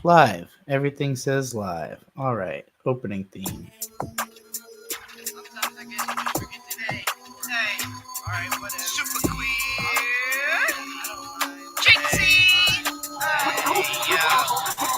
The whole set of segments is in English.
Live. Everything says live. All right. Opening theme. Sometimes I guess you just forget today. Hey, alright, whatever. Super queer. Trixie. Hey, yo.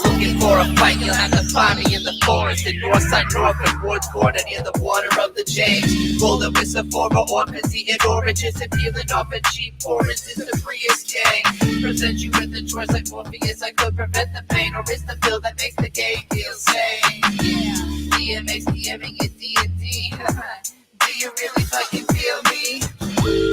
Looking for a fight, you'll have to find me in the forest. In Northside, Norfolk, Ward's Corner, near the water of the James. Rolling with some former orphans, eating oranges and peeling off a cheap orange in the Prius gang. Present you with the choice like Morpheus. I could prevent the pain, or it's the pill that makes the game feel sane. Yeah, DMX, DMing it, D&D. Do you really fucking feel me?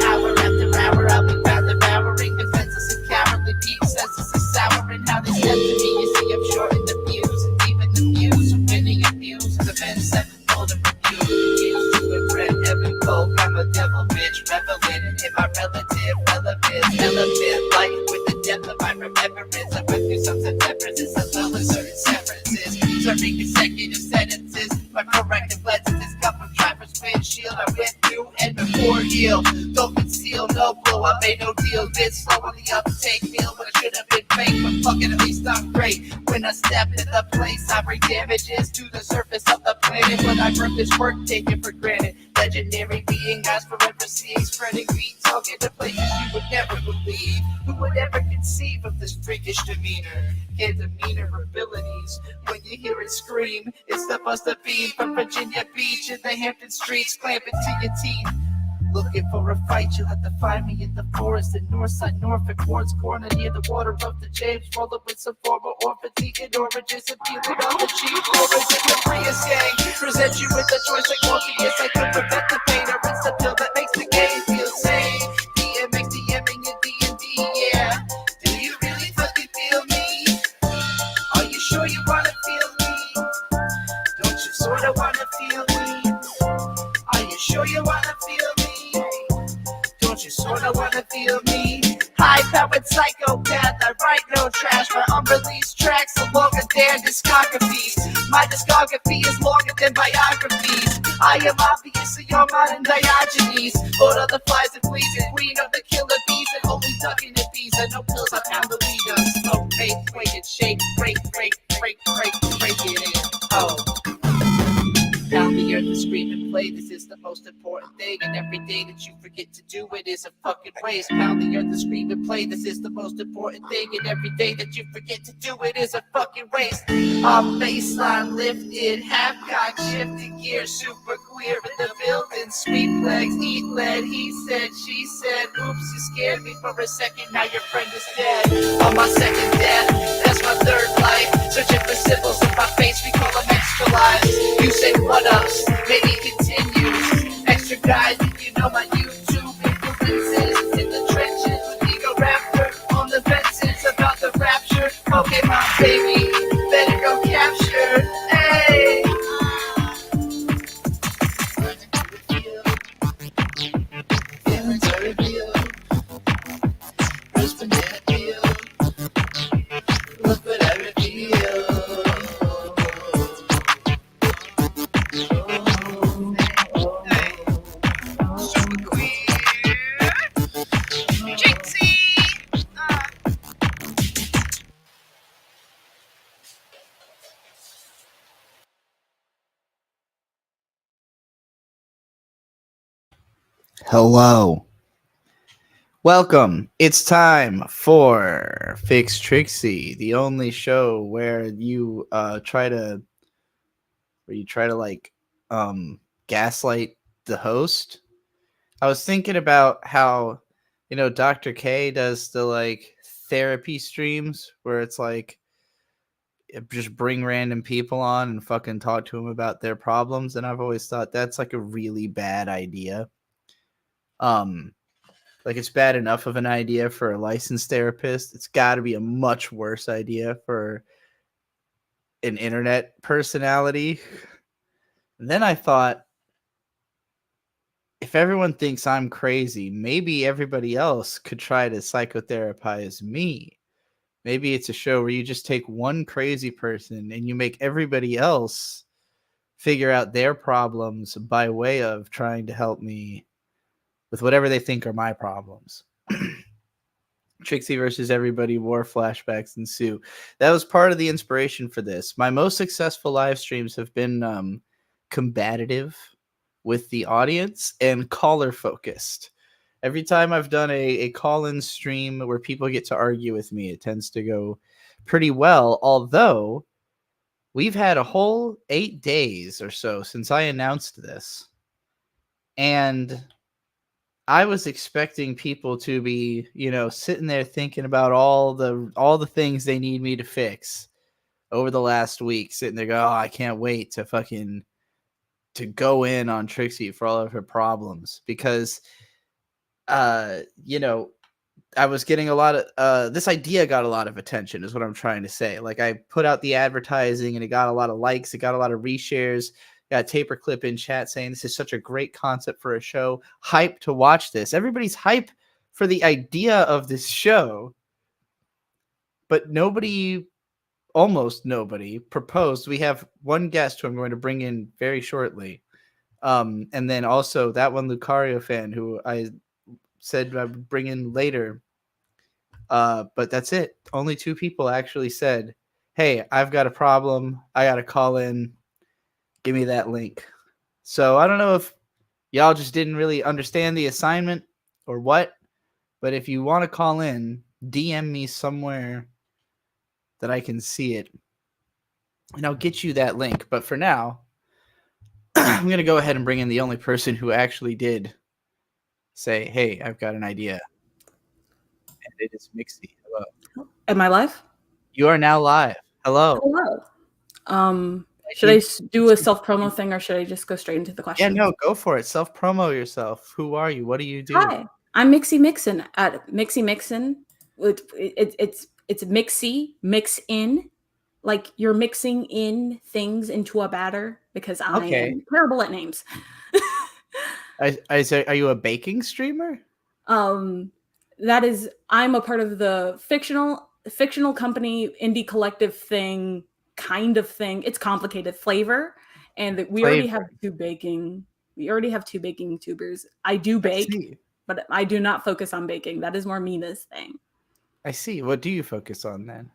Hour after hour, I'll be found devouring defenseless and cowardly peeps. Senses are souring how they step to me. You see, I'm short in the views and deep in the views. From winning abuse, the men sevenfold and refuse. Used to it, Brett, Evan Cole. I'm a devil bitch, reveling in my relative relevance. Elephant light with the depth of my remembrance. I went through some severances, as well as certain severances. Serving consecutive sentences. My proactive lenses cup of driver's windshield. I went through and before heal. Don't conceal, no blow. I made no deal. Did slow on the uptake meal, but I should have been fake. But fuck it, at least I'm great. When I step in the place, I bring damages to the surface of the planet. When I work this work taken for granted. Legendary being, eyes forever seeing, spreading beats, talking to places you would never believe. Who would ever conceive of this freakish demeanor? Can't demeanor abilities. When you hear it scream, it's the Buster Beam from Virginia Beach in the Hampton streets, clamping to your teeth. Looking for a fight, you'll have to find me in the forest in Northside, Norfolk, Ward's Corner, near the water of the James. Rolling with some former orphans, eating oranges and peeling off the cheap orange in the Prius gang. Present you with a choice like Morpheus. I could prevent the pain, or it's the pill that makes the game feel sane. DMX, DMing and D&D, yeah. Do you really fucking feel me? Are you sure you wanna feel me? Don't you sorta wanna feel me? Are you sure you wanna feel me? Don't you sorta wanna feel me? High-powered psychopath, I write no trash. My unreleased tracks are longer than discographies. My discography is longer than biographies. I am obviously your modern Diogenes. Lord of the flies and fleas and queen of the killer bees. And only ducking the bees and no pills I pound the leader. Smoke, faith, wait and shake, break it in. Oh. Down the earth and scream and play. This is the most important thing. And every day that you forget to do it is a fucking waste. Pound the earth and scream and play. This is the most important thing. And every day that you forget to do it is a fucking waste. Off baseline lifted, half cock shifted gear, super queer in the building. Sweet legs, eat lead. He said, she said. Oops, you scared me for a second. Now your friend is dead. On my second death, that's my third life. Searching for symbols in my face. We call them extra lives. You say what ups, maybe continues. Extra guys, if you know my YouTube influences. In the trenches with Ego Raptor. On the fences about the rapture. Pokemon baby, better go capture. Hey! Feelings are revealed. Bruce Banana Peel. Look what I reveal. Super queer. Trixie. Hello. Welcome. It's time for Fix Trixie, the only show where you try to like gaslight the host. I was thinking about how Dr. K does the like therapy streams where it's like just bring random people on and fucking talk to them about their problems, and I've always thought that's like a really bad idea. Like it's bad enough of an idea for a licensed therapist. It's got to be a much worse idea for an internet personality. And then I thought, if everyone thinks I'm crazy, maybe everybody else could try to psychotherapize me. Maybe it's a show where you just take one crazy person and you make everybody else figure out their problems by way of trying to help me with whatever they think are my problems. Trixie versus everybody, war flashbacks ensue. That was part of the inspiration for this. My most successful live streams have been combative with the audience and caller focused. Every time I've done a call-in stream where people get to argue with me, it tends to go pretty well. Although we've had a whole 8 days or so since I announced this, and I was expecting people to be, sitting there thinking about all the things they need me to fix over the last week, sitting there go, oh, I can't wait to go in on Trixie for all of her problems, because you know, I was getting a lot of this idea got a lot of attention, is what I'm trying to say. Like, I put out the advertising and it got a lot of likes, it got a lot of reshares. Got a taper clip in chat saying this is such a great concept for a show. Hype to watch this. Everybody's hype for the idea of this show, but almost nobody proposed. We have one guest who I'm going to bring in very shortly. And then also that one Lucario fan who I said I would bring in later. But that's it. Only 2 people actually said, hey, I've got a problem. I got to call in. Give me that link. So I don't know if y'all just didn't really understand the assignment or what, but if you want to call in, DM me somewhere that I can see it, and I'll get you that link. But for now, I'm going to go ahead and bring in the only person who actually did say, hey, I've got an idea. And it is Mixie. Hello. Am I live? You are now live. Hello. Hello. Should I do a self-promo thing, or should I just go straight into the question? Yeah, no, go for it. Self-promo yourself. Who are you? What do you do? Hi, I'm Mixie Mixin at Mixie Mixin. It's Mixie, mix in. Like you're mixing in things into a batter, because I am terrible at names. I say, are you a baking streamer? That is, I'm a part of the fictional company, indie collective thing. Kind of thing. It's complicated. Flavor, and we already have 2 baking. We already have 2 baking YouTubers. I do bake, but I do not focus on baking. That is more Mina's thing. I see. What do you focus on then?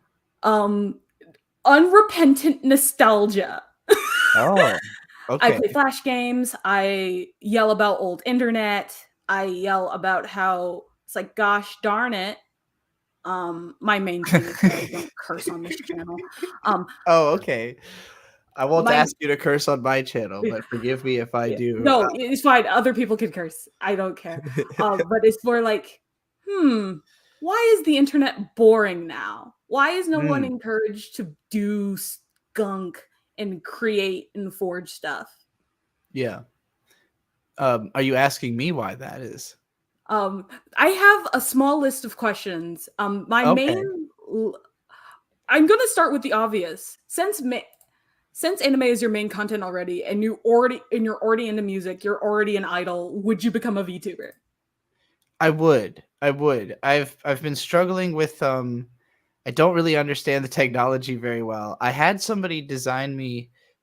Unrepentant nostalgia. Oh, okay. I play Flash games. I yell about old internet. I yell about how it's like, gosh darn it. My main thing is that I don't curse on this channel. Oh, okay. I won't ask you to curse on my channel, but forgive me if I do. No, it's fine. Other people can curse. I don't care. But it's more like, why is the internet boring now? Why is no one encouraged to do skunk and create and forge stuff? Yeah. Are you asking me why that is? I have a small list of questions. I'm going to start with the obvious. Since anime is your main content already, and you're already into music, you're already an idol, would you become a VTuber? I would. I've been struggling with I don't really understand the technology very well. I had somebody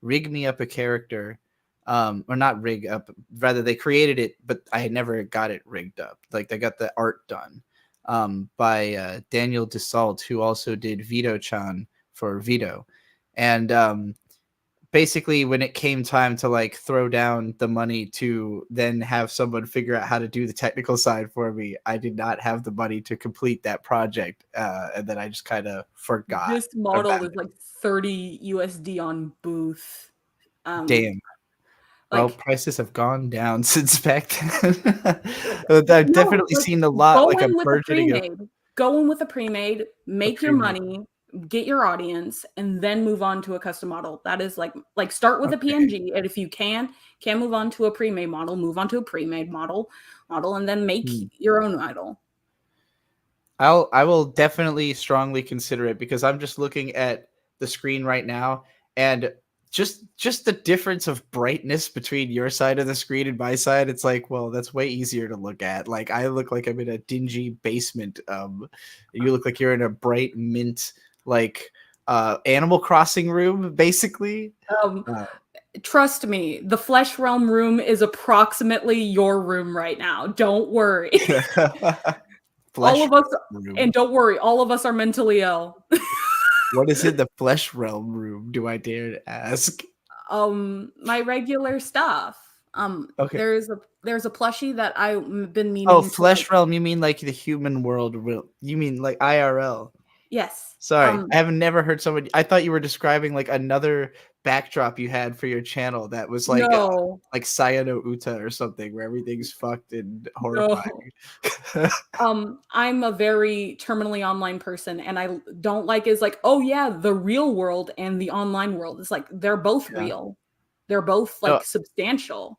rig me up a character. Or not rig up, rather they created it, but I never got it rigged up. Like, they got the art done by Daniel Dassault, who also did Vito-chan for Vito. And basically, when it came time to like throw down the money to then have someone figure out how to do the technical side for me, I did not have the money to complete that project, and then I just kind of forgot. This model was like $30 USD on Booth. Damn. Well, prices have gone down since back then. I've definitely seen a lot, like a burgeoning. Go in with a pre-made, make your money, get your audience, and then move on to a custom model. That is like start with a PNG, and if you can move on to a pre-made model, move on to a pre-made model, and then make your own idol. I will definitely strongly consider it, because I'm just looking at the screen right now, and just the difference of brightness between your side of the screen and my side, it's like, well, that's way easier to look at. Like, I look like I'm in a dingy basement. You look like you're in a bright mint, like Animal Crossing room, basically. Trust me, the Flesh Realm room is approximately your room right now. Don't worry. Flesh all of us, room. and don't worry, all of us are mentally ill. What is in the flesh realm room? Do I dare to ask? My regular stuff. Okay. There's a plushie that I've been meaning Oh, to flesh realm. You mean like the human world? You mean like IRL? Yes. Sorry, I have never heard somebody. I thought you were describing like another backdrop you had for your channel that was No. like Sayano Uta or something where everything's fucked and horrifying. No. I'm a very terminally online person, and I don't like is like, oh yeah, the real world and the online world. It's like they're both real. They're both like substantial.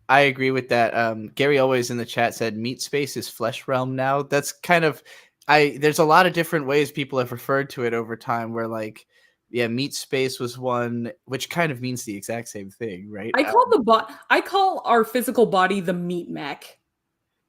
I agree with that. Gary always in the chat said meat space is flesh realm now. That's kind of there's a lot of different ways people have referred to it over time where like meat space was one which kind of means the exact same thing, right? I call our physical body the meat mech.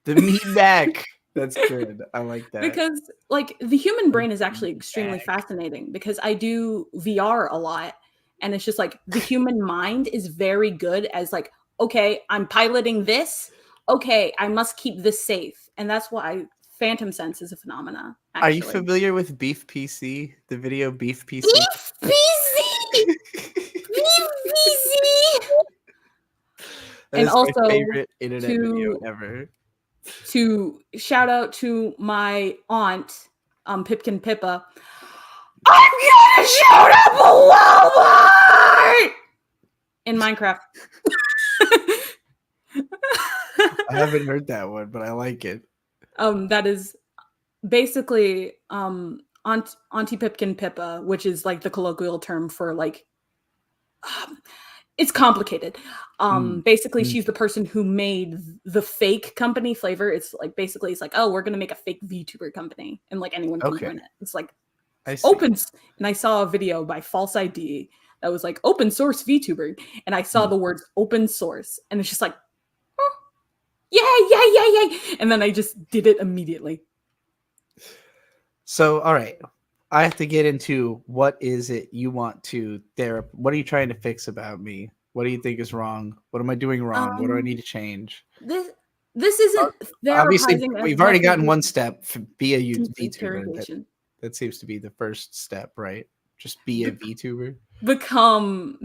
The meat mech. That's good. I like that. Because like the human brain is actually extremely fascinating because I do VR a lot, and it's just like the human mind is very good as like, okay, I'm piloting this. Okay, I must keep this safe. And that's why phantom sense is a phenomena. Actually. Are you familiar with Beef PC? The video Beef PC? Beef PC! Beef PC! And also my favorite internet video ever. To shout out to my aunt, Pipkin Pippa. I'm gonna shoot up a Walmart in Minecraft. I haven't heard that one, but I like it. That is basically Auntie Pipkin Pippa, which is like the colloquial term for like it's complicated. Basically, she's the person who made the fake company Flavor. It's like basically it's like, oh, we're gonna make a fake VTuber company, and like anyone can join it. It's like open. And I saw a video by False ID that was like open source VTuber, and I saw the words open source, and it's just like, oh, yay! And then I just did it immediately. So, all right. I have to get into what is it you want to what are you trying to fix about me? What do you think is wrong? What am I doing wrong? What do I need to change? This isn't obviously we've already gotten one step. Be a VTuber. That seems to be the first step, right? Just be a VTuber. Become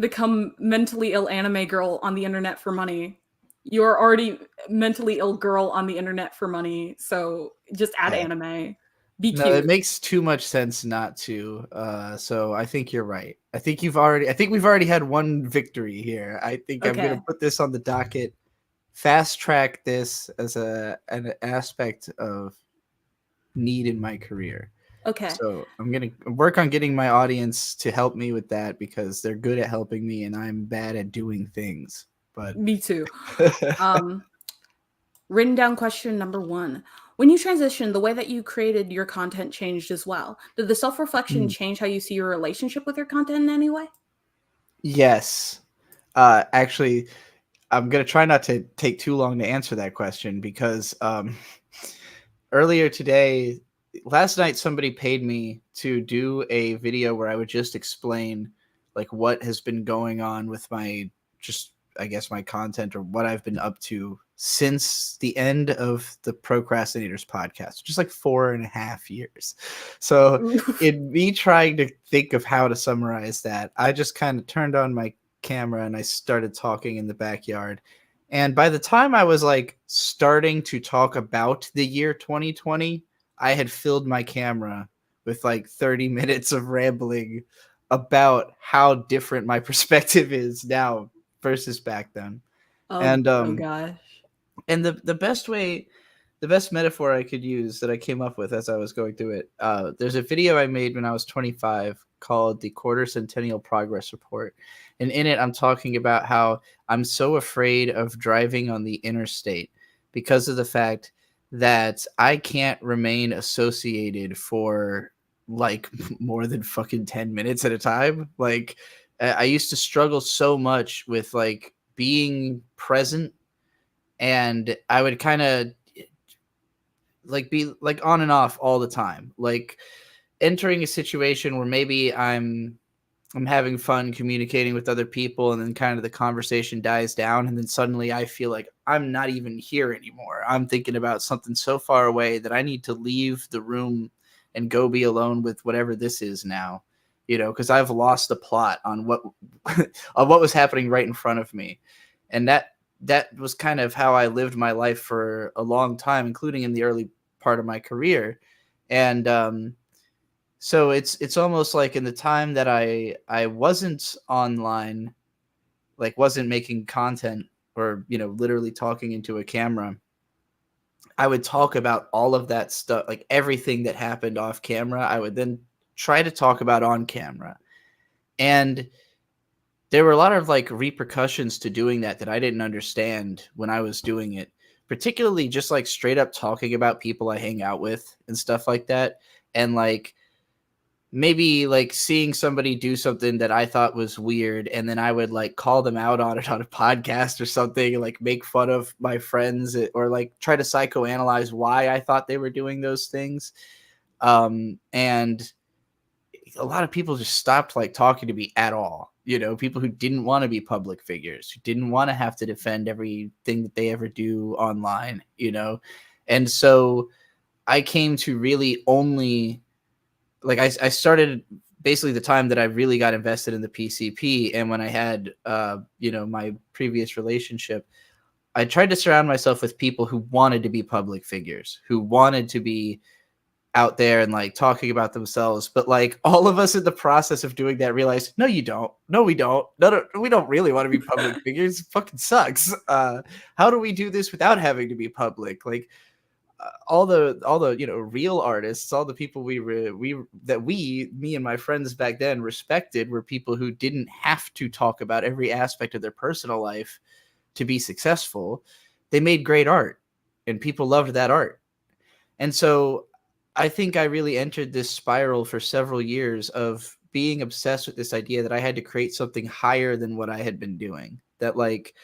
mentally ill anime girl on the internet for money. You're already mentally ill girl on the internet for money, so just add anime. Be cute. No, it makes too much sense not to. So I think you're right. I think we've already had one victory here. I think I'm gonna put this on the docket. Fast track this as an aspect of need in my career. Okay. So I'm gonna work on getting my audience to help me with that because they're good at helping me and I'm bad at doing things. But me too. Written down question number 1. When you transitioned, the way that you created your content changed as well. Did the self-reflection change how you see your relationship with your content in any way? Yes. Actually, I'm going to try not to take too long to answer that question because earlier today, last night, somebody paid me to do a video where I would just explain like what has been going on with my my content or what I've been up to since the end of the Procrastinators podcast, just like 4.5 years. So in me trying to think of how to summarize that, I just kind of turned on my camera and I started talking in the backyard. And by the time I was like starting to talk about the year 2020, I had filled my camera with like 30 minutes of rambling about how different my perspective is now versus back then. Oh gosh. And the best metaphor I could use that I came up with as I was going through it, there's a video I made when I was 25 called the Quarter Centennial Progress Report. And in it, I'm talking about how I'm so afraid of driving on the interstate because of the fact that I can't remain associated for like more than fucking 10 minutes at a time. Like I used to struggle so much with like being present, and I would kind of like be like on and off all the time, like entering a situation where maybe I'm I'm having fun communicating with other people, and then kind of the conversation dies down, and then suddenly I feel like I'm not even here anymore. I'm thinking about something so far away that I need to leave the room and go be alone with whatever this is now, because I've lost the plot on what on what was happening right in front of me. And that was kind of how I lived my life for a long time, including in the early part of my career. And so it's almost like in the time that I wasn't online, like wasn't making content or literally talking into a camera, I would talk about all of that stuff, like everything that happened off camera. I would then try to talk about on camera. And there were a lot of like repercussions to doing that I didn't understand when I was doing it, particularly just like straight up talking about people I hang out with and stuff like that. And like maybe like seeing somebody do something that I thought was weird, and then I would like call them out on it on a podcast or something, and like make fun of my friends, or like try to psychoanalyze why I thought they were doing those things. And a lot of people just stopped like talking to me at all. People who didn't want to be public figures, who didn't want to have to defend everything that they ever do online, And so I came to really only like I started basically the time that I really got invested in the PCP, and when I had my previous relationship, I tried to surround myself with people who wanted to be public figures, who wanted to be out there and like talking about themselves. But like all of us in the process of doing that realized, no, you don't. No, we don't. No, we don't really want to be public figures. It fucking sucks. How do we do this without having to be public? Like all the real artists, all the people me and my friends back then respected, were people who didn't have to talk about every aspect of their personal life to be successful. They made great art, and people loved that art. And so I think I really entered this spiral for several years of being obsessed with this idea that I had to create something higher than what I had been doing. That like,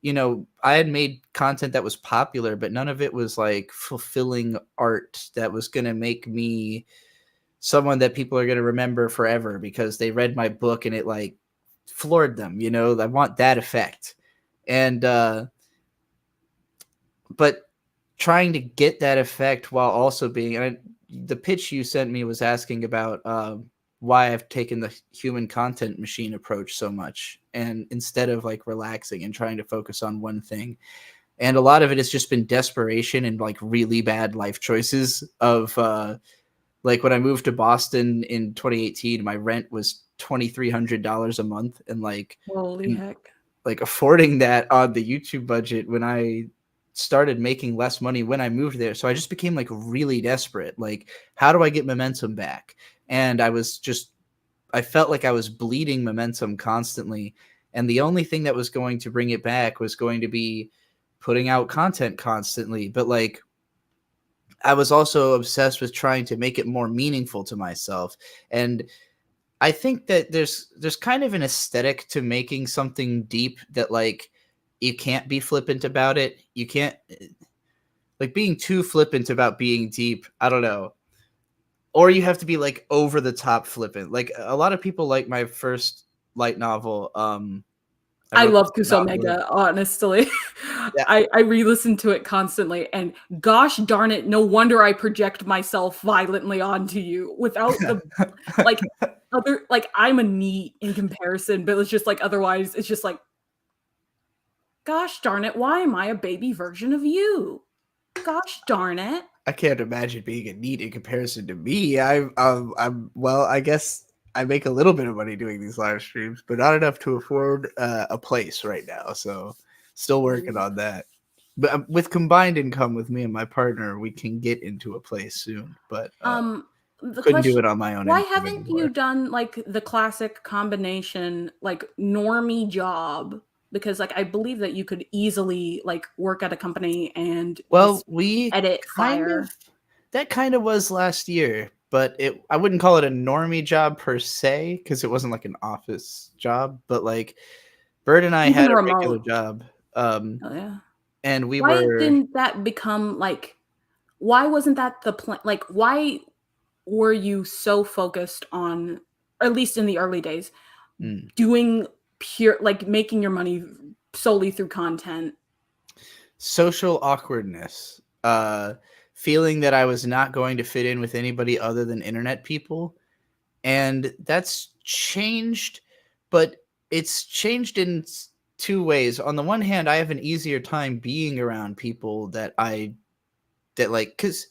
I had made content that was popular, but none of it was like fulfilling art that was going to make me someone that people are going to remember forever because they read my book and it like floored them. I want that effect. And, but trying to get that effect while also being, and the pitch you sent me was asking about why I've taken the human content machine approach so much, and instead of like relaxing and trying to focus on one thing. And a lot of it has just been desperation and like really bad life choices of like when I moved to Boston in 2018, my rent was $2,300 a month, and like holy heck, like affording that on the YouTube budget when I started making less money when I moved there. So I just became like really desperate. Like, how do I get momentum back? And I felt like I was bleeding momentum constantly. And the only thing that was going to bring it back was going to be putting out content constantly. But like, I was also obsessed with trying to make it more meaningful to myself. And I think that there's kind of an aesthetic to making something deep that like you can't be flippant about it. You can't like being too flippant about being deep. I don't know. Or you have to be like over the top flippant. Like a lot of people like my first light novel. I wrote love this novel. Kusomega, honestly. Yeah. I re-listen to it constantly, and gosh darn it, no wonder I project myself violently onto you without the like other like I'm a neat in comparison, but it's just like otherwise it's just like gosh darn it, why am I a baby version of you? Gosh darn it. I can't imagine being a neat in comparison to me. I'm well, I guess I make a little bit of money doing these live streams, but not enough to afford a place right now. So still working on that. But with combined income with me and my partner, we can get into a place soon. But couldn't do it on my own. Why haven't you done like the classic combination, like normie job? Because like I believe that you could easily like work at a company and we edit fire. That kind of was last year, but I wouldn't call it a normie job per se because it wasn't like an office job. But like Bird and I Even had a remote. regular job. Oh yeah. And why didn't that become like? Why wasn't that the plan? Like why were you so focused on at least in the early days, Mm. doing pure, like making your money solely through content. Social awkwardness. Feeling that I was not going to fit in with anybody other than internet people. And that's changed, but it's changed in two ways. On the one hand, I have an easier time being around people that like, because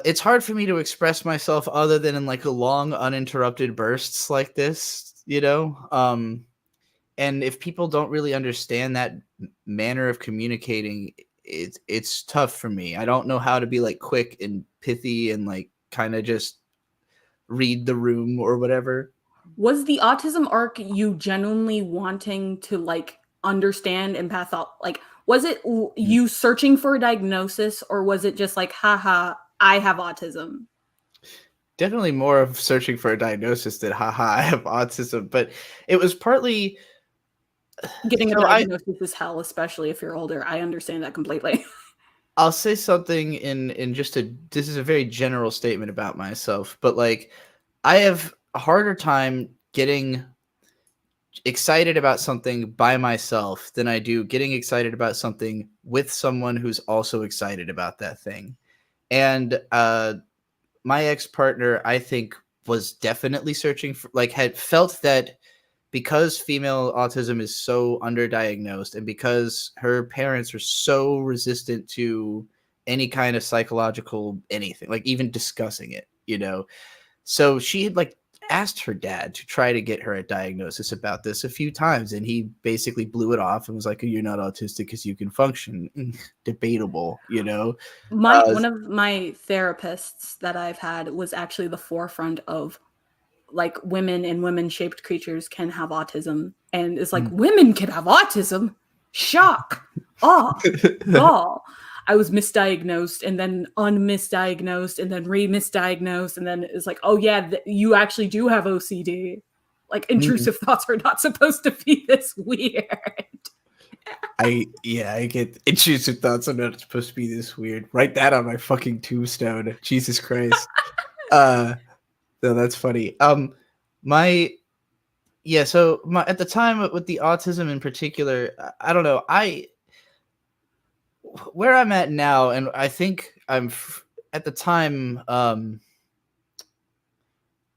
it's hard for me to express myself other than in like a long uninterrupted bursts like this, you know. And if people don't really understand that manner of communicating, it's tough for me. I don't know how to be like quick and pithy and like kind of just read the room or whatever. Was the autism arc you genuinely wanting to like understand and like, was it you searching for a diagnosis, or was it just like, haha, I have autism? Definitely more of searching for a diagnosis than haha, I have autism. But it was partly getting a diagnosis is hell, especially if you're older. I understand that completely. I'll say something in just this is a very general statement about myself, but like I have a harder time getting excited about something by myself than I do getting excited about something with someone who's also excited about that thing. And my ex-partner, I think, was definitely searching for, like, had felt that because female autism is so underdiagnosed and because her parents are so resistant to any kind of psychological anything, like even discussing it, you know. So she had like asked her dad to try to get her a diagnosis about this a few times, and he basically blew it off and was like, "You're not autistic because you can function." Debatable, you know. One of my therapists that I've had was actually the forefront of like women and women-shaped creatures can have autism, and it's like, women can have autism? Shock. Oh. I was misdiagnosed and then unmisdiagnosed and then re-misdiagnosed, and then it's like, oh yeah, you actually do have OCD. Like, intrusive thoughts are not supposed to be this weird. I get intrusive thoughts are not supposed to be this weird. Write that on my fucking tombstone. Jesus Christ. No, that's funny. So at the time with the autism in particular, I don't know. Where I'm at now, and I think I'm at the time trying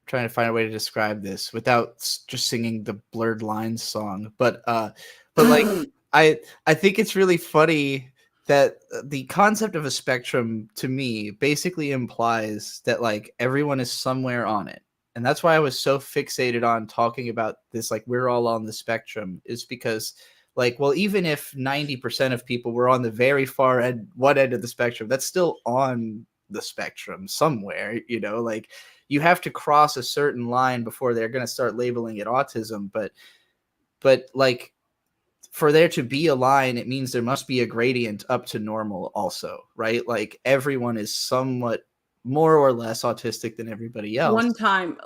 to find a way to describe this without just singing the Blurred Lines song, but like I think it's really funny that the concept of a spectrum to me basically implies that like everyone is somewhere on it. And that's why I was so fixated on talking about this, like we're all on the spectrum, is because like, well, even if 90% of people were on the very far end, one end of the spectrum, that's still on the spectrum somewhere, you know, like you have to cross a certain line before they're going to start labeling it autism. But like for there to be a line, it means there must be a gradient up to normal also, right? Like everyone is somewhat more or less autistic than everybody else. One time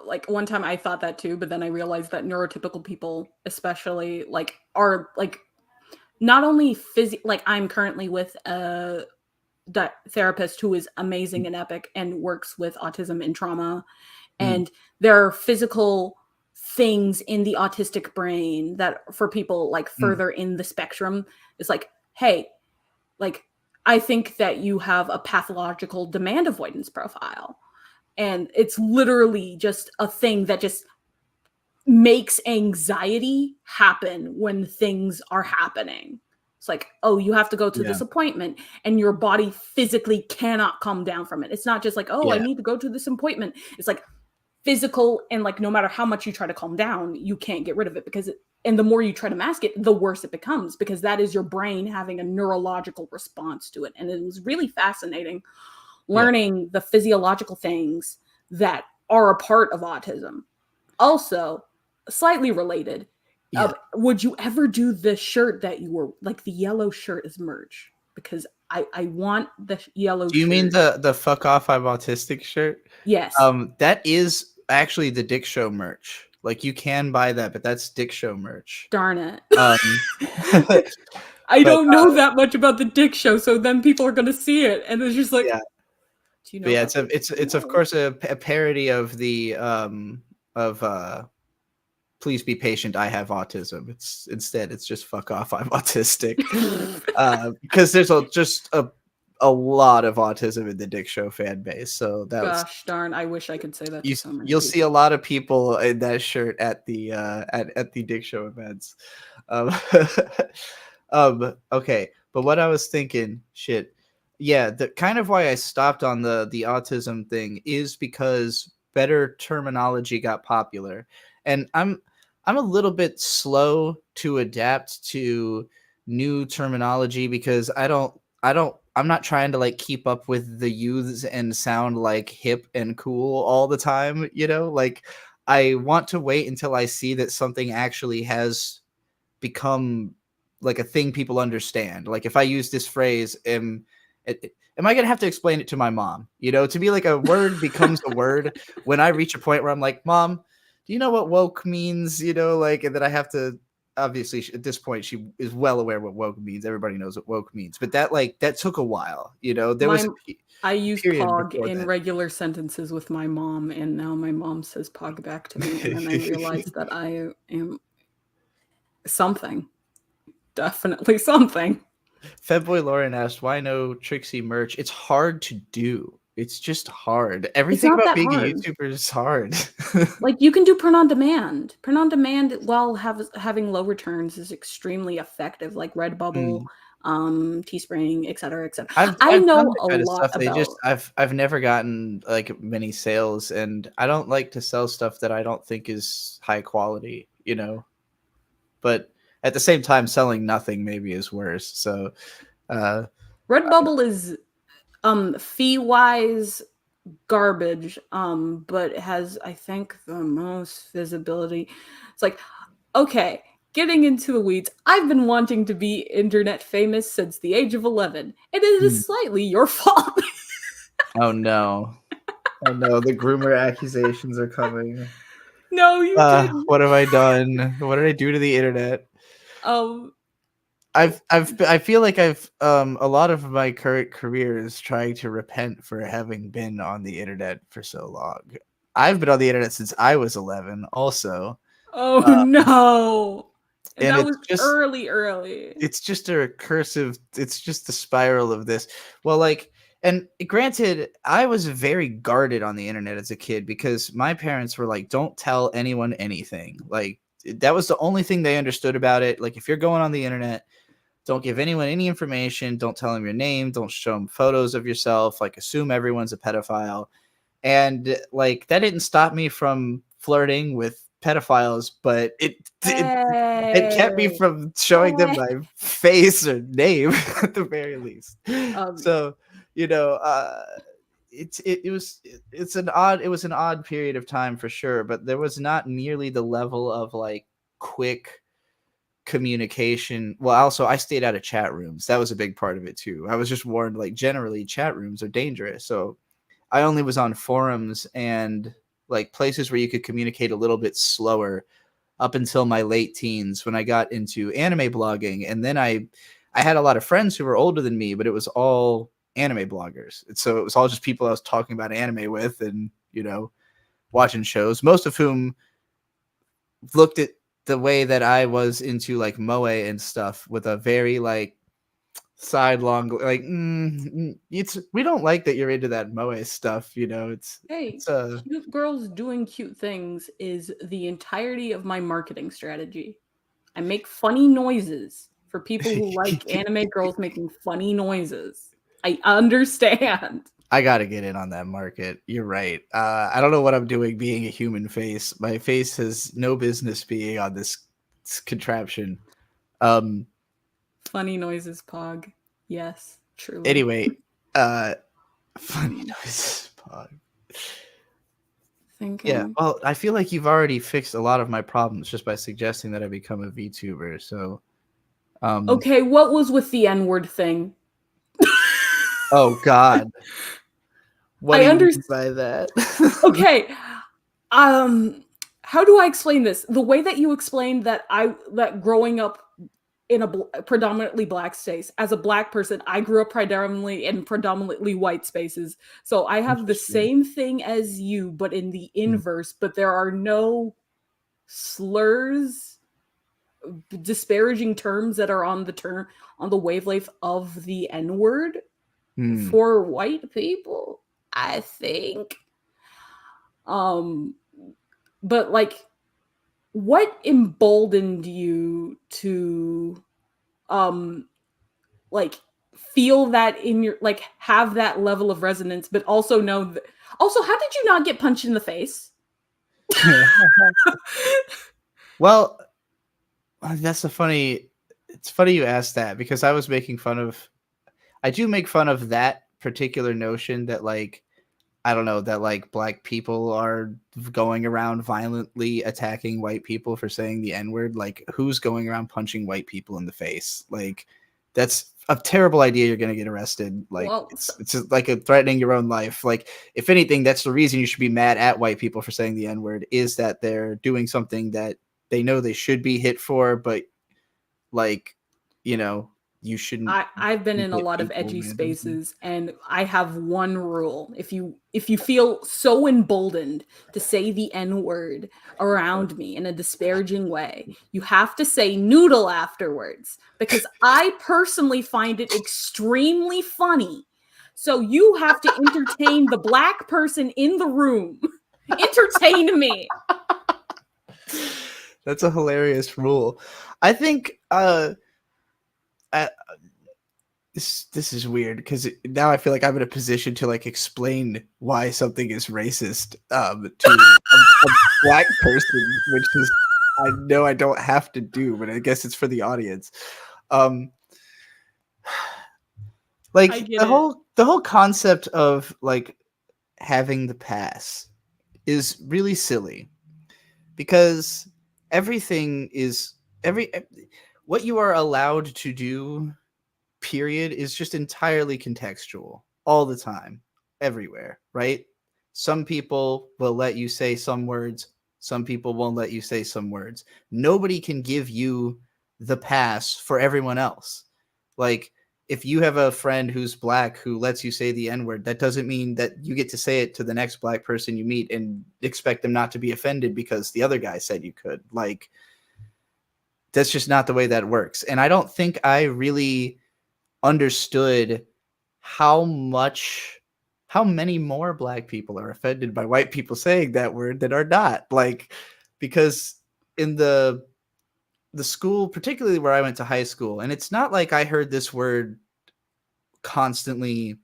I thought that too, but then I realized that neurotypical people especially like are like not only like I'm currently with a therapist who is amazing and epic and works with autism and trauma, and there are physical things in the autistic brain that for people like further in the spectrum is like, hey, like I think that you have a pathological demand avoidance profile. And it's literally just a thing that just makes anxiety happen when things are happening. It's like, oh, you have to go to this appointment, and your body physically cannot come down from it. It's not just like, oh, I need to go to this appointment. It's like physical, and like no matter how much you try to calm down, you can't get rid of it and the more you try to mask it, the worse it becomes, because that is your brain having a neurological response to it. And it was really fascinating learning the physiological things that are a part of autism. Also, slightly related, would you ever do the shirt that you were like the yellow shirt as merch? Because I want the yellow shirt. Do you mean the fuck off I'm autistic shirt? Yes. That is actually the Dick Show merch. Like you can buy that, but that's Dick Show merch. Darn it. I don't know that much about the Dick Show, so then people are going to see it and it's just like Do you know But yeah, about this? it's of course a parody of the of please be patient, I have autism. It's just fuck off, I'm autistic. Because there's just a lot of autism in the Dick Show fan base. So that was Gosh darn, I wish I could say that to so many you'll people. see a lot of people in that shirt at the at the Dick Show events. Um, okay, but what I was thinking, shit, yeah, the kind of why I stopped on the autism thing is because better terminology got popular, and I'm a little bit slow to adapt to new terminology because I'm not trying to like keep up with the youths and sound like hip and cool all the time, you know? Like I want to wait until I see that something actually has become like a thing people understand. Like if I use this phrase, am I gonna have to explain it to my mom? You know, to be like a word becomes a word when I reach a point where I'm like, Mom, do you know what woke means? You know, like, and then I have to. Obviously, at this point, she is well aware what woke means. Everybody knows what woke means, but that took a while. You know, there was I use period pog before in that. regular sentences with my mom, and now my mom says pog back to me, and then I realize that I am something. Definitely something. Fedboy Lauren asked, "Why no Trixie merch?" It's hard to do. It's just hard. Everything not about that being a hard. YouTuber is hard. Like you can do print on demand. Print on demand while having low returns is extremely effective. Like Redbubble, Teespring, etc., etc. I I've done know that a kind of lot stuff. They just about. I've never gotten like many sales, and I don't like to sell stuff that I don't think is high quality. You know, but at the same time, selling nothing maybe is worse. So Redbubble is fee wise garbage, but it has, I think, the most visibility. It's like, okay, getting into the weeds. I've been wanting to be internet famous since the age of 11, and it Hmm. is slightly your fault. Oh no. Oh no, the groomer accusations are coming. No, you didn't. What have I done? What did I do to the internet? Um, I feel like I've a lot of my current career is trying to repent for having been on the internet for so long. I've been on the internet since I was 11 also. oh Uh, no. And and that was early. it's just a recursive, it's just the spiral of this. Well, like, and granted, I was very guarded on the internet as a kid because my parents were like, don't tell anyone anything. Like that was the only thing they understood about it. Like if you're going on the internet, don't give anyone any information, don't tell them your name, don't show them photos of yourself, like assume everyone's a pedophile. And like that didn't stop me from flirting with pedophiles, but it kept me Hey. from showing them my face or name at the very least. Um, So, you know, it was an odd period of time for sure, but there was not nearly the level of like quick communication. Well, also I stayed out of chat rooms. That was a big part of it too. I was just warned like generally chat rooms are dangerous. So I only was on forums and like places where you could communicate a little bit slower up until my late teens when I got into anime blogging. And then I had a lot of friends who were older than me, but it was all anime bloggers. And so it was all just people I was talking about anime with and, you know, watching shows, most of whom looked at the way that I was into like moe and stuff with a very like sidelong like it's we don't like that you're into that moe stuff, you know. hey, It's a cute girls doing cute things is the entirety of my marketing strategy. I make funny noises for people who like anime girls making funny noises. I understand. I gotta get in on that market. You're right. I don't know what I'm doing being a human face. My face has no business being on this contraption. Um Funny noises, Pog. Yes, truly. anyway, funny noise pod. Yeah, Thinking. well, I feel like you've already fixed a lot of my problems just by suggesting that I become a VTuber. So, Okay, what was with the N-word thing? oh God, what I do you mean understand. by that? Okay. How do I explain this? The way that you explained that growing up in a predominantly black space. As a black person, I grew up predominantly in predominantly white spaces. So I have the same thing as you, but in the inverse, but there are no slurs, disparaging terms that are on the wavelength of the N-word for white people, I think. But like, what emboldened you to like feel that in your, like, have that level of resonance, but also know that, also, how did you not get punched in the face? Well, it's funny you asked that, because I was making fun of, I do make fun of that particular notion that, like, I don't know, that like black people are going around violently attacking white people for saying the N-word. Like, who's going around punching white people in the face? Like, that's a terrible idea. You're going to get arrested. Like, well, it's like a threatening your own life. Like, if anything, that's the reason you should be mad at white people for saying the N-word, is that they're doing something that they know they should be hit for, but like, you know, you shouldn't. I've been in a lot of edgy spaces, and I have one rule: if you feel so emboldened to say the N-word around me in a disparaging way, you have to say noodle afterwards, because I personally find it extremely funny. So you have to entertain the black person in the room. Entertain me. That's a hilarious rule. I think this is weird, because now I feel like I'm in a position to like explain why something is racist to a black person, which is, I know I don't have to do, but I guess it's for the audience. Like the whole concept of like having the pass is really silly, because everything is what you are allowed to do, period, is just entirely contextual all the time, everywhere, right? Some people will let you say some words, some people won't let you say some words. Nobody can give you the pass for everyone else. Like, if you have a friend who's black who lets you say the N-word, that doesn't mean that you get to say it to the next black person you meet and expect them not to be offended because the other guy said you could. Like, that's just not the way that works. And I don't think I really understood how many more black people are offended by white people saying that word that are not. Like, because in the school, particularly where I went to high school, and it's not like I heard this word constantly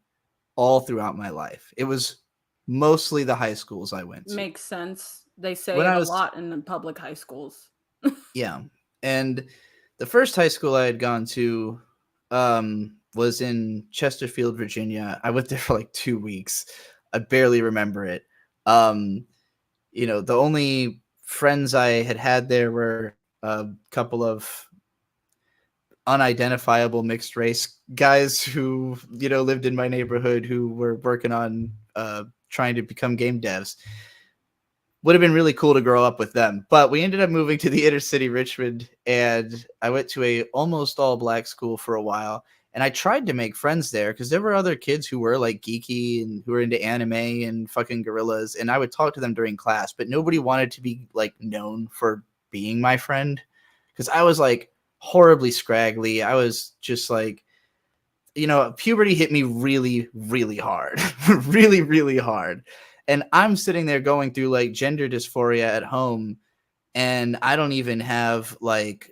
all throughout my life. It was mostly the high schools I went to. Makes sense. They say it a lot in the public high schools. Yeah. And the first high school I had gone to was in Chesterfield, Virginia. I went there for like 2 weeks. I barely remember it. You know, the only friends I had there were a couple of unidentifiable mixed race guys who, you know, lived in my neighborhood, who were working on trying to become game devs. Would have been really cool to grow up with them, but we ended up moving to the inner city, Richmond, and I went to a almost all black school for a while. And I tried to make friends there because there were other kids who were like geeky and who were into anime and fucking gorillas. And I would talk to them during class, but nobody wanted to be like known for being my friend, because I was like horribly scraggly. I was just like, you know, puberty hit me really, really hard, really, really hard. And I'm sitting there going through like gender dysphoria at home, and I don't even have like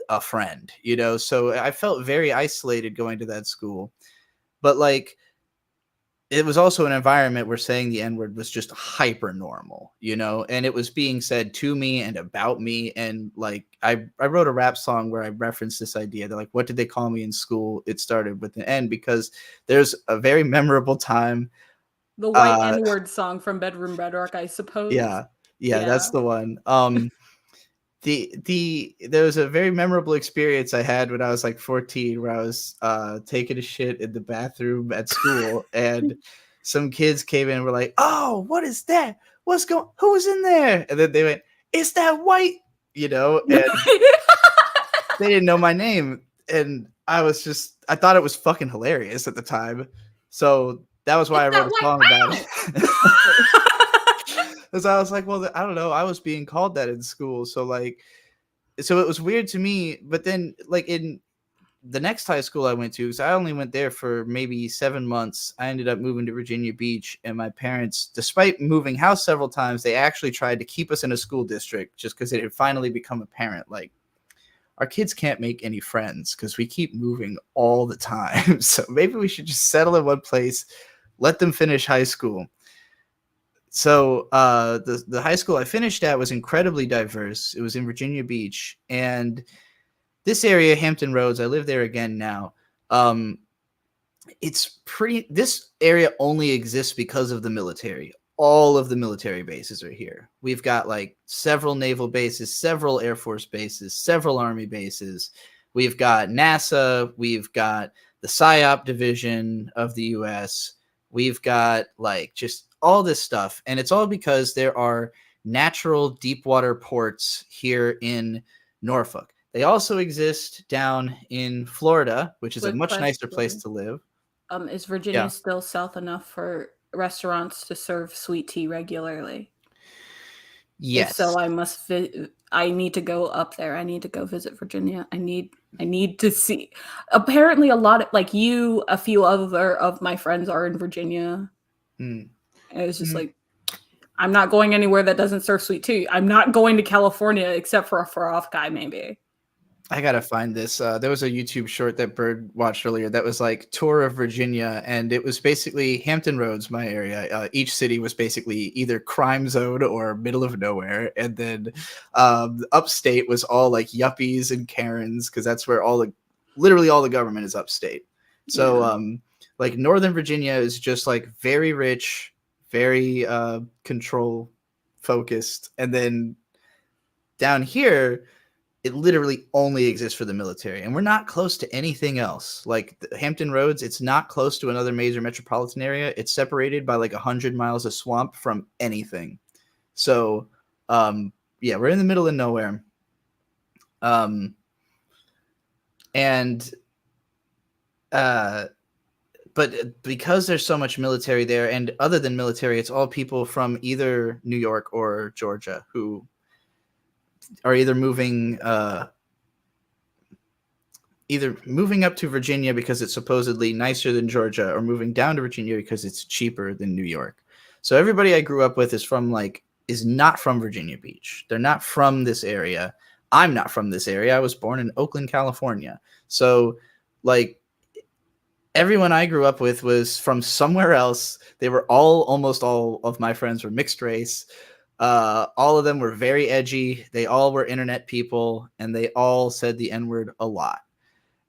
a friend, you know? So I felt very isolated going to that school. But like, it was also an environment where saying the N-word was just hyper normal, you know? And it was being said to me and about me. And like, I wrote a rap song where I referenced this idea that like, what did they call me in school? It started with an N, because there's a very memorable time. The white N-word song from Bedroom Bedrock, I suppose. Yeah, that's the one. There was a very memorable experience I had when I was like 14, where I was taking a shit in the bathroom at school, and some kids came in and were like, "Oh, what is that? Who's in there?" And then they went, "It's that white," you know, and they didn't know my name, and I thought it was fucking hilarious at the time. So that was why It's I wrote that a white song about it. wow. Because I was like, well, I don't know, I was being called that in school, so like, so it was weird to me. But then, like in the next high school I went to, because I only went there for maybe 7 months, I ended up moving to Virginia Beach, and my parents, despite moving house several times, they actually tried to keep us in a school district just because it had finally become apparent, like, our kids can't make any friends because we keep moving all the time. So maybe we should just settle in one place, let them finish high school. So the high school I finished at was incredibly diverse. It was in Virginia Beach, and this area, Hampton Roads, I live there again now. Um, this area only exists because of the military. All of the military bases are here. We've got like several naval bases, several Air Force bases, several Army bases. We've got NASA. We've got the PSYOP division of the US. We've got like just all this stuff. And it's all because there are natural deep water ports here in Norfolk. They also exist down in Florida, which is a Quick much nicer place question. to live. Is Virginia Yeah. still south enough for restaurants to serve sweet tea regularly? If Yes. so, I need to go up there. I need to go visit Virginia. I need to see. Apparently, a lot of like you, a few other of my friends are in Virginia. Mm. And it's just Mm. like, I'm not going anywhere that doesn't serve sweet tea. I'm not going to California except for a far off guy, maybe. I gotta find this. There was a YouTube short that Bird watched earlier that was like tour of Virginia, and it was basically Hampton Roads, my area. Each city was basically either crime zone or middle of nowhere, and then upstate was all like yuppies and Karens, because that's where literally all the government is upstate. So Yeah. like Northern Virginia is just like very rich, very control focused, and then down here it literally only exists for the military, and we're not close to anything else. Like Hampton Roads, it's not close to another major metropolitan area. It's separated by like 100 miles of swamp from anything. So yeah, we're in the middle of nowhere. And but because there's so much military there, and other than military, it's all people from either New York or Georgia who are either moving up to Virginia because it's supposedly nicer than Georgia, or moving down to Virginia because it's cheaper than New York. So everybody I grew up with is not from Virginia Beach. They're not from this area. I'm not from this area. I was born in Oakland, California. So like everyone I grew up with was from somewhere else. They were almost all of my friends were mixed race. All of them were very edgy. They all were internet people, and they all said the N-word a lot.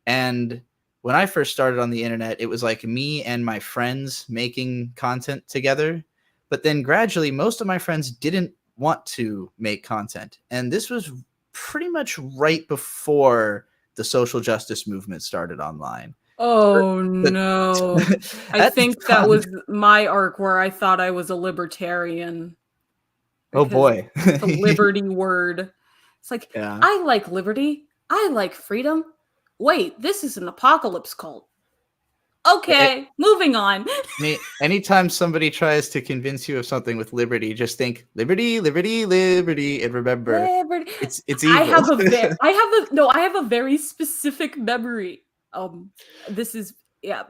And when I first started on the internet, it was like me and my friends making content together. But then gradually, most of my friends didn't want to make content. And this was pretty much right before the social justice movement started online. Oh no. I think that was my arc where I thought I was a libertarian. Oh boy. The liberty word. It's like, yeah. I like liberty. I like freedom. Wait, this is an apocalypse cult. Okay, moving on. Anytime somebody tries to convince you of something with liberty, just think liberty, liberty, liberty, and remember liberty. it's evil. I have a very specific memory. This is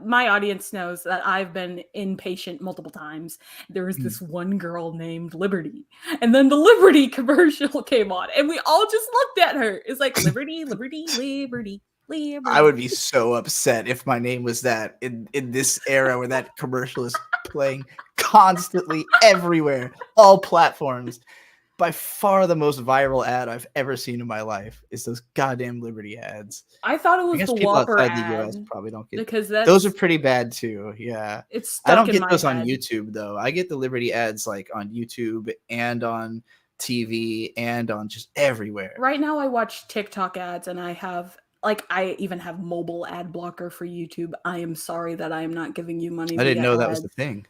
my audience knows that I've been impatient multiple times. There was this one girl named Liberty, and then the Liberty commercial came on, and we all just looked at her. It's like liberty, liberty, liberty. I would be so upset if my name was that in this era where that commercial is playing constantly everywhere, all platforms. By far the most viral ad I've ever seen in my life is those goddamn Liberty ads. I thought it was the people Whopper outside ad, the US probably don't get because those are pretty bad too. Yeah, it's stuck I don't in get my those head. on YouTube though. I get the Liberty ads like on YouTube and on TV and on just everywhere. Right now, I watch TikTok ads, and I even have mobile ad blocker for YouTube. I am sorry that I am not giving you money. I didn't know that was the thing.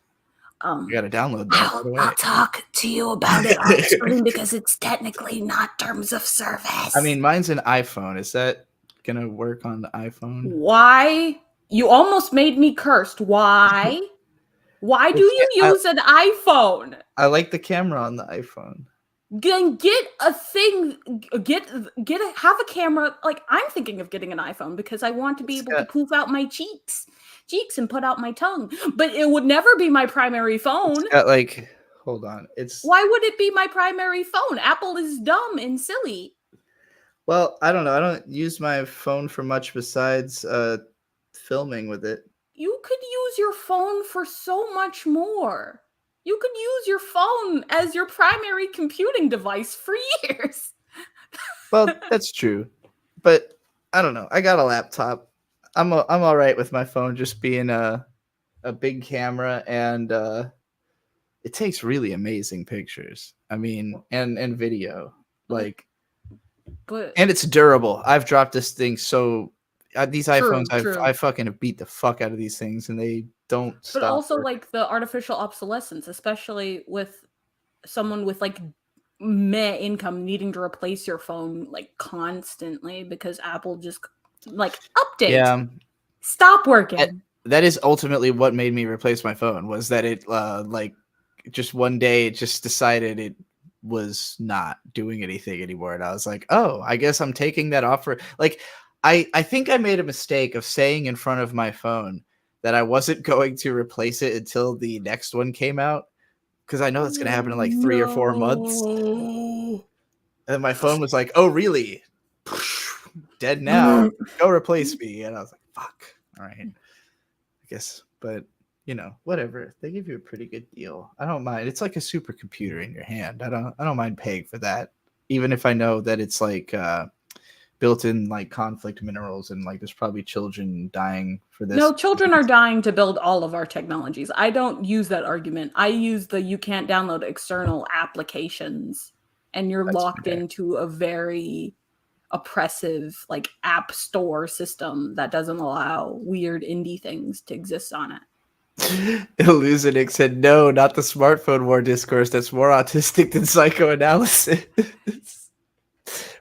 You got to download that right away. I'll talk to you about it on screen because it's technically not terms of service. I mean, mine's an iPhone. Is that gonna work on the iPhone. Why? You almost made me cursed. Why? Why do you use an iPhone? I like the camera on the iPhone. Get a thing. Have a camera. Like, I'm thinking of getting an iPhone because I want to be able to poof out my cheeks and put out my tongue. But it would never be my primary phone. It's got like, hold on. Why would it be my primary phone? Apple is dumb and silly. Well, I don't know. I don't use my phone for much besides filming with it. You could use your phone for so much more. You could use your phone as your primary computing device for years. Well, that's true. But I don't know. I got a laptop. I'm all right with my phone just being a big camera, and it takes really amazing pictures. I mean, and video. Like, and it's durable. I've dropped this thing so these iPhones, I fucking have beat the fuck out of these things, and they don't stop. But also, like, the artificial obsolescence, especially with someone with like meh income needing to replace your phone like constantly because Apple just like update. Yeah. Stop working. That is ultimately what made me replace my phone, was that it like just one day it just decided it was not doing anything anymore, and I was like, oh, I guess I'm taking that offer. Like, I think I made a mistake of saying in front of my phone that I wasn't going to replace it until the next one came out, because I know it's going to happen in like 3 or 4 months. And my phone was like, oh, really? Dead now. Go replace me. And I was like, fuck. All right. I guess, but you know, whatever. They give you a pretty good deal. I don't mind. It's like a supercomputer in your hand. I don't mind paying for that, even if I know that it's like built-in like conflict minerals, and like there's probably children dying for this. No, children are dying to build all of our technologies. I don't use that argument. I use the you can't download external applications, and you're locked into a very oppressive like app store system that doesn't allow weird indie things to exist on it. Illusionix said, no, not the smartphone war discourse. That's more autistic than psychoanalysis.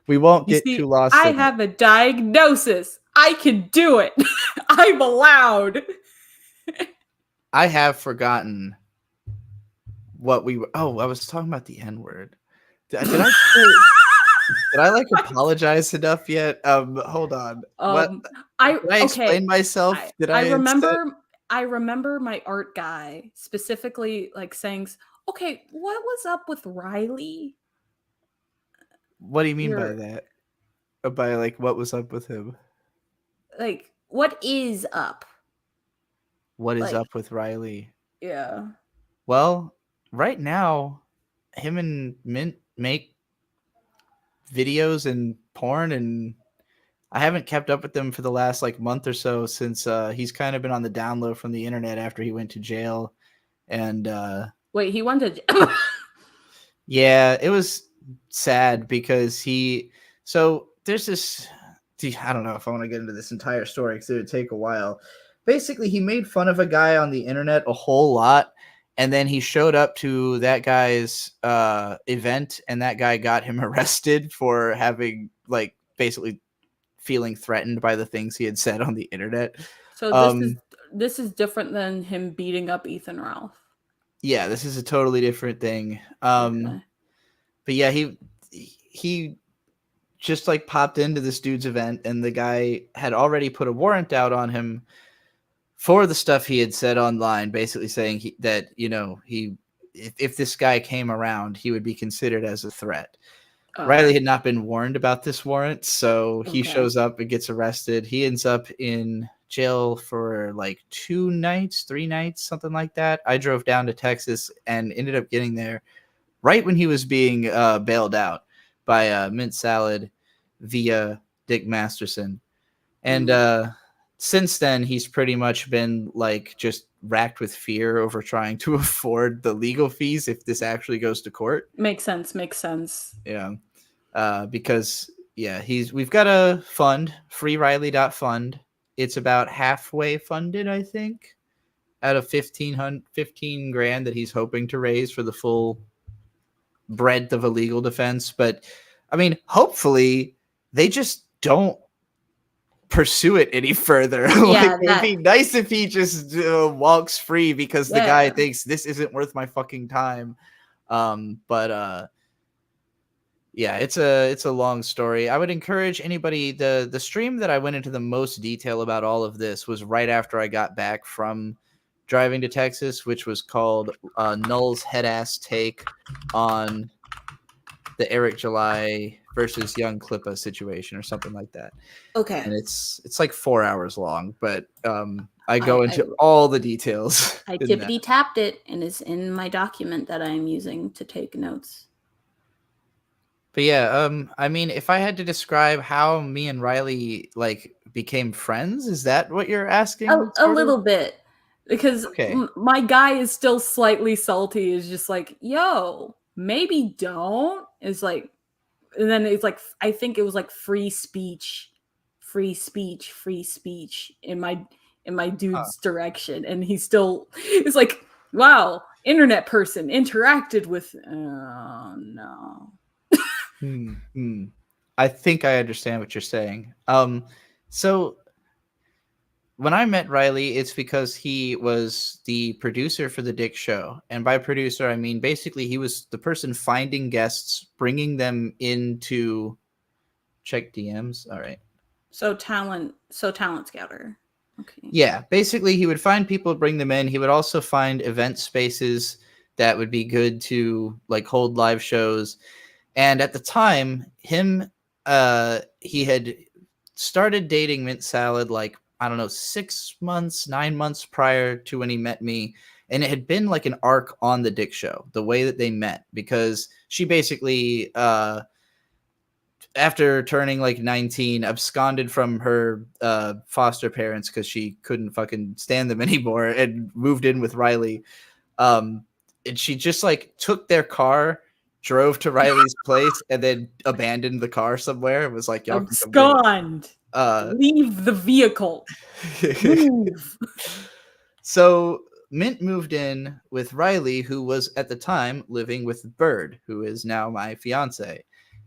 We won't get too lost. I have a diagnosis. I can do it. I'm allowed. I have forgotten what we were. Oh, I was talking about the N-word. Did I like apologize enough yet? Hold on. What? Did I explain myself? I remember my art guy specifically like saying, okay, what was up with Riley? What do you mean by that? By like, what was up with him? Like, what is up? What is up with Riley? Yeah. Well, right now, him and Mint make videos and porn, and I haven't kept up with them for the last like month or so, since he's kind of been on the down low from the internet after he went to jail. And wait, he went to jail? Yeah, it was sad because there's this, I don't know if I want to get into this entire story because it would take a while. Basically, he made fun of a guy on the internet a whole lot, and then he showed up to that guy's event, and that guy got him arrested for having like basically feeling threatened by the things he had said on the internet. So this is different than him beating up Ethan Ralph. Yeah, this is a totally different thing. Okay. But yeah, he just like popped into this dude's event, and the guy had already put a warrant out on him for the stuff he had said online, basically saying that, you know, if this guy came around, he would be considered as a threat. Riley had not been warned about this warrant, so he shows up and gets arrested. He ends up in jail for like 3 nights, something like that. I drove down to Texas and ended up getting there right when he was being bailed out by Mint Salad via Dick Masterson. And since then, he's pretty much been like just racked with fear over trying to afford the legal fees if this actually goes to court. Makes sense. Yeah. Because we've got a fund, freeriley.fund. It's about halfway funded, I think, out of 15 grand that he's hoping to raise for the full breadth of a legal defense. But I mean, hopefully they just don't pursue it any further. Yeah, It'd be nice if he just walks free because the guy thinks this isn't worth my fucking time. But yeah, it's a long story. I would encourage anybody. The stream that I went into the most detail about all of this was right after I got back from driving to Texas, which was called Null's Head-Ass Take on the Eric July versus Young Klippa situation or something like that. Okay. And it's like 4 hours long, but I go into all the details. I tippity tapped it and it's in my document that I'm using to take notes. But yeah, I mean, if I had to describe how me and Riley like became friends, is that what you're asking? A little bit, because my guy is still slightly salty. Is just like, yo, maybe don't. It's like, and then it's like, I think it was like free speech in my dude's direction, and he still is like, wow, internet person interacted with. Oh no. I think I understand what you're saying. So when I met Riley, it's because he was the producer for the Dick Show. And by producer, I mean basically he was the person finding guests, bringing them into check DMs. All right. So talent scouter. Okay. Yeah, basically he would find people, bring them in. He would also find event spaces that would be good to like hold live shows. And at the time, he had started dating Mint Salad like, I don't know, 9 months prior to when he met me. And it had been like an arc on the Dick Show, the way that they met, because she basically, after turning like 19, absconded from her foster parents because she couldn't fucking stand them anymore and moved in with Riley. And she just like took their car, drove to Riley's place, and then abandoned the car somewhere. It was like, y'all abscond. Leave the vehicle. Move. So Mint moved in with Riley, who was at the time living with Bird, who is now my fiance.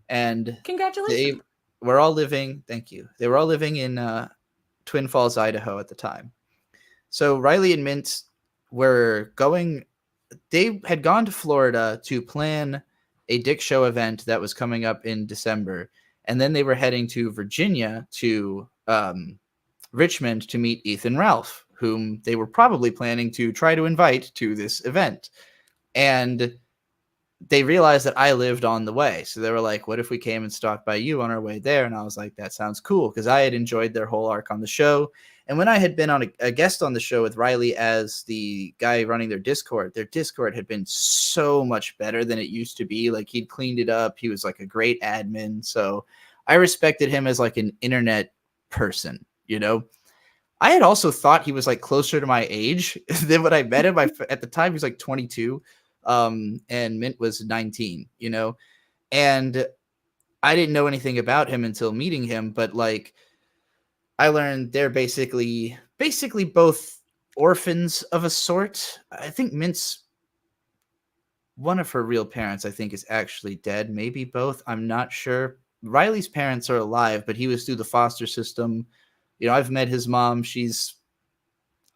And congratulations. They were all living. Thank you. They were all living in Twin Falls, Idaho at the time. So Riley and Mint were going. They had gone to Florida to plan a Dick Show event that was coming up in December. And then they were heading to Virginia to Richmond to meet Ethan Ralph, whom they were probably planning to try to invite to this event. And they realized that I lived on the way. So they were like, what if we came and stopped by you on our way there? And I was like, that sounds cool, because I had enjoyed their whole arc on the show. And when I had been on a guest on the show with Riley as the guy running their Discord had been so much better than it used to be. Like, he'd cleaned it up. He was like a great admin. So I respected him as like an internet person, you know? I had also thought he was like closer to my age than when I met him. At the time, he was like 22. And Mint was 19, you know? And I didn't know anything about him until meeting him, but like, I learned they're basically both orphans of a sort. I think Mint's one of her real parents, I think, is actually dead. Maybe both. I'm not sure. Riley's parents are alive, but he was through the foster system. You know, I've met his mom. She's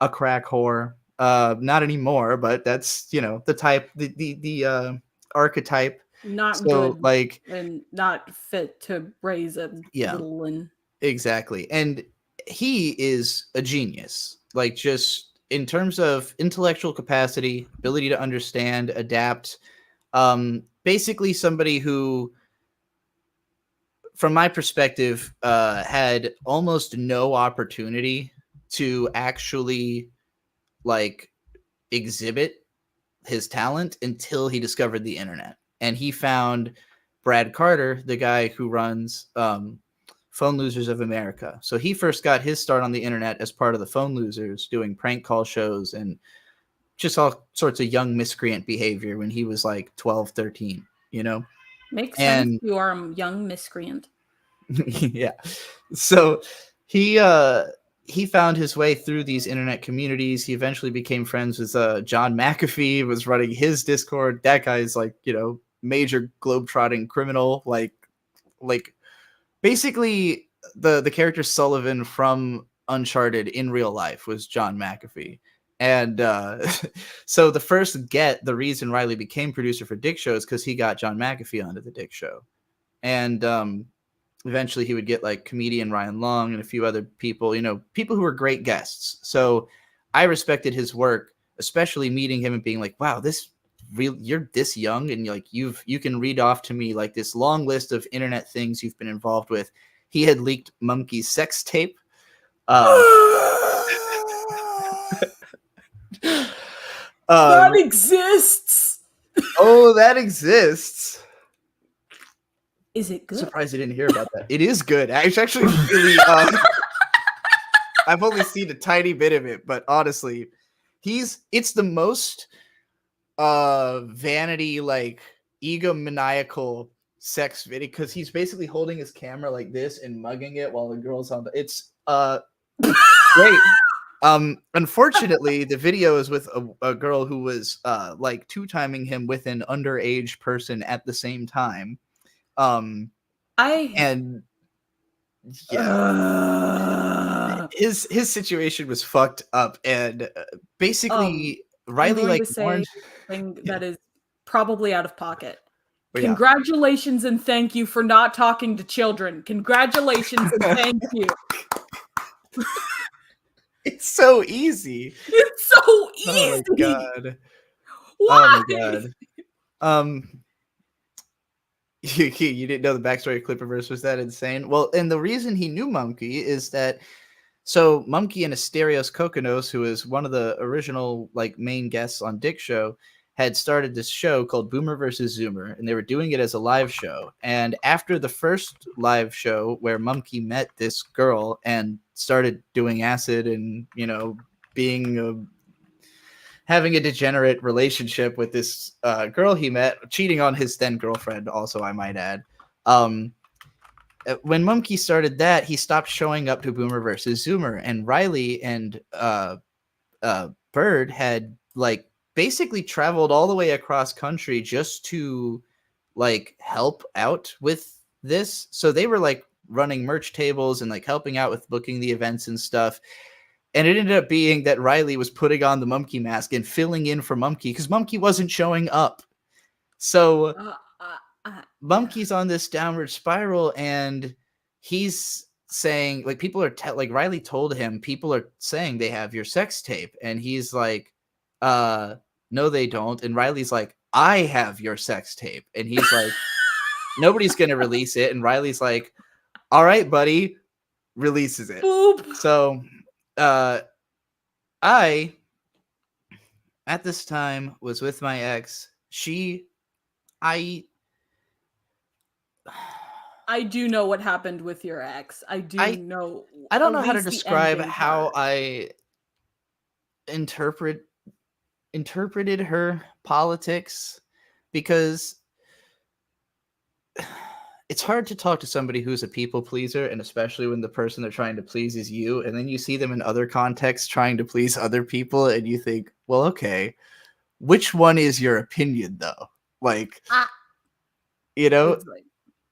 a crack whore. Not anymore, but that's, you know, the type, the archetype. Not so, good, like, and not fit to raise a little one. Exactly. And he is a genius, like, just in terms of intellectual capacity, ability to understand, adapt. Basically somebody who, from my perspective, had almost no opportunity to actually like exhibit his talent until he discovered the internet. And he found Brad Carter, the guy who runs Phone Losers of America. So he first got his start on the internet as part of the Phone Losers, doing prank call shows and just all sorts of young miscreant behavior when he was like 12, 13, you know? Makes sense. You are a young miscreant. Yeah. So he found his way through these internet communities. He eventually became friends with John McAfee, was running his Discord. That guy's like, you know, major globetrotting criminal, like basically the character Sullivan from Uncharted in real life was John McAfee. And so the reason Riley became producer for Dick Show is because he got John McAfee onto the Dick Show. And eventually he would get like comedian Ryan Long and a few other people, people who were great guests. So I respected his work, especially meeting him and being like, wow, you're this young, and like you can read off to me like this long list of internet things you've been involved with. He had leaked Monkey's sex tape. That exists. Oh, that exists. Is it good? Surprised I didn't hear about that. It is good. It's actually really. I've only seen a tiny bit of it, but honestly, it's the most vanity, like egomaniacal sex video, because he's basically holding his camera like this and mugging it while the girl's on. It's great. Unfortunately, the video is with a girl who was like two-timing him with an underage person at the same time. His situation was fucked up, and basically Riley like say thing that is probably out of pocket. But congratulations and thank you for not talking to children. Congratulations and thank you. It's so easy. It's so easy. Oh my god. Why? Oh my god. You didn't know the backstory of Clipperverse was that insane? Well, and the reason he knew Monkey is that Monkey and Asterios Kokkinos, who is one of the original like main guests on Dick Show, had started this show called Boomer versus Zoomer, and they were doing it as a live show. And after the first live show where Monkey met this girl and started doing acid and, being having a degenerate relationship with this girl he met, cheating on his then girlfriend, also, I might add. When Monkey started that, he stopped showing up to Boomer versus Zoomer, and Riley and Bird had like basically traveled all the way across country just to like help out with this. So they were like running merch tables and like helping out with booking the events and stuff. And it ended up being that Riley was putting on the Monkey mask and filling in for Monkey because Monkey wasn't showing up. So Monkey's on this downward spiral, and he's saying like people are like Riley told him people are saying they have your sex tape, and he's like, no, they don't. And Riley's like, I have your sex tape, and he's like, nobody's gonna release it. And Riley's like, all right, buddy, releases it. Boop. So I at this time was with my ex. I do know what happened with your ex. I don't know how to describe how I interpreted her politics, because it's hard to talk to somebody who's a people pleaser, and especially when the person they're trying to please is you, and then you see them in other contexts trying to please other people, and you think, well, okay, which one is your opinion though? Like,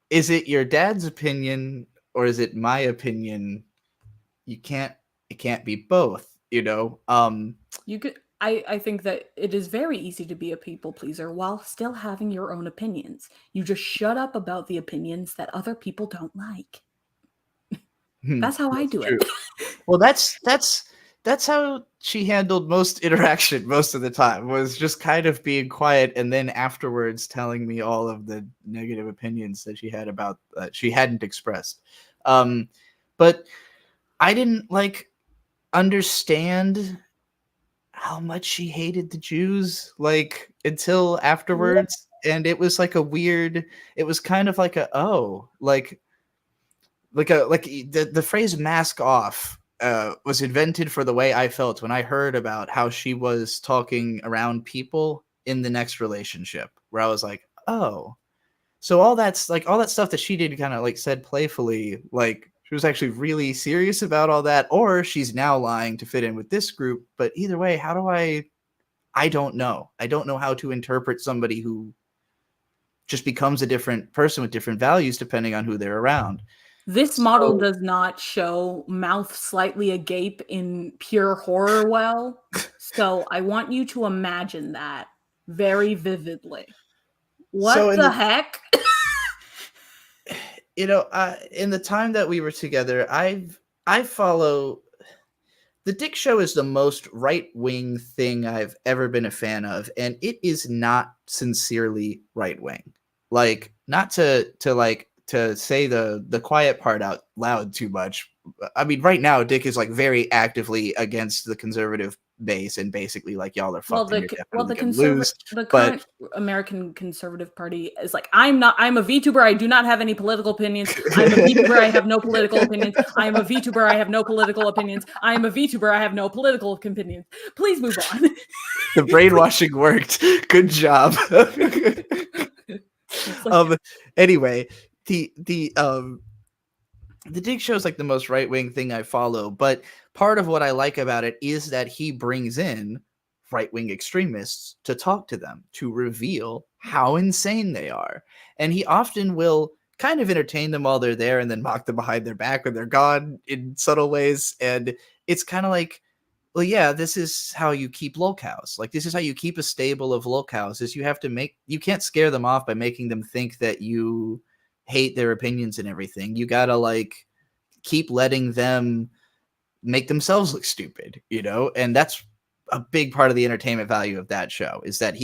is it your dad's opinion or is it my opinion? It can't be both, You could. I think that it is very easy to be a people pleaser while still having your own opinions. You just shut up about the opinions that other people don't like. That's how I do it. Well, that's how she handled most interaction most of the time, was just kind of being quiet and then afterwards telling me all of the negative opinions that she had about that she hadn't expressed. But I didn't understand how much she hated the Jews until afterwards. Yeah. And it was it was kind of the phrase mask off was invented for the way I felt when I heard about how she was talking around people in the next relationship, where I was like, oh, so all that stuff that she did kind of said playfully, she was actually really serious about all that, or she's now lying to fit in with this group. But either way, how do I don't know. I don't know how to interpret somebody who just becomes a different person with different values depending on who they're around. This model does not show mouth slightly agape in pure horror well. So I want you to imagine that very vividly. What the heck? In the time that we were together, I follow the Dick Show is the most right-wing thing I've ever been a fan of, and it is not sincerely right-wing. Like, not to say the quiet part out loud too much. I mean, right now Dick is like very actively against the conservative base and basically like, y'all are fucked and you're definitely gonna lose. The current American Conservative Party is like, I'm a VTuber, I do not have any political opinions. I'm a VTuber, I have no political opinions. I am a VTuber, I have no political opinions. I am a VTuber, I have no political opinions. Please move on. The brainwashing worked. Good job. Anyway, the Dig Show is like the most right-wing thing I follow, but part of what I like about it is that he brings in right-wing extremists to talk to them, to reveal how insane they are. And he often will kind of entertain them while they're there and then mock them behind their back when they're gone in subtle ways. And it's kind of like, well, yeah, this is how you keep lolcows. Like, this is how you keep a stable of lolcows, is you can't scare them off by making them think that you hate their opinions and everything. You gotta like keep letting them make themselves look stupid, and that's a big part of the entertainment value of that show, is that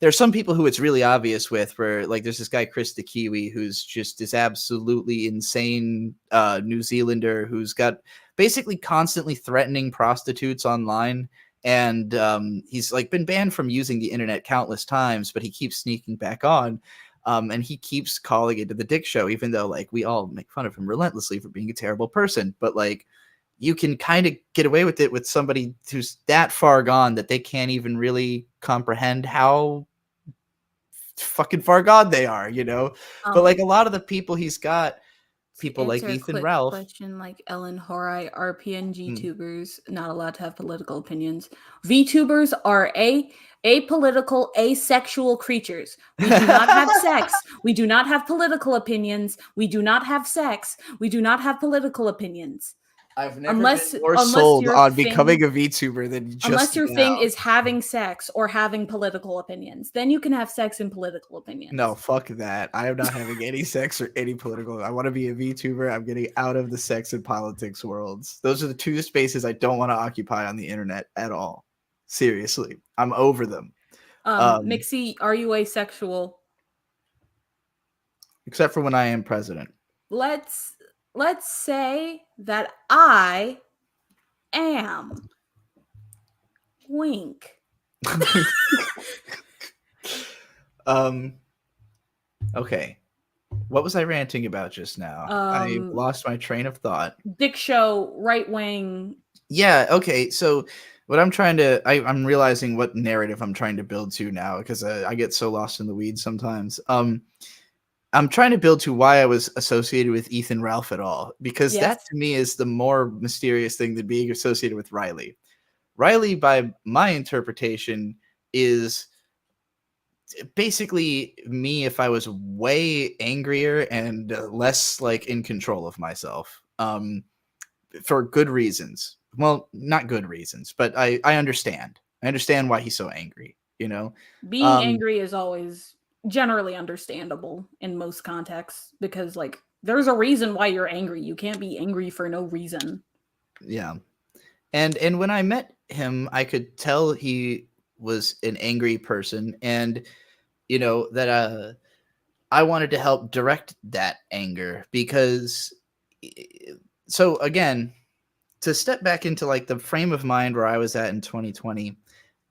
there's some people who it's really obvious with, where like there's this guy Chris the Kiwi who's just this absolutely insane New Zealander who's got basically constantly threatening prostitutes online, and he's like been banned from using the internet countless times, but he keeps sneaking back on. And he keeps calling into the Dick Show, even though like we all make fun of him relentlessly for being a terrible person. But like, you can kind of get away with it with somebody who's that far gone that they can't even really comprehend how fucking far gone they are, But like a lot of the people he's got, people like Ethan Ralph. Question like Ellen Horai, are PNG tubers not allowed to have political opinions? VTubers are apolitical, asexual creatures. We do not have sex. We do not have political opinions. We do not have sex. We do not have political opinions. I've never been more sold on becoming a VTuber than just unless your thing is having sex or having political opinions. Then you can have sex and political opinions. No, fuck that. I am not having any sex or any political. I want to be a VTuber. I'm getting out of the sex and politics worlds. Those are the two spaces I don't want to occupy on the internet at all. Seriously, I'm over them. Mixie, are you asexual? Except for when I am president. Let's say that I am. Wink. Okay. What was I ranting about just now? I lost my train of thought. Dick Show, right wing. Yeah, okay. So what I'm realizing what narrative I'm trying to build to now, because I get so lost in the weeds sometimes. I'm trying to build to why I was associated with Ethan Ralph at all, because that to me is the more mysterious thing than being associated with Riley. Riley, by my interpretation, is basically me if I was way angrier and less like in control of myself, for good reasons. Well, not good reasons, but I understand. I understand why he's so angry, Being angry is always generally understandable in most contexts, because like there's a reason why you're angry. You can't be angry for no reason. Yeah. And when I met him, I could tell he was an angry person, and that I wanted to help direct that anger, because so again, to step back into like the frame of mind where I was at in 2020,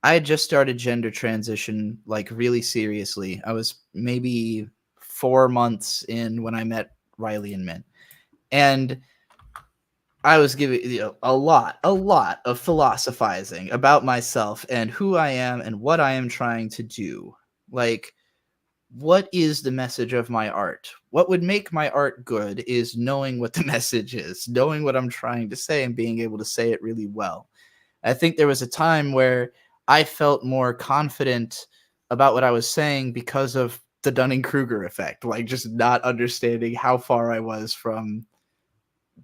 I had just started gender transition like really seriously. I was maybe 4 months in when I met Riley and Mint, and I was giving a lot of philosophizing about myself and who I am and what I am trying to do. Like, what is the message of my art? What would make my art good is knowing what the message is, knowing what I'm trying to say and being able to say it really well. I think there was a time where I felt more confident about what I was saying because of the Dunning-Kruger effect, like just not understanding how far I was from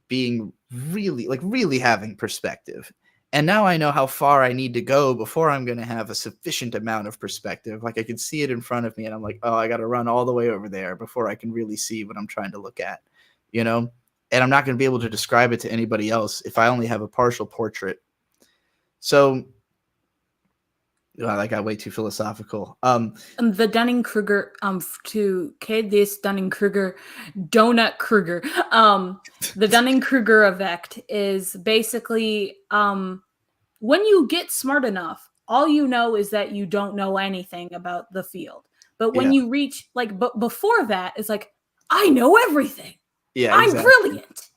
being really having perspective. And now I know how far I need to go before I'm going to have a sufficient amount of perspective. Like I can see it in front of me and I'm like, oh, I got to run all the way over there before I can really see what I'm trying to look at, you know? And I'm not going to be able to describe it to anybody else if I only have a partial portrait. So, well, I got way too philosophical. The Dunning-Kruger, to kid this Dunning-Kruger, Donut Kruger. The Dunning-Kruger effect is basically when you get smart enough, all you know is that you don't know anything about the field. But when you reach but before that, it's like, I know everything. Yeah, I'm exactly. brilliant.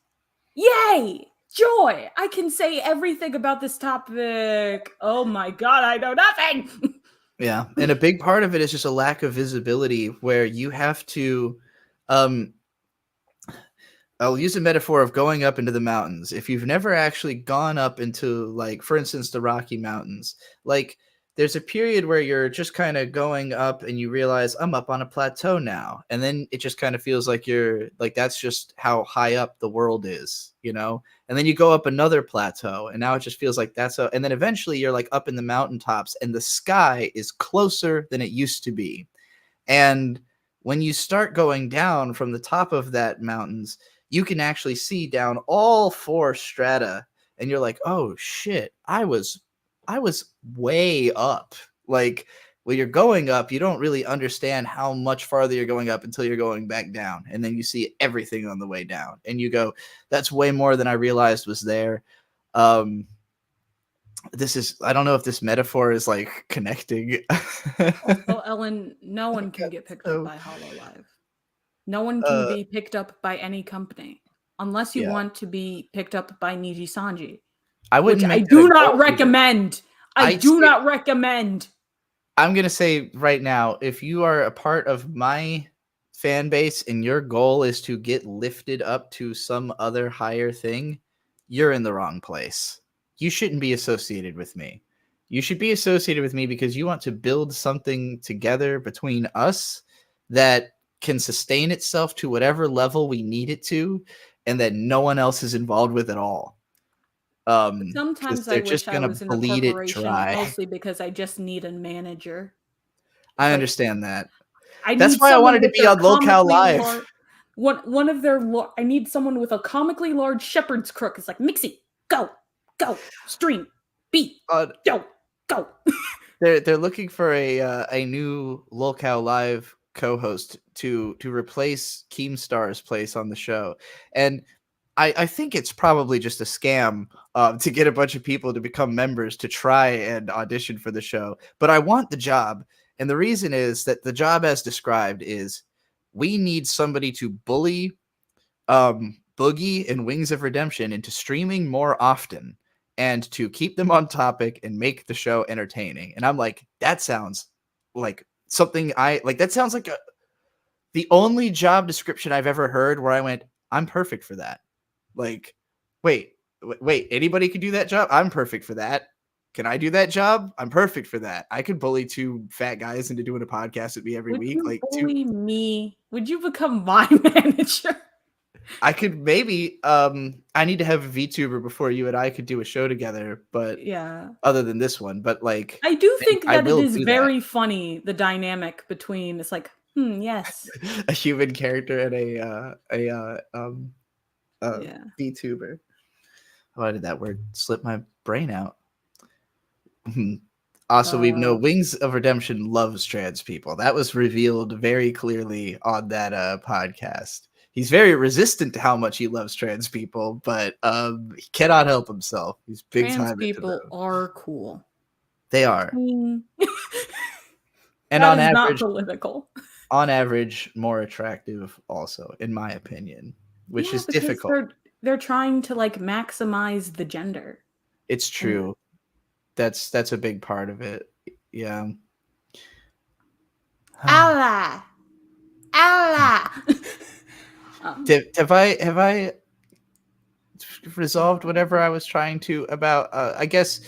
Yay! Joy! I can say everything about this topic. Oh my god, I know nothing. Yeah, and a big part of it is just a lack of visibility where you have to I'll use a metaphor of going up into the mountains. If you've never actually gone up into, like, for instance, the Rocky Mountains, like there's a period where you're just kind of going up and you realize I'm up on a plateau now. And then it just kind of feels like you're like, that's just how high up the world is, you know? And then you go up another plateau and now it just feels like and then eventually you're like up in the mountaintops and the sky is closer than it used to be. And when you start going down from the top of that mountains, you can actually see down all 4 strata and you're like, oh shit, I was way up. Like when you're going up, you don't really understand how much farther you're going up until you're going back down. And then you see everything on the way down and you go, that's way more than I realized was there. I don't know if this metaphor is like connecting. Also, Ellen, no one can get picked up by HoloLive. No one can be picked up by any company unless you want to be picked up by Niji Sanji. I wouldn't. Which I do not recommend. I do not recommend. I'm going to say right now, if you are a part of my fan base and your goal is to get lifted up to some other higher thing, you're in the wrong place. You shouldn't be associated with me. You should be associated with me because you want to build something together between us that can sustain itself to whatever level we need it to, and that no one else is involved with at all. Sometimes I wish I was in a corporation, mostly because I just need a manager. I understand that. That's why I wanted to be on Locale Live. One of their I need someone with a comically large shepherd's crook. It's like, Mixie, go, stream, beat, go. They're looking for a new Locale Live co-host to replace Keemstar's place on the show, and I think it's probably just a scam to get a bunch of people to become members to try and audition for the show. But I want the job, and the reason is that the job as described is we need somebody to bully Boogie and Wings of Redemption into streaming more often and to keep them on topic and make the show entertaining. And I'm like, that sounds like something that sounds like the only job description I've ever heard where I went, I'm perfect for that. Like, wait, anybody could do that job? I'm perfect for that. Can I do that job? I'm perfect for that. I could bully 2 fat guys into doing a podcast with me every week. Would you bully me? Would you become my manager? I could maybe. I need to have a VTuber before you and I could do a show together. But yeah, other than this one, but like, I do think that it is very funny, the dynamic between it's like, yes, a human character and a VTuber. Why did that word slip my brain out? Also, we know Wings of Redemption loves trans people. That was revealed very clearly on that podcast. He's very resistant to how much he loves trans people, but he cannot help himself. He's big trans time. People are cool. They are. And on average, not political. On average, more attractive, also, in my opinion, which is difficult. They're trying to like maximize the gender. It's true. That's a big part of it. Yeah. Allah. Have I resolved whatever I was trying to about? I guess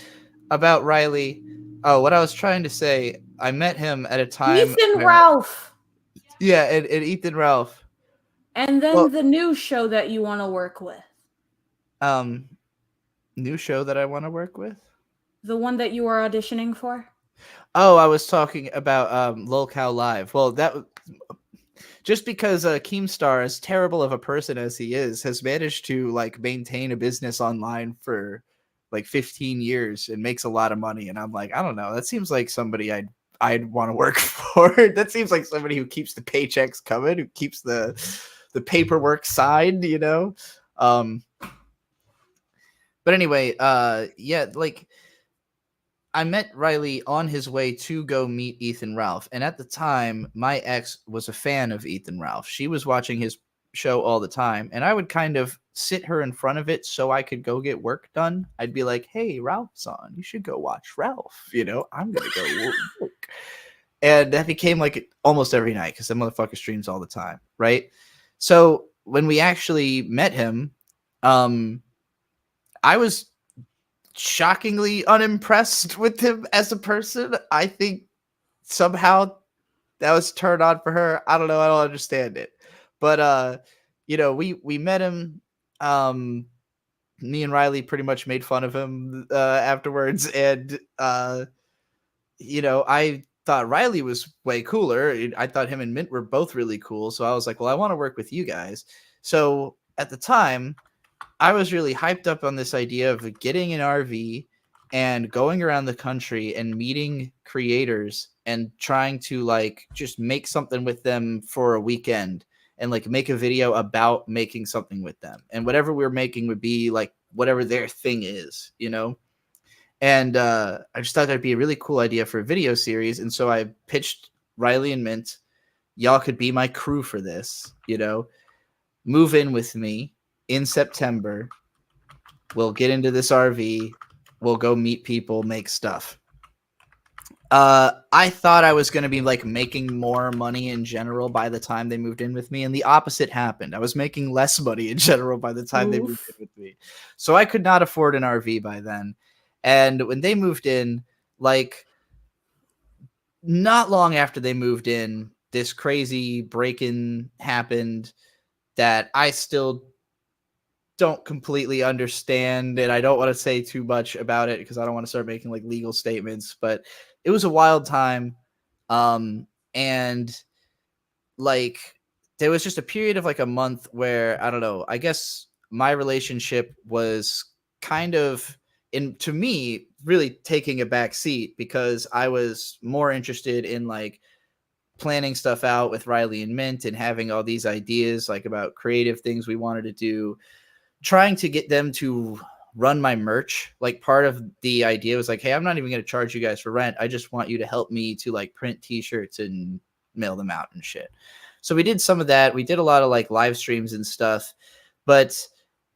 about Riley. Oh, what I was trying to say. I met him at a time. Ethan Ralph. Yeah, and Ethan Ralph. And then Well, the new show that you want to work with. um, new show that I want to work with. The one that you are auditioning for? Oh, I was talking about Lolcow Live. Well, that just because Keemstar, as terrible of a person as he is, has managed to like maintain a business online for like 15 years and makes a lot of money. And I'm like, I don't know. That seems like somebody I'd want to work for. That seems like somebody who keeps the paychecks coming, who keeps the paperwork signed, you know. Um, but anyway, yeah, like I met Riley on his way to go meet Ethan Ralph. And at the time, my ex was a fan of Ethan Ralph. She was watching his show all the time. And I would kind of sit her in front of it so I could go get work done. I'd be like, hey, Ralph's on. You should go watch Ralph. You know, I'm going to go work. And that became like almost every night because that motherfucker streams all the time. Right. So when we actually met him, I was shockingly unimpressed with him as a person. I think somehow that was turned on for her. I don't know. I don't understand it. But you know, we met him. Me and Riley pretty much made fun of him afterwards, and you know, I thought Riley was way cooler. I thought him and Mint were both really cool. So I was like, well, I want to work with you guys. So at the time, I was really hyped up on this idea of getting an RV and going around the country and meeting creators and trying to like just make something with them for a weekend and like make a video about making something with them. And whatever we were making would be like whatever their thing is, you know? And I just thought that'd be a really cool idea for a video series. And so I pitched Riley and Mint, y'all could be my crew for this, you know? Move in with me in September. We'll get into this RV. We'll go meet people, make stuff. I thought I was going to be like making more money in general by the time they moved in with me, and the opposite happened. I was making less money in general by the time they moved in with me. So I could not afford an RV by then. And when they moved in, like not long after they moved in, this crazy break-in happened that I still don't completely understand, and I don't want to say too much about it because I don't want to start making like legal statements, but it was a wild time. And like there was just a period of like a month where I don't know, I guess my relationship was kind of in to me really taking a back seat because I was more interested in like planning stuff out with Riley and Mint and having all these ideas like about creative things we wanted to do, trying to get them to run my merch. Like part of the idea was like, hey, I'm not even going to charge you guys for rent. I just want you to help me to like print t-shirts and mail them out and shit. So we did some of that. We did a lot of like live streams and stuff. But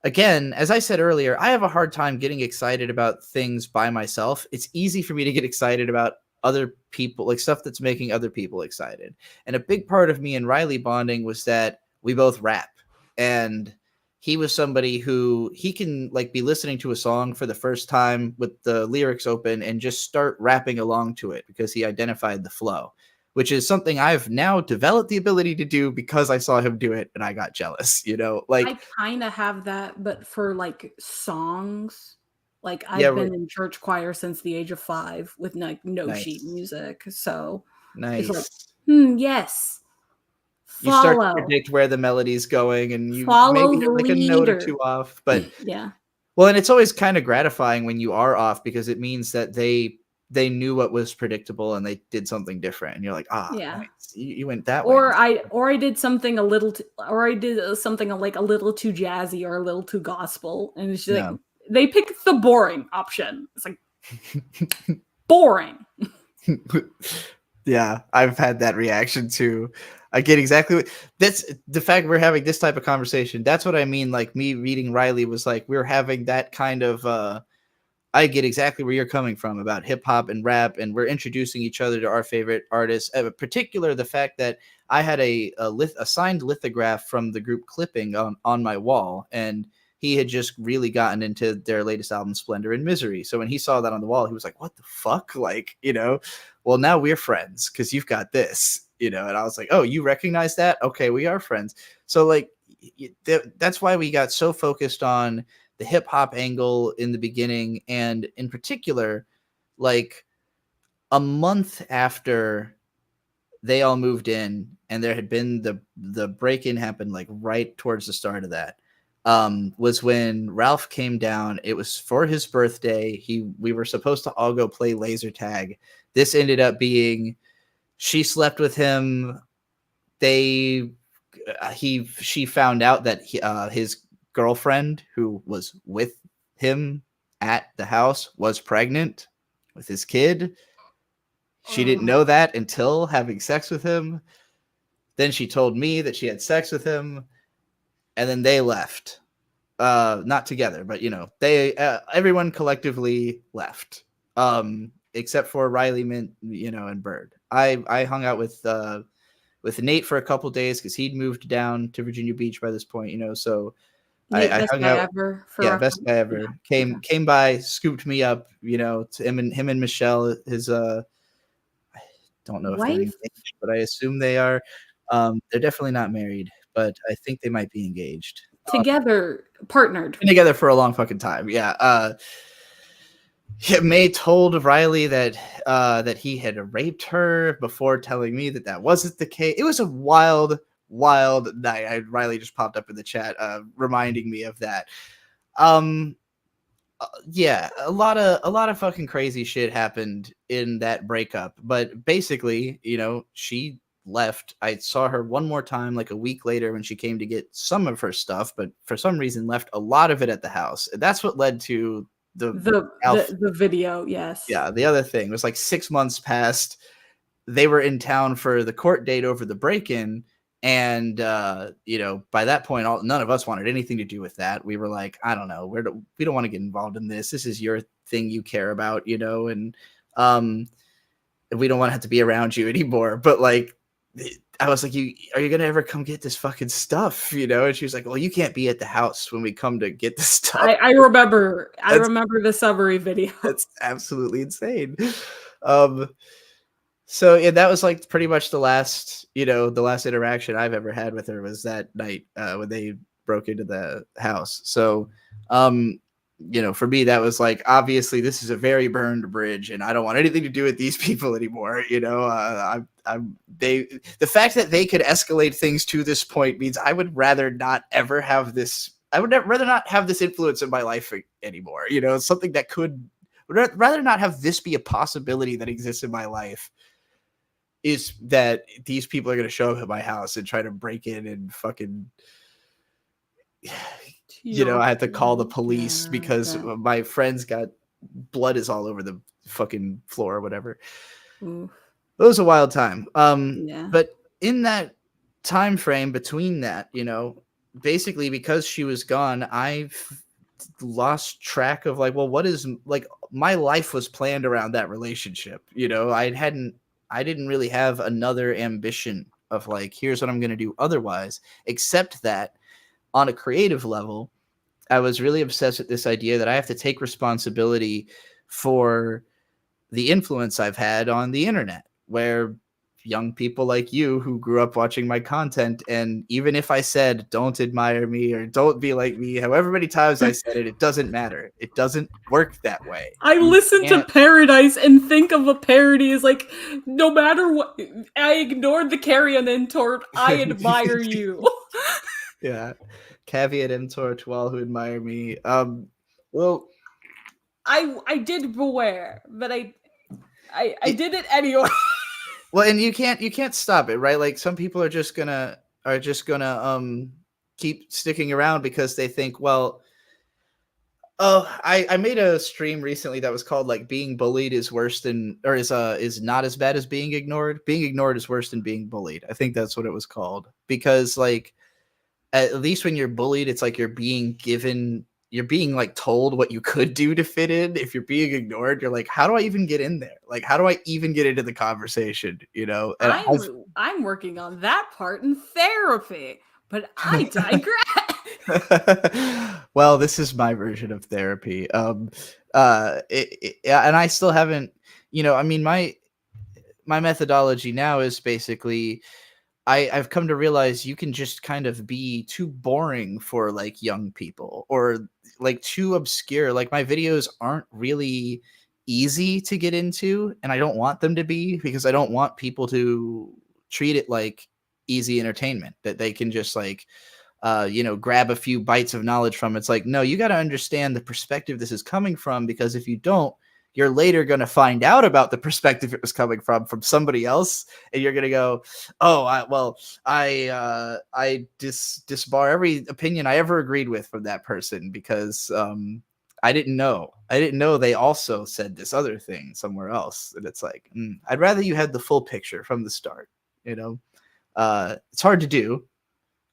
again, as I said earlier, I have a hard time getting excited about things by myself. It's easy for me to get excited about other people, like stuff that's making other people excited. And a big part of me and Riley bonding was that we both rap. And he was somebody who he can like be listening to a song for the first time with the lyrics open and just start rapping along to it because he identified the flow, which is something I've now developed the ability to do because I saw him do it and I got jealous, you know, like I kind of have that, but for like songs, like yeah, I've been in church choir since the age of 5 with like no sheet nice, music. So it's like, nice. yes, You start to follow, predict where the melody's going and you follow maybe the hit like a note or leader. two off, but Yeah. well, and it's always kind of gratifying when you are off because it means that they knew what was predictable and they did something different and you're like, ah, Yeah. nice. You went that way. Or I did something a little or I did something like a little too jazzy or a little too gospel, and it's just like No. they picked the boring option. It's like boring. Yeah, I've had that reaction too. I get exactly what that's the fact we're having this type of conversation. That's what I mean. Like me reading Riley was like we are having that kind of I get exactly where you're coming from about hip hop and rap, and we're introducing each other to our favorite artists. In particular, the fact that I had a signed lithograph from the group Clipping on my wall, and he had just really gotten into their latest album, Splendor and Misery. So when he saw that on the wall, he was like, "What the fuck?" Like, you know. Well, now we're friends because you've got this. you know, and I was like, oh, you recognize that? Okay, we are friends. So like that's why we got so focused on the hip hop angle in the beginning, and in particular, like a month after they all moved in, and there had been the break-in happened like right towards the start of that, was when Ralph came down. It was for his birthday. We were supposed to all go play laser tag. This ended up being, she slept with him. She found out that his girlfriend, who was with him at the house, was pregnant with his kid. She didn't know that until having sex with him. Then she told me that she had sex with him, and then they left. Not together, but you know, they everyone collectively left, except for Riley, Mint, you know, and Bird. I hung out with Nate for a couple days because he'd moved down to Virginia Beach by this point, you know. So I hung out. Yeah, best guy ever. Came by, scooped me up, you know. To him and Michelle, his don't know if they're engaged, but I assume they are. They're definitely not married, but I think they might be engaged. Together, partnered. Been together for a long fucking time. Yeah. May told Riley that that he had raped her before telling me that wasn't the case. It was a wild night. Riley just popped up in the chat, reminding me of that. Yeah, a lot of fucking crazy shit happened in that breakup, but basically, you know, she left. I saw her one more time like a week later when she came to get some of her stuff, but for some reason left a lot of it at the house. And that's what led to the video. Yes. Yeah, the other thing was like 6 months passed. They were in town for the court date over the break-in. And, you know, by that point, none of us wanted anything to do with that. We were like, I don't know, we don't want to get involved in this. This is your thing you care about, you know, and we don't want to have to be around you anymore. But like, I was like, are you going to ever come get this fucking stuff? You know? And she was like, well, you can't be at the house when we come to get the stuff. I remember the summary video. That's absolutely insane. So yeah, that was like pretty much the last interaction I've ever had with her was that night when they broke into the house. So, you know, for me, that was like, obviously this is a very burned bridge and I don't want anything to do with these people anymore. You know, the fact that they could escalate things to this point means I would rather not ever have this. I would rather not have this influence in my life anymore. You know, something that would rather not have this be a possibility that exists in my life. Is that these people are going to show up at my house and try to break in and fucking, you know, I had to call the police because my friends got blood is all over the fucking floor or whatever. It was a wild time. But in that time frame between that, you know, basically because she was gone, I've lost track of like, well, what is like my life was planned around that relationship. You know, I didn't really have another ambition of like, here's what I'm going to do otherwise, except that on a creative level, I was really obsessed with this idea that I have to take responsibility for the influence I've had on the internet, where young people like you who grew up watching my content, and even if I said, don't admire me or don't be like me, however many times I said it, it doesn't matter. It doesn't work that way. I listen to Paradise and think of a parody as like, no matter what, I ignored the carry and intort, I admire you. Yeah. Caveat emptor to all who admire me. Well, I did beware, but I did it anyway. Well, and you can't stop it, right? Like some people are just gonna keep sticking around because they think, well, I made a stream recently that was called like being bullied is worse than, or is not as bad as being ignored. Being ignored is worse than being bullied. I think that's what it was called, because like at least when you're bullied, it's like you're being like told what you could do to fit in. If you're being ignored, you're like, how do I even get in there? Like, how do I even get into the conversation? You know, and I'm working on that part in therapy, but I digress. Well, this is my version of therapy. And I still haven't, you know, I mean, my methodology now is basically I've come to realize you can just kind of be too boring for like young people or like too obscure. Like my videos aren't really easy to get into, and I don't want them to be because I don't want people to treat it like easy entertainment that they can just like grab a few bites of knowledge from. It's like, no, you got to understand the perspective this is coming from, because if you don't, you're later going to find out about the perspective it was coming from somebody else, and you're going to go, oh, I disbar every opinion I ever agreed with from that person because I didn't know they also said this other thing somewhere else. And it's like, I'd rather you had the full picture from the start. It's hard to do.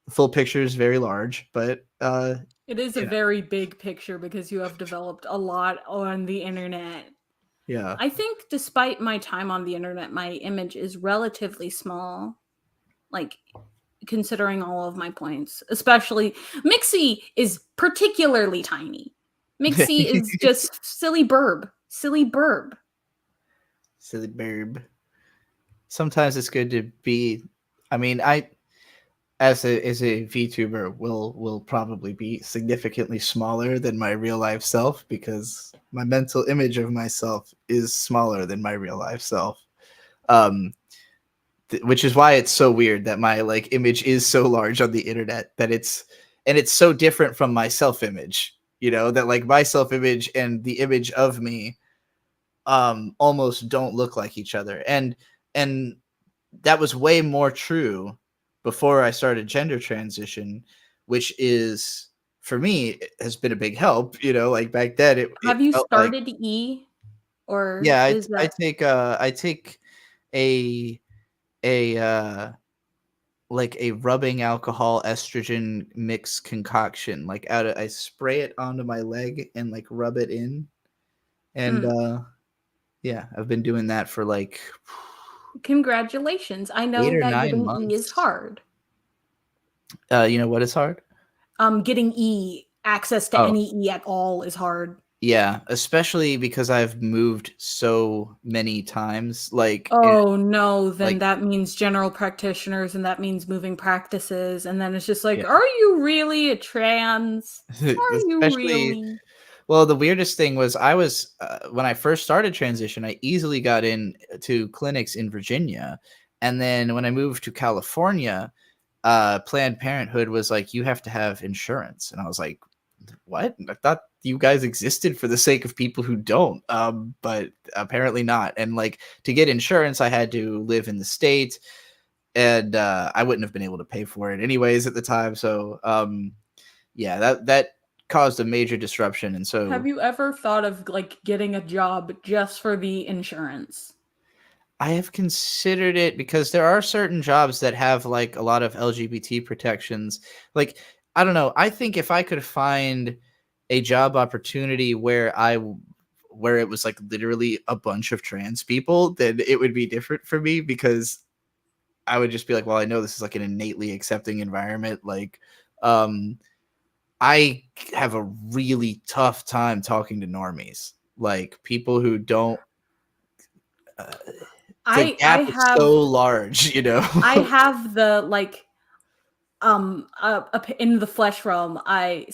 The full picture is very large, but it is a very big picture because you have developed a lot on the internet. Yeah. I think despite my time on the internet, my image is relatively small. Like, considering all of my points, especially Mixie is particularly tiny. Mixie is just silly burb. Silly burb. Sometimes it's good to be. I mean, I as a VTuber will probably be significantly smaller than my real life self because my mental image of myself is smaller than my real life self. Which is why it's so weird that my like image is so large on the internet that it's so different from my self image, that like my self image and the image of me almost don't look like each other. And that was way more true before I started gender transition, which is for me it has been a big help, like back then Have you felt like, started E, or yeah, is I that take a like a rubbing alcohol estrogen mix concoction, like I spray it onto my leg and like rub it in, and yeah, I've been doing that for like congratulations. I 8 know or that 9 getting E is months. hard. What is hard? Getting E, access to Oh, any E at all is hard. yeah, especially because I've moved so many times, Oh no, then like that means general practitioners, and that means moving practices, and then it's just like, yeah, are you really a trans? Are you especially. really? Well, the weirdest thing was I was when I first started transition, I easily got in to clinics in Virginia, and then when I moved to California, Planned Parenthood was like, you have to have insurance, and I was like, what? I thought you guys existed for the sake of people who don't, but apparently not. And like to get insurance, I had to live in the state, and I wouldn't have been able to pay for it anyways at the time. So yeah, that caused a major disruption. And Have so you ever thought of like getting a job just for the insurance? I have considered it because there are certain jobs that have like a lot of LGBT protections. Like, I don't know. I think if I could find a job opportunity where it was like literally a bunch of trans people, then it would be different for me because I would just be like, well, I know this is like an innately accepting environment. Like, I have a really tough time talking to normies, like people who don't. Uh, the I gap is have so large, I have the like in the flesh realm. I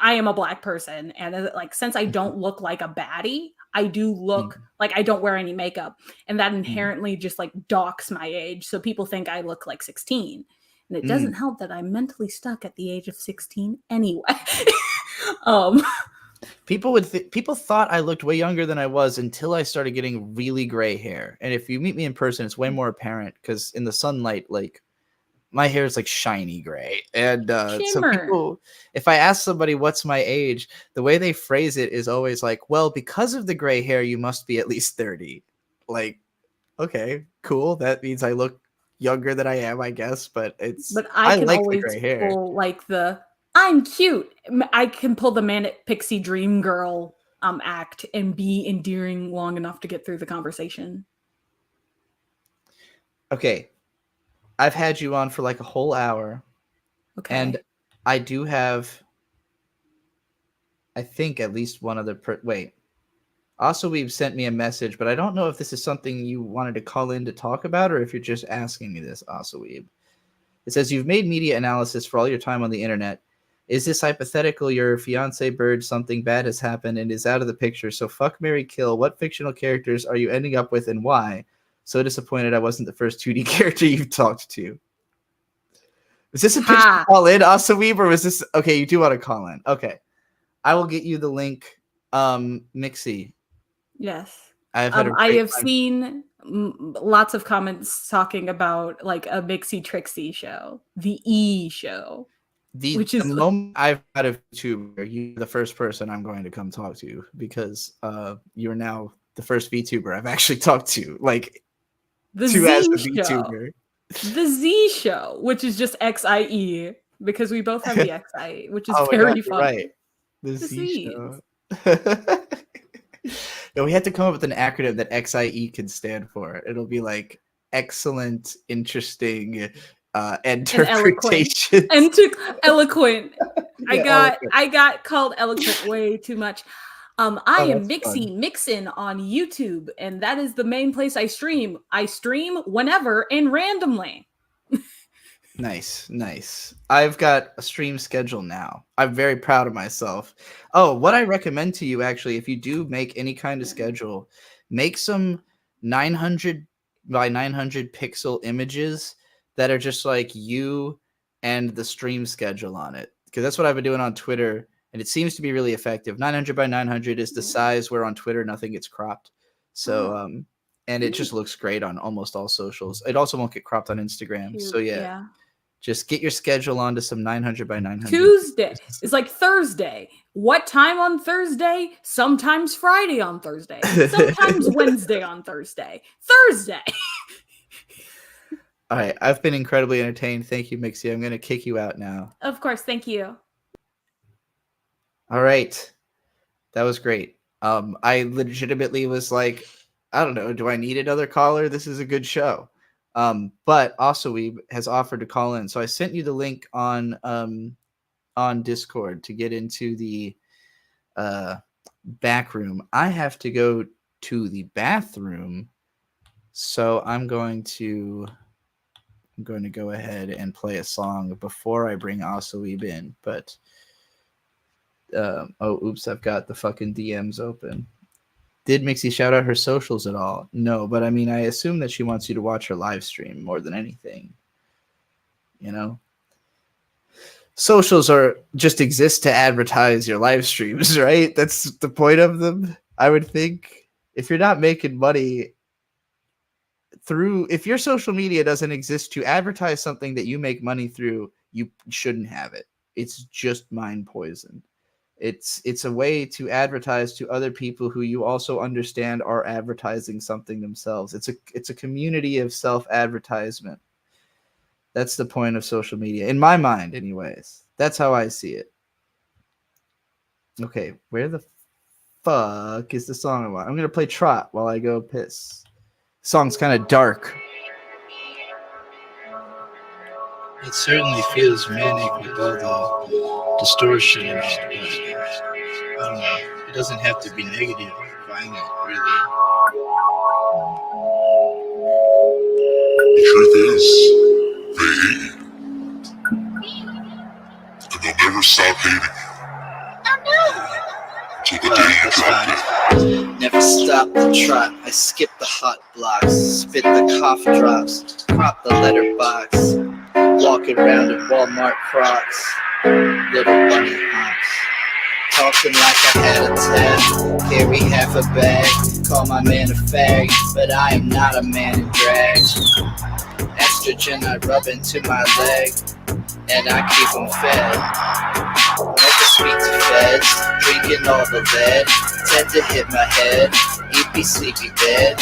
am a black person, and like since I don't look like a baddie, I do look Mm, like I don't wear any makeup, and that mm, inherently just like docks my age, so people think I look like 16, and it mm. doesn't help that I'm mentally stuck at the age of 16 anyway. um People thought I looked way younger than I was until I started getting really gray hair. And if you meet me in person, it's way more apparent because in the sunlight, like my hair is like shiny gray. And so shimmer. people, if I ask somebody what's my age, the way they phrase it is always like, well, because of the gray hair, you must be at least 30. Like, okay, cool. That means I look younger than I am, I guess. But But I I can like the always gray hair. pull like the I'm cute. I can pull the manic pixie dream girl act and be endearing long enough to get through the conversation. Okay, I've had you on for like a whole hour. And Okay. I do have, I think, at least one other. Wait, Also, we've sent me a message, but I don't know if this is something you wanted to call in to talk about or if you're just asking me this, Asaweeb. It says, you've made media analysis for all your time on the internet. Is this hypothetical? Your fiance bird, something bad has happened and is out of the picture. So fuck, marry, kill. What fictional characters are you ending up with and why? So disappointed I wasn't the first 2D character you've talked to. Was this a pitch to call in, Asaweeb, or was this... Okay, you do want to call in. Okay. I will get you the link, Mixie. Yes. I have seen lots of comments talking about like a Mixie Trixie show, the E show. The moment I've had a VTuber, you're the first person I'm going to come talk to because you're now the first VTuber I've actually talked to. Like, the Z as a VTuber. The Z show, which is just XIE, because we both have the XIE, which is very funny. Right. The Z show. No, we had to come up with an acronym that XIE can stand for. It'll be like excellent, interesting, interpretation. Eloquent. I got called eloquent way too much. I am Mixie Mixin on YouTube, and that is the main place I stream. I stream whenever and randomly. Nice. I've got a stream schedule now. I'm very proud of myself. Oh, what I recommend to you, actually, if you do make any kind of schedule, make some 900 by 900 pixel images that are just like you and the stream schedule on it. Because that's what I've been doing on Twitter, and it seems to be really effective. 900 by 900 is the size where on Twitter nothing gets cropped. So, and it just looks great on almost all socials. It also won't get cropped on Instagram. Cute. So yeah. Just get your schedule onto some 900 by 900. Tuesday. It's like Thursday. What time on Thursday? Sometimes Friday on Thursday. Sometimes Wednesday on Thursday. Thursday. All right. I've been incredibly entertained. Thank you, Mixie. I'm going to kick you out now. Of course. Thank you. All right. That was great. I legitimately was like, I don't know. Do I need another caller? This is a good show. But Asaweeb has offered to call in. So I sent you the link on Discord to get into the back room. I have to go to the bathroom. So I'm going to go ahead and play a song before I bring Asaweeb in. But oops, I've got the fucking DMs open. Did Mixie shout out her socials at all? No, but I mean, I assume that she wants you to watch her live stream more than anything. You know? Socials are just exist to advertise your live streams, right? That's the point of them, I would think. If you're not making money if your social media doesn't exist to advertise something that you make money through, you shouldn't have it. It's just mind poison. It's a way to advertise to other people who you also understand are advertising something themselves. It's a community of self-advertisement. That's the point of social media, in my mind, anyways. That's how I see it. Okay, where the fuck is the song I want? I'm gonna play Trot while I go piss. Song's kind of dark. It certainly feels manic with all the distortion and all that. I don't know. It doesn't have to be negative or violent, really. The truth is, they hate you. And they'll never stop hating you. Till the day you drop it. Never stop the trot. I skip the hot blocks, spit the cough drops, crop the letterbox. Walking around in Walmart Crocs, little bunny hops. Talking like I had a tab, carry half a bag. Call my man a fag, but I am not a man in drag. Estrogen I rub into my leg, and I keep them fed. Never speak to feds, drinking all the lead. Tend to hit my head, eat me sleepy bed.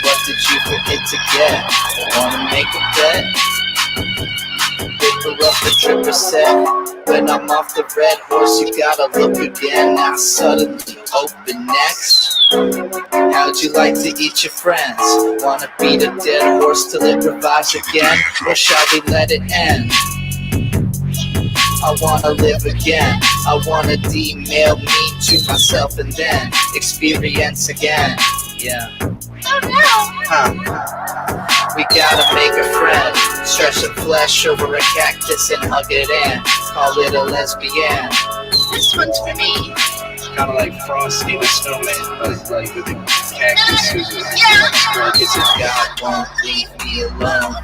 What did you forget to get? Wanna make a bet? Paper up the 3%. When I'm off the red horse, you gotta look again. Now suddenly open next. How'd you like to eat your friends? Wanna beat a dead horse till it revives again? Or shall we let it end? I wanna live again. I wanna demail me to myself and then experience again. Yeah. We gotta make a friend. Stretch some flesh over a cactus and hug it in. Call it a lesbian. This one's for me. Kind of like Frosty the Snowman, but like with the cactus. Yeah. It's a God won't leave me alone.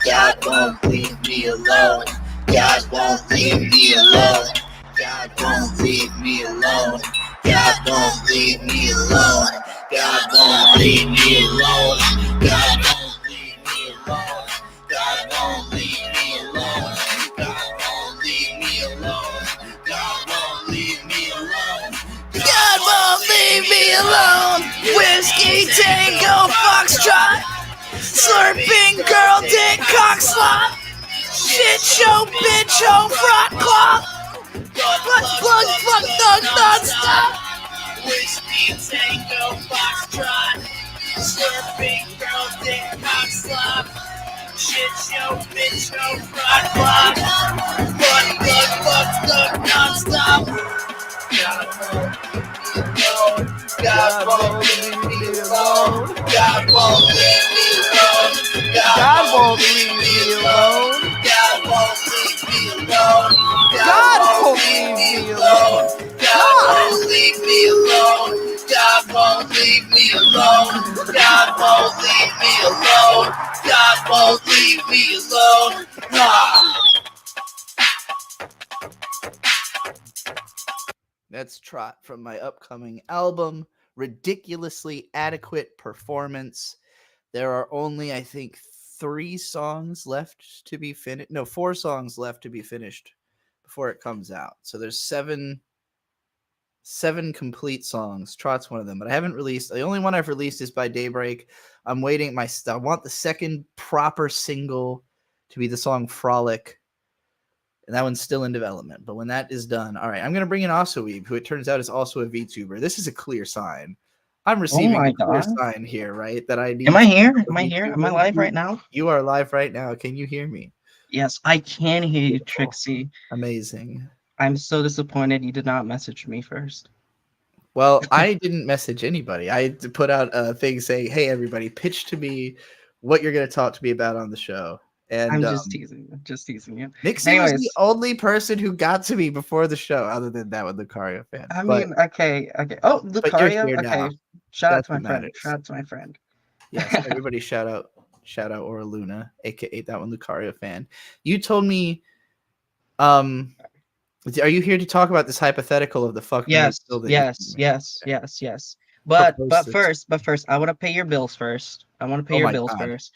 God won't leave me alone. God won't leave me alone. God won't leave me alone. God won't leave me alone. God won't leave me alone. God won't leave me alone. God won't leave me alone. God won't leave me alone. God won't leave me alone. God won't leave me alone. Whiskey Tango Foxtrot. Slurping girl dick cock slot. Shit show bitch ho front clock. Plug fuck thug non-stop. Whiskey Tango Foxtrot. Slurping girl dick cock slop. Shit show bitch ho front clock. Fuck thug non-stop. God won't leave me alone. God won't leave me alone. God won't leave me alone. God won't leave me alone. God won't leave me alone. God won't leave me alone. God won't leave me alone. God won't leave me alone. God won't leave me alone. That's Trot from my upcoming album, Ridiculously Adequate Performance. There are only, I think, 3 songs left to be finished. No, 4 songs left to be finished before it comes out. So there's 7 complete songs. Trot's one of them, but I haven't released. The only one I've released is By Daybreak. I'm waiting. I want the second proper single to be the song Frolic. And that one's still in development. But when that is done, all right, I'm going to bring in Asoeeb, who it turns out is also a VTuber. This is a clear sign. I'm receiving a clear sign here, right? That I need. Am I here? Am I here? Am I live right now? You are live right now. Can you hear me? Yes, I can hear you, Trixie. Amazing. I'm so disappointed you did not message me first. Well, I didn't message anybody. I had to put out a thing saying, hey, everybody, pitch to me what you're going to talk to me about on the show. And I'm just teasing you. Nixie was the only person who got to me before the show, other than that with Lucario fan. I mean, okay. Oh, Lucario. Okay, now. Shout out to my friend. Shout out to my friend. Yes, everybody shout out Aura Luna, aka that one Lucario fan. You told me, are you here to talk about this hypothetical of the fuck? Yes. But first, I want to pay your bills first. First.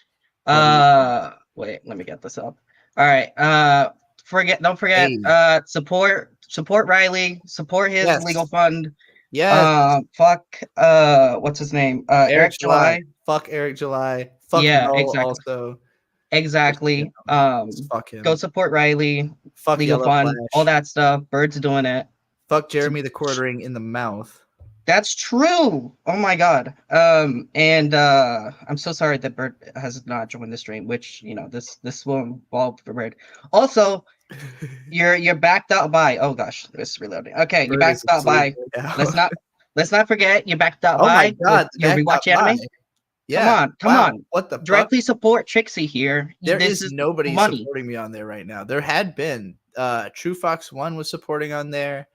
Wait, let me get this up. All right. Don't forget. Hey. Support Riley. Support his legal fund. Yes. Fuck. What's his name? Eric July. Fuck Eric July. Fuck exactly. Also. Exactly. Fuck him. Go support Riley. Fuck legal Yellow fund. Flash. All that stuff. Bird's doing it. Fuck Jeremy the Quartering in the mouth. That's true. Oh my god. And I'm so sorry that Bird has not joined the stream, which this will involve for Bird. Also, you're backed out by it's reloading. Okay, you're backed out by let's not forget you're backed out by my god, your rewatch anime. Yeah. Come on. What the directly fuck? Support Trixie here. There is nobody supporting me on there right now. There had been True Fox 1 was supporting on there.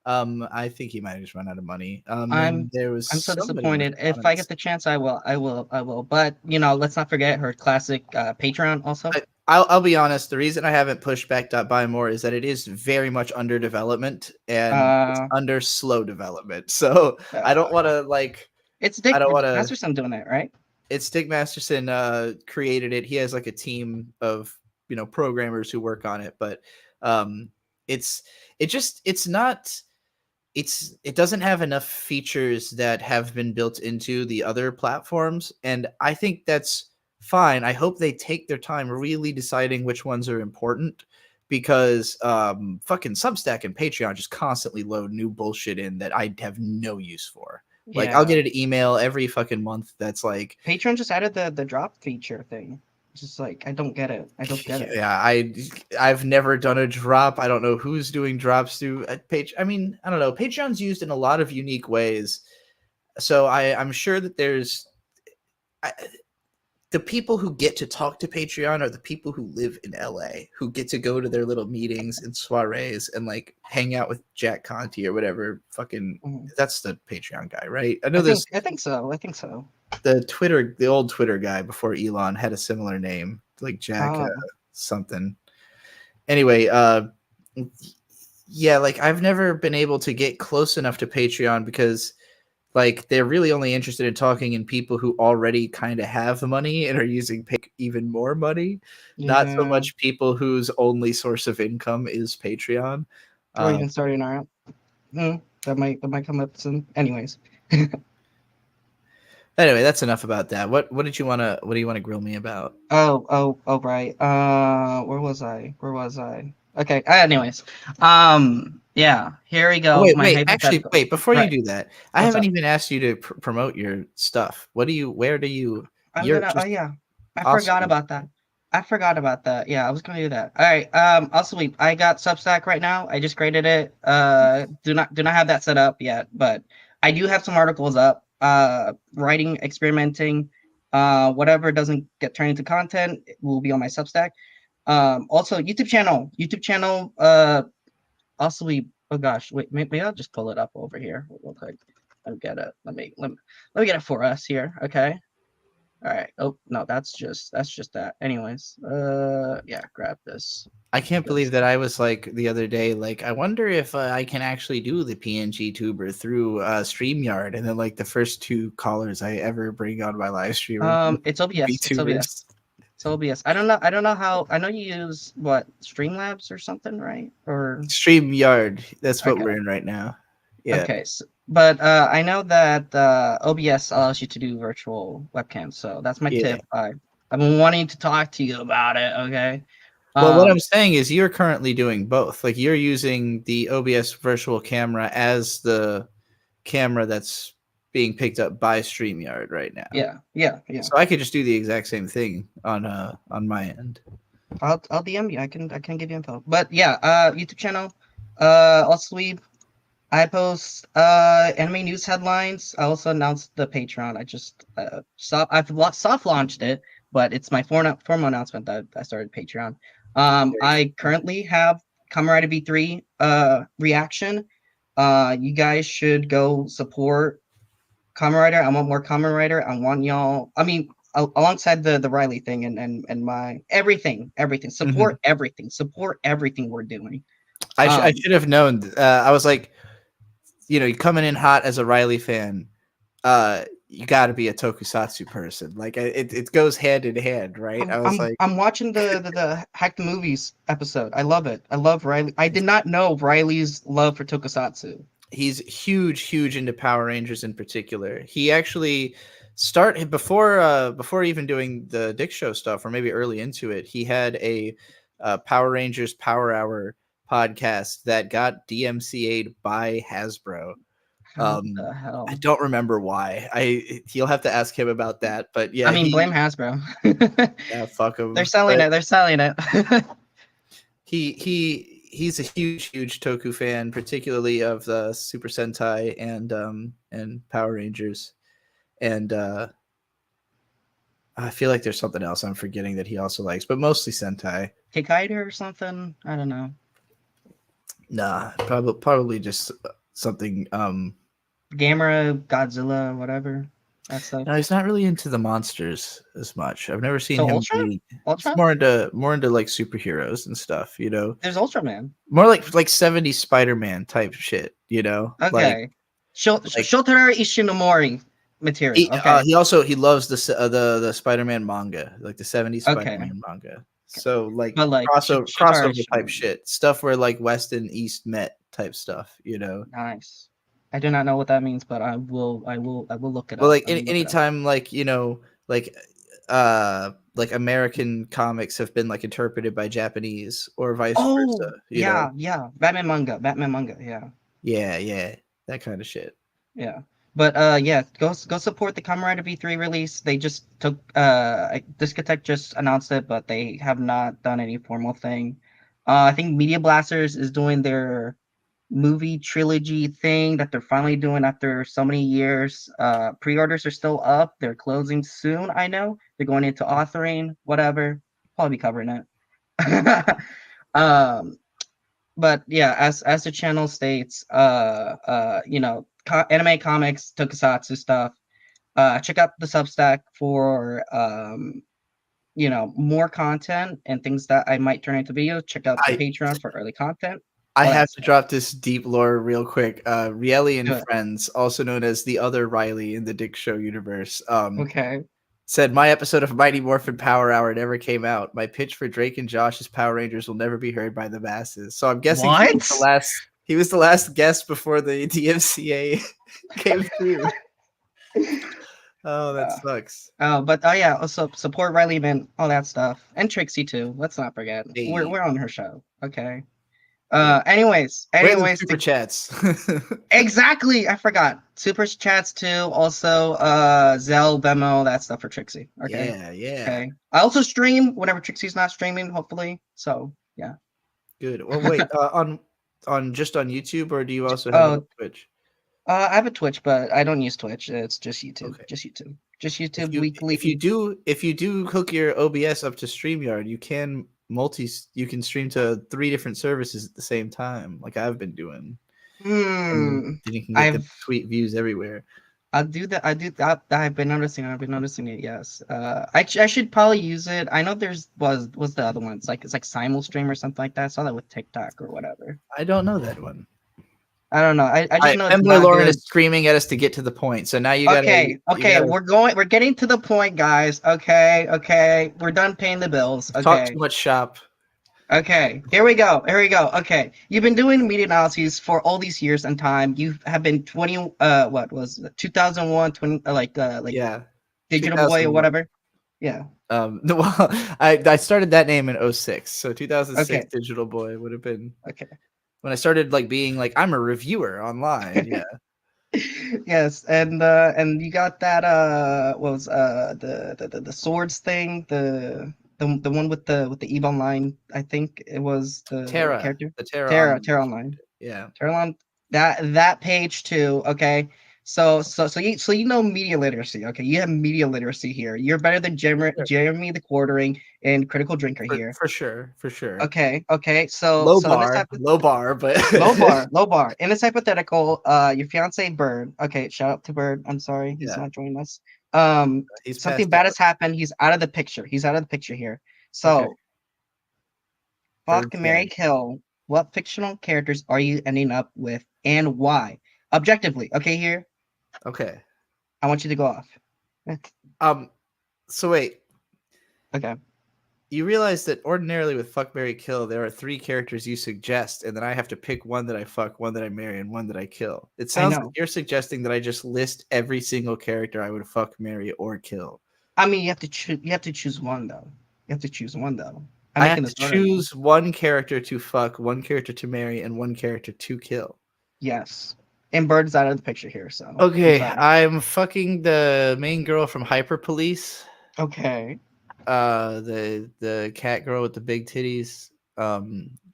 I think he might have just run out of money. I'm so disappointed. If I get the chance, I will. But let's not forget her classic Patreon also. I'll be honest. The reason I haven't pushed Back.by more is that it is very much under development and it's under slow development. So I don't want to It's Dick Masterson doing it, right? It's Dick Masterson created it. He has a team of programmers who work on it, but it doesn't have enough features that have been built into the other platforms, and I think that's fine. I hope they take their time really deciding which ones are important, because fucking Substack and Patreon just constantly load new bullshit in that I have no use for. I'll get an email every fucking month that's like Patreon just added the drop feature thing. Just like I don't get it. I don't get it. Yeah, I've never done a drop. I don't know who's doing drops through page. I mean, I don't know. Patreon's used in a lot of unique ways. So I'm sure that there's the people who get to talk to Patreon are the people who live in LA, who get to go to their little meetings and soirees and like hang out with Jack Conti or whatever. Fucking, that's the Patreon guy, right? I know this. I think so. I think so. The old Twitter guy before Elon had a similar name, like Jack something. Anyway, yeah, like I've never been able to get close enough to Patreon because like they're really only interested in talking in people who already kind of have money and are using even more money, not so much people whose only source of income is Patreon. Or even starting our that might come up soon. Anyways. Anyway, that's enough about that. What do you want to grill me about? Oh, right. Where was I? Okay. Anyways, yeah. Here we go. Oh, wait. Before you do that, I haven't even asked you to promote your stuff. Where do you? I forgot about that. Yeah, I was gonna do that. All right. Also, I got Substack right now. I just created it. Do not have that set up yet, but I do have some articles up. Writing, experimenting, whatever doesn't get turned into content will be on my Substack. Also YouTube channel. Also oh gosh, wait, maybe I'll just pull it up over here real quick. Let me get it for us here. Okay. All right. Oh no, that's just that. Anyways, yeah, grab this. I can't believe that I was like the other day, like, I wonder if I can actually do the PNG tuber through StreamYard, and then like the first two callers I ever bring on my live stream. It's OBS. It's OBS. I don't know how. I know you use what, Streamlabs or something, right? Or StreamYard. That's what we're in right now. Yeah. Okay. But I know that OBS allows you to do virtual webcams, so that's my tip. I've been wanting to talk to you about it. Okay. Well, what I'm saying is you're currently doing both. Like you're using the OBS virtual camera as the camera that's being picked up by StreamYard right now. Yeah. So I could just do the exact same thing on my end. I'll DM you. I can give you info. But yeah, YouTube channel. Also I post anime news headlines. I also announced the Patreon. I just I've soft launched it, but it's my formal announcement that I started Patreon. I currently have Kamen Rider V3 reaction. You guys should go support Kamen Rider. I want more Kamen Rider. I want y'all. I mean, alongside the Riley thing and my everything. Support everything. Support everything we're doing. I should have known. I was like, you're coming in hot as a Riley fan. You got to be a tokusatsu person. Like it goes hand in hand, right? I'm watching the Hack the Movies episode. I love it. I love Riley. I did not know Riley's love for tokusatsu. He's huge into Power Rangers in particular. He actually started before even doing the Dick Show stuff, or maybe early into it. He had a Power Rangers Power Hour podcast that got DMCA'd by Hasbro. The hell? I don't remember why. You'll have to ask him about that. But yeah, I mean, blame Hasbro. Yeah, fuck him. They're selling it. He's a huge Toku fan, particularly of the Super Sentai and Power Rangers, and I feel like there's something else I'm forgetting that he also likes, but mostly Sentai. Kikaider or something? I don't know. Nah, probably just something. Gamera, Godzilla, whatever. That stuff. No, he's not really into the monsters as much. I've never seen him. Ultra? More into like superheroes and stuff. There's Ultraman. More like 70s Spider-Man type shit. Okay. Shotaro Ishinomori material. Okay. He loves the Spider-Man manga, like the 70s Spider-Man manga. So like crossover type shit, stuff where like West and East met type stuff. Nice. I do not know what that means, but I will look it up. Well, like anytime like American comics have been like interpreted by Japanese or vice versa. Yeah. Batman manga, yeah. Yeah, that kind of shit. Yeah. But yeah, go support the Kamen Rider V3 release. They just took Discotech just announced it, but they have not done any formal thing. I think Media Blasters is doing their movie trilogy thing that they're finally doing after so many years. Pre-orders are still up. They're closing soon. I know they're going into authoring, whatever. Probably be covering it. um, but yeah, as the channel states, anime comics, tokusatsu stuff. Check out the Substack for more content and things that I might turn into videos. Check out the I Patreon for early content. I All that have to stuff. drop this deep lore real quick. Rielly Do and it. Friends, also known as the other Riley in the Dick Show universe, Okay. said my episode of Mighty Morphin Power Hour never came out. My pitch for Drake and Josh's Power Rangers will never be heard by the masses. So I'm guessing What? he was the last guest before the DMCA came through. Oh, that Uh, sucks. but oh yeah, also support Riley Mint, all that stuff, and Trixie too. Let's not forget. We're Hey, we're on her show. Okay. yeah. Anyways, Where are the anyways, super chats? exactly. I forgot super chats too. Also, Zelle, Venmo, that stuff for Trixie. Okay. Yeah, yeah. Okay. I also stream whenever Trixie's not streaming. Hopefully. So yeah. Good. Well, wait. On just on YouTube, or do you also have it on Oh, Twitch? I have a Twitch, but I don't use Twitch. It's just YouTube. Okay. Just YouTube. Just If YouTube you if you weekly. do if you do hook your OBS up to StreamYard, you can stream to 3 different services at the same time, like I've been doing. And Hmm. then you can get the I've sweet views everywhere. I do that. I do that. I've been noticing. I've been noticing it. Yes. I should probably use it. I know was the other one. It's like Simulstream or something like that. I saw that with TikTok or whatever. I don't know that one. I don't know. I just Alright, know it's Femboy not Lauren good. is screaming at us to get to the point. So now you Okay. Okay. gotta We're getting to the point, guys. Okay. Okay. We're done paying the bills. talk too Okay. much shop. Okay, here we go. Here we go. Okay, you've been doing media analyses for all these years and time. You have been 20. What was it, 2001? 20 like Yeah. Digital Boy or 2001. whatever. Yeah. Well, I started that name in 06. So 2006 Okay. Digital Boy would have been Okay. when I started like being like I'm a reviewer online. Yeah. Yes, and you got that what was the swords thing, the one with the Eve Online. I think it was the Terra, character the Terra Terra Online. Online. Yeah. Terralon, that page too. Okay, so you know media literacy. Okay, you have media literacy here. You're better than Jeremy the Quartering and Critical Drinker here. For sure, for sure. Okay, okay. So in this type of Low bar, but low bar. In this hypothetical, your fiance Bird. Okay, shout out to Bird. I'm sorry he's yeah, not joining us. he's Something passed bad out. has happened. He's out of the picture. He's out of the picture here. Okay, So fuck, Bird's Mary, dead. kill. What fictional characters are you ending up with, and why? Objectively, okay. Here, Okay. I want you to go off. So wait, Okay. you realize that ordinarily with Fuck Mary Kill, there are 3 characters you suggest, and then I have to pick one that I fuck, one that I marry, and one that I kill. It I sounds like know. you're suggesting that I just list every single character I would fuck, marry, or kill. I mean, you have to choose. You have to choose one though. You have to choose one though. I'm I have making to this order now. choose one character to fuck, one character to marry, and one character to kill. Yes. And Bird's out of the picture here, so I'm Okay, sorry. I'm fucking the main girl from Hyper Police. Okay. The cat girl with the big titties.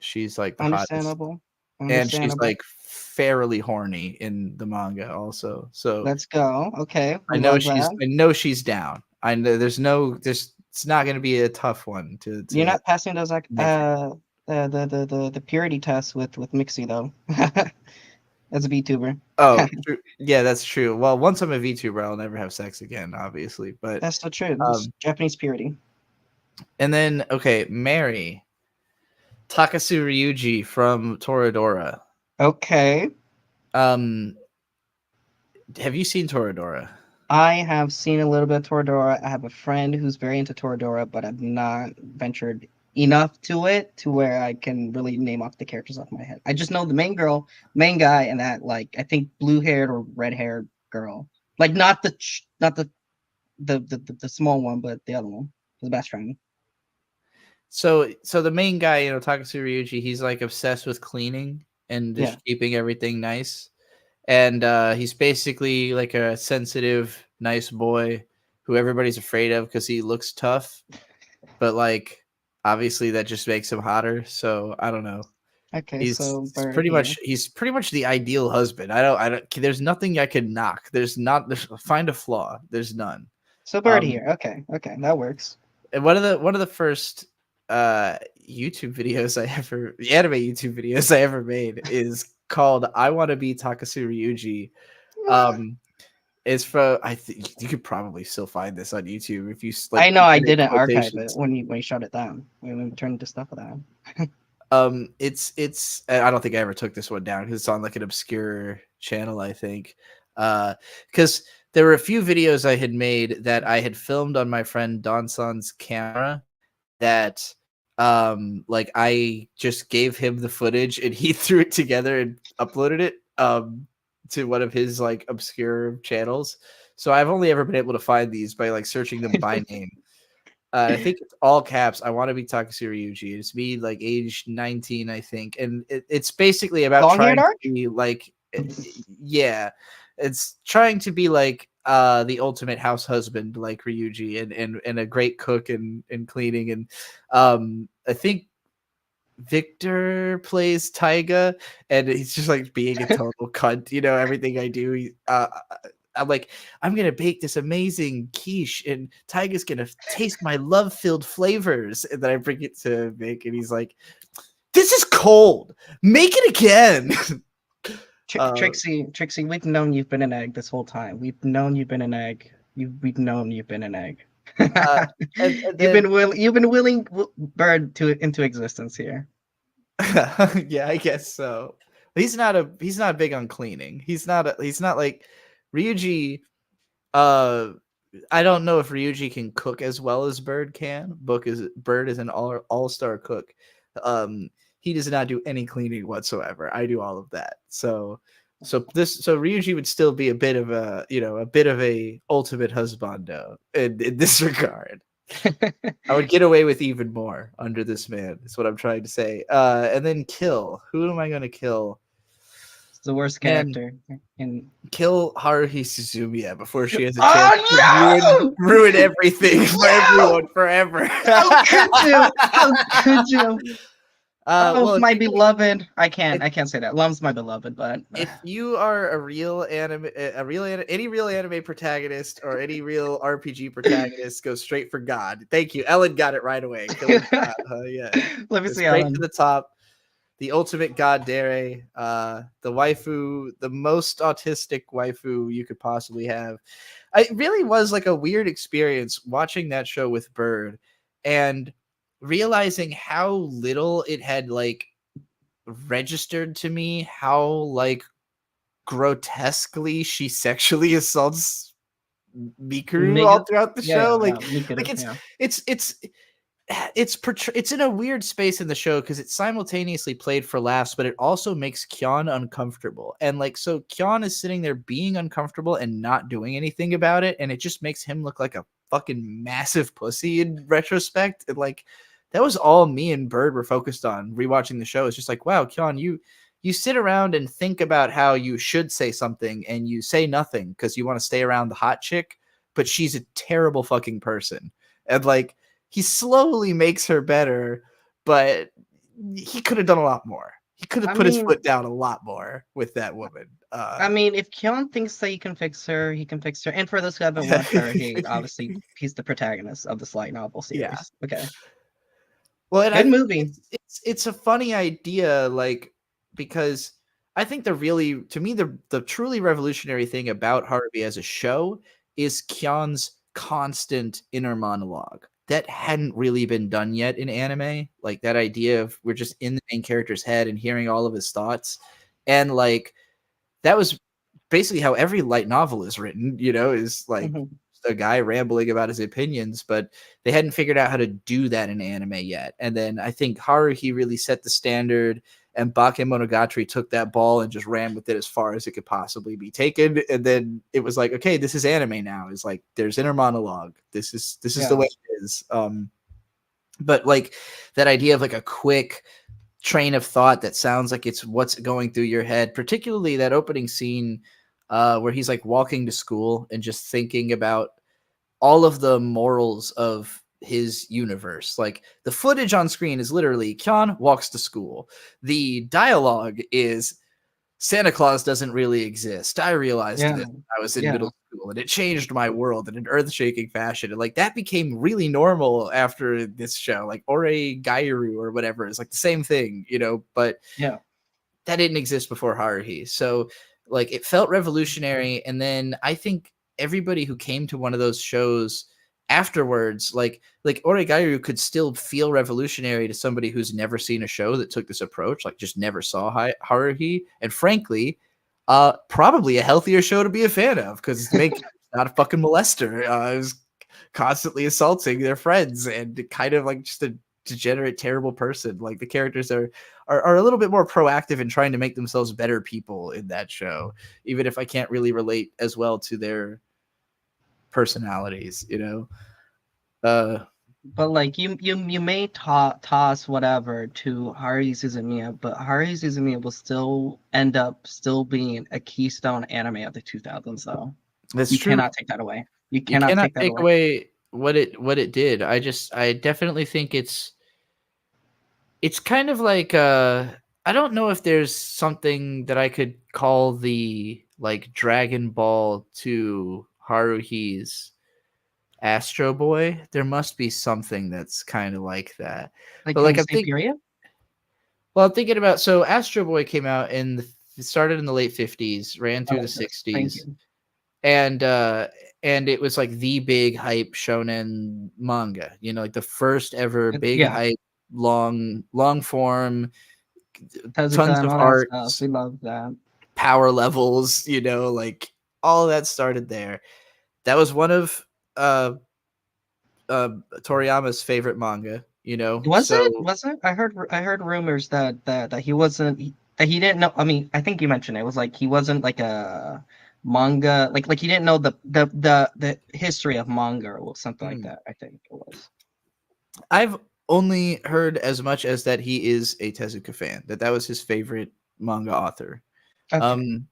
She's like the hottest, Understandable. and she's Understandable. like fairly horny in the manga also. So Let's go. Okay. I We know love that. I know she's down. I know there's it's not gonna be a tough one to You're not passing those like make her. the purity test with Mixie though. As a VTuber. Oh, yeah, that's true. Well, once I'm a VTuber, I'll never have sex again, obviously. But That's so true. It's Japanese purity. and then okay, Mary Takasu Ryuji from Toradora. Okay. Um, have you seen Toradora? I have seen a little bit of Toradora. I have a friend who's very into Toradora, but I've not ventured enough to it to where I can really name off the characters off my head. I just know the main girl, main guy, and that like I think blue-haired or red-haired girl. Like not the small one, but the other one, the best friend. So the main guy, Takasu Ryuji, he's like obsessed with cleaning and just Yeah. keeping everything nice. and he's basically like a sensitive, nice boy who everybody's afraid of because he looks tough, but like obviously that just makes him hotter. So I don't know. Okay, He's so he's Bird pretty here. much he's pretty much the ideal husband. I don't. There's nothing I could knock. Find a flaw. There's none. So Bird Um, here. Okay, that works. and one of the first YouTube videos anime YouTube videos I ever made is called "I Want to Be Takasu Ryuji." Um, it's from I think you could probably still find this on YouTube if you I know I put in didn't archive it quotations. when you shut it down. When we turned into stuff with that. It's I don't think I ever took this one down because it's on like an obscure channel, I think. Because there were a few videos I had made that I had filmed on my friend Donsan's camera that like I just gave him the footage and he threw it together and uploaded it to one of his like obscure channels. So I've only ever been able to find these by like searching them by name. I think it's all caps. I want to be Takasu Ryuji. It's me like age 19, I think, and it's basically about Long-haired trying to arc? be like, yeah, it's trying to be like the ultimate house husband, like Ryuji, and a great cook and cleaning, and I think Victor plays Taiga, and he's just like being a total cunt. You know, everything I do, I'm like, I'm gonna bake this amazing quiche, and Taiga's gonna taste my love-filled flavors, and then I bring it to Vic, and he's like, "This is cold. Make it again." Trixie, we've known you've been an egg this whole time. We've known you've been an egg. We've known you've been an egg. And You've been willing Bird into existence here. yeah, I guess so. He's not big on cleaning. He's not like Ryuji. I don't know if Ryuji can cook as well as Bird can. Bird is an all-star cook. He does not do any cleaning whatsoever. I do all of that. So Ryuji would still be a bit of a ultimate husbando in this regard. I would get away with even more under this man. Is what I'm trying to say. And then kill. Who am I going to kill? It's the worst character in. Kill Haruhi Suzumiya before she has a chance to ruin everything for everyone forever. How could you? How could you? Well, my beloved. I can't say that. Lum's my beloved, but if you are any real anime protagonist or any real RPG protagonist, go straight for God. Thank you. Ellen got it right away. God. Yeah. Let me see. Straight Ellen. to the top. The ultimate God Dere, the waifu, the most autistic waifu you could possibly have. It really was like a weird experience watching that show with Bird and realizing how little it had like registered to me, how like grotesquely she sexually assaults Mikuru all throughout the show. It's in a weird space in the show because it's simultaneously played for laughs, but it also makes Kyon uncomfortable. And like, so Kyon is sitting there being uncomfortable and not doing anything about it, and it just makes him look like a fucking massive pussy in retrospect. And like, that was all me and Bird were focused on rewatching the show. It's just like, wow, Kyon, you sit around and think about how you should say something and you say nothing because you want to stay around the hot chick, but she's a terrible fucking person. And like, he slowly makes her better, but he could have done a lot more. He could have put his foot down a lot more with that woman. I mean, if Kyon thinks that he can fix her, he can fix her. And for those who haven't watched her, he's the protagonist of this light novel series. Yeah. Okay. Well, good movie. It's a funny idea, like, because I think the truly revolutionary thing about Haruhi as a show is Kyon's constant inner monologue. That hadn't really been done yet in anime. Like that idea of we're just in the main character's head and hearing all of his thoughts. And like, that was basically how every light novel is written, is like a guy rambling about his opinions, but they hadn't figured out how to do that in anime yet. And then I think Haruhi really set the standard, and Bakemonogatari took that ball and just ran with it as far as it could possibly be taken. And then it was like, okay, this is anime now. It's like, there's inner monologue. This is the way it is. But like that idea of like a quick train of thought that sounds like it's what's going through your head, particularly that opening scene where he's like walking to school and just thinking about all of the morals of his universe. Like the footage on screen is literally Kyon walks to school. The dialogue is Santa Claus doesn't really exist. I realized Yeah. this when I was in Yeah. middle school, and it changed my world in an earth-shaking fashion. And like that became really normal after this show. Like Ore Gairu or whatever is like the same thing, you know, but Yeah. that didn't exist before Haruhi. So like it felt revolutionary. And then I think everybody who came to one of those shows afterwards, like Oregairu could still feel revolutionary to somebody who's never seen a show that took this approach, like just never saw Haruhi. And frankly, probably a healthier show to be a fan of because the main character's not a fucking molester. Is constantly assaulting their friends and kind of like just a degenerate, terrible person. Like the characters are a little bit more proactive in trying to make themselves better people in that show, even if I can't really relate as well to their personalities, you know. But like you may toss whatever to Haruhi Suzumiya, but Haruhi Suzumiya will still end up still being a keystone anime of the 2000s, though. That's You true. cannot take that away. You You cannot cannot take that take away. away what it did. I definitely think it's kind of like I don't know if there's something that I could call the like Dragon Ball to Haruhi's Astro Boy. There must be something that's kind of like that. Like But in like the I'm same thinking, period? well, I'm thinking about so Astro Boy came out it started in the late 50s, ran I through the like this. Thank 60s, you. and it was like the big hype shonen manga. You know, like the first ever big Yeah, hype long form, Tezuka tons and of all that stuff. arcs, We love that. power levels. You know, like all of that started there. That was one of uh Toriyama's favorite manga. You know, Was so it? Was it? I heard rumors that he wasn't that he didn't know. I mean, I think you mentioned it. It was like he wasn't like a manga like he didn't know the history of manga or something like hmm. that. I think it was. I've only heard as much as that he is a Tezuka fan. That was his favorite manga author. Okay. Um,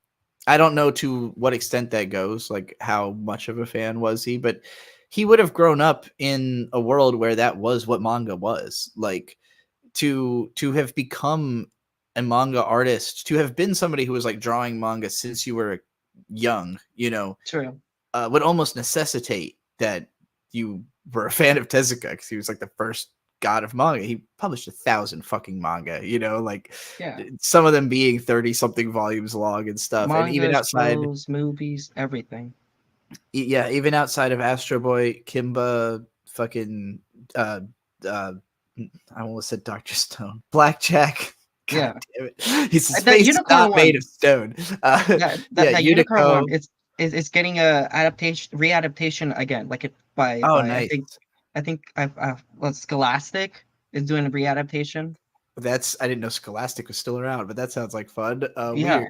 I don't know to what extent that goes, like how much of a fan was he, but he would have grown up in a world where that was what manga was. Like to have become a manga artist, to have been somebody who was like drawing manga since you were young, you know, True. would almost necessitate that you were a fan of Tezuka because he was like the first god of manga. He published 1,000 fucking manga, you know, like Yeah. some of them being 30 something volumes long and stuff. And even Manga, outside, shows, movies, everything. yeah, even outside of Astro Boy, Kimba, fucking, uh, uh, I almost said Dr. Stone, Blackjack. God Yeah. damn it. His That face is unicorn not made one. of stone. Yeah, Yeah, that unicorn one. Unico. It's getting a readaptation again. Like it Oh, by nice. I think well, Scholastic is doing a readaptation. I didn't know Scholastic was still around, but that sounds like fun. Yeah, Weird.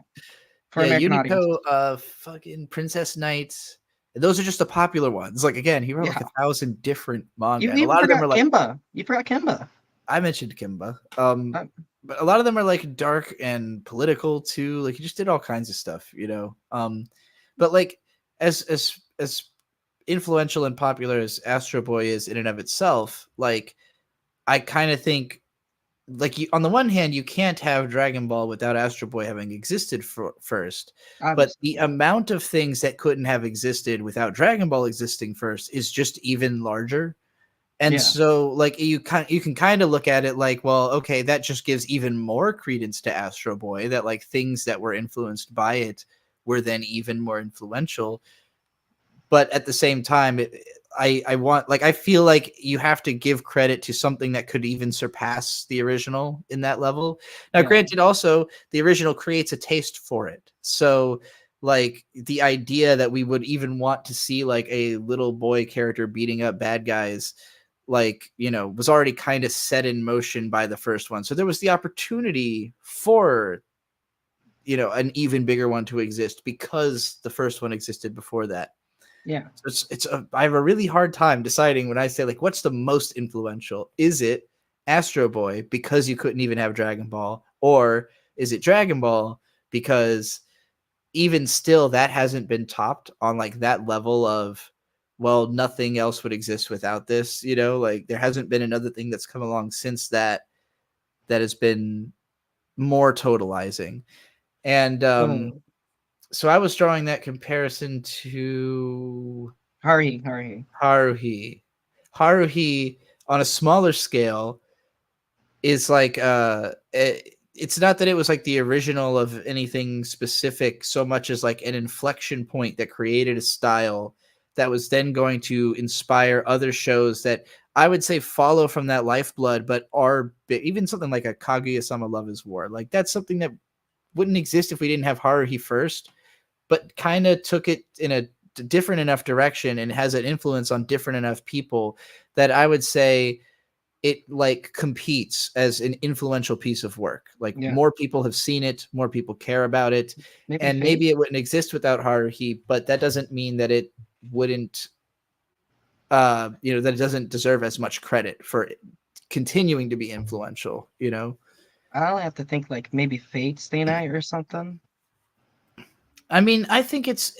for Yeah, American Unico, audiences. fucking Princess Knights. Those are just the popular ones. Like again, he wrote like Yeah. 1,000 different manga, You and a even lot of them forgot are like Kimba. You forgot Kimba. I mentioned Kimba. Uh, But a lot of them are like dark and political too. Like he just did all kinds of stuff, you know. But like as influential and popular as Astro Boy is in and of itself, like I kind of think like you on the one hand you can't have Dragon Ball without Astro Boy having existed first, but Obviously. the amount of things that couldn't have existed without Dragon Ball existing first is just even larger. And Yeah. so like you can kind of look at it like, well, okay, that just gives even more credence to Astro Boy, that like things that were influenced by it were then even more influential. But at the same time, I want like I feel like you have to give credit to something that could even surpass the original in that level. Now, Yeah. granted, also the original creates a taste for it. So like the idea that we would even want to see like a little boy character beating up bad guys, like, you know, was already kind of set in motion by the first one. So there was the opportunity for, you know, an even bigger one to exist because the first one existed before that. Yeah. So I have a really hard time deciding when I say like what's the most influential. Is it Astro Boy because you couldn't even have Dragon Ball, or is it Dragon Ball because even still that hasn't been topped on like that level of, well, nothing else would exist without this, you know, like there hasn't been another thing that's come along since that has been more totalizing. And Oh, so I was drawing that comparison to Haruhi. Haruhi. Haruhi on a smaller scale is like it's not that it was like the original of anything specific so much as like an inflection point that created a style that was then going to inspire other shows that I would say follow from that lifeblood, but are even something like a Kaguya-sama Love is War. Like that's something that wouldn't exist if we didn't have Haruhi first, but kind of took it in a different enough direction and has an influence on different enough people that I would say it like competes as an influential piece of work. Like Yeah. more people have seen it, more people care about it, Maybe and Fate? maybe it wouldn't exist without Haruhi, but that doesn't mean that it wouldn't that it doesn't deserve as much credit for continuing to be influential, you know. I only have to think like maybe Fate Stay Night or something. I mean, I think it's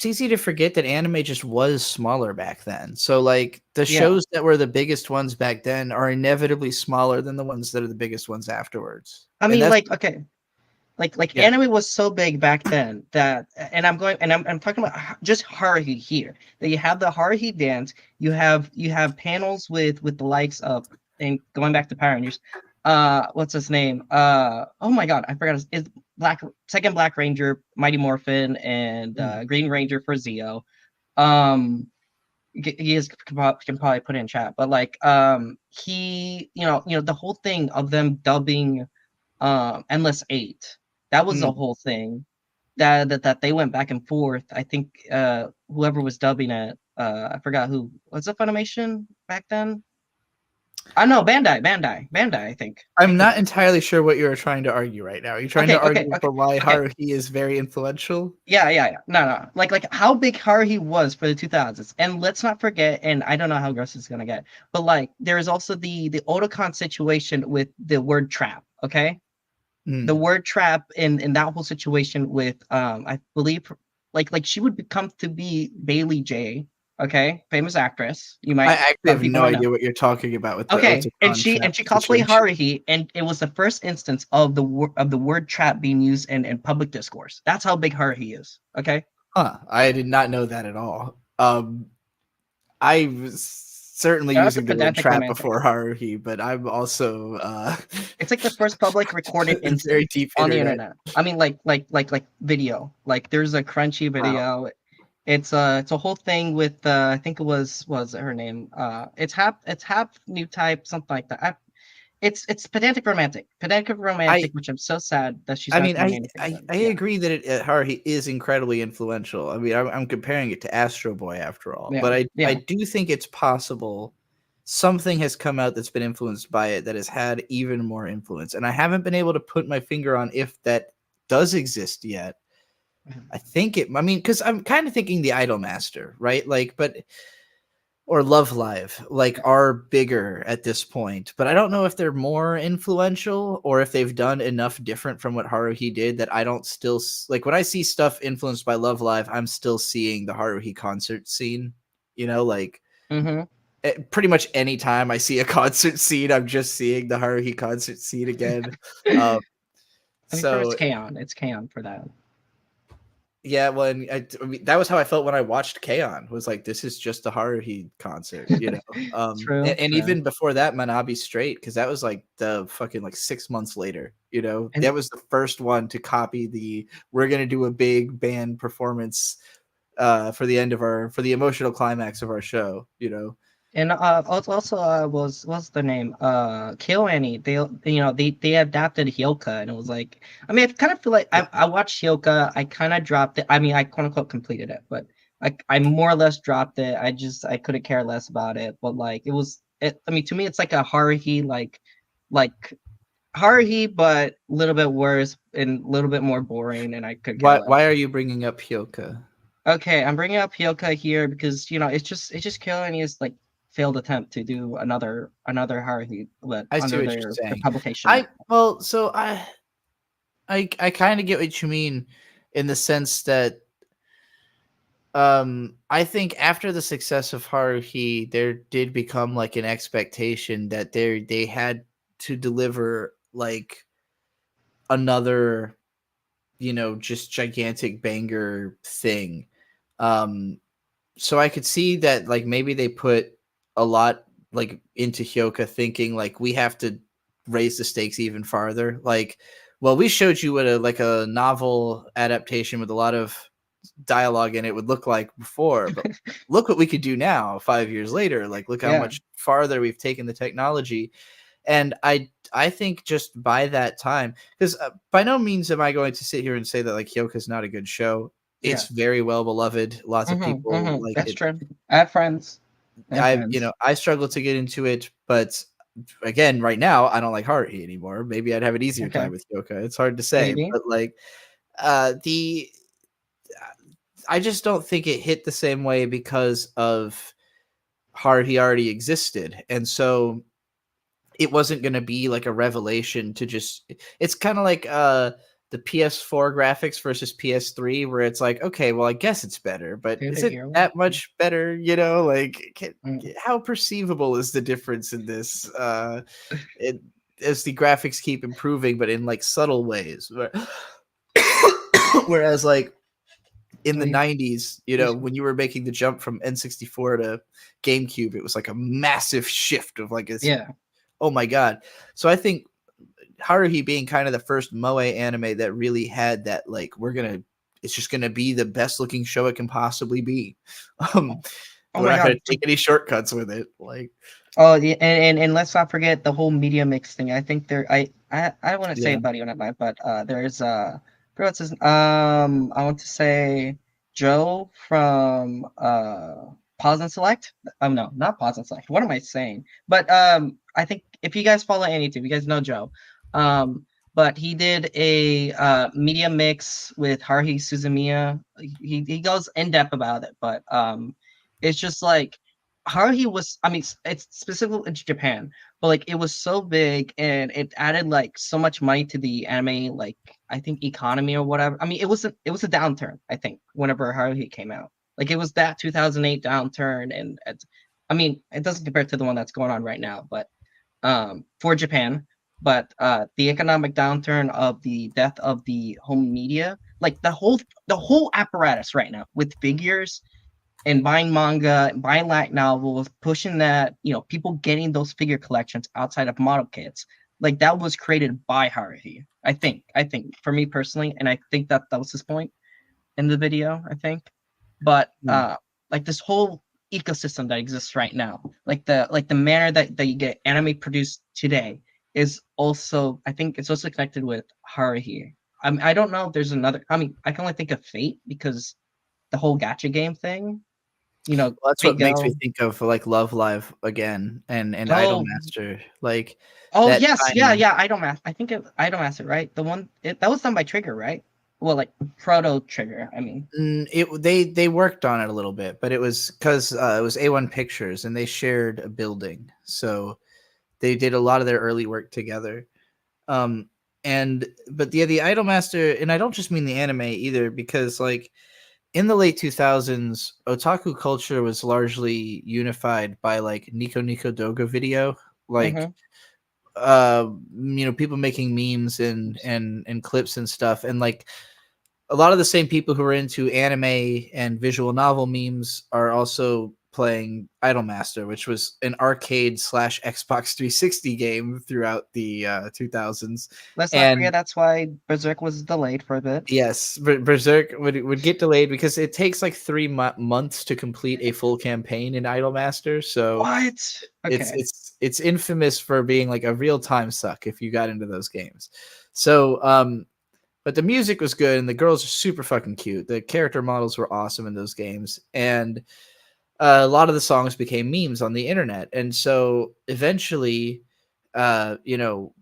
easy to forget that anime just was smaller back then. So like the shows that were the biggest ones back then are inevitably smaller than the ones that are the biggest ones afterwards. I And mean, that's like, okay, like yeah. anime was so big back then that, and I'm talking about just Haruhi here. That you have the Haruhi dance, you have panels with the likes of, and going back to Power Rangers, what's his name? Oh my God, I forgot his second Black Ranger, Mighty Morphin, and Green Ranger for Zeo. He is can probably put in chat, but like he, the whole thing of them dubbing Endless Eight, that was a whole thing that they went back and forth. I think whoever was dubbing it, I forgot who was it. Funimation back then. I know Bandai. I think. I'm not entirely sure what you're trying to argue right now. Are you trying to argue for why Okay. Haruhi is very influential? Yeah. No. Like how big Haruhi was for the 2000s. And let's not forget, and I don't know how gross it's gonna get, but like there is also the Otakon situation with the word trap. Okay. The word trap in that whole situation with I believe like she would become to be Bailey J, okay, famous actress. You might, I actually some have people no might know. idea what you're talking about with the Okay, and Otakon she trap cosplayed situation. Haruhi, and it was the first instance of the word trap being used in public discourse. That's how big Haruhi is. Okay. Huh. I did not know that at all. I was certainly That's a using the word pedantic trap romantic. before Haruhi, but I'm also It's like the first public recorded very instance deep on the internet. I mean, like video. Like there's a Crunchy video. Wow. It's a whole thing with I think it was her name. It's half new type, something like that. It's pedantic romantic, which I'm so sad that she's I not mean, doing anything with it. I agree that Haruhi is incredibly influential. I mean, I'm comparing it to Astro Boy after all, Yeah, but I yeah. do think it's possible something has come out that's been influenced by it that has had even more influence, and I haven't been able to put my finger on if that does exist yet. I think it. I mean, because I'm kind of thinking the Idol Master, right? Like, but or Love Live, like are bigger at this point. But I don't know if they're more influential or if they've done enough different from what Haruhi did that I don't still like. When I see stuff influenced by Love Live, I'm still seeing the Haruhi concert scene. You know, like pretty much any time I see a concert scene, I'm just seeing the Haruhi concert scene again. I mean, for So it's K-On for that. yeah, well, and I mean, that was how I felt when I watched K-On! Was like, this is just a Haruhi concert, you know. True. Even before that, Manabi Straight, because that was like the fucking like 6 months later, you know. And- that was the first one to copy the we're gonna do a big band performance for the emotional climax of our show, you know. And also what's the name? Kill Annie. They adapted Hyoka, and it was like, I mean, I kind of feel like I watched Hyoka. I kind of dropped it. I mean, I quote unquote completed it, but I more or less dropped it. I couldn't care less about it. But like I mean, to me, it's like a Haruhi like Haruhi, but a little bit worse and a little bit more boring. And I could care less. Why are you bringing up Hyoka? Okay, I'm bringing up Hyoka here because it's just Kill Annie is like failed attempt to do another Haruhi, but I see under what you're their saying. publication. I kind of get what you mean in the sense that I think after the success of Haruhi, there did become like an expectation that they had to deliver like another, just gigantic banger thing. Um so I could see that like maybe they put a lot like into Hyoka thinking like we have to raise the stakes even farther. Like, well, we showed you what a novel adaptation with a lot of dialogue in it would look like before, but look what we could do now 5 years later. Like, look how Yeah. much farther we've taken the technology. And I think just by that time, because by no means am I going to sit here and say that like Hyoka's not a good show. It's Yeah. very well beloved. Lots of people like That's it. true. I have friends. I struggle to get into it, but again, right now I don't like Haruhi anymore. Maybe I'd have an easier Okay. time with Hyoka. It's hard to say, Maybe. but like the I just don't think it hit the same way because of Haruhi already existed, and so it wasn't going to be like a revelation to just. It's kind of like the PS4 graphics versus PS3, where it's like, okay, well, I guess it's better, but Did is I it hear one? that much better? Like, Mm. how perceivable is the difference in this? It, as the graphics keep improving, but in like subtle ways. Whereas, like in the Well, 90s, when you were making the jump from N64 to GameCube, it was like a massive shift of like this. Yeah. Oh my god! So I think Haruhi being kind of the first moe anime that really had that like it's just gonna be the best looking show it can possibly be. Oh We're my not gonna god. take any shortcuts with it. Like, Oh yeah, and let's not forget the whole media mix thing. I think there I want to say yeah, Buddy on it, but there's what's his I want to say Joe from Pause and Select. Oh no, not Pause and Select. What am I saying? But I think if you guys follow any two, you guys know Joe. Um but he did a media mix with Haruhi Suzumiya. He goes in depth about it, but it's just like Haruhi was, I mean, it's specific in Japan, but like it was so big and it added like so much money to the anime, like I think economy or whatever. I mean, it was a downturn, I think, whenever Haruhi came out. Like it was that 2008 downturn, and I mean, it doesn't compare to the one that's going on right now, but for Japan, but the economic downturn of the death of the home media, like the whole apparatus right now with figures and buying manga, buying light novels, pushing that, people getting those figure collections outside of model kits. Like that was created by Haruhi. I think for me personally, and I think that was his point in the video, I think. But like this whole ecosystem that exists right now, like the manner that you get anime produced today is also, I think it's also connected with Haruhi. I don't know if there's another. I mean, I can only think of Fate because the whole gacha game thing, that's what Fate makes me Go. think of like Love Live again and Oh, Idolmaster, like oh that yes, yeah, time. yeah. Idolmaster. I think Idolmaster, right? The one that was done by Trigger, right? Well, like Proto Trigger. I mean, They worked on it a little bit, but it was because it was A1 Pictures and they shared a building, so they did a lot of their early work together. Um, but the Idolmaster, and I don't just mean the anime either, because like in the late 2000s, otaku culture was largely unified by like Nico Nico Doga video, like mhm. people making memes and clips and stuff, and like a lot of the same people who are into anime and visual novel memes are also playing Idolmaster, which was an arcade slash Xbox 360 game throughout the 2000s. Let's not And forget that's why Berserk was delayed for a bit. yes, Berserk would get delayed because it takes like 3 months to complete a full campaign in Idolmaster. So What? it's Okay. it's infamous for being like a real time suck if you got into those games. So but the music was good and the girls are super fucking cute. The character models were awesome in those games, and a lot of the songs became memes on the internet. And so eventually, uh, you know,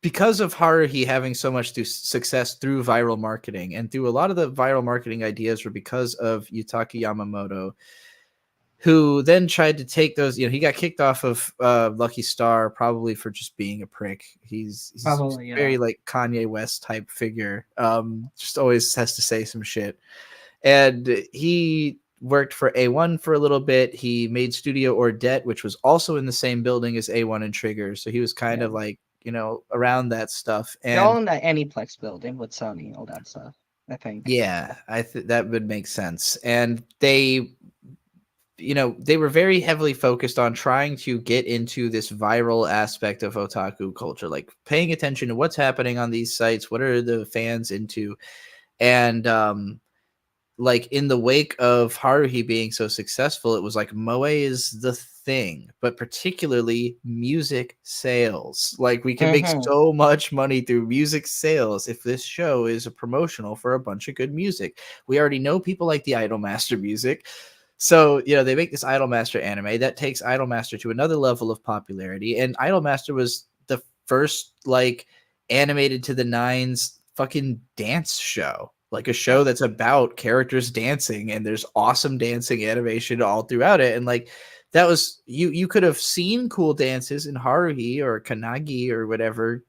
because of Haruhi having so much success through viral marketing, and through a lot of the viral marketing ideas were because of Yutaka Yamamoto, who then tried to take those. He got kicked off of Lucky Star probably for just being a prick. He's Probably, yeah. very like Kanye West type figure. Just always has to say some shit. And he worked for A1 for a little bit. He made Studio Ordet, which was also in the same building as A1 and Trigger. So he was kind of like, around that stuff. And they're all in that Aniplex building with Sony, all that stuff, I think. Yeah, that would make sense. And they were very heavily focused on trying to get into this viral aspect of otaku culture, like paying attention to what's happening on these sites, what are the fans into. And like in the wake of Haruhi being so successful, it was like Moe is the thing, but particularly music sales. Like we can make so much money through music sales if this show is a promotional for a bunch of good music. We already know people like the Idolmaster music. So, they make this Idolmaster anime that takes Idolmaster to another level of popularity. And Idolmaster was the first like animated to the nines fucking dance show. Like a show that's about characters dancing, and there's awesome dancing animation all throughout it. And like that was you could have seen cool dances in Haruhi or Kanagi or whatever,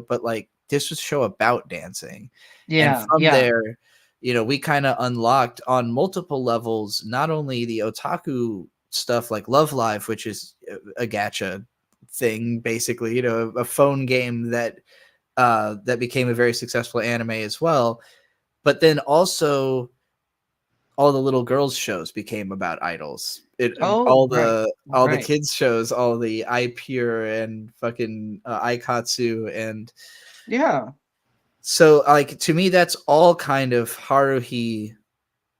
but like this was a show about dancing. Yeah. And from there, we kind of unlocked on multiple levels, not only the otaku stuff like Love Live, which is a gacha thing, basically, a phone game that became a very successful anime as well. But then also all the little girls shows became about idols. All the kids shows, all the iPure and fucking Aikatsu and so like to me that's all kind of Haruhi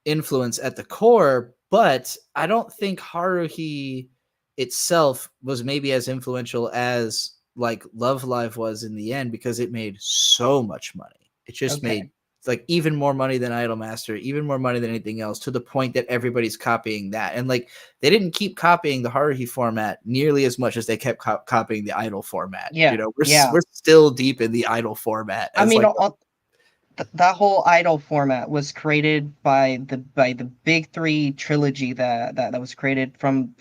influence at the core, but I don't think Haruhi itself was maybe as influential as like Love Live was in the end, because it made so much money. It just made like even more money than Idolmaster, even more money than anything else, to the point that everybody's copying that. And like they didn't keep copying the Haruhi format nearly as much as they kept copying the Idol format. We're still deep in the Idol format. I mean, that whole Idol format was created by the big three trilogy that was created from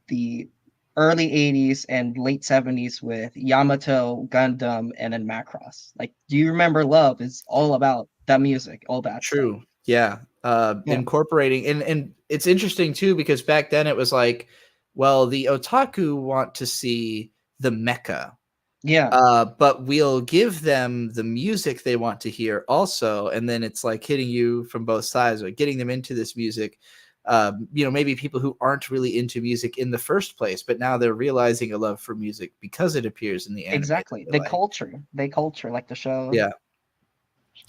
the early 80s and late 70s with Yamato, Gundam, and then Macross. Like, do you remember Love is all about that music, all that True. stuff. Yeah. Incorporating and it's interesting too, because back then it was like, well, the otaku want to see the mecha. But we'll give them the music they want to hear also, and then it's like hitting you from both sides, like getting them into this music. Maybe people who aren't really into music in the first place, but now they're realizing a love for music because it appears in the anime. Exactly. They culture like the show.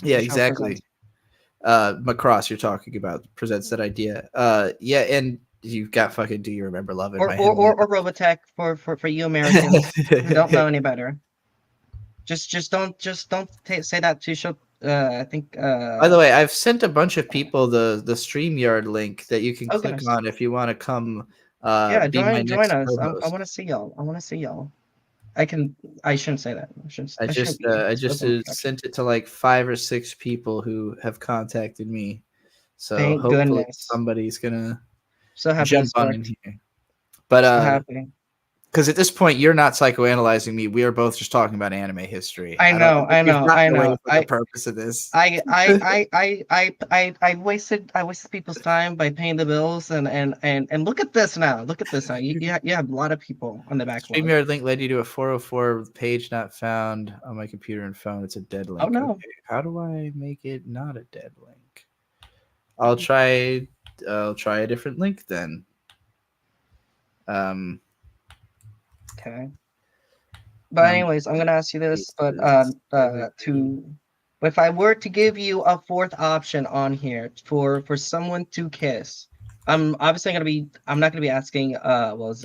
Yeah, exactly. Macross, you're talking about, presents that idea. And you've got fucking Do You Remember Love in my head. Or Robotech for you Americans who don't know any better. Just don't say that to show. I think. By the way, I've sent a bunch of people the StreamYard link that you can click on if you want to come. Join us. I want to see y'all. I shouldn't say that. I just sent it to like 5 or 6 people who have contacted me. So Thank hopefully goodness. Somebody's gonna jump on in here. But because at this point you're not psychoanalyzing me, we are both just talking about anime history. I know. The purpose of this. I wasted people's time by paying the bills and look at this now. You have a lot of people on the backlog. StreamYard link led you to a 404 page not found on my computer and phone. It's a dead link. Oh no! Okay. How do I make it not a dead link? I'll try a different link then. Okay. But anyways, I'm gonna ask you this, but if I were to give you a fourth option on here for someone to kiss, I'm not gonna be asking Love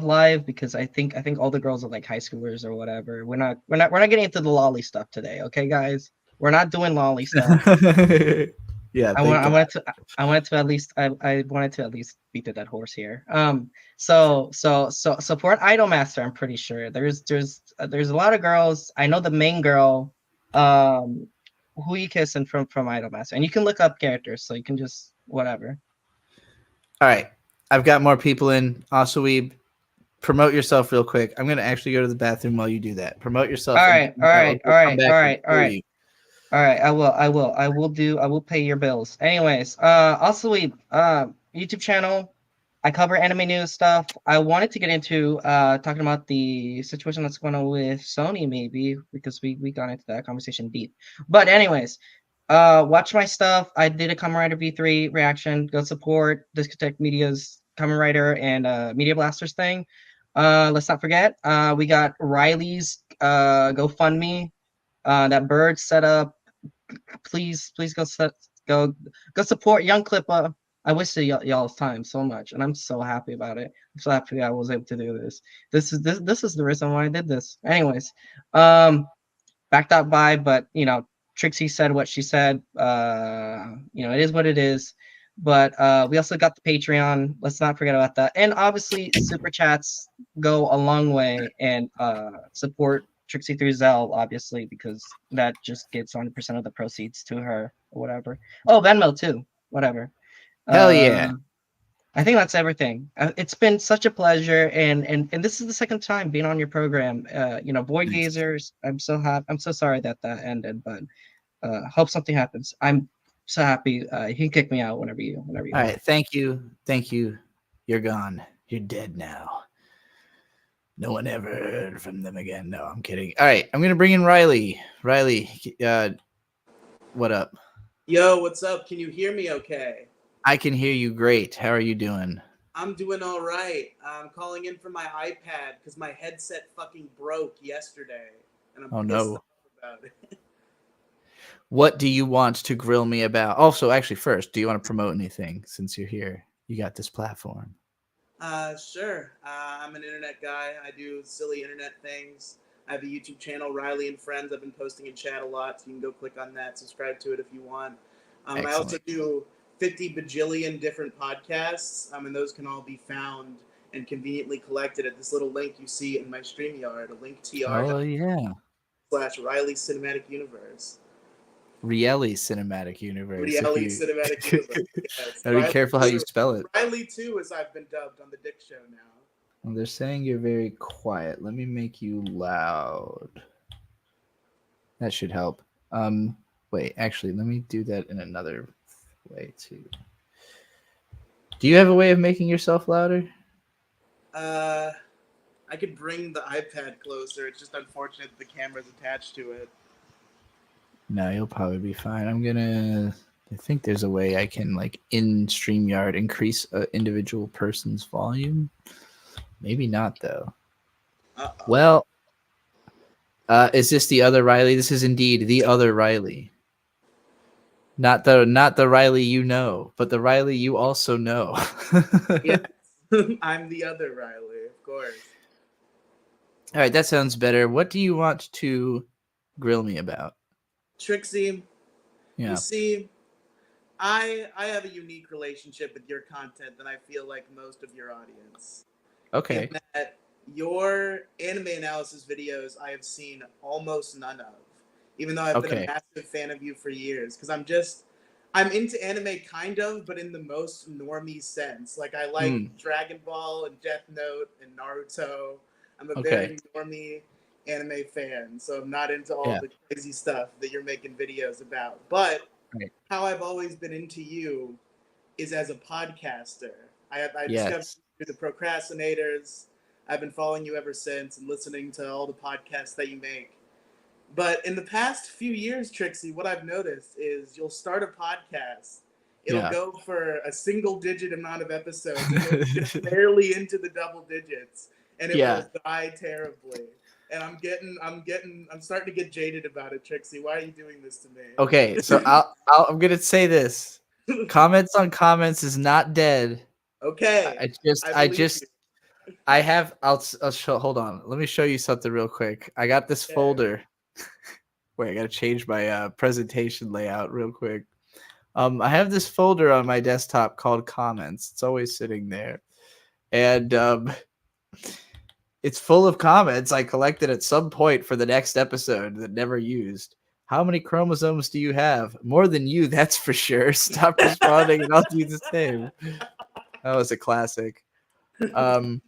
Live, because I think all the girls are like high schoolers or whatever. We're not getting into the lolly stuff today, okay, guys? We're not doing lolly stuff. Yeah, I wanted to at least beat the dead horse here. So for an Idolmaster, I'm pretty sure there's a lot of girls. I know the main girl, who you kissing from Idolmaster, and you can look up characters, so you can just whatever. All right. I've got more people in. Also, we promote yourself real quick. I'm going to actually go to the bathroom while you do that. Promote yourself. All and right, then all we'll right, all come right, back all and right, all hear right. you. All right, I will pay your bills. Anyways, also we YouTube channel. I cover anime news stuff. I wanted to get into talking about the situation that's going on with Sony, maybe because we got into that conversation deep. But anyways, watch my stuff. I did a Kamen Rider V3 reaction. Go support Discotech Media's Kamen Rider and Media Blasters thing. Let's not forget, we got Riley's GoFundMe. That Bird set up. Please go support Young Clipper. I wish y'all's time so much, and I'm so happy about it. I'm so happy I was able to do this. This is the reason why I did this. Anyways, backed up by, but Trixie said what she said. It is what it is. But we also got the Patreon. Let's not forget about that. And obviously, super chats go a long way and support Trixie through Zelle, obviously, because that just gives 100% of the proceeds to her or whatever. Oh, Venmo too. Whatever. Hell yeah. I think that's everything. It's been such a pleasure, and this is the second time being on your program. Void Thanks. Gazers. I'm so happy. I'm so sorry that ended, but hope something happens. I'm so happy. You can kick me out whenever you All want. right. Thank you. Thank you. You're gone. You're dead now. No one ever heard from them again. No, I'm kidding. All right. I'm going to bring in Riley. Riley, what up? Yo, what's up? Can you hear me okay? I can hear you great. How are you doing? I'm doing all right. I'm calling in from my iPad because my headset fucking broke yesterday, and I'm pissed off about it. What do you want to grill me about? Also, actually, first, do you want to promote anything since you're here? You got this platform. Sure. I'm an internet guy. I do silly internet things. I have a YouTube channel, Riley and Friends. I've been posting in chat a lot, so you can go click on that, subscribe to it if you want. I also do 50 bajillion different podcasts, and those can all be found and conveniently collected at this little link you see in my StreamYard, a link Oh, yeah. /Riley Cinematic Universe. Rielli Cinematic Universe. Rielli Cinematic Universe. Yes. Gotta be careful how you spell it. Riley 2, as I've been dubbed on the Dick Show now. Well, they're saying you're very quiet. Let me make you loud. That should help. Wait, actually, let me do that in another way too. Do you have a way of making yourself louder? I could bring the iPad closer. It's just unfortunate the camera's attached to it. No, you'll probably be fine. I think there's a way I can, like, in StreamYard, increase an individual person's volume. Maybe not, though. Uh-oh. Well, is this the other Riley? This is indeed the other Riley. Not the Riley you know, but the Riley you also know. Yes, I'm the other Riley, of course. All right, that sounds better. What do you want to grill me about? Trixie, Yeah. you see, I have a unique relationship with your content than I feel like most of your audience. Okay. In that your anime analysis videos I have seen almost none of, even though I've been a massive fan of you for years. Because I'm into anime kind of, but in the most normie sense. Like, I like Dragon Ball and Death Note and Naruto. I'm a very normie anime fan, so I'm not into all the crazy stuff that you're making videos about. But how I've always been into you is as a podcaster. I discovered you through the Procrastinators. I've been following you ever since and listening to all the podcasts that you make. But in the past few years, Trixie, what I've noticed is you'll start a podcast. It'll go for a single-digit amount of episodes. And it'll get barely into the double digits, and it will die terribly. And I'm starting to get jaded about it, Trixie. Why are you doing this to me? Okay, so I'm gonna say this. Comments on comments is not dead. Okay. I'll show. Hold on. Let me show you something real quick. I got this folder. Wait, I gotta change my presentation layout real quick. I have this folder on my desktop called comments. It's always sitting there, and it's full of comments I collected at some point for the next episode that never used. How many chromosomes do you have? More than you, that's for sure. Stop responding and I'll do the same. That was a classic. Some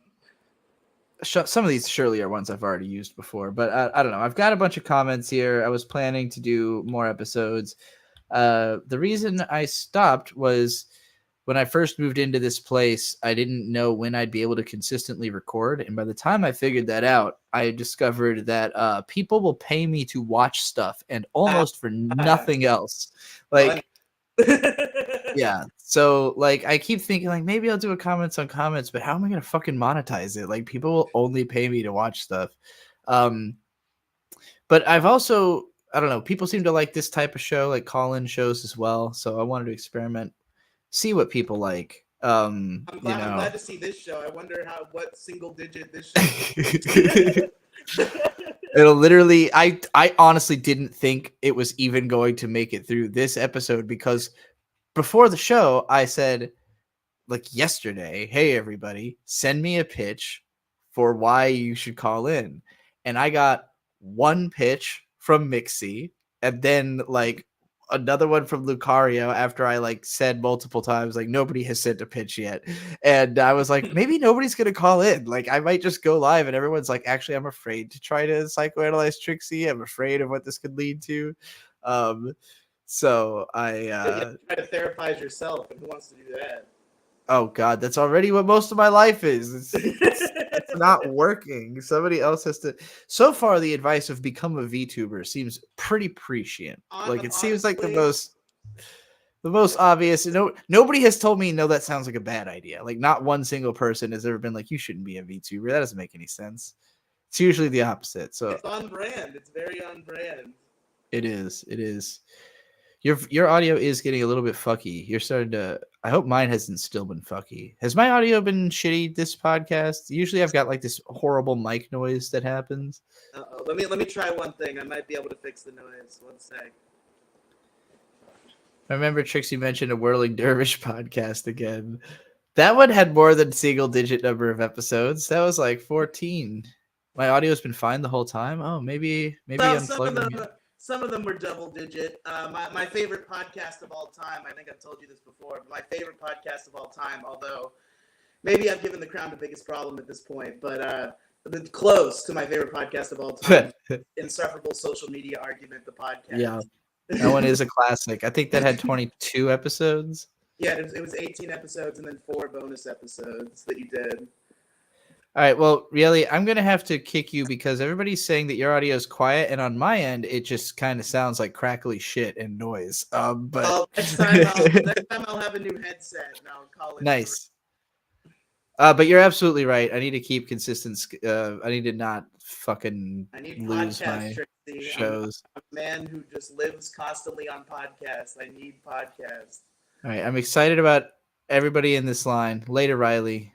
of these surely are ones I've already used before, but I don't know. I've got a bunch of comments here. I was planning to do more episodes. The reason I stopped was when I first moved into this place, I didn't know when I'd be able to consistently record. And by the time I figured that out, I discovered that people will pay me to watch stuff and almost for nothing else. Like, yeah. So like I keep thinking like maybe I'll do a comments on comments, but how am I gonna fucking monetize it? Like people will only pay me to watch stuff. But I've also I don't know, people seem to like this type of show, like call-in shows as well. So I wanted to experiment, see what people like. I'm glad to see this show. I wonder what single digit this show. It'll literally I honestly didn't think it was even going to make it through this episode because before the show I said like yesterday, hey everybody, send me a pitch for why you should call in. And I got one pitch from Mixie and then like another one from Lucario after I like said multiple times like nobody has sent a pitch yet. And I was like, maybe nobody's gonna call in. Like I might just go live and everyone's like, actually I'm afraid to try to psychoanalyze Trixie. I'm afraid of what this could lead to. So I try to therapize yourself, and who wants to do that? Oh God, that's already what most of my life is. It's not working. Somebody else has to. So far, the advice of become a VTuber seems pretty prescient. Like it seems like the most obvious. Nobody has told me no. That sounds like a bad idea. Like not one single person has ever been like you shouldn't be a VTuber. That doesn't make any sense. It's usually the opposite. So it's on brand. It's very on brand. It is. It is. Your audio is getting a little bit fucky. You're starting to. I hope mine hasn't still been fucky. Has my audio been shitty this podcast? Usually, I've got like this horrible mic noise that happens. Let me try one thing. I might be able to fix the noise. One sec. I remember Trixie mentioned a Whirling Dervish podcast again. That one had more than single-digit number of episodes. That was like 14. My audio's been fine the whole time. Oh, maybe unplugging it. Some of them were double digit. My favorite podcast of all time, I think I've told you this before, but my favorite podcast of all time, although maybe I've given the crown the biggest problem at this point, but close to my favorite podcast of all time, Insufferable Social Media Argument, the podcast. Yeah, that one is a classic. I think that had 22 episodes. Yeah, it was 18 episodes and then 4 bonus episodes that you did. All right, well, really, I'm going to have to kick you because everybody's saying that your audio is quiet, and on my end, it just kind of sounds like crackly shit and noise. But next time I'll have a new headset and I'll call it. Nice. But you're absolutely right. I need to keep consistent. I need to not fucking lose my Trixie. shows. I'm a man who just lives constantly on podcasts. I need podcasts. All right, I'm excited about everybody in this line. Later, Riley.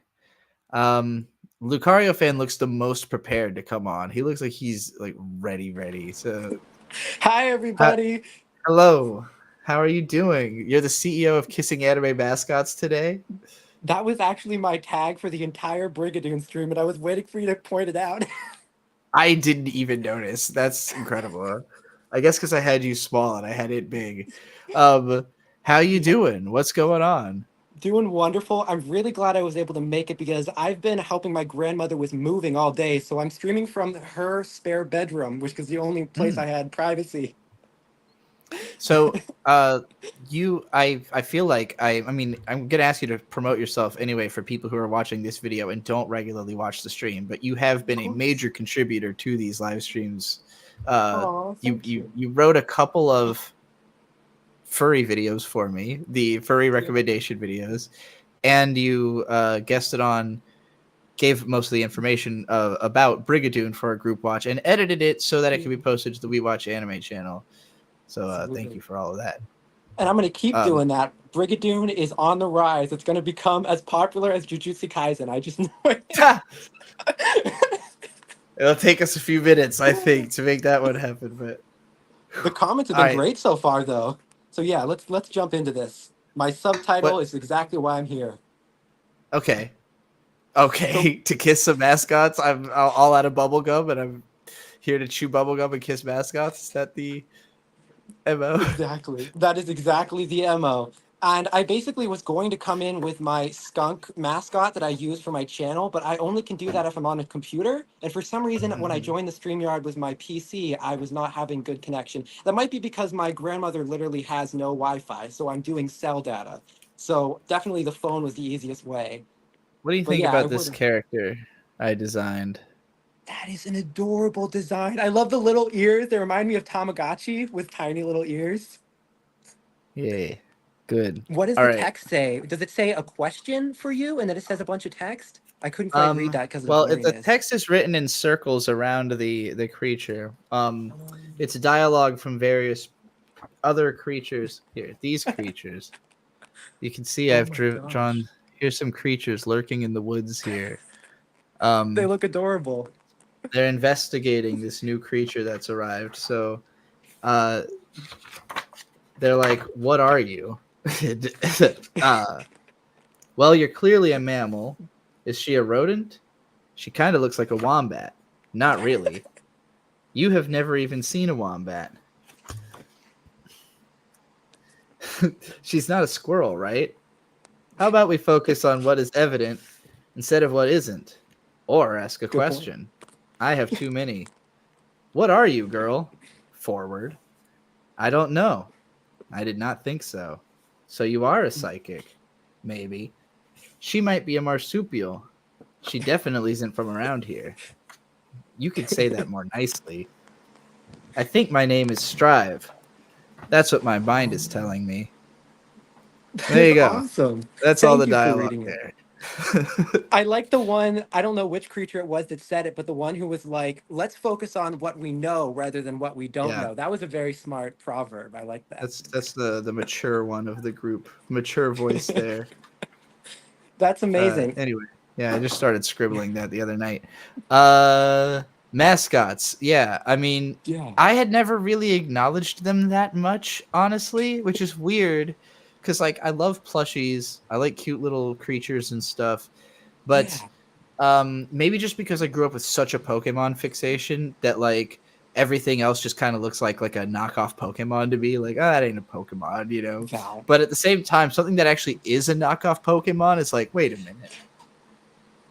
Lucario fan looks the most prepared to come on. He looks like he's like ready. So, hi everybody. Hello. How are you doing? You're the CEO of Kissing Anime Mascots today. That was actually my tag for the entire Brigadoon stream, and I was waiting for you to point it out. I didn't even notice. That's incredible. I guess because I had you small and I had it big. How you doing? What's going on? Doing wonderful. I'm really glad I was able to make it because I've been helping my grandmother with moving all day. So I'm streaming from her spare bedroom, which is the only place I had privacy. So I feel like I mean, I'm going to ask you to promote yourself anyway for people who are watching this video and don't regularly watch the stream, but you have been a major contributor to these live streams. You wrote a couple of furry videos for me, the furry recommendation videos, and you guested on, gave most of the information about Brigadoon for a group watch and edited it so that it can be posted to the We Watch Anime channel. So thank you for all of that. And I'm going to keep doing that. Brigadoon is on the rise. It's going to become as popular as Jujutsu Kaisen. I just know it. It'll take us a few minutes, I think, to make that one happen. But the comments have been great so far, though. So yeah, let's jump into this. My subtitle is exactly why I'm here. Okay. To kiss some mascots. I'm all out of bubblegum, and I'm here to chew bubblegum and kiss mascots. Is that the MO? Exactly. That is exactly the MO. And I basically was going to come in with my skunk mascot that I use for my channel, but I only can do that if I'm on a computer. And for some reason, when I joined the StreamYard with my PC, I was not having good connection. That might be because my grandmother literally has no Wi-Fi, so I'm doing cell data. So definitely the phone was the easiest way. What do you But think yeah, I about this would. character I designed? That is an adorable design. I love the little ears. They remind me of Tamagotchi with tiny little ears. Yay. Good. What does All the right. text say? Does it say a question for you and then it says a bunch of text? I couldn't quite read that because of the Well, the blurriness. text is written in circles around the creature. It's a dialogue from various other creatures. Here, these creatures. You can see Oh I've my gosh. drawn. Here's some creatures lurking in the woods here. They look adorable. They're investigating this new creature that's arrived. So, they're like, "What are you?" Well, you're clearly a mammal. Is she a rodent? She kind of looks like a wombat. Not really. You have never even seen a wombat. She's not a squirrel, right? How about we focus on what is evident instead of what isn't? Or ask a Good point. question. I have too many. What are you, girl? Forward. I don't know. I did not think so. So you are a psychic. Maybe. She might be a marsupial. She definitely isn't from around here. You could say that more nicely. I think my name is Strive. That's what my mind is telling me. There you go. Awesome. That's all the Thank you for dialogue reading it. there. I like the one, I don't know which creature it was that said it, but the one who was like, let's focus on what we know rather than what we don't Yeah. know. That was a very smart proverb. I like that. That's the mature one of the group. Mature voice there. That's amazing. Anyway, yeah, I just started scribbling that the other night. Mascots. Yeah, I mean, Yeah. I had never really acknowledged them that much, honestly, which is weird because like I love plushies. I like cute little creatures and stuff. But maybe just because I grew up with such a Pokemon fixation that like everything else just kind of looks like a knockoff Pokemon to me. Like, oh, that ain't a Pokemon, you know. Wow. But at the same time, something that actually is a knockoff Pokemon is like, wait a minute,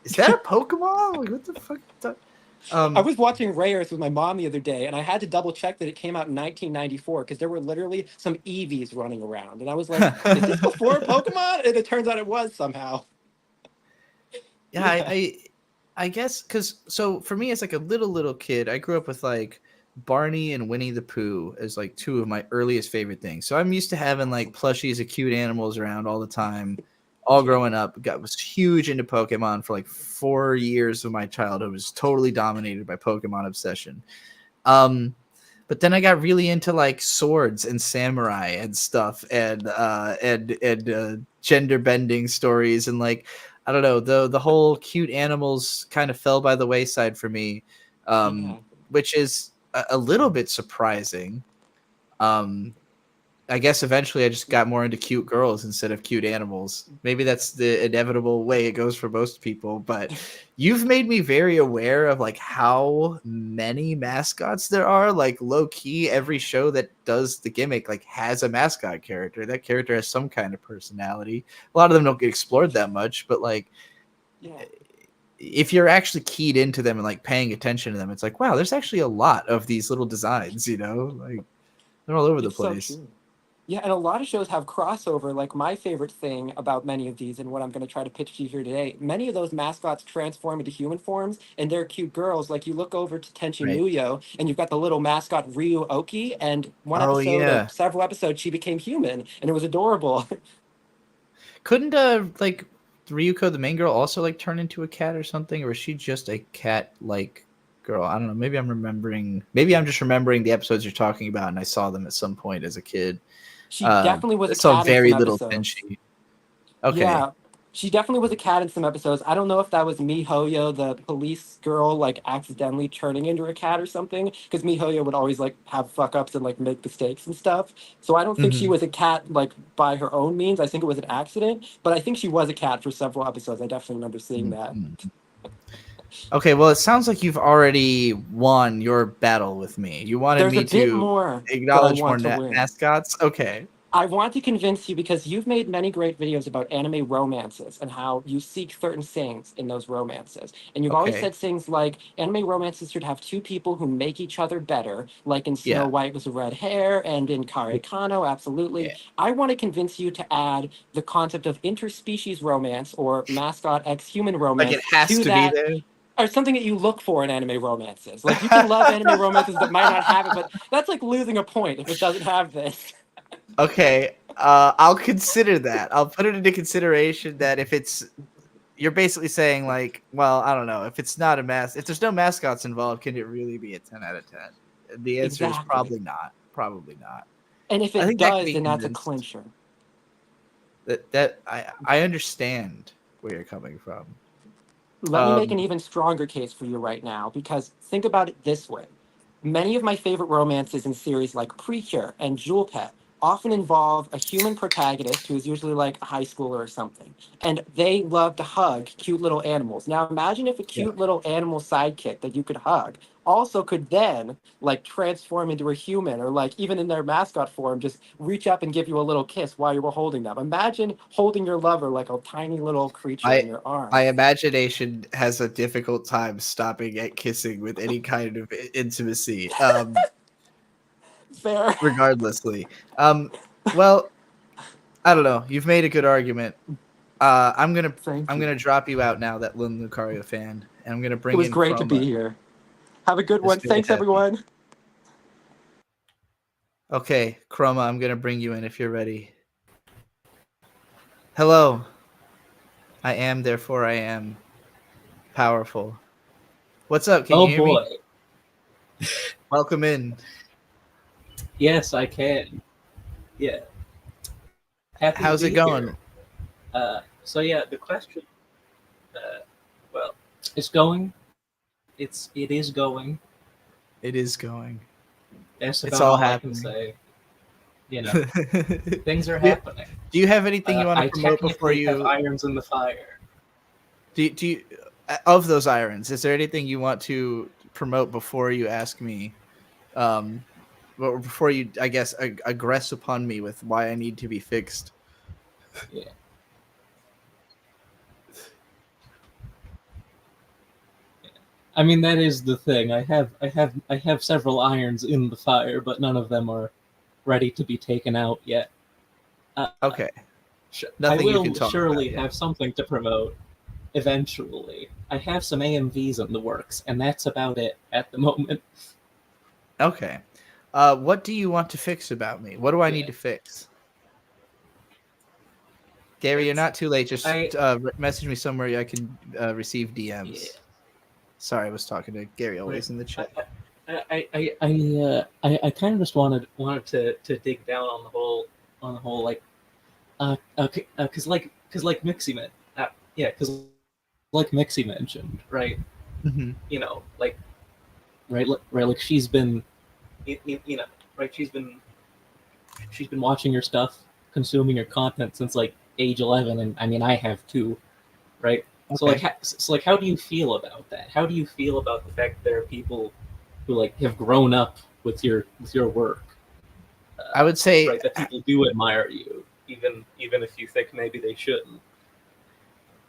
is that a Pokemon? Like, what the fuck? I was watching Rares with my mom the other day, and I had to double check that it came out in 1994 because there were literally some Eevees running around, and I was like, "Is this before Pokemon?" And it turns out it was somehow. Yeah, I guess because so for me as like a little kid, I grew up with like Barney and Winnie the Pooh as like two of my earliest favorite things. So I'm used to having like plushies of cute animals around all the time. All growing up, was huge into Pokemon for like 4 years of my childhood. Was totally dominated by Pokemon obsession. But then I got really into like swords and samurai and stuff, and gender bending stories, and like I don't know, the whole cute animals kind of fell by the wayside for me, which is a little bit surprising. I guess eventually I just got more into cute girls instead of cute animals. Maybe that's the inevitable way it goes for most people, but you've made me very aware of like how many mascots there are. Like low key, every show that does the gimmick like has a mascot character. That character has some kind of personality. A lot of them don't get explored that much, but like if you're actually keyed into them and like paying attention to them, it's like, wow, there's actually a lot of these little designs, you know, like they're all over the place. So true. Yeah, and a lot of shows have crossover. Like my favorite thing about many of these, and what I'm going to try to pitch to you here today, many of those mascots transform into human forms, and they're cute girls. Like you look over to Tenchi Muyo, and you've got the little mascot Ryu Oki, and one episode or several episodes, she became human, and it was adorable. Couldn't like Ryuko, the main girl, also like turn into a cat or something, or is she just a cat-like girl? I don't know. Maybe I'm just remembering the episodes you're talking about, and I saw them at some point as a kid. She definitely was a saw cat very in some little episodes. Tenchi. Okay. Yeah, she definitely was a cat in some episodes. I don't know if that was MiHoYo, the police girl, like accidentally turning into a cat or something, because MiHoYo would always like have fuck ups and like make mistakes and stuff. So I don't think she was a cat like by her own means. I think it was an accident, but I think she was a cat for several episodes. I definitely remember seeing that. Okay, well, it sounds like you've already won your battle with me. You wanted me to more acknowledge more mascots. Okay. I want to convince you because you've made many great videos about anime romances and how you seek certain things in those romances. And you've always Okay. said things like anime romances should have two people who make each other better, like in Snow Yeah. White with the red hair and in Kare Kano, absolutely. Yeah. I want to convince you to add the concept of interspecies romance or mascot X human Like romance it has to to be that, there. or something that you look for in anime romances. Like you can love anime romances that might not have it, but that's like losing a point if it doesn't have this. Okay. I'll consider that. I'll put it into consideration that if it's you're basically saying like, well, I don't know, if it's not if there's no mascots involved, can it really be a 10 out of 10? The answer is Exactly. probably not. Probably not. And if I it think that can does, be then that's a convinced. clincher. That I understand where you're coming from. Let me make an even stronger case for you right now, because think about it this way. Many of my favorite romances in series like Precure and Jewel Pet often involve a human protagonist who is usually like a high schooler or something, and they love to hug cute little animals. Now imagine if a Yeah. cute little animal sidekick that you could hug also could then like transform into a human, or like even in their mascot form just reach up and give you a little kiss while you were holding them. Imagine holding your lover like a tiny little creature in your My arms. imagination has a difficult time stopping at kissing with any kind of intimacy. Fair. Regardlessly. Well, I don't know. You've made a good argument. I'm gonna Thank I'm you. gonna drop you out now, that Lin Lucario fan, and I'm gonna It bring was in great to be Chroma. here. Have a good It's one. very Thanks, happy. everyone. Okay, Chroma, I'm gonna bring you in if you're ready. Hello. I am, therefore I am powerful. What's up? Can you Oh hear me? boy. Welcome in. Yes, I can. Yeah. Happy How's to it be going? here. So yeah, the question. Well, it's going. It is going. It is going. That's It's about all all I can happening. say. You know, do things are happening. you have anything you want to I promote before technically have you irons in the fire. do you of those irons? Is there anything you want to promote before you ask me? But before you, I guess, aggress upon me with why I need to be fixed. Yeah. I mean, that is the thing. I have several irons in the fire, but none of them are ready to be taken out yet. Okay, I nothing you can will talk about surely yet. have something to promote eventually. I have some AMVs in the works, and that's about it at the moment. Okay, what do you want to fix about me? What do I need Yeah. to fix? Gary, you're not too late. Just I message me somewhere I can receive yeah. DMs. Sorry, I was talking to Gary Right. always in the chat. I kind of just wanted to dig down on the whole like because like Mixie like Mixie mentioned, right? Mm-hmm. You know, like right like she's been you know, right, she's been watching your stuff, consuming your content since like age 11, and I mean I have too, right? Okay. So like how do you feel about that? How do you feel about the fact that there are people who like have grown up with your work? I would say Right, that people do admire you, even if you think maybe they shouldn't.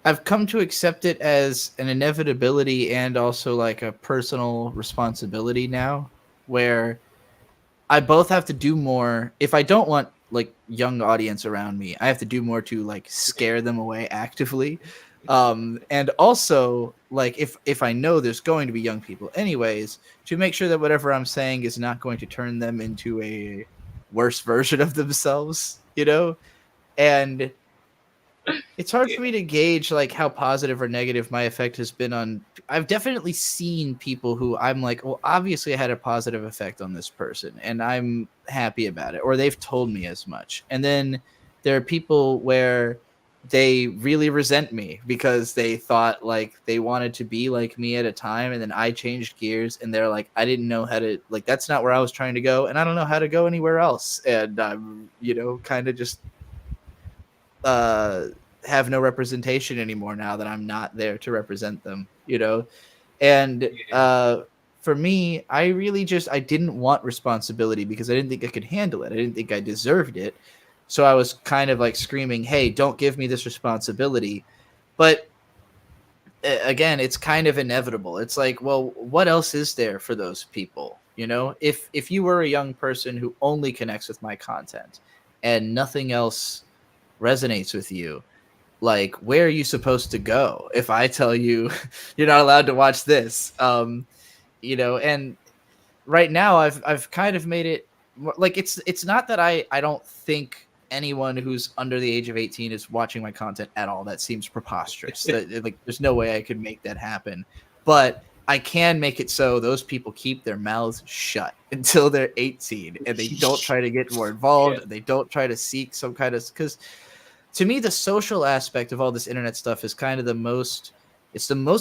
I've come to accept it as an inevitability and also like a personal responsibility now, where I both have to do more. If I don't want like young audience around me, I have to do more to like scare them away actively. And also like if I know there's going to be young people anyways, to make sure that whatever I'm saying is not going to turn them into a worse version of themselves, you know? And it's hard for me to gauge like how positive or negative my effect has been on. I've definitely seen people who I'm like, well, obviously I had a positive effect on this person and I'm happy about it, or they've told me as much. And then there are people where they really resent me because they thought like they wanted to be like me at a time, and then I changed gears and they're like, I didn't know how to, like, that's not where I was trying to go and I don't know how to go anywhere else. And I'm, kind of just uh have no representation anymore now that I'm not there to represent them, And for me, I really just I didn't want responsibility because I didn't think I could handle it. I didn't think I deserved it. So I was kind of like screaming, hey, don't give me this responsibility. But again, it's kind of inevitable. It's like, well, what else is there for those people? You know, if you were a young person who only connects with my content and nothing else resonates with you, like, where are you supposed to go if I tell you you're not allowed to watch this? You know, and right now I've kind of made it like it's not that I don't think anyone who's under the age of 18 is watching my content at all. That seems preposterous. Like there's no way I could make that happen. But I can make it so those people keep their mouths shut until they're 18 and they don't try to get more involved. They don't try to seek some kind of, because to me the social aspect of all this internet stuff is kind of the most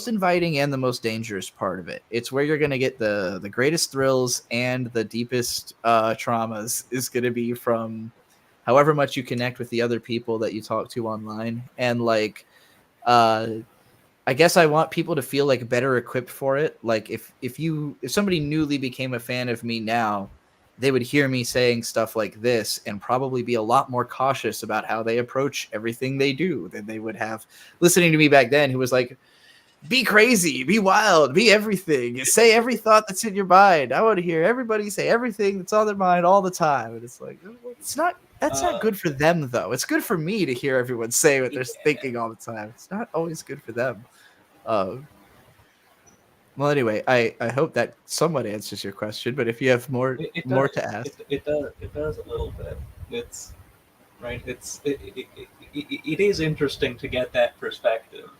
inviting and the most dangerous part of it. It's where you're going to get the greatest thrills and the deepest traumas is going to be from however much you connect with the other people that you talk to online. And like I guess I want people to feel like better equipped for it. Like if somebody newly became a fan of me now, they would hear me saying stuff like this and probably be a lot more cautious about how they approach everything they do than they would have listening to me back then, who was like, be crazy, be wild, be everything, say every thought that's in your mind. I want to hear everybody say everything that's on their mind all the time. And it's like, it's not, that's not good for them though. It's good for me to hear everyone say what they're thinking all the time. It's not always good for them. Well, anyway, I hope that somewhat answers your question, but if you have more to ask. It does a little bit. It's right. It is interesting to get that perspective.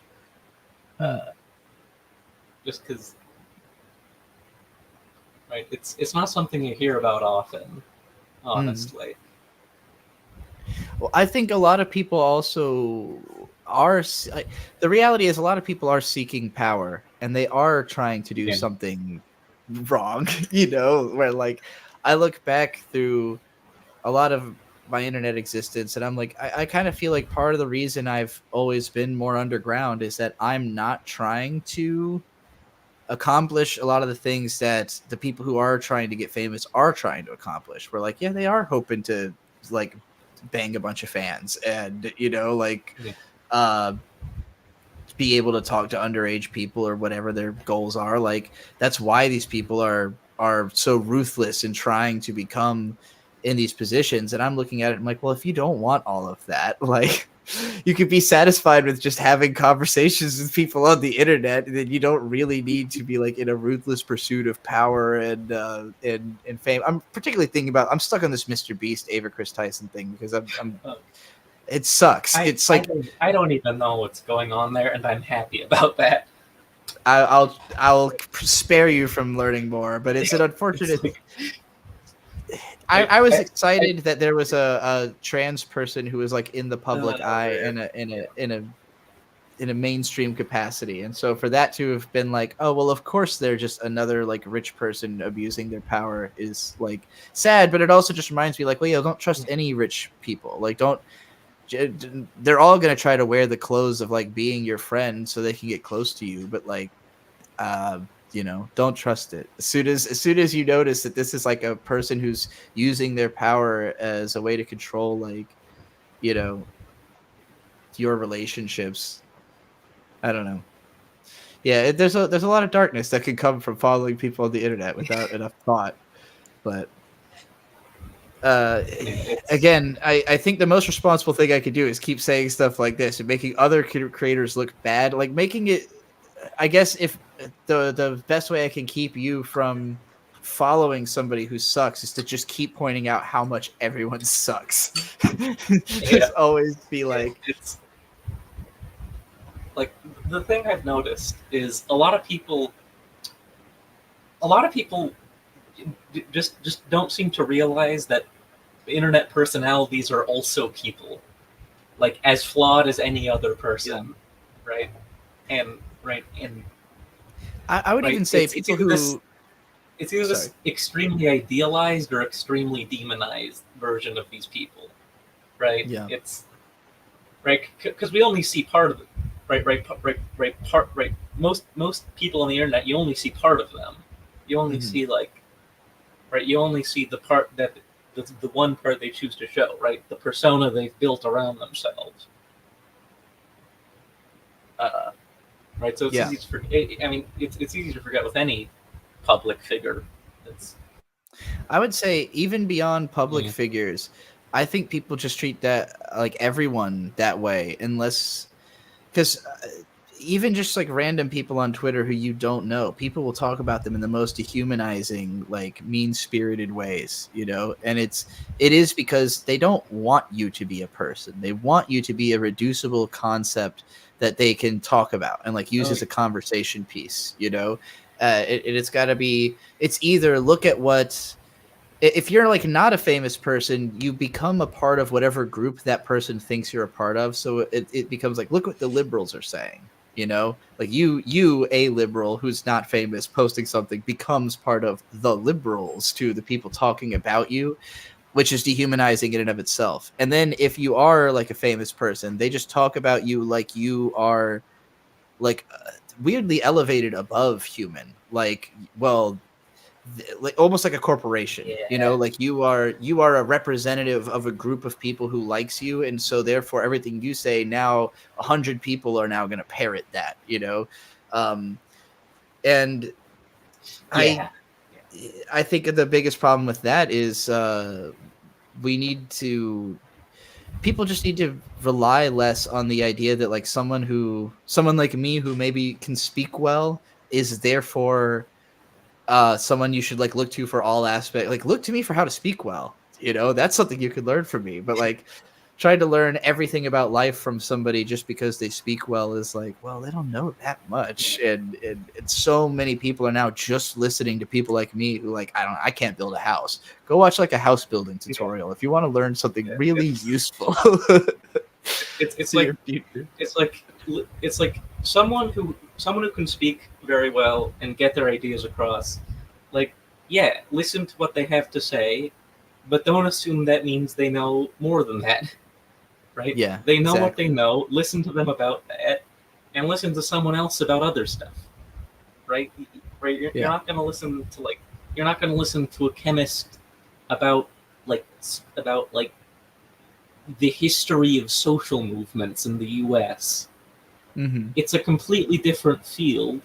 Just because, right? It's not something you hear about often, honestly. Well, I think a lot of people also are. The reality is, a lot of people are seeking power, and they are trying to do something wrong. You know, where like I look back through a lot of my internet existence, and I'm like, I kind of feel like part of the reason I've always been more underground is that I'm not trying to accomplish a lot of the things that the people who are trying to get famous are trying to accomplish. We're like, yeah, they are hoping to like bang a bunch of fans and, you know, like be able to talk to underage people or whatever their goals are. Like that's why these people are so ruthless in trying to become in these positions. And I'm looking at it, I'm like, well, if you don't want all of that, like you could be satisfied with just having conversations with people on the internet, and then you don't really need to be like in a ruthless pursuit of power and fame. I'm particularly thinking about, I'm stuck on this Mr. Beast, Ava Chris Tyson thing because I'm it sucks. It's like I don't even know what's going on there, and I'm happy about that. I'll spare you from learning more, but it's an unfortunate. I was excited that there was a trans person who was like in the public eye in a mainstream capacity, and so for that to have been like, oh well, of course they're just another like rich person abusing their power is like sad, but it also just reminds me like, well, yeah, don't trust any rich people. Like they're all gonna try to wear the clothes of like being your friend so they can get close to you, but like you know, don't trust it. As soon as you notice that this is like a person who's using their power as a way to control, like, you know, your relationships, I don't know. Yeah, there's a lot of darkness that can come from following people on the internet without enough thought. But again, I think the most responsible thing I could do is keep saying stuff like this and making other creators look bad, like making it. I guess if the best way I can keep you from following somebody who sucks is to just keep pointing out how much everyone sucks. Just always be like, it's like the thing I've noticed is a lot of people just don't seem to realize that internet personalities are also people, like as flawed as any other person, right? And I would even say people who it's either this extremely idealized or extremely demonized version of these people, right? Yeah. It's right because we only see part of it, Most people on the internet, you only see part of them. You only see you only see the part that the one part they choose to show, right? The persona they've built around themselves. Right, so it's easy to forget. I mean, it's easy to forget with any public figure. I would say even beyond public figures, I think people just treat that like everyone that way, unless because even just like random people on Twitter who you don't know, people will talk about them in the most dehumanizing, like mean-spirited ways, you know. And it is because they don't want you to be a person; they want you to be a reducible concept that they can talk about and like use as a conversation piece, you know. It's got to be. It's either look at what. If you're like not a famous person, you become a part of whatever group that person thinks you're a part of. So it becomes like, look what the liberals are saying, you know, like you, a liberal who's not famous posting something becomes part of the liberals to the people talking about you, which is dehumanizing in and of itself. And then if you are like a famous person, they just talk about you like you are like weirdly elevated above human. Like, well, like almost like a corporation, you know, like you are a representative of a group of people who likes you, and so therefore everything you say now 100 people are now going to parrot that, you know. And I think the biggest problem with that is people just need to rely less on the idea that like someone like me who maybe can speak well is therefore someone you should like look to for all aspects. Like look to me for how to speak well, you know. That's something you could learn from me. But like trying to learn everything about life from somebody just because they speak well is like, well, they don't know that much. And so many people are now just listening to people like me who like I can't build a house. Go watch like a house building tutorial if you want to learn something really useful. It's like someone who can speak very well and get their ideas across. Like, yeah, listen to what they have to say, but don't assume that means they know more than that. Right? Yeah, they know what they know. Listen to them about that, and listen to someone else about other stuff. Right? Right? You're not going to listen to you're not going to listen to a chemist about the history of social movements in the U.S. Mm-hmm. It's a completely different field.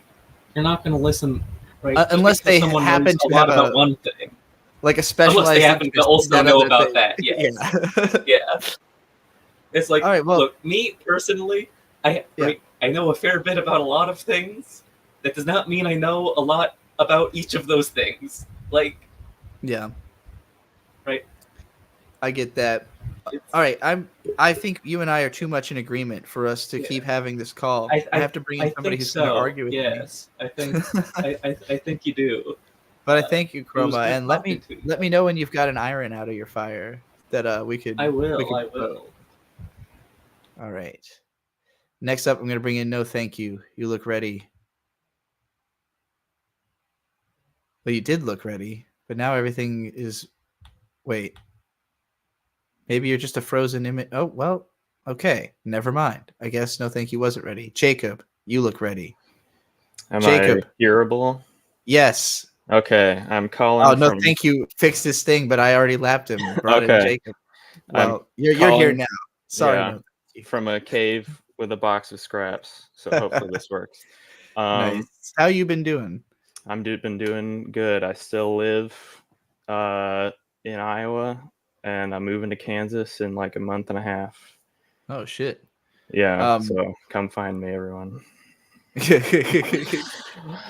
You're not going to listen, right? Unless they someone happen knows to a lot have about one thing. Like a specialized. Unless they happen to also know about that. Yes. Yeah. It's like, look, me personally, I know a fair bit about a lot of things. That does not mean I know a lot about each of those things. Like, yeah. Right. I get that. All right, I think you and I are too much in agreement for us to keep having this call. I have to bring in somebody who's going to argue with me. Yes, I think I think you do. But I thank you, Chroma, and let me know when you've got an iron out of your fire that we could. I will. All right. Next up, I'm going to bring in No Thank You. You look ready. Well, you did look ready, but now everything is. Wait. Maybe you're just a frozen image. Oh, well, okay. Never mind. I guess No Thank You wasn't ready. Jacob, you look ready. Am I hearable? Yes. Okay, I'm calling. Oh, No Thank You fixed his thing, but I already lapped him. Brought in Jacob. Well, you're here now. Sorry. Yeah, no, from a cave with a box of scraps. So hopefully this works. Nice. How you been doing? Been doing good. I still live in Iowa, and I'm moving to Kansas in like a month and a half. Oh shit. Yeah. So come find me, everyone.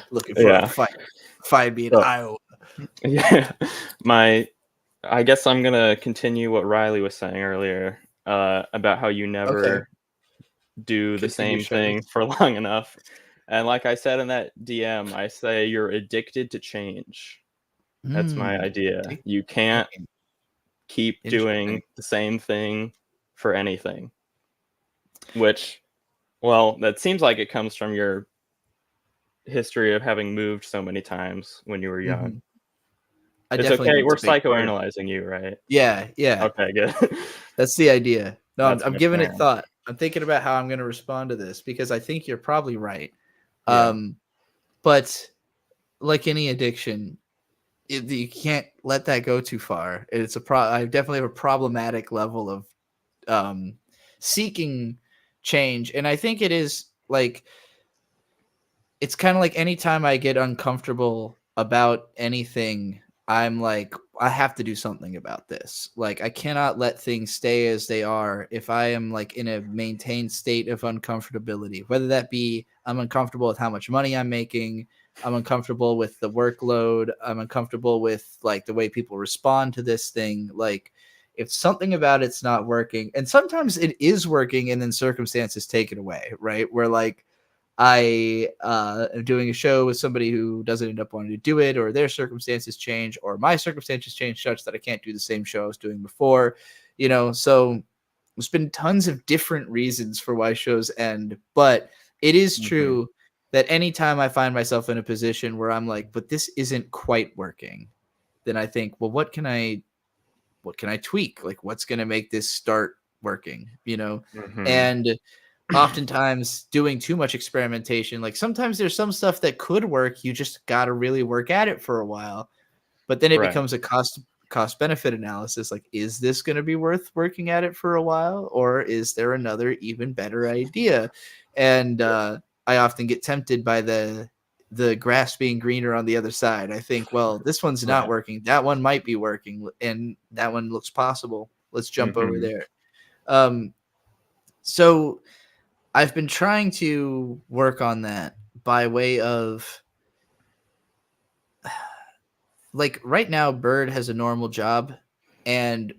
Looking for a fight. Find me in Iowa. Yeah. I guess I'm gonna continue what Riley was saying earlier about how you never do the same thing for long enough. And like I said in that DM, I say you're addicted to change. That's my idea. You can't keep doing the same thing for anything. Which, well, that seems like it comes from your history of having moved so many times when you were young. It's okay. We're psychoanalyzing you, right? Yeah. Okay, good. That's the idea. No, I'm giving it thought. I'm thinking about how I'm going to respond to this because I think you're probably right. But like any addiction, you can't let that go too far. It's I definitely have a problematic level of seeking change, and I think it is like it's kind of like anytime I get uncomfortable about anything, I'm like, I have to do something about this. Like, I cannot let things stay as they are if I am like in a maintained state of uncomfortability, whether that be I'm uncomfortable with how much money I'm making, I'm uncomfortable with the workload, I'm uncomfortable with like the way people respond to this thing. Like, if something about it's not working, and sometimes it is working, and then circumstances take it away, right? Where like, I am doing a show with somebody who doesn't end up wanting to do it, or their circumstances change, or my circumstances change such that I can't do the same show I was doing before, you know. So there's been tons of different reasons for why shows end, but it is true that anytime I find myself in a position where I'm like, but this isn't quite working, then I think, well, what can I tweak? Like, what's going to make this start working, you know? And oftentimes doing too much experimentation, like sometimes there's some stuff that could work, you just got to really work at it for a while, but then it becomes a cost benefit analysis. Like, is this going to be worth working at it for a while, or is there another even better idea? And I often get tempted by the grass being greener on the other side. I think, well, this one's not working, that one might be working, and that one looks possible, let's jump over there. So I've been trying to work on that by way of, like, right now Bird has a normal job, and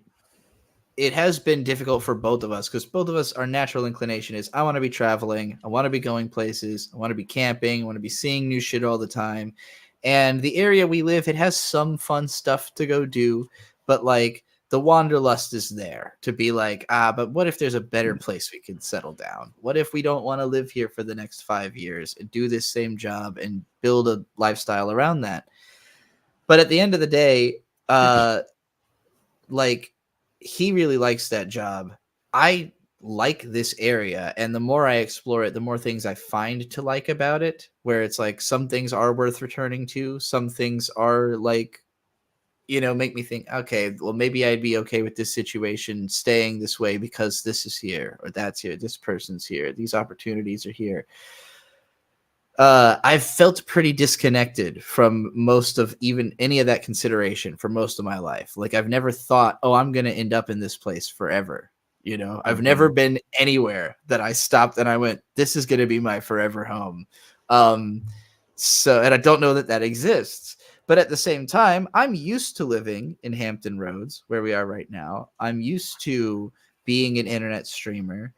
it has been difficult for both of us because both of us, our natural inclination is, I want to be traveling, I want to be going places, I want to be camping, I want to be seeing new shit all the time. And the area we live, it has some fun stuff to go do, but like the wanderlust is there to be like, but what if there's a better place we could settle down? What if we don't want to live here for the next 5 years and do this same job and build a lifestyle around that? But at the end of the day, like, he really likes that job. I like this area, and the more I explore it, the more things I find to like about it, where it's like some things are worth returning to, some things are like, you know, make me think, okay, well, maybe I'd be okay with this situation staying this way because this is here, or that's here, this person's here, these opportunities are here. I've felt pretty disconnected from most of even any of that consideration for most of my life. Like, I've never thought, oh, I'm going to end up in this place forever. You know, I've never been anywhere that I stopped and I went, this is going to be my forever home. So, and I don't know that that exists. But at the same time, I'm used to living in Hampton Roads, where we are right now. I'm used to being an internet streamer.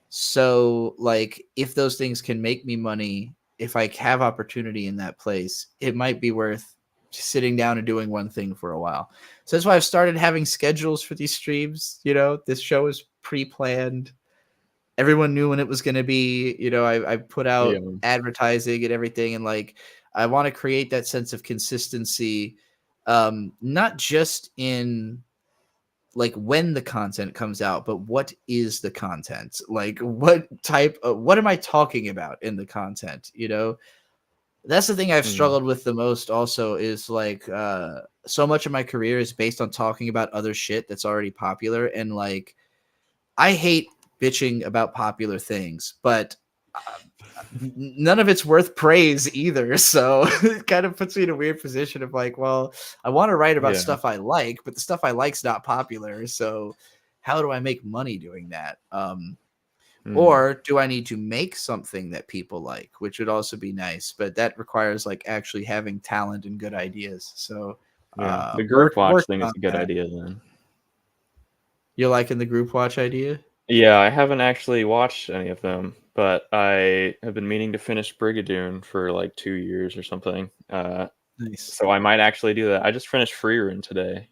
So, like, if those things can make me money, if I have opportunity in that place, it might be worth sitting down and doing one thing for a while. So that's why I've started having schedules for these streams. You know, this show is pre-planned. Everyone knew when it was going to be. You know, I put out advertising and everything, and like, I want to create that sense of consistency, not just in like when the content comes out, but what is the content? Like, what am I talking about in the content? You know, that's the thing I've struggled with the most also, is like, so much of my career is based on talking about other shit that's already popular. And like, I hate bitching about popular things, but none of it's worth praise either. So it kind of puts me in a weird position of like, well, I want to write about stuff I like, but the stuff I like's not popular. So how do I make money doing that? Or do I need to make something that people like, which would also be nice, but that requires like actually having talent and good ideas. So the group watch thing is a good idea then. You're liking the group watch idea? Yeah, I haven't actually watched any of them, but I have been meaning to finish Brigadoon for like 2 years or something. Nice. So I might actually do that. I just finished Free Run today.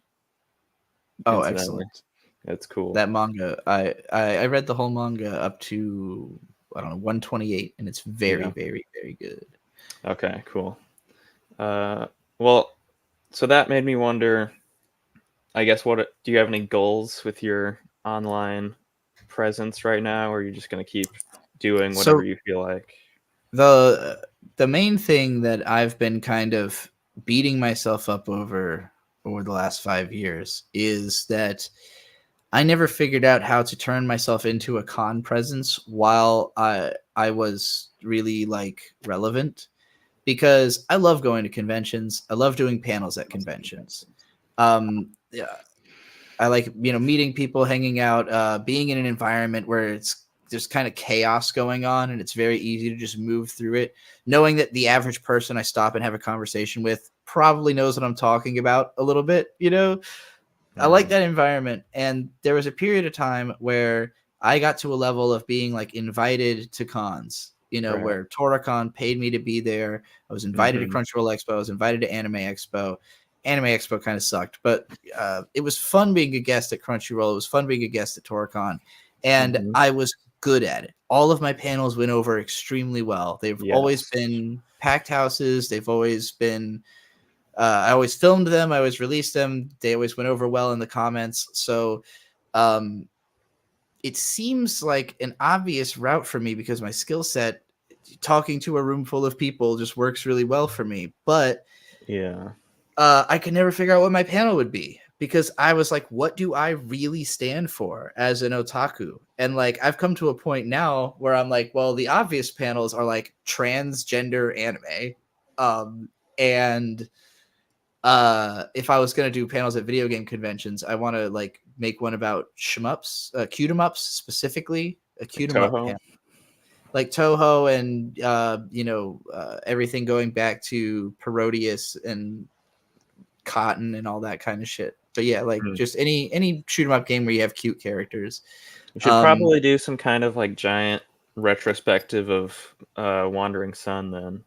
Oh, excellent. That's cool. That manga, I read the whole manga up to, I don't know, 128, and it's very, very, very good. Okay, cool. Well, so that made me wonder, I guess, do you have any goals with your online presence right now, or are you just going to keep doing whatever you feel like? The main thing that I've been kind of beating myself up over over the last 5 years is that I never figured out how to turn myself into a con presence while I was really like relevant, because I love going to conventions. I love doing panels at conventions. Yeah, I like, meeting people, hanging out, being in an environment where it's there's kind of chaos going on and it's very easy to just move through it, knowing that the average person I stop and have a conversation with probably knows what I'm talking about a little bit, I like that environment. And there was a period of time where I got to a level of being like invited to cons, Right. where Toricon paid me to be there. I was invited to Crunchyroll Expo. I was invited to Anime Expo. Anime Expo kind of sucked, but it was fun being a guest at Crunchyroll. It was fun being a guest at Toricon, and I was good at it. All of my panels went over extremely well. They've always been packed houses. They've always been I always filmed them. I always released them. They always went over well in the comments. So it seems like an obvious route for me because my skill set, talking to a room full of people, just works really well for me. But I could never figure out what my panel would be because I was like, what do I really stand for as an otaku? And like, I've come to a point now where I'm like, well, the obvious panels are like transgender anime. And if I was going to do panels at video game conventions, I want to like make one about shmups, cute 'em ups specifically, a cute 'em up panel. Like Toho and everything going back to Parodius and Cotton and all that kind of shit. But yeah, like just any shoot 'em up game where you have cute characters. We should probably do some kind of like giant retrospective of Wandering Sun then.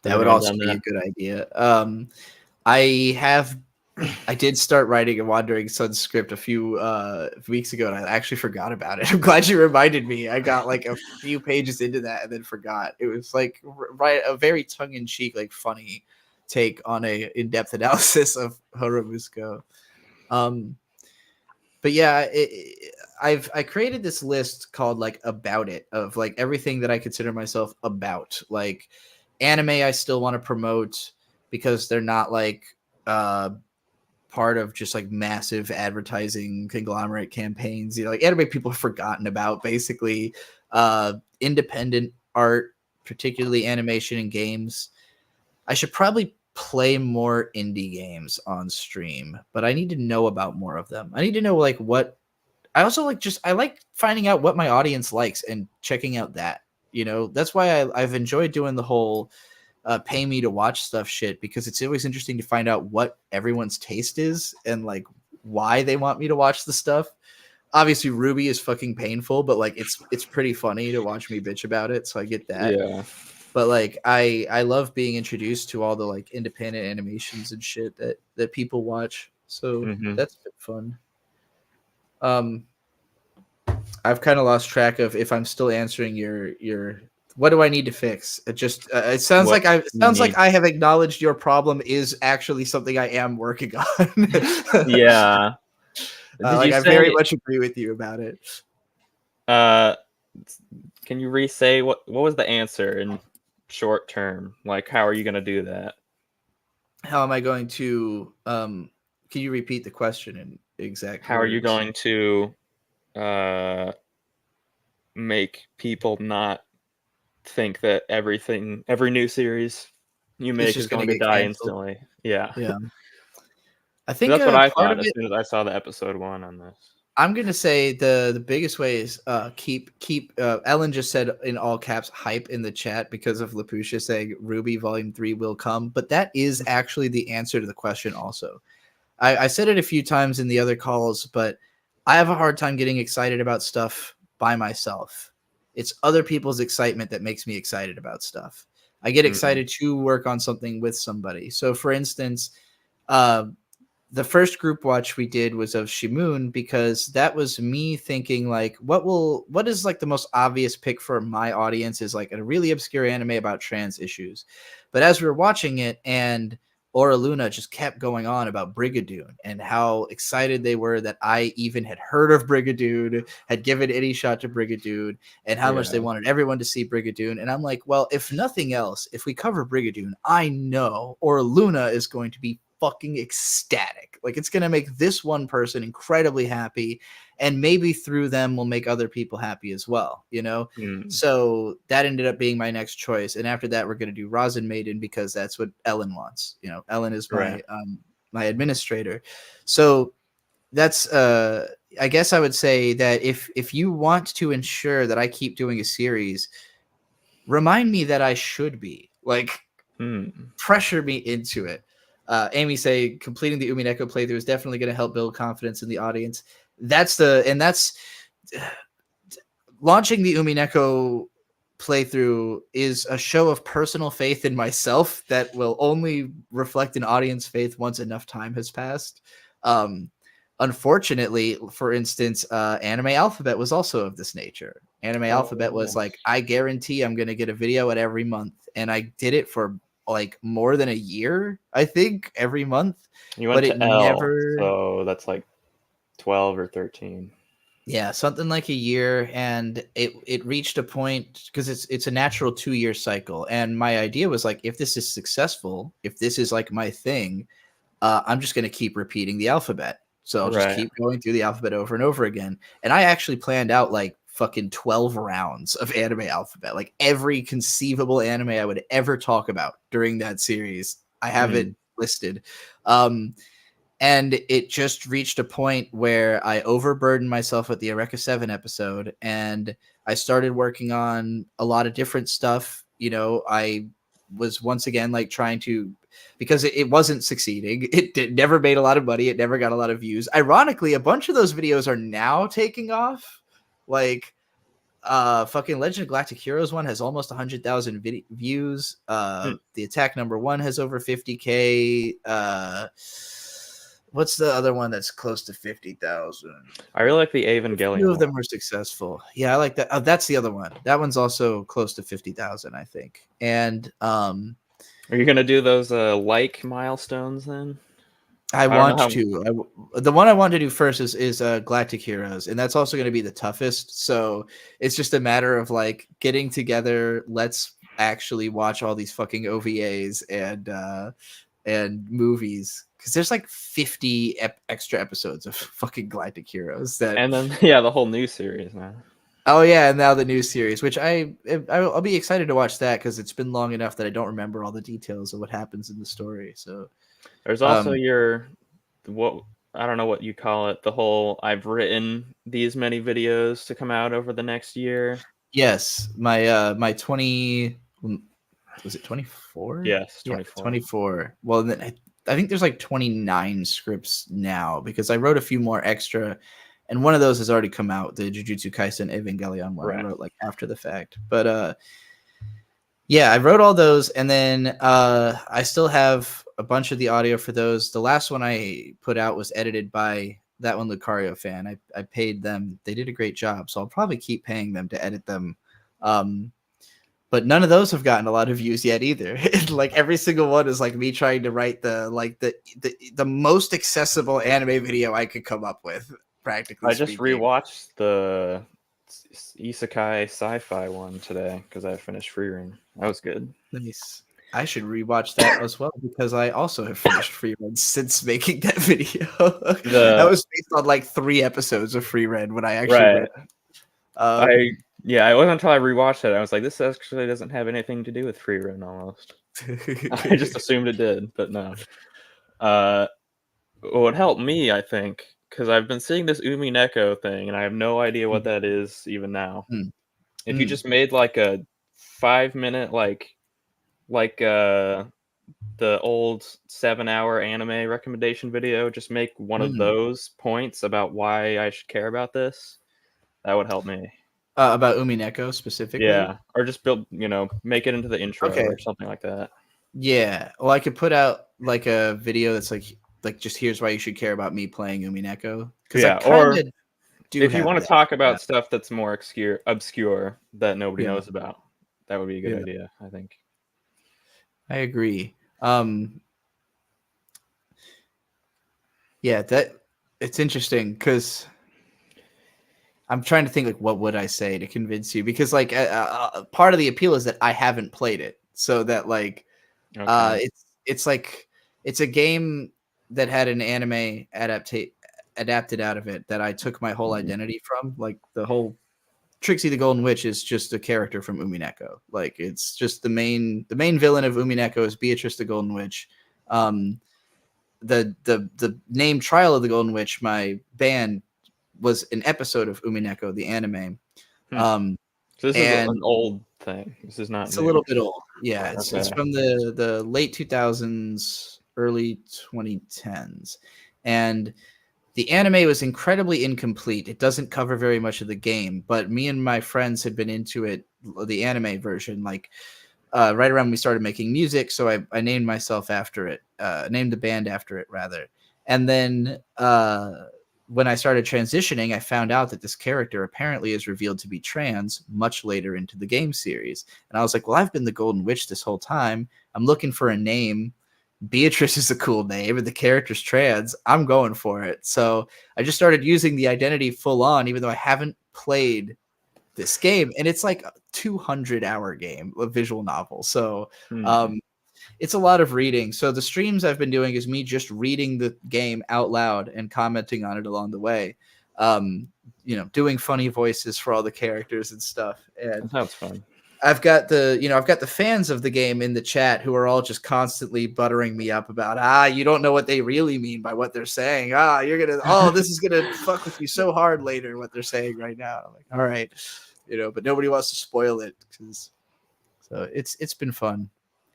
That would also be a good idea. I did start writing a Wandering Sun script a few weeks ago, and I actually forgot about it. I'm glad you reminded me. I got like a few pages into that and then forgot. It was like a very tongue-in-cheek, like funny take on a in-depth analysis of Horomusuko. But yeah, I created this list called like About It of like everything that I consider myself about. Like anime I still want to promote because they're not like part of just like massive advertising conglomerate campaigns. Like anime people have forgotten about basically. Independent art, particularly animation and games. I should probably play more indie games on stream, but I need to know about more of them. I need to know like what I also like. I like finding out what my audience likes and checking out that. That's why I've enjoyed doing the whole pay me to watch stuff shit, because it's always interesting to find out what everyone's taste is and like why they want me to watch the stuff. Obviously Ruby is fucking painful, but like it's pretty funny to watch me bitch about it, so I get that. Yeah. But like I love being introduced to all the like independent animations and shit that people watch. So that's been fun. I've kind of lost track of if I'm still answering your what do I need to fix? It sounds like I have acknowledged your problem is actually something I am working on. Yeah. I very much agree with you about it. Can you re-say what was the answer in short term? Like, how are you going to do that? How am I going to? Can you repeat the question in exact? How are you going to make people not think that every new series you make is going to die instantly? Yeah. I think that's what I thought as soon as I saw the episode 1 on this. I'm gonna say the biggest way is keep. Ellen just said in all caps hype in the chat because of Lapusha saying Ruby Volume 3 will come, but that is actually the answer to the question. Also, I said it a few times in the other calls, but I have a hard time getting excited about stuff by myself. It's other people's excitement that makes me excited about stuff. I get excited to work on something with somebody. So, for instance, the first group watch we did was of Shimoon, because that was me thinking like, what is like the most obvious pick for my audience is like a really obscure anime about trans issues. But as we were watching it, and Aura Luna just kept going on about Brigadoon and how excited they were that I even had heard of Brigadoon, had given any shot to Brigadoon, and how much they wanted everyone to see Brigadoon. And I'm like, well, if nothing else, if we cover Brigadoon, I know Aura Luna is going to be fucking ecstatic. Like, it's gonna make this one person incredibly happy, and maybe through them will make other people happy as well, you know? So that ended up being my next choice. And after that, we're gonna do Rosin Maiden because that's what Ellen wants. You know, Ellen is my my administrator. So that's I guess I would say that if you want to ensure that I keep doing a series, remind me that I should be, like, pressure me into it. Amy say completing the Umineko playthrough is definitely going to help build confidence in the audience. That's launching the Umineko playthrough is a show of personal faith in myself that will only reflect an audience faith once enough time has passed. Unfortunately, for instance, Anime Alphabet was also of this nature. Anime Alphabet was like, I guarantee I'm going to get a video at every month. And I did it for like more than a year, I think, every month. You went to L, so that's like 12 or 13. Yeah, something like a year, and it reached a point because it's a natural 2-year cycle. And my idea was like, if this is successful, if this is like my thing, I'm just going to keep repeating the alphabet. So I'll just keep going through the alphabet over and over again. And I actually planned out like fucking 12 rounds of Anime Alphabet, like every conceivable anime I would ever talk about during that series. I have it listed. And it just reached a point where I overburdened myself with the Eureka 7 episode, and I started working on a lot of different stuff. You know, I was once again like trying to, because it wasn't succeeding. It never made a lot of money. It never got a lot of views. Ironically, a bunch of those videos are now taking off. Like, fucking Legend of Galactic Heroes one has almost 100,000 views. The Attack #1 has over 50K. What's the other one that's close to 50,000? I really like the Evangelion. Two of them were successful. Yeah, I like that. Oh, that's the other one. That one's also close to 50,000, I think. And are you gonna do those like milestones then? I want to. The one I want to do first is Galactic Heroes, and that's also going to be the toughest. So it's just a matter of like getting together. Let's actually watch all these fucking OVAs and movies, because there's like 50 extra episodes of fucking Galactic Heroes. And then the whole new series now. Oh yeah, and now the new series, which I'll be excited to watch that because it's been long enough that I don't remember all the details of what happens in the story. So there's also what I don't know what you call it, the whole I've written these many videos to come out over the next year. Yes, my 20, was it 24? Yes, 24. Yeah, 24. Well, then I think there's like 29 scripts now because I wrote a few more extra, and one of those has already come out, the Jujutsu Kaisen Evangelion one. I wrote like after the fact. But yeah, I wrote all those, and then I still have a bunch of the audio for those. The last one I put out was edited by that one Lucario fan. I paid them. They did a great job, so I'll probably keep paying them to edit them. But none of those have gotten a lot of views yet either. Like every single one is like me trying to write the most accessible anime video I could come up with. Practically, I just rewatched the Isekai sci-fi one today because I finished Free Run. That was good. Nice. I should rewatch that as well because I also have finished Free Run since making that video. That was based on like 3 episodes of Free Run when I actually read. It wasn't until I rewatched it I was like, this actually doesn't have anything to do with Free Run almost. I just assumed it did, but no. What helped me, I think, because I've been seeing this Umineko thing and I have no idea what that is even now. If you just made like a 5-minute the old 7-hour anime recommendation video, just make one of those points about why I should care about this, that would help me. About Umineko specifically? Yeah, or just make it into the intro or something like that. Yeah, well, I could put out like a video that's like just here's why you should care about me playing Umineko. Or if you want to talk about stuff that's more obscure that nobody knows about, that would be a good idea, I think. I agree. Yeah, that it's interesting because I'm trying to think like what would I say to convince you, because like part of the appeal is that I haven't played it, so that like it's like it's a game that had an anime adapted out of it that I took my whole identity from. Like the whole Trixie the Golden Witch is just a character from Umineko. Like it's just the main villain of Umineko is Beatrice the Golden Witch. The name Trial of the Golden Witch, my band, was an episode of Umineko, the anime. So this is an old thing. This is not. It's new. a little bit old. Yeah, it's Okay. from the late 2000s, early 2010s, and the anime was incredibly incomplete. It doesn't cover very much of the game, but me and my friends had been into it, the anime version, like right around when we started making music. So I named myself after it, named the band after it rather. And then when I started transitioning, I found out that this character apparently is revealed to be trans much later into the game series. And I was like, well, I've been the Golden Witch this whole time. I'm looking for a name. Beatrice is a cool name and the character's trans. I'm going for it. So I just started using the identity full on, even though I haven't played this game. And it's like a 200-hour game, a visual novel. So it's a lot of reading. So the streams I've been doing is me just reading the game out loud and commenting on it along the way. Doing funny voices for all the characters and stuff. And that sounds fun. I've got the fans of the game in the chat who are all just constantly buttering me up about, you don't know what they really mean by what they're saying. This is gonna fuck with you so hard later, what they're saying right now. I'm like, all right, but nobody wants to spoil it so it's been fun.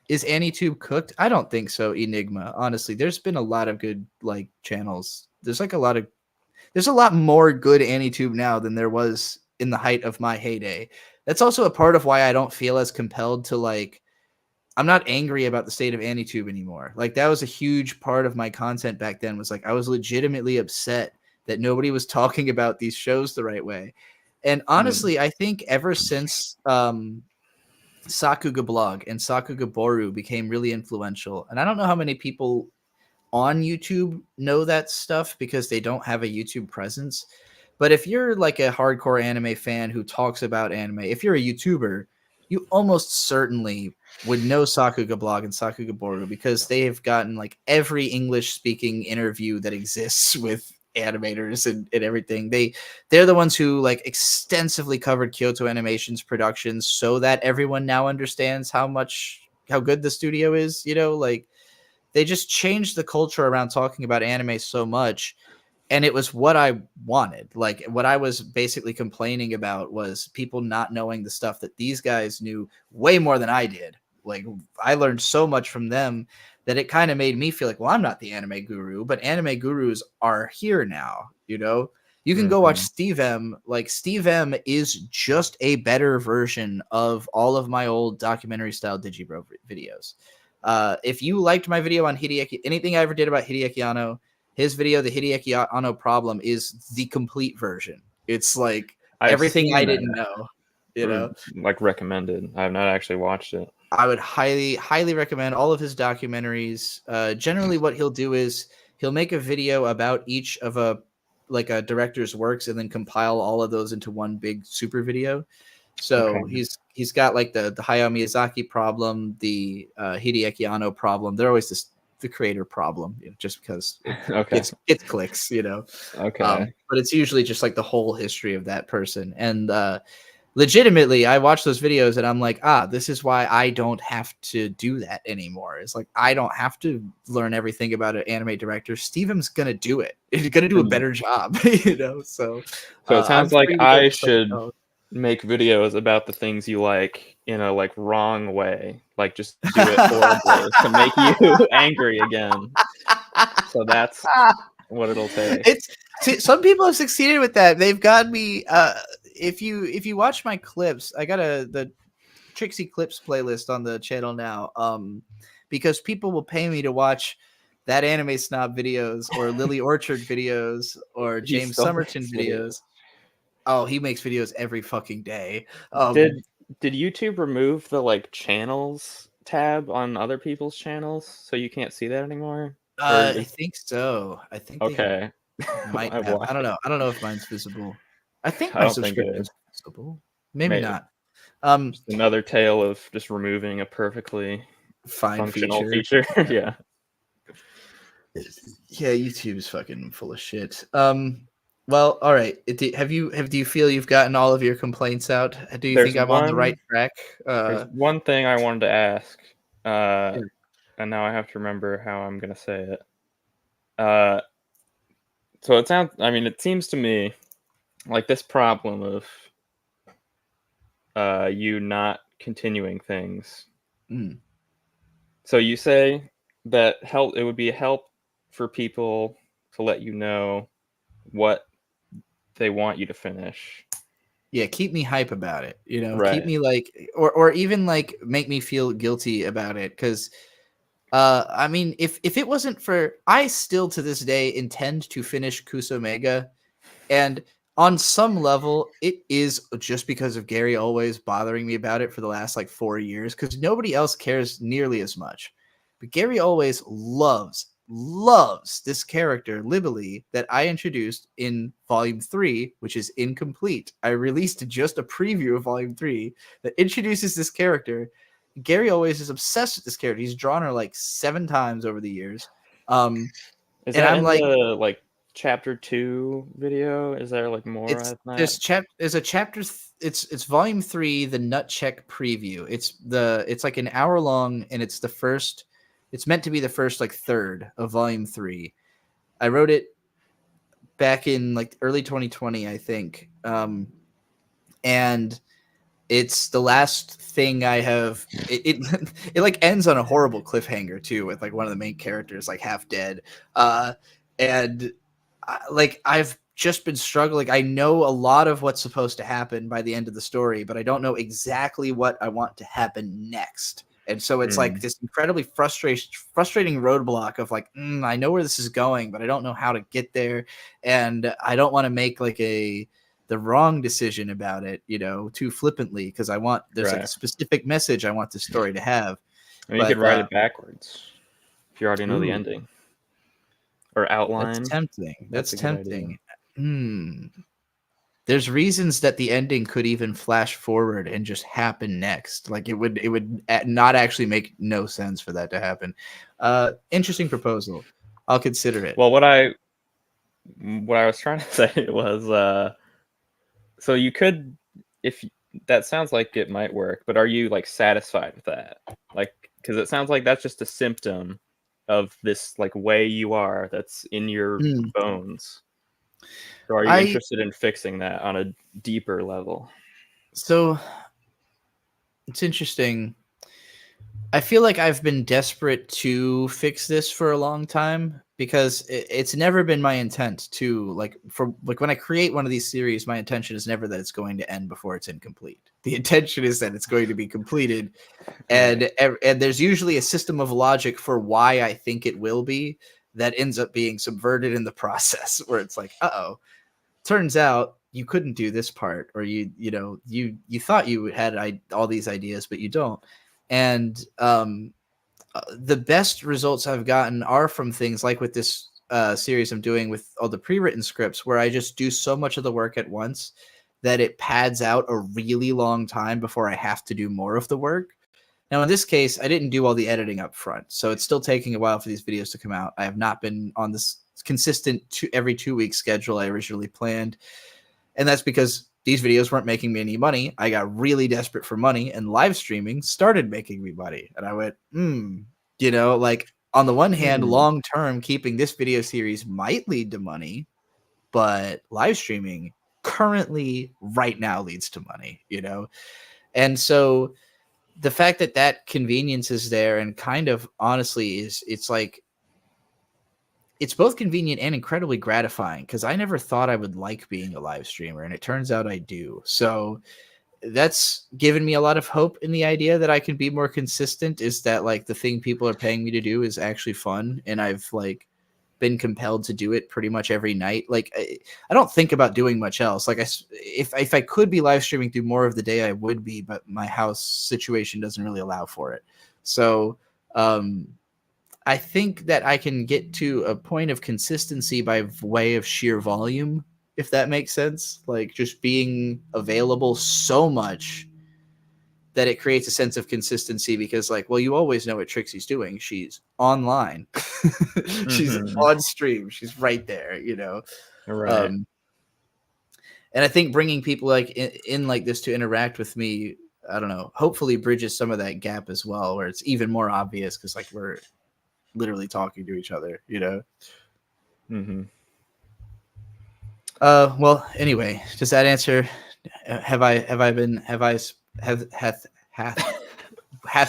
Is AnyTube cooked? I don't think so, Enigma. Honestly, there's been a lot of good like channels. There's a lot more good AnyTube now than there was in the height of my heyday. That's also a part of why I don't feel as compelled to I'm not angry about the state of AnyTube anymore. Like that was a huge part of my content back then, was like I was legitimately upset that nobody was talking about these shows the right way. And honestly, I think ever since Sakuga Blog and Sakuga Boru became really influential, and I don't know how many people on YouTube know that stuff because they don't have a YouTube presence. But if you're like a hardcore anime fan who talks about anime, if you're a YouTuber, you almost certainly would know Sakuga Blog and Sakuga Boru because they have gotten like every English-speaking interview that exists with animators and everything. They're the ones who like extensively covered Kyoto Animation's productions so that everyone now understands how good the studio is. They just changed the culture around talking about anime so much. And it was what I wanted. Like what I was basically complaining about was people not knowing the stuff that these guys knew way more than I did. Like I learned so much from them that it kind of made me feel like, well, I'm not the anime guru, but anime gurus are here now. You can go watch Steve M. Like Steve M is just a better version of all of my old documentary style Digibro videos. If you liked my video on Hideaki, anything I ever did about Hideaki Anno, his video, the Hideaki Anno problem, is the complete version. It's like everything I didn't know, like recommended. I have not actually watched it. I would highly, highly recommend all of his documentaries. Generally what he'll do is he'll make a video about each of a director's works and then compile all of those into one big super video. So he's got like the Hayao Miyazaki problem, the Hideaki Anno problem. They're always the creator problem, just because it clicks, Okay. But it's usually just like the whole history of that person. And legitimately, I watch those videos and I'm like, this is why I don't have to do that anymore. It's like I don't have to learn everything about an anime director. Steven's gonna do it. He's gonna do a better job, So it sounds like I should make videos about the things you like in a like wrong way, like just do it horribly to make you angry again. So that's what it'll take. Some people have succeeded with that. They've got me. If you watch my clips, I got the Trixie clips playlist on the channel now. Because people will pay me to watch that Anime Snob videos or Lily Orchard videos or James Somerton videos. Oh, he makes videos every fucking day. Did YouTube remove the like channels tab on other people's channels so you can't see that anymore? I think so. I think okay. Might have. I don't know. I don't know if mine's visible. I think my subscription is visible. Maybe not. Just another tale of just removing a perfectly fine functional feature. Yeah. Yeah, YouTube's fucking full of shit. Well, all right. Do you feel you've gotten all of your complaints out? Do you think I'm on the right track? There's one thing I wanted to ask, Yeah. and now I have to remember how I'm gonna say it. So it seems to me like this problem of you not continuing things. Mm. So you say that it would be a help for people to let you know what they want you to finish. Yeah, keep me hype about it. You know, keep Right. me like, or even like make me feel guilty about it. Because, I mean, if it wasn't for, I still to this day intend to finish Kusomega, and on some level, it is just because of Gary always bothering me about it for the last like 4 years, because nobody else cares nearly as much. But Gary always loves this character, Libely, that I introduced in Volume 3, which is incomplete. I released just a preview of Volume 3 that introduces this character. Gary always is obsessed with this character. He's drawn her like 7 times over the years. Is And that I'm in like, the like chapter 2 video? Is there like more it's at that? there's a chapter. It's Volume 3, the Nut Check preview. It's like an hour long, and it's the first. It's meant to be the first like third of Volume 3. I wrote it back in like early 2020, I think, and it's the last thing I have. It like ends on a horrible cliffhanger too, with like one of the main characters like half dead, and like I've just been struggling. I know a lot of what's supposed to happen by the end of the story, but I don't know exactly what I want to happen next. And so it's like this incredibly frustrating roadblock of like, I know where this is going, but I don't know how to get there, and I don't want to make like the wrong decision about it, you know, too flippantly, because there's like a specific message I want the story to have. I mean, you could write it backwards if you already know the Ooh. ending. Or outline. That's tempting. That's a good idea. tempting. There's reasons that the ending could even flash forward and just happen next. Like it would not actually make no sense for that to happen. Interesting proposal. I'll consider it. Well, what I was trying to say was, so you could, if that sounds like it might work, but are you like satisfied with that? Like, because it sounds like that's just a symptom of this like way you are that's in your bones. So are you interested in fixing that on a deeper level? So it's interesting. I feel like I've been desperate to fix this for a long time, because it's never been my intent to like when I create one of these series, my intention is never that it's going to end before it's incomplete. The intention is that it's going to be completed, and there's usually a system of logic for why I think it will be that ends up being subverted in the process, where it's like, turns out you couldn't do this part, or you thought you had all these ideas, but you don't. And the best results I've gotten are from things like with this series I'm doing with all the pre-written scripts, where I just do so much of the work at once that it pads out a really long time before I have to do more of the work. Now, in this case, I didn't do all the editing up front, so it's still taking a while for these videos to come out. I have not been on this consistent every 2 week schedule I originally planned, and that's because these videos weren't making me any money. I got really desperate for money, and live streaming started making me money. And I went, like on the one hand, long term, keeping this video series might lead to money, but live streaming currently right now leads to money, And so the fact that convenience is there, and kind of honestly it's like, it's both convenient and incredibly gratifying, because I never thought I would like being a live streamer, and it turns out I do. So that's given me a lot of hope in the idea that I can be more consistent, is that like the thing people are paying me to do is actually fun, and I've like been compelled to do it pretty much every night. Like I don't think about doing much else. Like if I could be live streaming through more of the day, I would be, but my house situation doesn't really allow for it. So I think that I can get to a point of consistency by way of sheer volume, if that makes sense. Like just being available so much that it creates a sense of consistency because, like, well, you always know what Trixie's doing. She's online. She's on stream. She's right there, you know. Right. And I think bringing people like in like this to interact with me, I don't know, hopefully bridges some of that gap as well, where it's even more obvious because like we're literally talking to each other, you know. Well, anyway, does that answer? Hath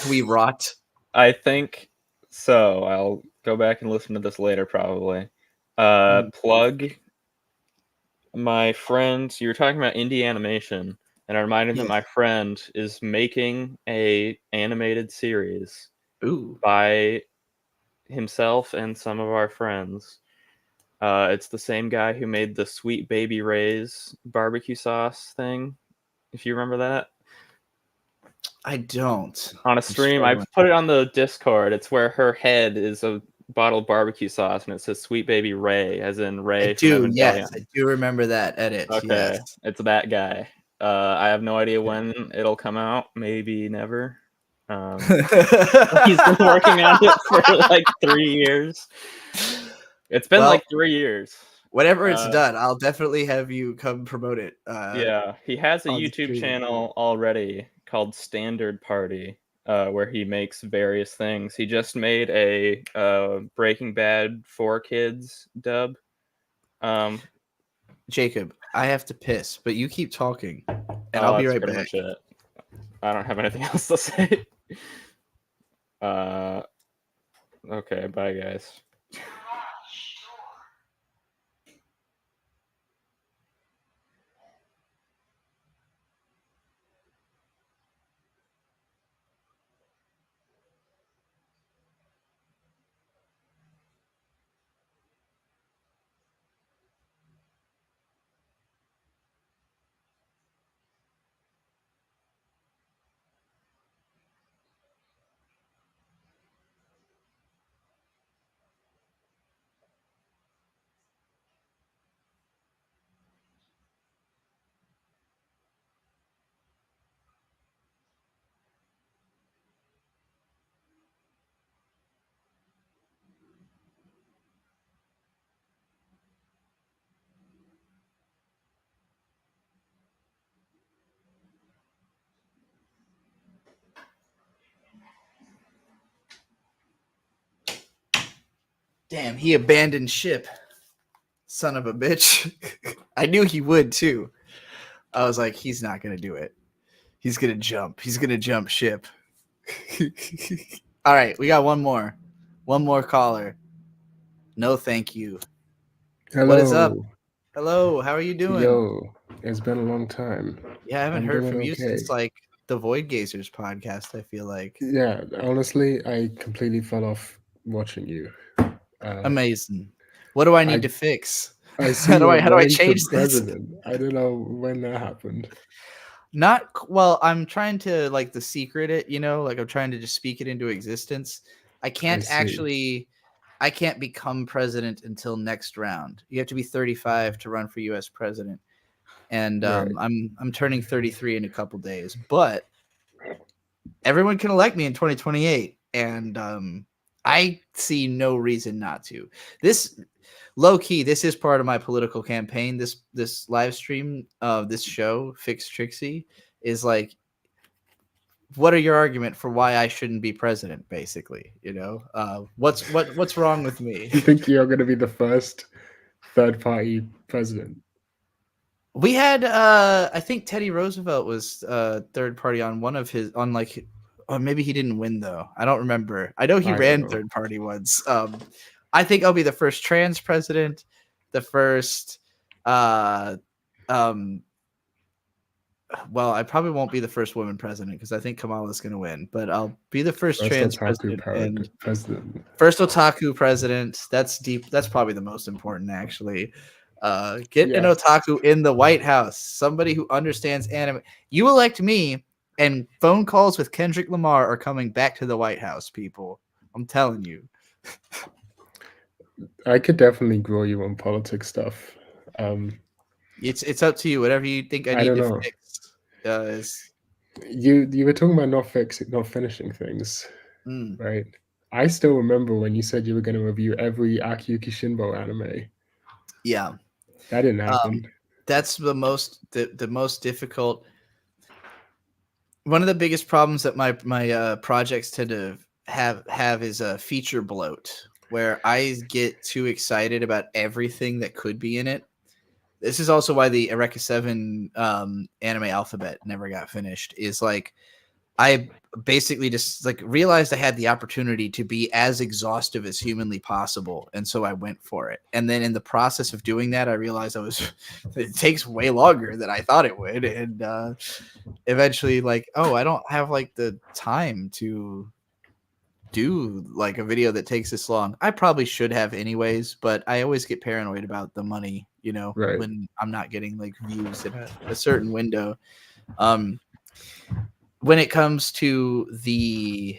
we wrought? I think so. I'll go back and listen to this later, probably. Plug my friend. You were talking about indie animation, and I reminded that my friend is making a animated series by himself and some of our friends. It's the same guy who made the Sweet Baby Ray's barbecue sauce thing. If you remember that. I don't. On a stream, I've put it on the Discord. It's where her head is a bottle of barbecue sauce, and it says "Sweet Baby Ray," as in Ray from Evangelion. Yes, I do remember that edit. Okay, yes. It's that guy. I have no idea when it'll come out. Maybe never. He's been working on it for like 3 years. It's been like 3 years. Whenever it's done, I'll definitely have you come promote it. Yeah, he has a YouTube channel already called Standard Party, where he makes various things. He just made a Breaking Bad 4Kids dub. Jacob, I have to piss, but you keep talking, and I'll be right back. Much it. I don't have anything else to say. Okay, bye guys. Damn, he abandoned ship. Son of a bitch. I knew he would too. I was like, he's not gonna do it. He's gonna jump. He's gonna jump ship. All right, we got one more. One more caller. No, thank you. Hello. What is up? Hello, how are you doing? Yo, it's been a long time. Yeah, I haven't heard from you since like the Void Gazers podcast, I feel like. Yeah, honestly, I completely fell off watching you. Amazing. What do I need to fix? I see how do I change this? I don't know when that happened. Not well, I'm trying to like the secret it, you know, like I'm trying to just speak it into existence. I can't become president until next round. You have to be 35 to run for US president. And I'm turning 33 in a couple days, but everyone can elect me in 2028 and I see no reason not to. This low key, this is part of my political campaign. This live stream of this show, Fix Trixie, is like, what are your argument for why I shouldn't be president? Basically, you know, what's wrong with me? You think you're going to be the first third party president? We had, I think Teddy Roosevelt was third party on one of his or maybe he didn't win though. I don't remember. I know he ran third party once. I think I'll be the first trans president, the first well, I probably won't be the first woman president because I think Kamala's going to win, but I'll be the first trans president and first otaku president. That's deep. That's probably the most important, actually. Get an otaku in the White House, somebody who understands anime. You elect me, and phone calls with Kendrick Lamar are coming back to the White House, people. I'm telling you. I could definitely grow you on politics stuff. It's up to you. Whatever you think I need to fix. You were talking about not finishing things, right? I still remember when you said you were going to review every Akiyuki Shinbo anime. Yeah, that didn't happen. That's the most difficult. One of the biggest problems that my projects tend to have is a feature bloat, where I get too excited about everything that could be in it. This is also why the Eureka 7 anime alphabet never got finished. Is like I basically just like realized I had the opportunity to be as exhaustive as humanly possible, and so I went for it. And then in the process of doing that, I realized it takes way longer than I thought it would, and eventually, like, oh, I don't have like the time to do like a video that takes this long. I probably should have anyways, but I always get paranoid about the money, Right. when I'm not getting like views in a certain window. When it comes to the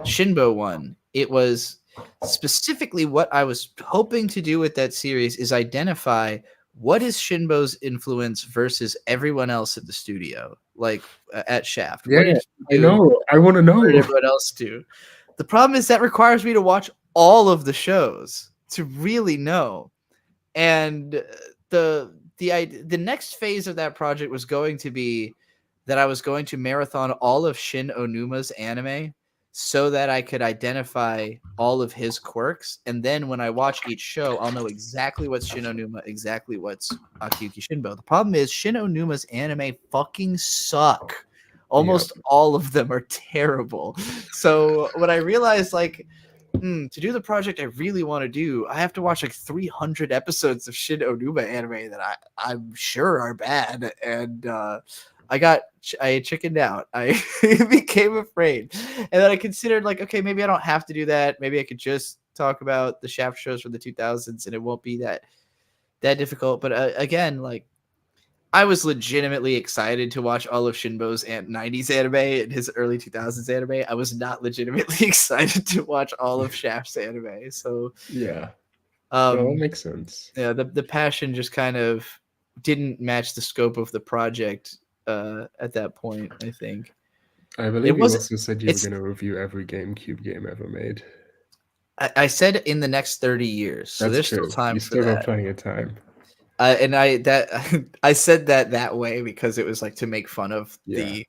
Shinbo one, it was specifically what I was hoping to do with that series is identify what is Shinbo's influence versus everyone else at the studio, like at Shaft. Yeah, what did I know. I want to know. What did everyone else do? The problem is that requires me to watch all of the shows to really know. And the next phase of that project was going to be that I was going to marathon all of Shin Onuma's anime so that I could identify all of his quirks. And then when I watch each show, I'll know exactly what's Shin Onuma, exactly what's Akiyuki Shinbo. The problem is Shin Onuma's anime fucking suck. Almost all of them are terrible. So when I realized, like, to do the project I really want to do, I have to watch like 300 episodes of Shin Onuma anime that I'm sure are bad. And I chickened out. I became afraid. And then I considered, like, okay, maybe I don't have to do that. Maybe I could just talk about the Shaft shows from the 2000s and it won't be that difficult. But again, like, I was legitimately excited to watch all of Shinbo's 90s anime and his early 2000s anime. I was not legitimately excited to watch all of Shaft's anime. So yeah, that makes sense. Yeah, the passion just kind of didn't match the scope of the project at that point, I think. I believe you also said you were going to review every GameCube game ever made. I said in the next 30 years. So there's still time you for still that. got plenty of time. And I said that way because it was like to make fun of the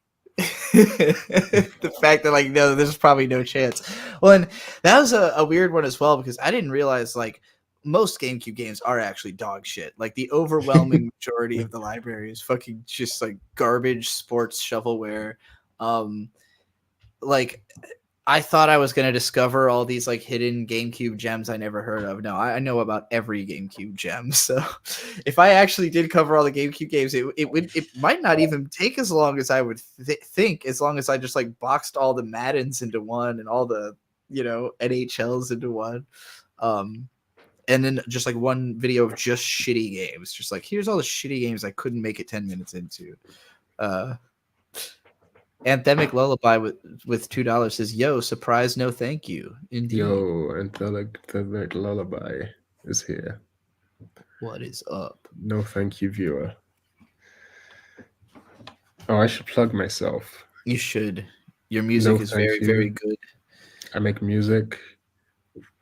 fact that, like, no, there's probably no chance. Well, and that was a weird one as well because I didn't realize, like, most GameCube games are actually dog shit. Like, the overwhelming majority of the library is fucking just like garbage sports shovelware. Like, I thought I was going to discover all these like hidden GameCube gems I never heard of. No, I know about every GameCube gem. So if I actually did cover all the GameCube games, it might not even take as long as I would think, as long as I just like boxed all the Maddens into one and all the, NHLs into one. And then just like one video of just shitty games. Just like, here's all the shitty games I couldn't make it 10 minutes into. Anthemic Lullaby with $2 says, "Yo, surprise, no thank you." Indeed. Yo, Anthemic Lullaby is here. What is up? No thank you, viewer. Oh, I should plug myself. You should. Your music is very, very good. I make music.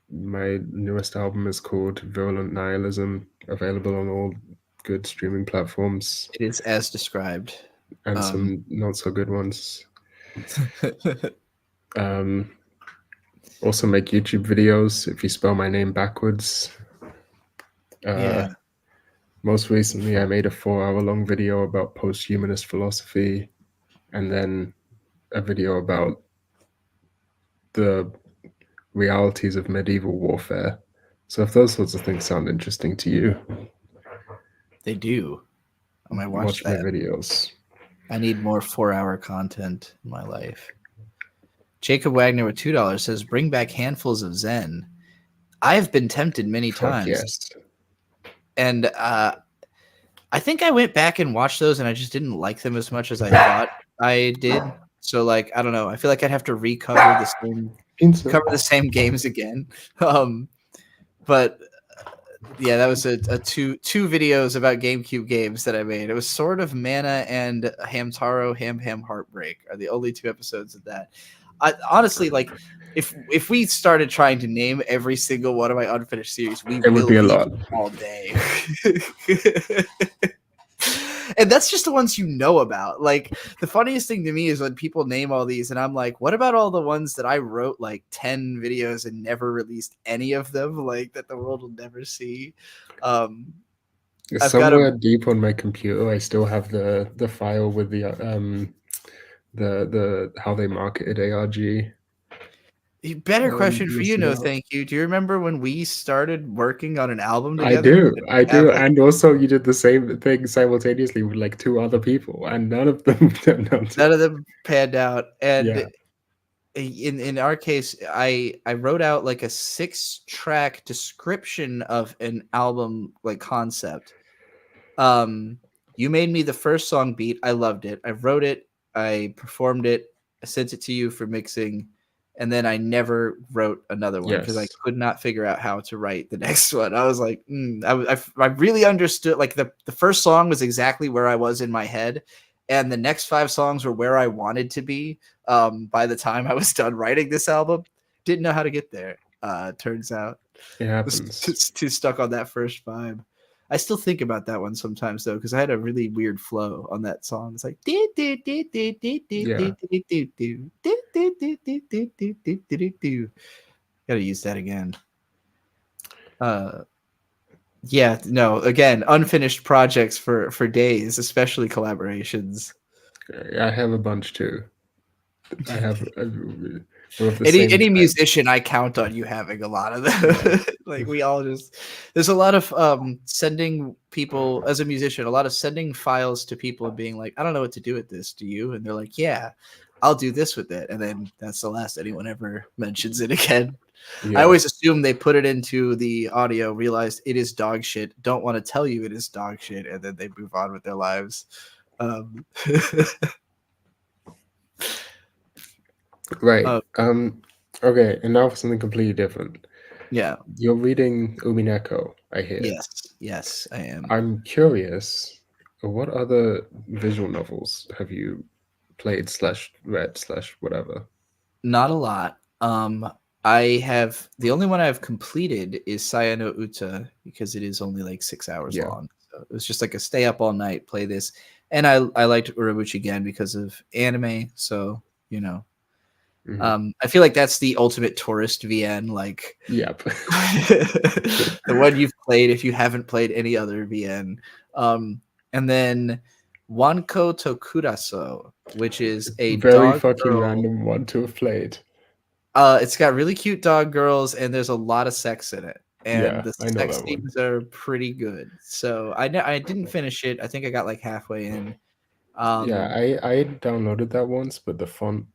My newest album is called Virulent Nihilism, available on all good streaming platforms. It is as described. And some not so good ones. Also make YouTube videos if you spell my name backwards. Yeah. Most recently, I made a 4-hour-long video about post-humanist philosophy, and then a video about the realities of medieval warfare. So if those sorts of things sound interesting to you, they do. I might watch my videos. I need more 4-hour content in my life. Jacob Wagner with $2 says, "Bring back handfuls of Zen." I've been tempted many times. Yes. And I think I went back and watched those and I just didn't like them as much as I thought I did. So, like, I don't know. I feel like I'd have to recover the same games again. But Yeah, that was a two videos about GameCube games that I made. It was Sword of Mana and Hamtaro Ham Ham Heartbreak are the only 2 episodes of that. Honestly, like if we started trying to name every single one of my unfinished series, we It would will be a be lot. here all day. And that's just the ones you know about. Like the funniest thing to me is when people name all these and I'm like, what about all the ones that I wrote like 10 videos and never released any of them, like that the world will never see? I've got Somewhere a deep on my computer, I still have the file with the how they marketed ARG. better question for you. Listed No, out. thank you. Do you remember when we started working on an album I together? do, We have, like, and also you did the same thing simultaneously with like 2 other people, and none of them turned out to. none of them panned out. Yeah, And in our case, I wrote out like a 6-track description of an album like concept. You made me the first song beat. I loved it. I wrote it. I performed it. I sent it to you for mixing, and then I never wrote another one because I yes, could not figure out how to write the next one. I was like, I really understood. Like the first song was exactly where I was in my head, and the next 5 songs were where I wanted to be. By the time I was done writing this album, didn't know how to get there. Turns out, it was happens. too stuck on that first vibe. I still think about that one sometimes though, because I had a really weird flow on that song. It's like Yeah, gotta use that again. Yeah, no, again, unfinished projects for days, especially collaborations. I have a bunch too. I have we're of the same Any type. musician, I count on you having a lot of them. Yeah. Like we all just there's a lot of sending people as a musician, a lot of sending files to people and being like, I don't know what to do with this. Do you? And they're like, yeah, I'll do this with it. And then that's the last anyone ever mentions it again. I Yeah. always assume they put it into the audio, realized it is dog shit, don't want to tell you it is dog shit, and then they move on with their lives. Right. Okay, and now for something completely different. Yeah. You're reading Umineko, I hear. Yes, I am. I'm curious, what other visual novels have you played / read / whatever? Not a lot. I have the only one I've completed is Sayano Uta because it is only like 6 hours long. So it was just like a stay up all night, play this. And I liked Urabuchi again because of anime. So, you know. I feel like that's the ultimate tourist VN. Like, yep. The one you've played if you haven't played any other VN. And then Wanko Tokuraso, which is a very dog fucking girl. random one to have played. It's got really cute dog girls, and there's a lot of sex in it. And the I know sex that one. scenes are pretty good. So I didn't finish it. I think I got like halfway in. Yeah, I downloaded that once, but the font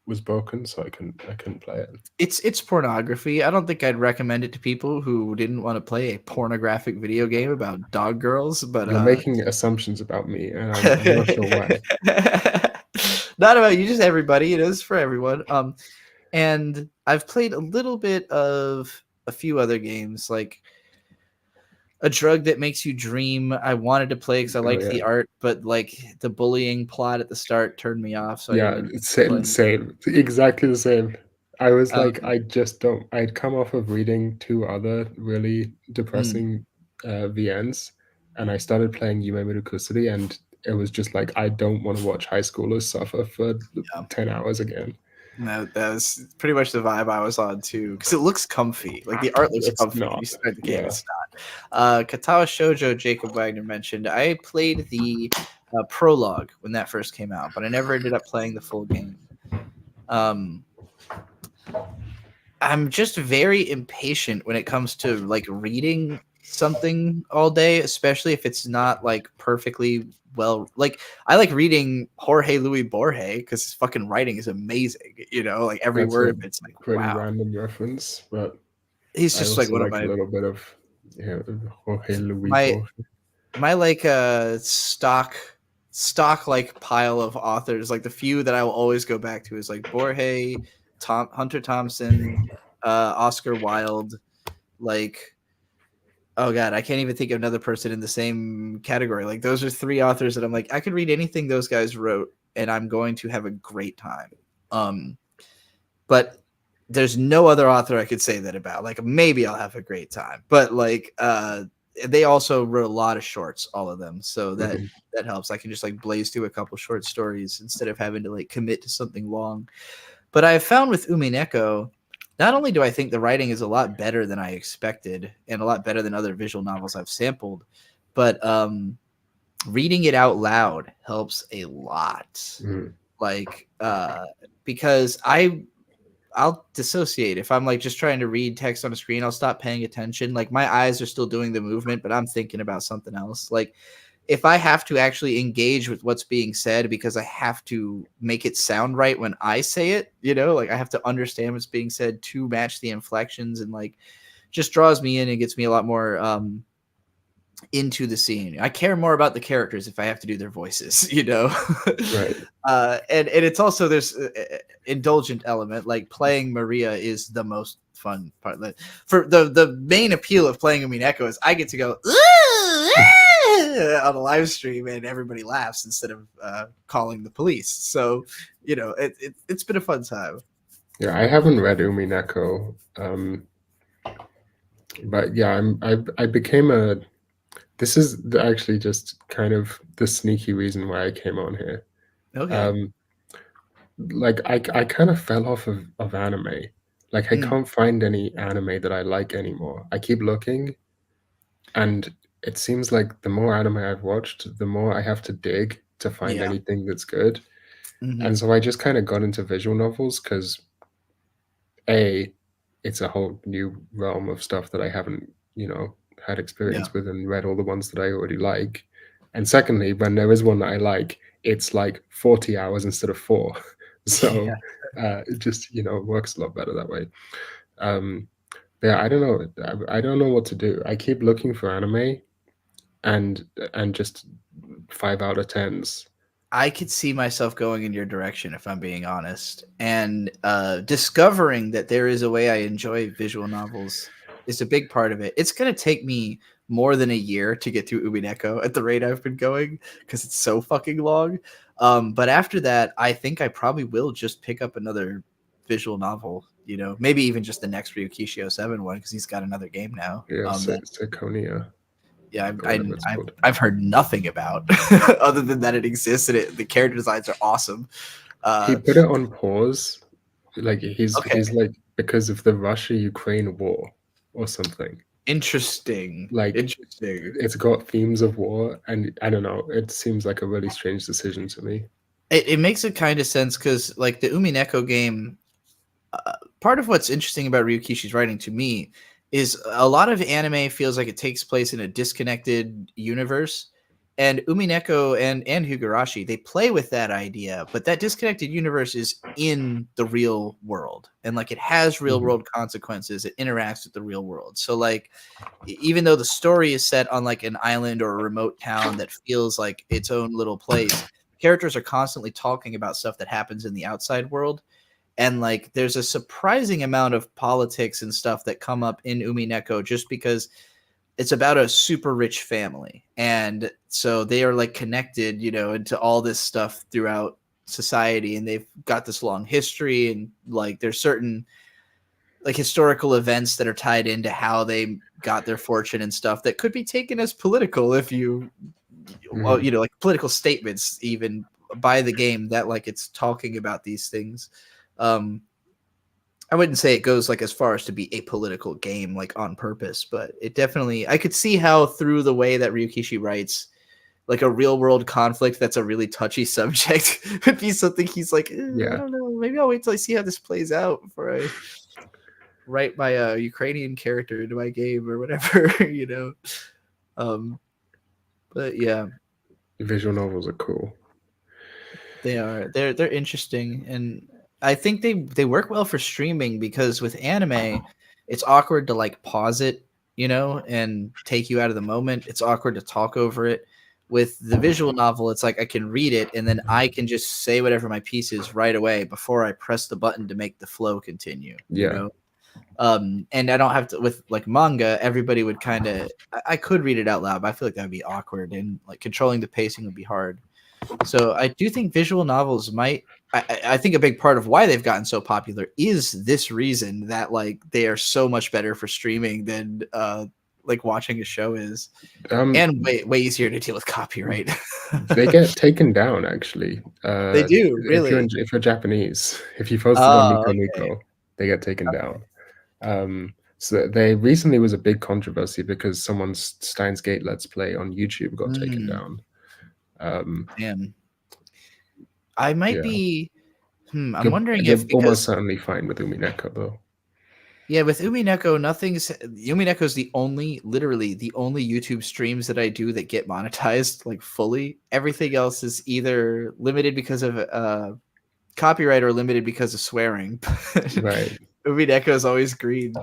was broken, so I couldn't play it. It's pornography. I don't think I'd recommend it to people who didn't want to play a pornographic video game about dog girls. But you're making assumptions about me, and I'm not sure why. Not about you, just everybody. It is for everyone. And I've played a little bit of a few other games, like A Drug That Makes You Dream. I wanted to play because I liked the art, but like the bullying plot at the start turned me off. So same, exactly the same. I was like, I just don't. I'd come off of reading 2 other really depressing VNs, and I started playing Yume Murukusuri, and it was just like, I don't want to watch high schoolers suffer for 10 hours again. No, that was pretty much the vibe I was on too, because it looks comfy. Like the art looks comfy. Not. When you start the game, it's not. Katawa Shoujo, Jacob Wagner mentioned. I played the prologue when that first came out, but I never ended up playing the full game. I'm just very impatient when it comes to like reading something all day, especially if it's not like perfectly well. Like I like reading Jorge Luis Borges because his fucking writing is amazing. You know, like every That's word a of it's like pretty wow. random reference, but He's just like one of a my little bit of Jorge Luis Borges. My like stock like pile of authors, like the few that I will always go back to is like Borges, Hunter Thompson, Oscar Wilde, like Oh god, I can't even think of another person in the same category. Like those are 3 authors that I'm like, I could read anything those guys wrote and I'm going to have a great time. But there's no other author I could say that about. Like maybe I'll have a great time. But like they also wrote a lot of shorts, all of them. So that that helps. I can just like blaze through a couple short stories instead of having to like commit to something long. But I found with Umineko, not only do I think the writing is a lot better than I expected and a lot better than other visual novels I've sampled, but reading it out loud helps a lot. Like because I'll dissociate if I'm like just trying to read text on a screen. I'll stop paying attention. Like my eyes are still doing the movement, but I'm thinking about something else. Like if I have to actually engage with what's being said because I have to make it sound right when I say it, you know, like I have to understand what's being said to match the inflections, and like just draws me in and gets me a lot more into the scene. I care more about the characters if I have to do their voices, you know. Right. And it's also there's indulgent element, like playing Maria is the most fun part. For the main appeal of playing Umineko is I get to go on a live stream and everybody laughs instead of calling the police. So you know it's been a fun time. Yeah, I haven't read Umineko, but yeah, I became a. This is actually just kind of the sneaky reason why I came on here. Okay. Like I kind of fell off of anime. Like I can't find any anime that I like anymore. I keep looking, and it seems like the more anime I've watched, the more I have to dig to find anything that's good. And so I just kind of got into visual novels because it's a whole new realm of stuff that I haven't, had experience with and read all the ones that I already like. And secondly, when there is one that I like, it's like 40 hours instead of 4. So it just, works a lot better that way. Yeah, I don't know. I don't know what to do. I keep looking for anime and just 5 out of 10s. I could see myself going in your direction if I'm being honest, and discovering that there is a way I enjoy visual novels is a big part of it. It's going to take me more than a year to get through Umineko at the rate I've been going because it's so fucking long. But after that, I think I probably will just pick up another visual novel, maybe even just the next Ryukishi 07 one because he's got another game now. Yeah, Seconia. Yeah, I've heard nothing about other than that it exists and the character designs are awesome. He put it on pause, like he's like because of the Russia-Ukraine war or something. Interesting. It's got themes of war, and I don't know. It seems like a really strange decision to me. It makes a kind of sense because like the Umineko game, part of what's interesting about Ryukishi's writing to me is a lot of anime feels like it takes place in a disconnected universe, and Umineko and Higurashi, they play with that idea, but that disconnected universe is in the real world, and like it has real world consequences. It interacts with the real world. So like even though the story is set on like an island or a remote town that feels like its own little place, characters are constantly talking about stuff that happens in the outside world. And like there's a surprising amount of politics and stuff that come up in Umineko just because it's about a super rich family. And so they are like connected, into all this stuff throughout society, and they've got this long history, and like there's certain like historical events that are tied into how they got their fortune and stuff that could be taken as political if you like political statements even by the game that like it's talking about these things. I wouldn't say it goes like as far as to be a political game like on purpose, but it definitely, I could see how through the way that Ryukishi writes, like a real world conflict that's a really touchy subject would be something he's like, I don't know, maybe I'll wait till I see how this plays out before I write my Ukrainian character into my game or whatever, but yeah, visual novels are cool. They are. They're interesting, and I think they work well for streaming because with anime, it's awkward to like pause it, and take you out of the moment. It's awkward to talk over it. With the visual novel, it's like I can read it and then I can just say whatever my piece is right away before I press the button to make the flow continue. Yeah. And I don't have to with like manga. Everybody would kind of I could read it out loud, but I feel like that would be awkward, and like controlling the pacing would be hard. So I do think visual novels might. I think a big part of why they've gotten so popular is this reason that like they are so much better for streaming than like watching a show is, and way easier to deal with copyright. They get taken down actually. They do, really. If you're Japanese, if you post it on Nico Nico, they get taken down. So they recently was a big controversy because someone's Steins Gate Let's Play on YouTube got taken down. Damn. I might be. I'm wondering you're if because almost certainly fine with Umineko though. Yeah, with Umineko, Umineko's literally the only YouTube streams that I do that get monetized like fully. Everything else is either limited because of copyright or limited because of swearing. Right. Umineko is always green.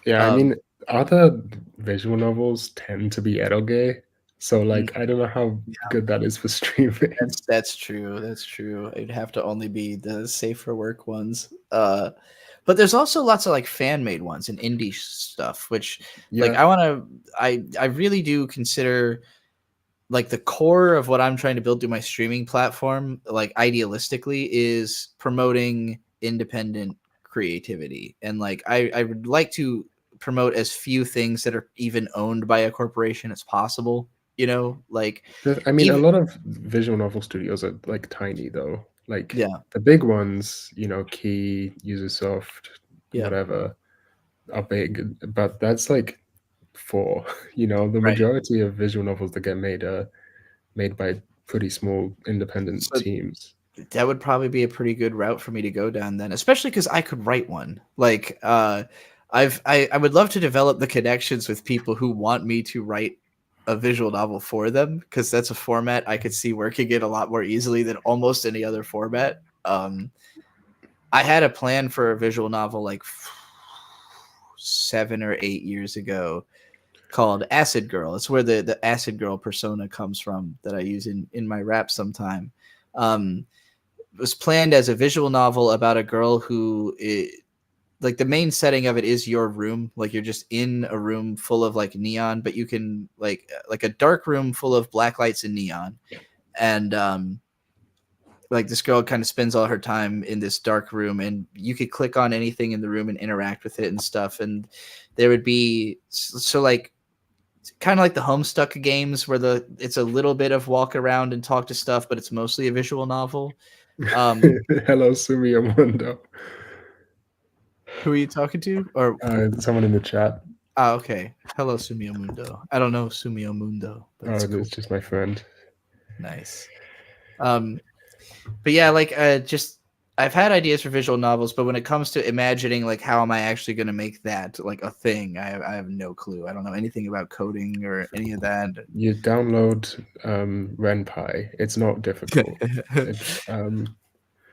Yeah, I mean, other visual novels tend to be eroge, so like I don't know how good that is for streaming. That's true. That's true. It'd have to only be the safe for work ones. But there's also lots of like fan made ones and indie stuff, which like I really do consider like the core of what I'm trying to build through my streaming platform, like idealistically, is promoting independent creativity. And like I would like to promote as few things that are even owned by a corporation as possible. You know, like I mean, a lot of visual novel studios are like tiny though. Like the big ones, you know, Key, Ubisoft, whatever, are big, but that's like 4. You know, the majority of visual novels that get made are made by pretty small independent teams. That would probably be a pretty good route for me to go down then, especially because I could write one. Like I would love to develop the connections with people who want me to write a visual novel for them, because that's a format I could see working in a lot more easily than almost any other format. I had a plan for a visual novel like 7 or 8 years ago called Acid Girl. It's where the Acid Girl persona comes from that I use in my rap sometime. It was planned as a visual novel about a girl who like the main setting of it is your room. Like you're just in a room full of like neon, but you can like a dark room full of black lights and neon. And like this girl kind of spends all her time in this dark room, and you could click on anything in the room and interact with it and stuff. And there would be so like kind of like the Homestuck games where it's a little bit of walk around and talk to stuff, but it's mostly a visual novel. Hello, Sumio Mundo. Who are you talking to? Or someone in the chat. Oh, okay. Hello, Sumio Mundo. I don't know Sumio Mundo. But it's cool. It's just my friend. Nice. But yeah, like just I've had ideas for visual novels, but when it comes to imagining like how am I actually going to make that like a thing, I have no clue. I don't know anything about coding or any of that. You download RenPy. It's not difficult.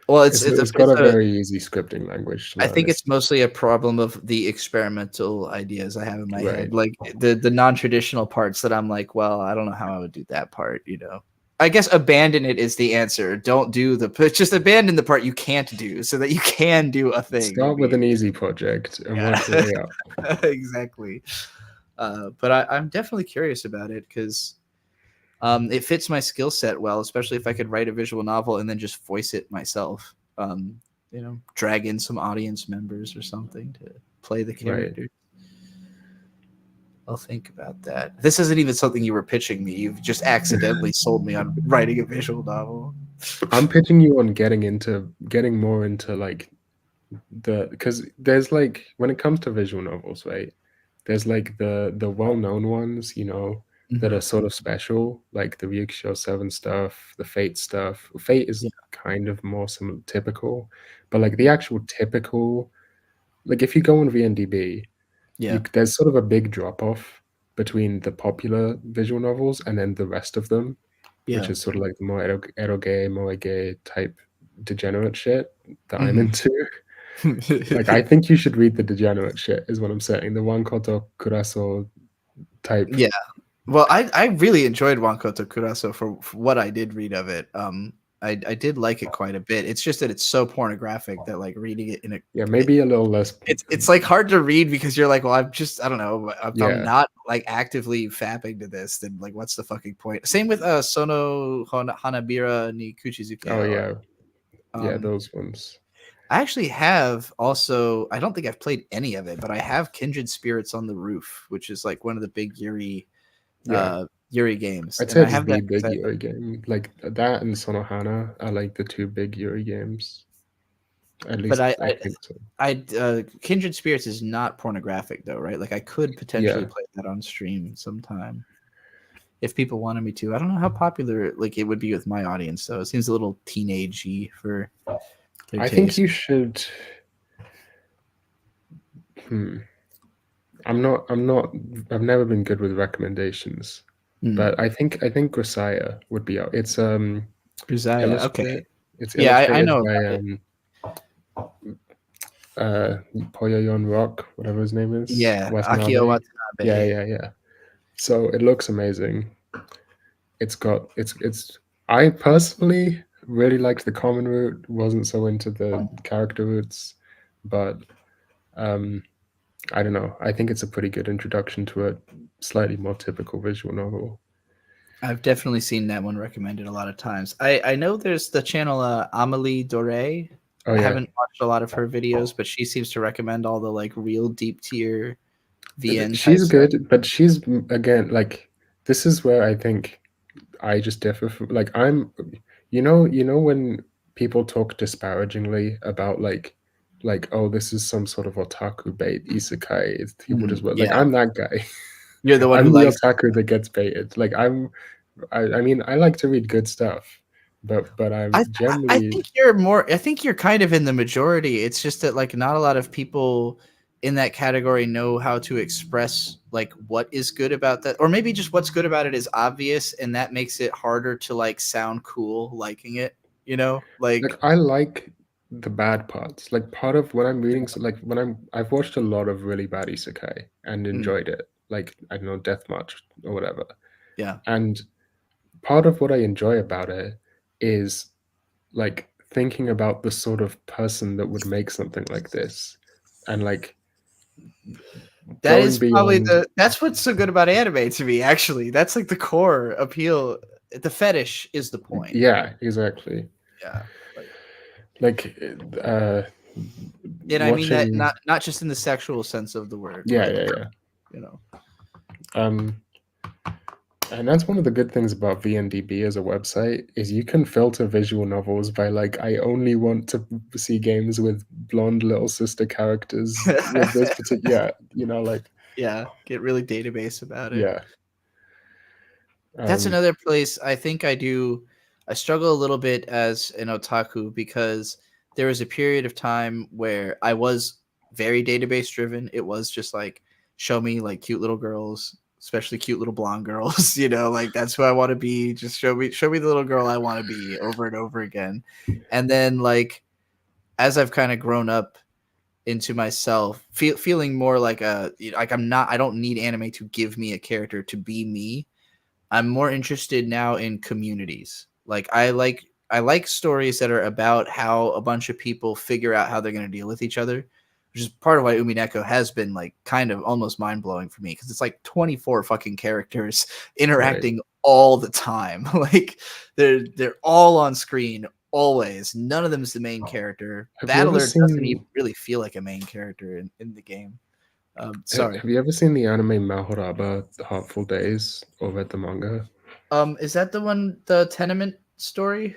Well, it's got a very easy scripting language. I think it's mostly a problem of the experimental ideas I have in my head, like the non-traditional parts that I'm like, well, I don't know how I would do that part, you know. I guess abandon it is the answer. Don't do just abandon the part you can't do so that you can do a thing. Start with an easy project and work your way up. Exactly. But I'm definitely curious about it because it fits my skill set well, especially if I could write a visual novel and then just voice it myself. You know, drag in some audience members or something to play the character. Right. I'll think about that. This isn't even something you were pitching me. You've just accidentally sold me on writing a visual novel. I'm pitching you on getting more into like because there's like when it comes to visual novels, right? There's like the well-known ones, you know, that are sort of special, like the Ryukusho 7 stuff, the Fate stuff. Fate is kind of more some typical, but like the actual typical, like if you go on VNDB, there's sort of a big drop-off between the popular visual novels and then the rest of them, which is sort of like the more eroge, moe type degenerate shit that I'm into. Like I think you should read the degenerate shit is what I'm saying. The Wankoto Kuraso type. Yeah. Well, I really enjoyed Wankoto Kuraso for what I did read of it. I did like it quite a bit. It's just that it's so pornographic that like reading it in a maybe a little less. It's like hard to read because you're like, well, I don't know. If I'm Yeah. not like actively fapping to this, then like, what's the fucking point? Same with Sono Hanabira ni Kuchizuke. Oh yeah, yeah, those ones. I actually have also. I don't think I've played any of it, but I have Kindred Spirits on the Roof, which is like one of the big Yuri games. I'd And say I it's have the that big Yuri game. Like that and Sonohana are like the two big Yuri games. At least but I think so. Kindred Spirits is not pornographic though, right? Like I could potentially play that on stream sometime if people wanted me to. I don't know how popular like it would be with my audience though. It seems a little teenagey for their taste. Think you should. I've never been good with recommendations, but I think Grisaya would be out. It's Grisaya, okay. It's illustrated I know by Poyoyon Rock, whatever his name is. Yeah, Watanabe. Akio Watanabe. Yeah. So it looks amazing. It's I personally really liked the common route, wasn't so into the character routes, but I don't know. I think it's a pretty good introduction to a slightly more typical visual novel. I've definitely seen that one recommended a lot of times. I know there's the channel Amelie Doré. Oh, yeah. I haven't watched a lot of her videos, but she seems to recommend all the like real deep tier VN. She's good, but she's again like this is where I think I just differ from like I'm you know when people talk disparagingly about like oh this is some sort of otaku bait isekai, it's people just like I'm that guy. You're the one I'm who the likes otaku that gets baited. Like I mean I like to read good stuff, but I'm generally I think you're more. I think you're kind of in the majority. It's just that like not a lot of people in that category know how to express like what is good about that, or maybe just what's good about it is obvious, and that makes it harder to like sound cool liking it. You know, like I like the bad parts. Like part of when I'm reading, so like when I've watched a lot of really bad isekai and enjoyed it. Like I don't know, Death March or whatever. Yeah. And part of what I enjoy about it is like thinking about the sort of person that would make something like this, and like that is probably that's what's so good about anime to me. Actually, that's like the core appeal. The fetish is the point. Yeah, exactly. Yeah. And I mean that not just in the sexual sense of the word. Yeah. You know. And that's one of the good things about VNDB as a website is you can filter visual novels by like I only want to see games with blonde little sister characters with this particular get really database about it. Yeah. That's another place I think I struggle a little bit as an otaku because there was a period of time where I was very database driven. It was just like show me like cute little girls, especially cute little blonde girls, you know, like that's who I want to be. Just show me the little girl I want to be over and over again. And then like, as I've kind of grown up into myself, feeling more like I don't need anime to give me a character to be me. I'm more interested now in communities. Like I like stories that are about how a bunch of people figure out how they're going to deal with each other, which is part of why Umineko has been like kind of almost mind blowing for me because it's like 24 fucking characters interacting all the time. Like they're all on screen always. None of them is the main character. Battler doesn't even really feel like a main character in the game. Sorry. Have you ever seen the anime Mahoraba, The Heartful Days, or read the manga? Is that the one, the tenement story?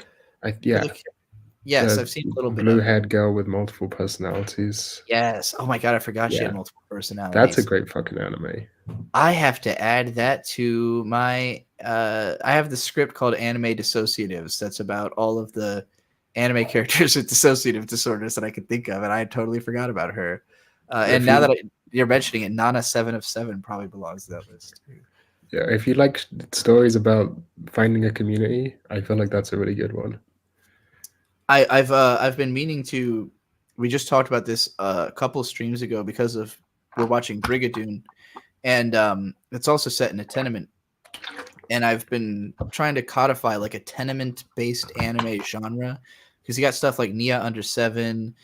Yes, I've seen a little bit. Blue-haired girl with multiple personalities. Yes. Oh my god, I forgot she had multiple personalities. That's a great fucking anime. I have to add that to my. I have the script called Anime Dissociatives. That's about all of the anime characters with dissociative disorders that I could think of, and I totally forgot about her. And now that you're mentioning it, Nana 7 of 7 probably belongs to that list too. Yeah, if you like stories about finding a community, I feel like that's a really good one. I've been meaning to. We just talked about this a couple of streams ago because we're watching Brigadoon, and it's also set in a tenement and I've been trying to codify like a tenement-based anime genre because you got stuff like Nia Under 7,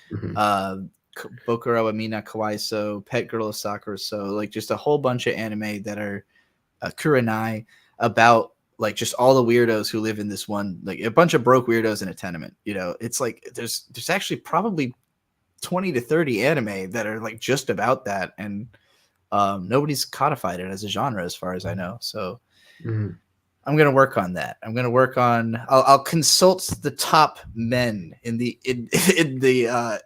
Bokuro wa Mina Kawaiso, Pet Girl of Sakura, so like just a whole bunch of anime that are kurenai about like just all the weirdos who live in this one, like a bunch of broke weirdos in a tenement. You know, it's like there's actually probably 20 to 30 anime that are like just about that, and nobody's codified it as a genre as far as I know. So I'm gonna work on that. I'm gonna work on. I'll consult the top men in the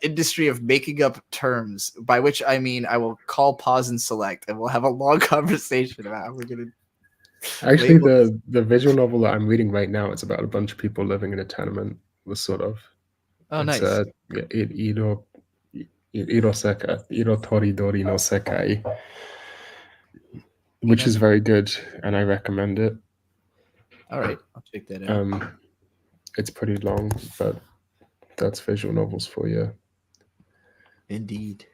industry of making up terms. By which I mean I will call, pause, and select, and we'll have a long conversation about how we're gonna. Actually, the visual novel that I'm reading right now, it's about a bunch of people living in a tenement. Was sort of. Oh, it's, nice. Iroseka, Irotoridori no Sekai, which is very good, and I recommend it. All right, I'll check that out. It's pretty long, but that's visual novels for you. Indeed.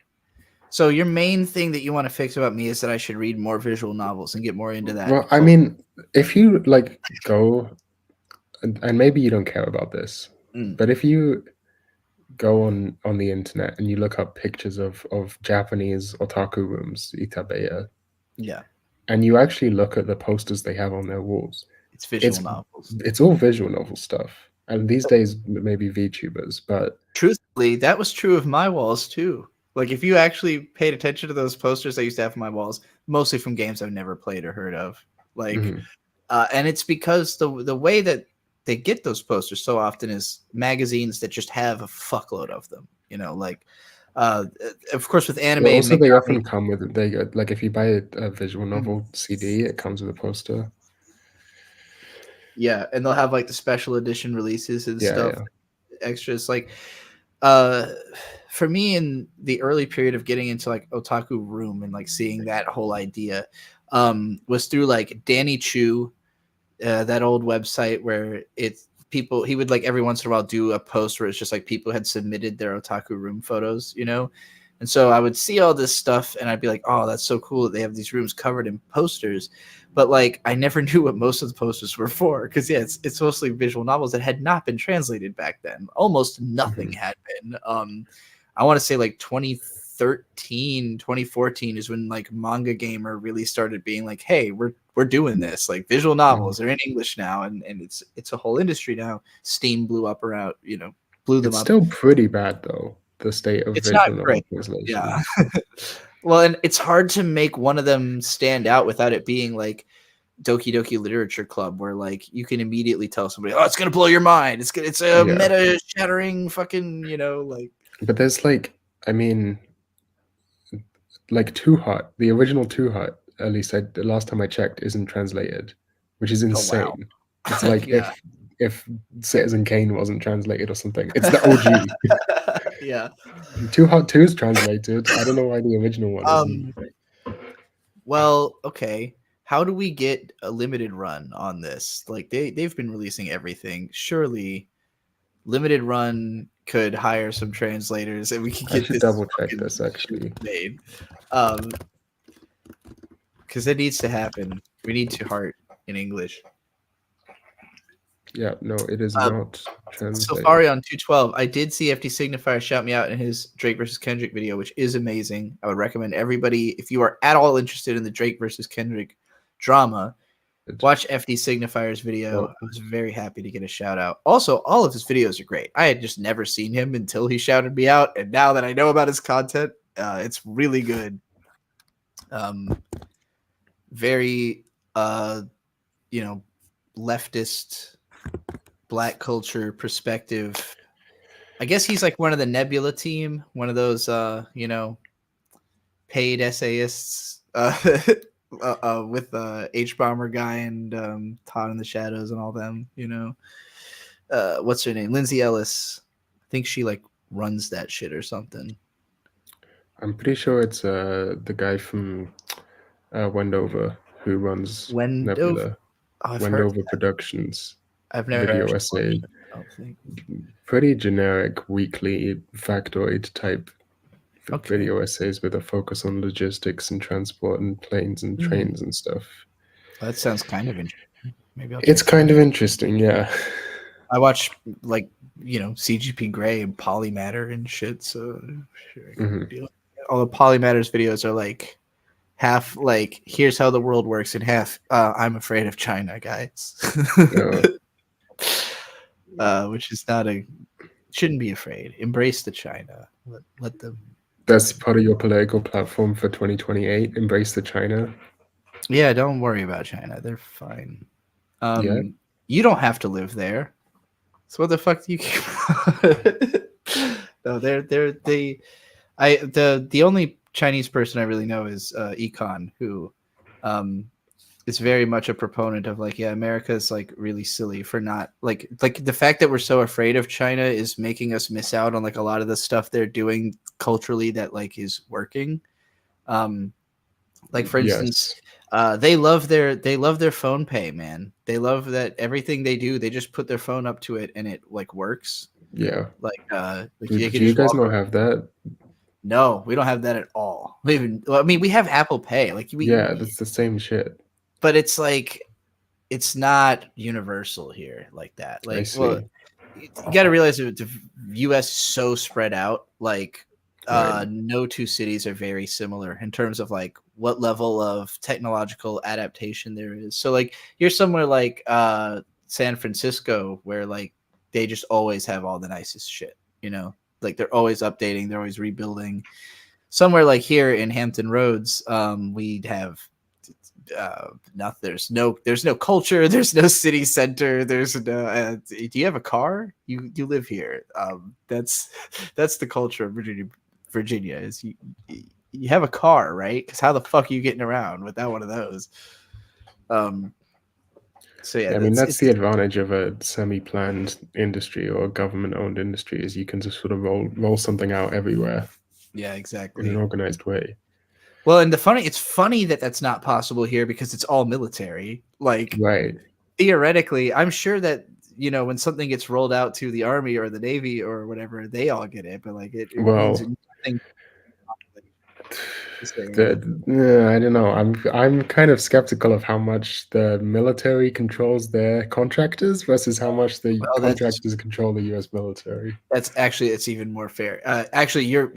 So your main thing that you want to fix about me is that I should read more visual novels and get more into that. Well, I mean, if you like go, and maybe you don't care about this, but if you go on the internet and you look up pictures of Japanese otaku rooms, itabeya, yeah, and you actually look at the posters they have on their walls, it's visual novels. It's all visual novel stuff. And these days, maybe VTubers, but truthfully, that was true of my walls too. Like, if you actually paid attention to those posters I used to have on my walls, mostly from games I've never played or heard of, like, and it's because the way that they get those posters so often is magazines that just have a fuckload of them. You know, like, of course, with anime, well, also they often come with like if you buy a visual novel CD, it comes with a poster. Yeah, and they'll have like the special edition releases and stuff, extras. Like, for me, in the early period of getting into like Otaku Room and like seeing that whole idea, was through like Danny Chu, that old website where he would like every once in a while do a post where it's just like people had submitted their Otaku Room photos, you know. And so I would see all this stuff and I'd be like, oh, that's so cool that they have these rooms covered in posters. But like, I never knew what most of the posters were for. Because, yeah, it's mostly visual novels that had not been translated back then. Almost nothing had been. I want to say like 2013, 2014 is when like Manga Gamer really started being like, hey, we're doing this. Like, visual novels are in English now. And it's a whole industry now. Steam blew up around, you know, blew them up. It's still pretty bad, though. The state of visual novel translation. Yeah. Well, and it's hard to make one of them stand out without it being like Doki Doki Literature Club, where like you can immediately tell somebody, oh, it's gonna blow your mind. It's a meta shattering fucking, you know, like. But there's like, I mean, like Too Hot, the original Too Hot, at least the last time I checked, isn't translated, which is insane. Oh, wow. It's like if Citizen Kane wasn't translated or something. It's the OG. Yeah. Too Hot 2 is translated. I don't know why the original one isn't. Well, okay. How do we get a limited run on this? Like they've been releasing everything. Surely limited run could hire some translators and we can get this double check this actually made. Because it needs to happen. We need to heart in English. Yeah, no, it is not translated. Safari on 212. I did see FD Signifier shout me out in his Drake versus Kendrick video, which is amazing. I would recommend everybody, if you are at all interested in the Drake versus Kendrick drama, watch FD Signifier's video. I was very happy to get a shout out. Also, all of his videos are great. I had just never seen him until he shouted me out, and now that I know about his content, it's really good. Very, you know, leftist, Black culture perspective. I guess he's like one of the Nebula team, one of those, you know, paid essayists with H Bomber guy and Todd in the Shadows and all them, you know. What's her name? Lindsay Ellis. I think she like runs that shit or something. I'm pretty sure it's the guy from Wendover who runs Nebula. Oh, Wendover Productions. I've never video essay. Pretty generic weekly factoid type video essays with a focus on logistics and transport and planes and trains and stuff. That sounds kind of interesting. Maybe I'll It's check kind of interesting, yeah. I watch like CGP Grey and Polymatter and shit. So all the Polymatter's videos are like half like here's how the world works and half I'm afraid of China, guys. Which is not shouldn't be afraid. Embrace the China. Let them. That's part of your political platform for 2028. Embrace the China. Yeah, don't worry about China. They're fine. Yeah. You don't have to live there. So what the fuck do you No, the only Chinese person I really know is Econ, who is very much a proponent of like, yeah, America's like really silly for not like the fact that we're so afraid of China is making us miss out on like a lot of the stuff they're doing culturally that like is working. Like for instance, they love their phone pay, man. They love that everything they do, they just put their phone up to it and it like works. Yeah. Like Do you can you just guys walk not have that? No, we don't have that at all. I mean, we have Apple Pay, like Yeah, that's the same shit. but it's like it's not universal here like that. I Like, see. well, you got to realize that the U.S. is so spread out. Like, Right. no two cities are very similar in terms of like what level of technological adaptation there is. So, like, you're somewhere like San Francisco, where like they just always have all the nicest shit. Like they're always updating, they're always rebuilding. Somewhere like here in Hampton Roads, we'd have there's no culture, there's no city center, there's no do you have a car? You live here. That's the culture of Virginia is you have a car, right? Because how the fuck are you getting around without one of those? So yeah, I mean, that's the advantage of a semi-planned industry or a government-owned industry is you can just sort of roll something out everywhere. Yeah, exactly. In an organized way. Well, and it's funny that that's not possible here because it's all military. Like, right. Theoretically, I'm sure that when something gets rolled out to the Army or the Navy or whatever, they all get it. But like, it means nothing. I don't know. I'm kind of skeptical of how much the military controls their contractors versus how much the contractors control the U.S. military. It's even more fair. Actually, you're.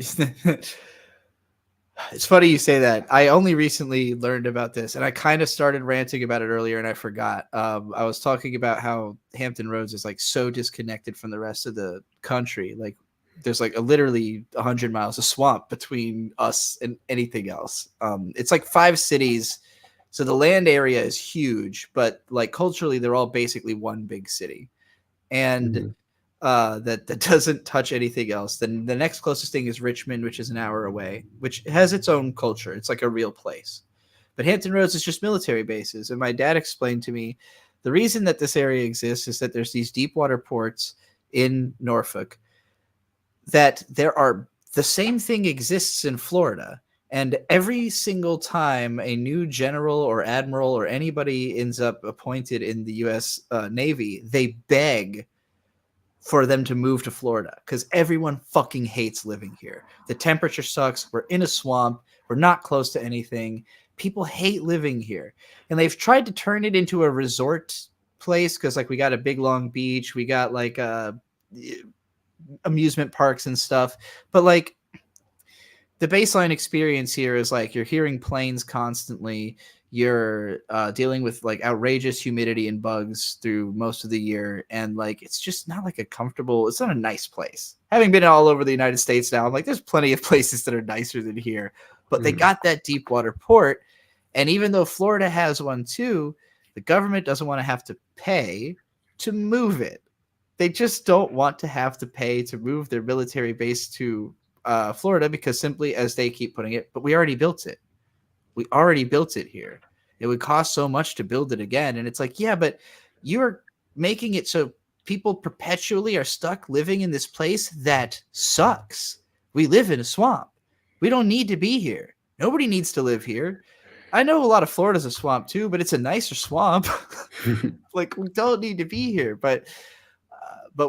It's funny you say that. I only recently learned about this, and I kind of started ranting about it earlier, and I forgot. I was talking about how Hampton Roads is like so disconnected from the rest of the country. Like, there's like literally 100 miles of swamp between us and anything else. It's like 5 cities, so the land area is huge, but like culturally, they're all basically one big city, and that doesn't touch anything else. Then the next closest thing is Richmond, which is an hour away, which has its own culture. It's like a real place. But Hampton Roads is just military bases. And my dad explained to me the reason that this area exists is that there's these deep water ports in Norfolk that the same thing exists in Florida. And every single time a new general or admiral or anybody ends up appointed in the U.S. Navy, they beg for them to move to Florida because everyone fucking hates living here. The temperature sucks. We're in a swamp. We're not close to anything. People hate living here. And they've tried to turn it into a resort place because like we got a big long beach. We got like amusement parks and stuff. But like the baseline experience here is like you're hearing planes constantly. You're dealing with like outrageous humidity and bugs through most of the year. And like, it's just not like it's not a nice place. Having been all over the United States now, I'm like, there's plenty of places that are nicer than here, but they got that deep water port. And even though Florida has one too, the government doesn't want to have to pay to move it. They just don't want to have to pay to move their military base to Florida because simply as they keep putting it, but we already built it. We already built it here. It would cost so much to build it again. And it's like, yeah, but you're making it so people perpetually are stuck living in this place that sucks. We live in a swamp. We don't need to be here. Nobody needs to live here. I know a lot of Florida's a swamp too, but it's a nicer swamp. Like, we don't need to be here, but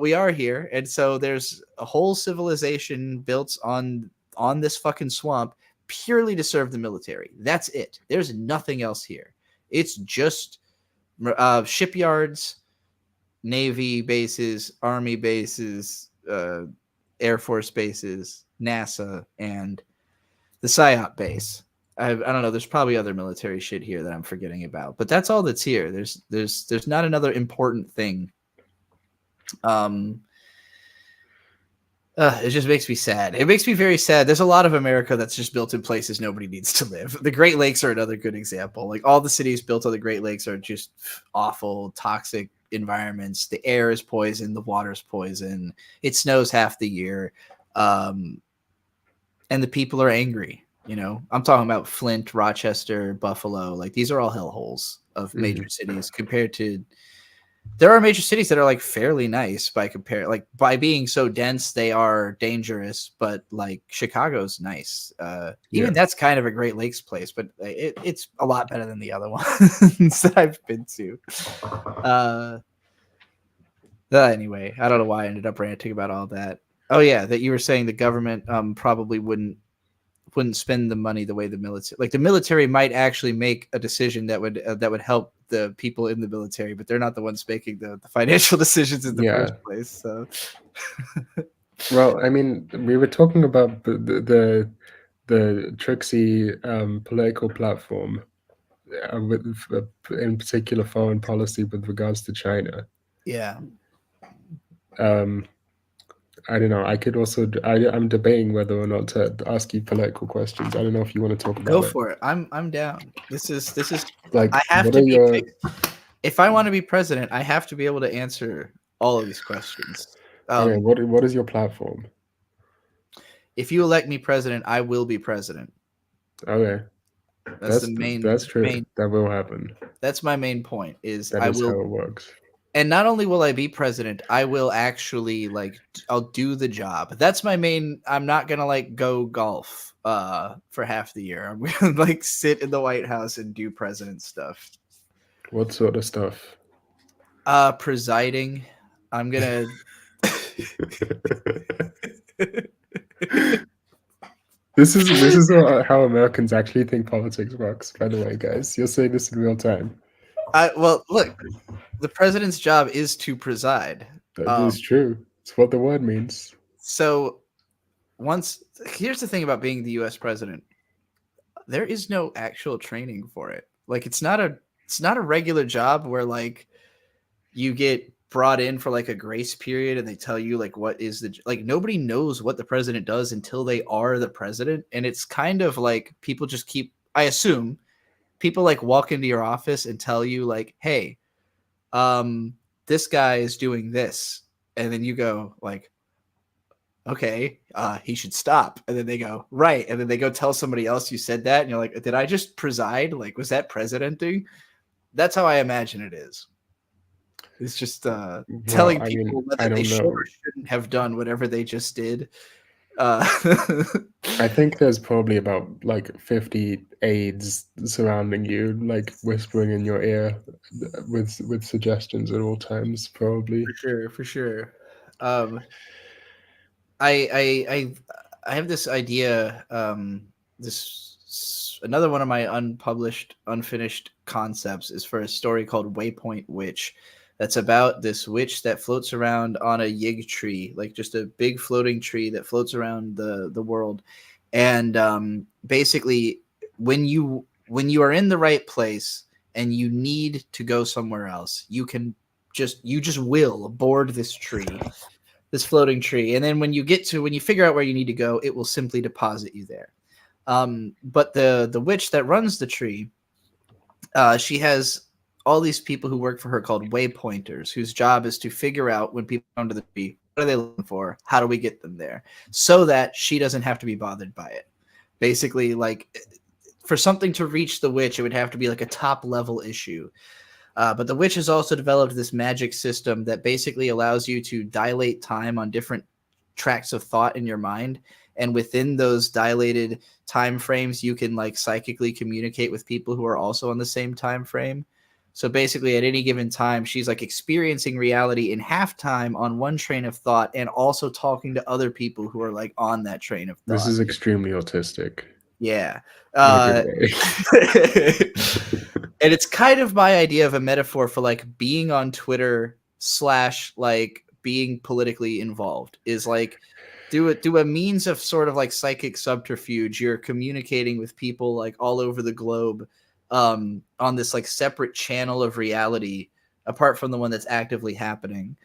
we are here. And so there's a whole civilization built on this fucking swamp purely to serve the military. That's it. There's nothing else here. It's just shipyards, Navy bases, Army bases, Air Force bases, NASA, and the PSYOP base. I don't know. There's probably other military shit here that I'm forgetting about, but that's all that's here. There's not another important thing. It just makes me sad. It makes me very sad. There's a lot of America that's just built in places nobody needs to live. The Great Lakes are another good example. Like all the cities built on the Great Lakes are just awful, toxic environments. The air is poison. The water's poison. It snows half the year. And the people are angry. You know, I'm talking about Flint, Rochester, Buffalo. Like these are all hellholes of major cities compared to. There are major cities that are like fairly nice by being so dense, they are dangerous, but like Chicago's nice. Even that's kind of a Great Lakes place, but it's a lot better than the other ones that I've been to. Anyway, I don't know why I ended up ranting about all that. Oh yeah, that you were saying the government probably wouldn't spend the money the way the military might actually make a decision that would help the people in the military, but they're not the ones making the financial decisions in the first place. So, well, I mean, we were talking about the Trixie political platform with in particular foreign policy with regards to China. Yeah. I don't know. I could also. I'm debating whether or not to ask you political questions. I don't know if you want to talk about it. Go for it. I'm down. This is like. I have to be. If I want to be president, I have to be able to answer all of these questions. Okay. What is your platform? If you elect me president, I will be president. Okay. That's the main. That's true. That will happen. That's my main point. Is that I is will. How it works. And not only will I be president, I will actually I'll do the job. That's my main. I'm not gonna go golf for half the year. I'm gonna sit in the White House and do president stuff. What sort of stuff? Presiding. I'm gonna. This is how Americans actually think politics works. By the way, guys, you're saying this in real time. Well, look. The president's job is to preside. That is true. It's what the word means. So, here's the thing about being the U.S. president: there is no actual training for it. It's not a regular job where you get brought in for a grace period and they tell you what is the nobody knows what the president does until they are the president, and it's kind of people just keep. I assume people walk into your office and tell you hey. This guy is doing this, and then you go okay, he should stop, and then they go right, and then they go tell somebody else you said that, and you're like, did I just preside? Was that presidenting? That's how I imagine it is. It's just telling people whether they should or shouldn't have done whatever they just did. I think there's probably about 50 aides surrounding you, whispering in your ear with suggestions at all times, probably. For sure. I have this idea. Another one of my unfinished concepts is for a story called Waypoint Witch. That's about this witch that floats around on a yig tree, just a big floating tree that floats around the world. And basically, when you are in the right place and you need to go somewhere else, you just will board this tree, this floating tree. And then when you figure out where you need to go, it will simply deposit you there. But the witch that runs the tree, she has all these people who work for her called waypointers, whose job is to figure out when people come to the tree, what are they looking for? How do we get them there? So that she doesn't have to be bothered by it. Basically, for something to reach the witch, it would have to be a top level issue. But the witch has also developed this magic system that basically allows you to dilate time on different tracks of thought in your mind. And within those dilated time frames, you can psychically communicate with people who are also on the same time frame. So basically, at any given time, she's experiencing reality in halftime on one train of thought and also talking to other people who are on that train of thought. This is extremely autistic. Yeah. In a good way. And it's kind of my idea of a metaphor for like being on Twitter / like being politically involved is like do a means of sort of like psychic subterfuge. You're communicating with people like all over the globe on this like separate channel of reality apart from the one that's actively happening.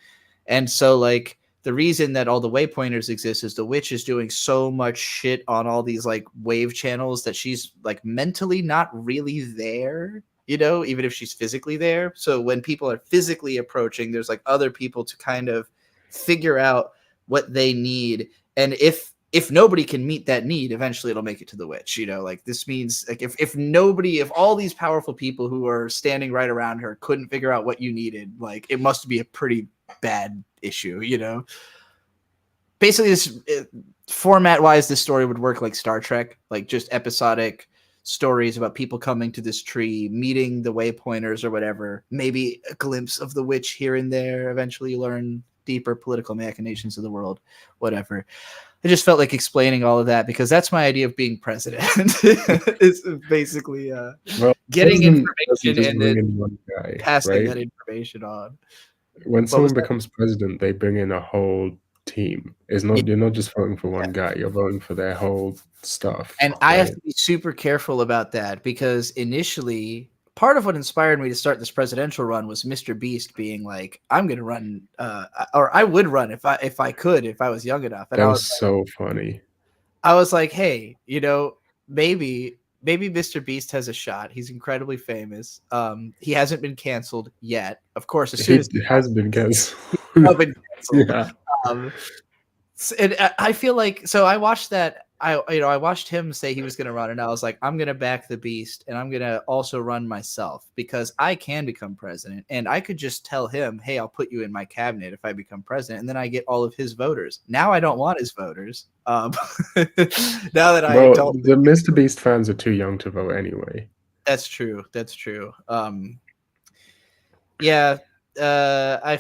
And so like the reason that all the waypointers exist is the witch is doing so much shit on all these like wave channels that she's like mentally not really there, you know, even if she's physically there. So when people are physically approaching, there's like other people to kind of figure out what they need. And if nobody can meet that need, eventually it'll make it to the witch, you know, like this means like if all these powerful people who are standing right around her couldn't figure out what you needed, like it must be a pretty bad issue, you know. Basically, this format wise, this story would work like Star Trek, like just episodic stories about people coming to this tree, meeting the waypointers or whatever, maybe a glimpse of the witch here and there. Eventually you learn deeper political machinations of the world, whatever. I just felt like explaining all of that because that's my idea of being president. It's basically getting information and then passing that information on. When someone becomes president, they bring in a whole team. You're not just voting for one guy, you're voting for their whole stuff. And I have to be super careful about that because initially part of what inspired me to start this presidential run was Mr. Beast being like, I'm going to run, or I would run if I could, if I was young enough. And that was so funny. I was like, hey, you know, maybe Mr. Beast has a shot. He's incredibly famous. He hasn't been canceled yet. Of course, as soon as he has been canceled. Been canceled. Yeah. And I feel like, so I watched that. I watched him say he was going to run, and I was like, I'm going to back the Beast, and I'm going to also run myself because I can become president, and I could just tell him, hey, I'll put you in my cabinet if I become president, and then I get all of his voters. Now I don't want his voters. Now that the Mr. Beast fans are too young to vote anyway. That's true. That's true. Yeah. I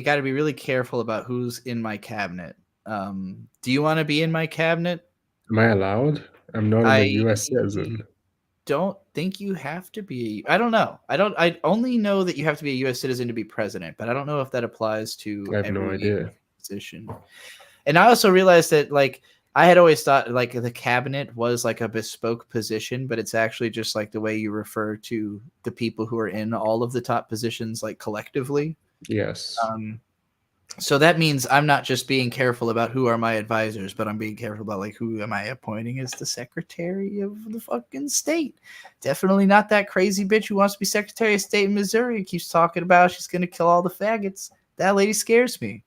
got to be really careful about who's in my cabinet. Do you want to be in my cabinet? Am I allowed? I'm not a U.S. citizen. Don't think you have to be. I don't know. I only know that you have to be a U.S. citizen to be president, but I don't know if that applies to I have no idea. Position. And I also realized that like I had always thought like the cabinet was like a bespoke position, but it's actually just like the way you refer to the people who are in all of the top positions like collectively. Yes. So that means I'm not just being careful about who are my advisors, but I'm being careful about like who am I appointing as the secretary of the fucking state. Definitely not that crazy bitch who wants to be secretary of state in Missouri and keeps talking about she's going to kill all the faggots. That lady scares me.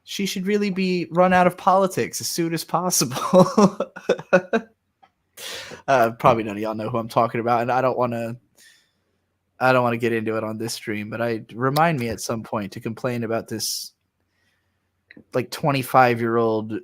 She should really be run out of politics as soon as possible. Probably none of y'all know who I'm talking about, and I don't want to get into it on this stream, but remind me at some point to complain about this like 25-year-old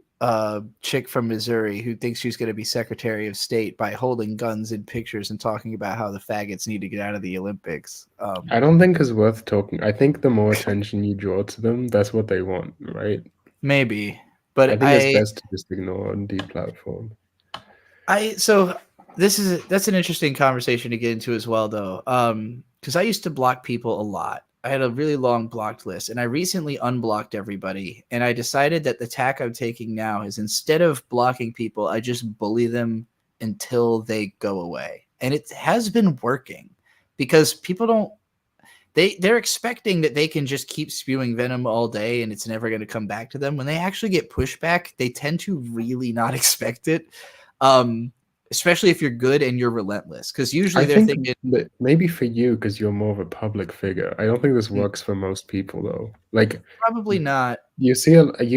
chick from Missouri who thinks she's going to be Secretary of State by holding guns in pictures and talking about how the faggots need to get out of the Olympics. I don't think it's worth talking. I think the more attention you draw to them, that's what they want, right? Maybe, but I think it's best to just ignore and deplatform. That's an interesting conversation to get into as well, though. Because I used to block people a lot. I had a really long blocked list, and I recently unblocked everybody. And I decided that the tack I'm taking now is instead of blocking people, I just bully them until they go away. And it has been working because people they're expecting that they can just keep spewing venom all day and it's never going to come back to them. When they actually get pushback, they tend to really not expect it. Especially if you're good and you're relentless, because usually they're thinking maybe for you because you're more of a public figure. I don't think this works for most people though. Like probably not. You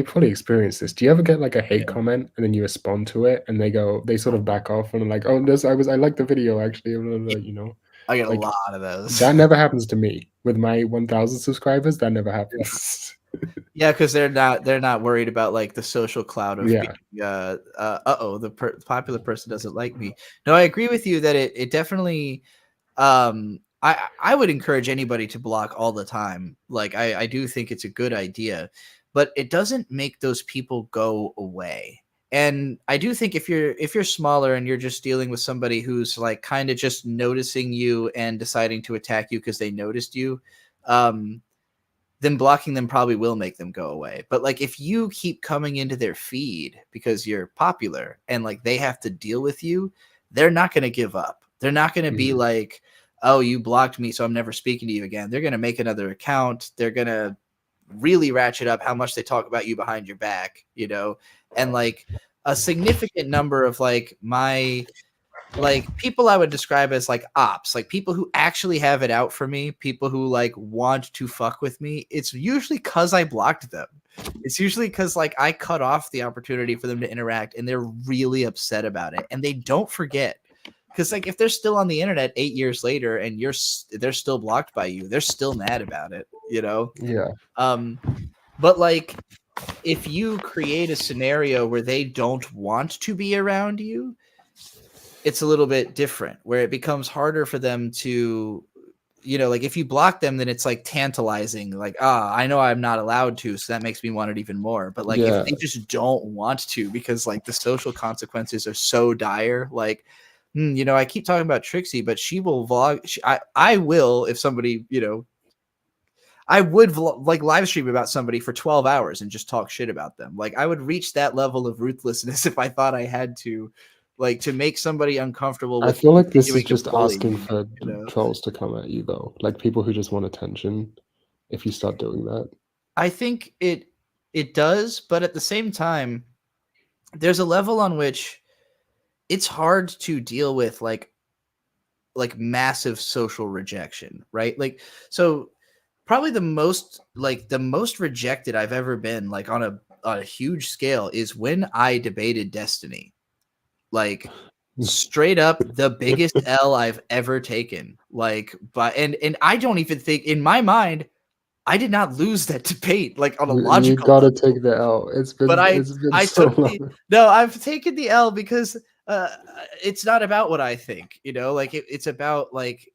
probably experience this. Do you ever get like a hate comment and then you respond to it and they sort of back off and are like, oh, I like the video actually, you know. I get a lot of those. That never happens to me with my 1,000 subscribers. That never happens. Yeah, because they're not worried about like the social cloud of being, the popular person doesn't like me. No, I agree with you that it definitely. I would encourage anybody to block all the time. Like I do think it's a good idea, but it doesn't make those people go away. And I do think if you're smaller and you're just dealing with somebody who's like kind of just noticing you and deciding to attack you because they noticed you, then blocking them probably will make them go away. But like if you keep coming into their feed because you're popular and like they have to deal with you, they're not going to give up. They're not going to be like, oh, you blocked me, so I'm never speaking to you again. They're going to make another account. They're going to really ratchet up how much they talk about you behind your back, you know? And like a significant number of like my like people I would describe as like ops, like people who actually have it out for me, people who like want to fuck with me. It's usually because I blocked them. It's usually because like I cut off the opportunity for them to interact and they're really upset about it and they don't forget. Because like if they're still on the internet 8 years later and they're still blocked by you, they're still mad about it, you know? Yeah. But like if you create a scenario where they don't want to be around you, it's a little bit different where it becomes harder for them to, you know, like if you block them, then it's like tantalizing, like, I know I'm not allowed to, so that makes me want it even more. But like if they just don't want to because like the social consequences are so dire, like, you know, I keep talking about Trixie, but she will vlog. I will, if somebody, you know, I would like live stream about somebody for 12 hours and just talk shit about them. Like I would reach that level of ruthlessness if I thought I had to, like to make somebody uncomfortable with. I feel like this is continuing to just bully asking me, for you know? trolls to come at you though, like people who just want attention. If you start doing that, I think it does, but at the same time, there's a level on which it's hard to deal with like massive social rejection, right? Like so probably the most rejected I've ever been like on a huge scale is when I debated Destiny. Like straight up the biggest L I've ever taken. Like and I don't even think in my mind I did not lose that debate like on a you logical gotta level. take the L. But It's been I so took long. I've taken the L because it's not about what I think, you know, like it's about like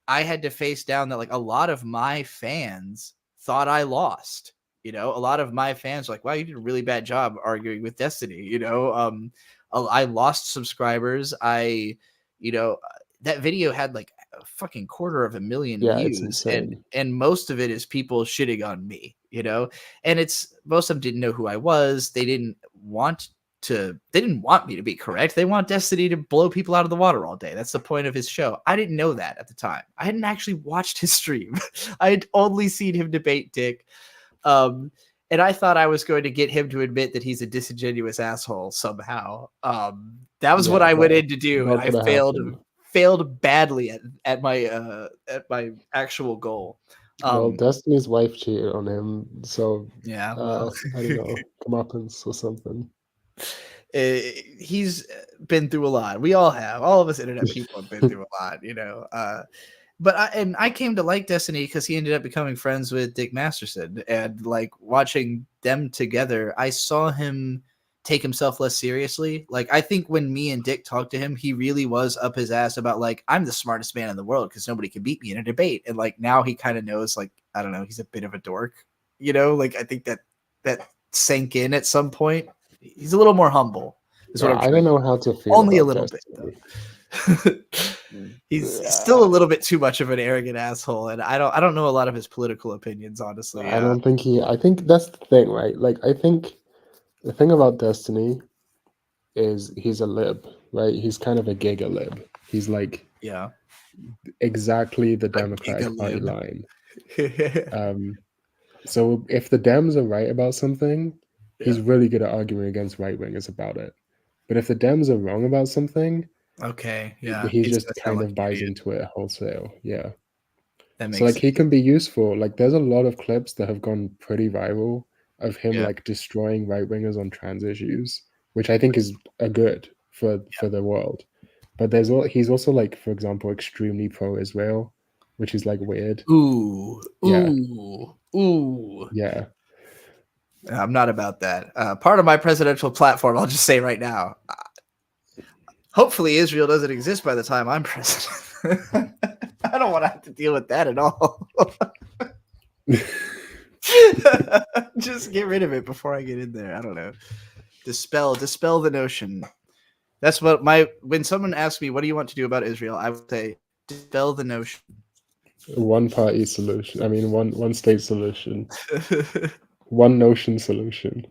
I had to face down that like a lot of my fans thought I lost. You know, a lot of my fans were like, wow, you did a really bad job arguing with Destiny. You know, I lost subscribers. You know, that video had like a fucking 250,000 Yeah, it's views, insane. and most of it is people shitting on me. You know, and it's most of them didn't know who I was. They didn't want me to be correct. They want Destiny to blow people out of the water all day. That's the point of his show. I didn't know that at the time. I hadn't actually watched his stream. I had only seen him debate Dick. And I thought I was going to get him to admit that he's a disingenuous asshole somehow. That was what I went in to do, and I failed badly at my actual goal. Well, Destiny's wife cheated on him, so yeah, well, I don't know, comeuppance or something. He's been through a lot. We all have. All of us internet people have been through a lot, you know. But I came to like Destiny because he ended up becoming friends with Dick Masterson, and like watching them together, I saw him take himself less seriously. Like I think when me and Dick talked to him, he really was up his ass about like I'm the smartest man in the world because nobody can beat me in a debate, and like now he kind of knows like I don't know, he's a bit of a dork, you know. Like I think that sank in at some point. He's a little more humble. Is what I don't know how to feel. Only a about little Destiny. bit. Though. He's still a little bit too much of an arrogant asshole, and I don't know a lot of his political opinions, honestly. I don't think I think that's the thing, right? Like I think the thing about Destiny is he's a lib, right? He's kind of a giga lib. He's like exactly the Democratic Party line. So if the Dems are right about something, he's really good at arguing against right wingers about it. But if the Dems are wrong about something, he just kind of buys into it wholesale. Yeah. That makes so like sense. he can be useful. Like there's a lot of clips that have gone pretty viral of him like destroying right wingers on trans issues, which I think is a good for the world. But he's also like, for example, extremely pro-Israel, which is like weird. Ooh. Yeah. I'm not about that. Part of my presidential platform, I'll just say right now, hopefully Israel doesn't exist by the time I'm president. I don't want to have to deal with that at all. Just get rid of it before I get in there. I don't know. Dispel the notion. That's what when someone asks me, what do you want to do about Israel? I would say dispel the notion. One party solution. I mean, one state solution. One notion solution.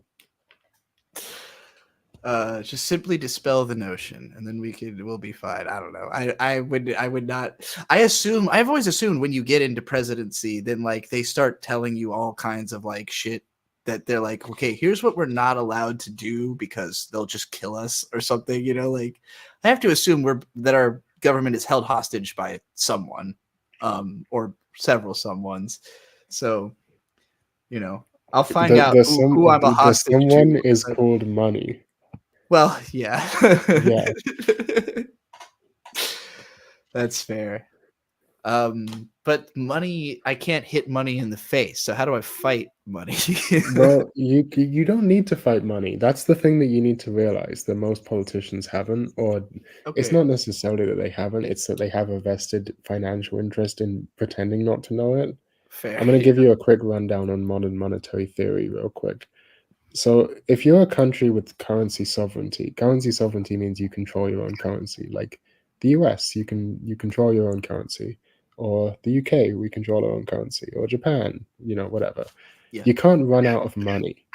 Just simply dispel the notion, and then we'll be fine. I don't know. I would not. I've always assumed when you get into presidency, then like they start telling you all kinds of like shit that they're like, okay, here's what we're not allowed to do because they'll just kill us or something. You know, like I have to assume that our government is held hostage by someone, or several someones. So, you know, I'll find out who I'm a hostage someone to. is called money. Well, yeah. Yeah. That's fair. But money, I can't hit money in the face. So how do I fight money? Well, you don't need to fight money. That's the thing that you need to realize that most politicians haven't, or it's not necessarily that they haven't, it's that they have a vested financial interest in pretending not to know it. Fair. I'm going to give you a quick rundown on modern monetary theory real quick. So if you're a country with currency sovereignty means you control your own currency. Like the US, you control your own currency, or the UK, we control our own currency, or Japan, whatever. Yeah. You can't run out of money,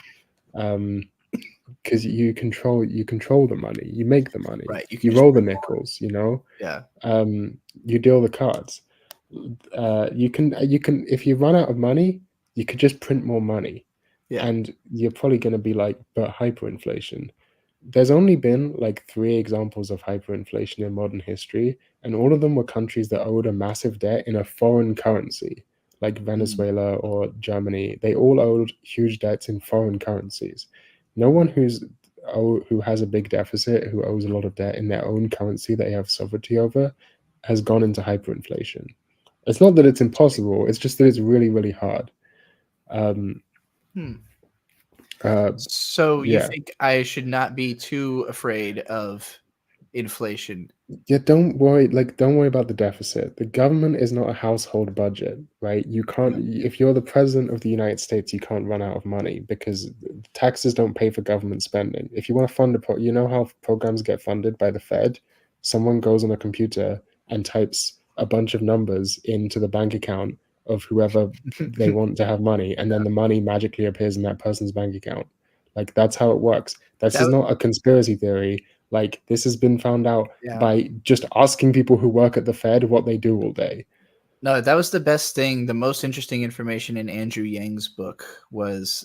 because you control the money, you make the money, right? You roll the nickels, Yeah. You deal the cards. You can if you run out of money, you could just print more money. Yeah. And you're probably going to be like, but hyperinflation. There's only been like 3 examples of hyperinflation in modern history, and all of them were countries that owed a massive debt in a foreign currency, like Venezuela or Germany. They all owed huge debts in foreign currencies. No one who has a big deficit, who owes a lot of debt in their own currency that they have sovereignty over, has gone into hyperinflation. It's not that it's impossible, it's just that it's really, really hard. So you think I should not be too afraid of inflation? Yeah, don't worry about the deficit. The government is not a household budget, right? You can't, if you're the president of the United States, you can't run out of money because taxes don't pay for government spending. If you want to fund you know how programs get funded by the Fed? Someone goes on a computer and types a bunch of numbers into the bank account of whoever they want to have money, and then the money magically appears in that person's bank account. Like, that's how it works. This is not a conspiracy theory. Like, this has been found out by just asking people who work at the Fed what they do all day. No, that was the best thing. The most interesting information in Andrew Yang's book was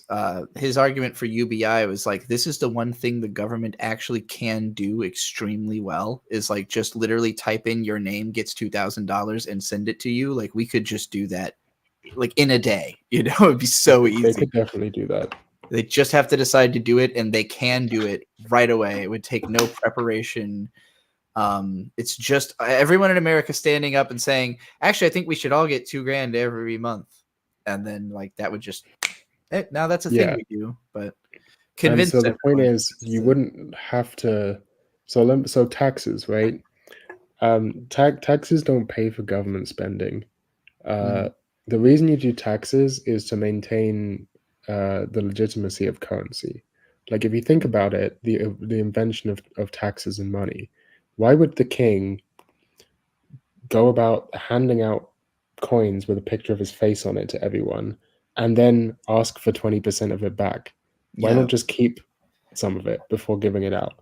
his argument for UBI was like, this is the one thing the government actually can do extremely well, is like just literally type in your name gets $2,000 and send it to you. Like, we could just do that like in a day, it'd be so easy. They could definitely do that. They just have to decide to do it, and they can do it right away. It would take no preparation. It's just everyone in America standing up and saying, actually, I think we should all get $2,000 every month. And then like, that would just, now that's a thing we do, but convince so the point is you wouldn't have to, so taxes, right? Taxes don't pay for government spending. The reason you do taxes is to maintain the legitimacy of currency. Like, if you think about it, the invention of taxes and money, why would the king go about handing out coins with a picture of his face on it to everyone and then ask for 20% of it back? Why not just keep some of it before giving it out?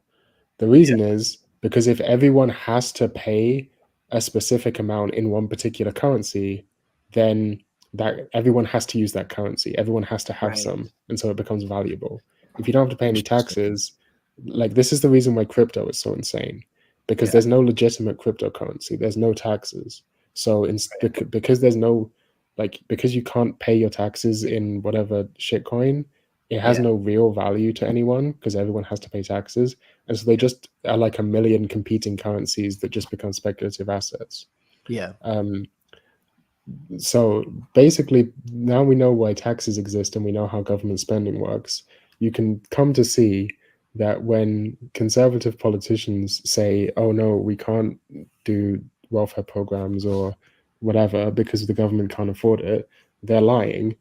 The reason is because if everyone has to pay a specific amount in one particular currency, then that everyone has to use that currency. Everyone has to have some, and so it becomes valuable. If you don't have to pay any taxes, like, this is the reason why crypto is so insane, because there's no legitimate cryptocurrency. There's no taxes. So because there's no, because you can't pay your taxes in whatever shitcoin, it has no real value to anyone because everyone has to pay taxes. And so they just are like a million competing currencies that just become speculative assets. Yeah. So basically, now we know why taxes exist and we know how government spending works. You can come to see that when conservative politicians say, oh no, we can't do welfare programs or whatever because the government can't afford it, they're lying.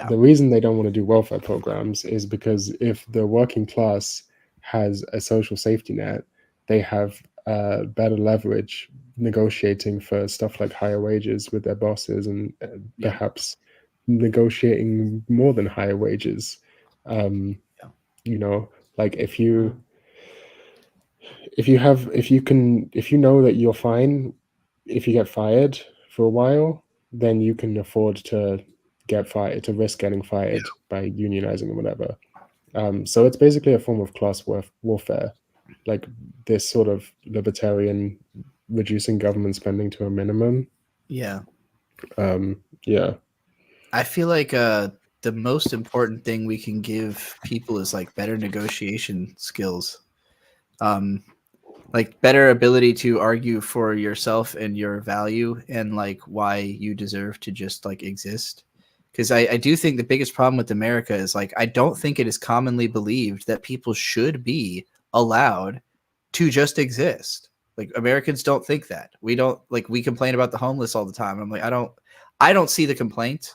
The reason they don't want to do welfare programs is because if the working class has a social safety net, they have better leverage negotiating for stuff like higher wages with their bosses, and perhaps negotiating more than higher wages. You know, like if you know that you're fine if you get fired for a while, then you can afford to get fired, to risk getting fired by unionizing or whatever. So it's basically a form of class warfare, like this sort of libertarian reducing government spending to a minimum. Yeah. Yeah. I feel like the most important thing we can give people is like better negotiation skills. Like better ability to argue for yourself and your value and like why you deserve to just like exist. Because I do think the biggest problem with America is like I don't think it is commonly believed that people should be allowed to just exist. Like Americans don't think that. We don't like we complain about the homeless all the time. I'm like I don't see the complaint.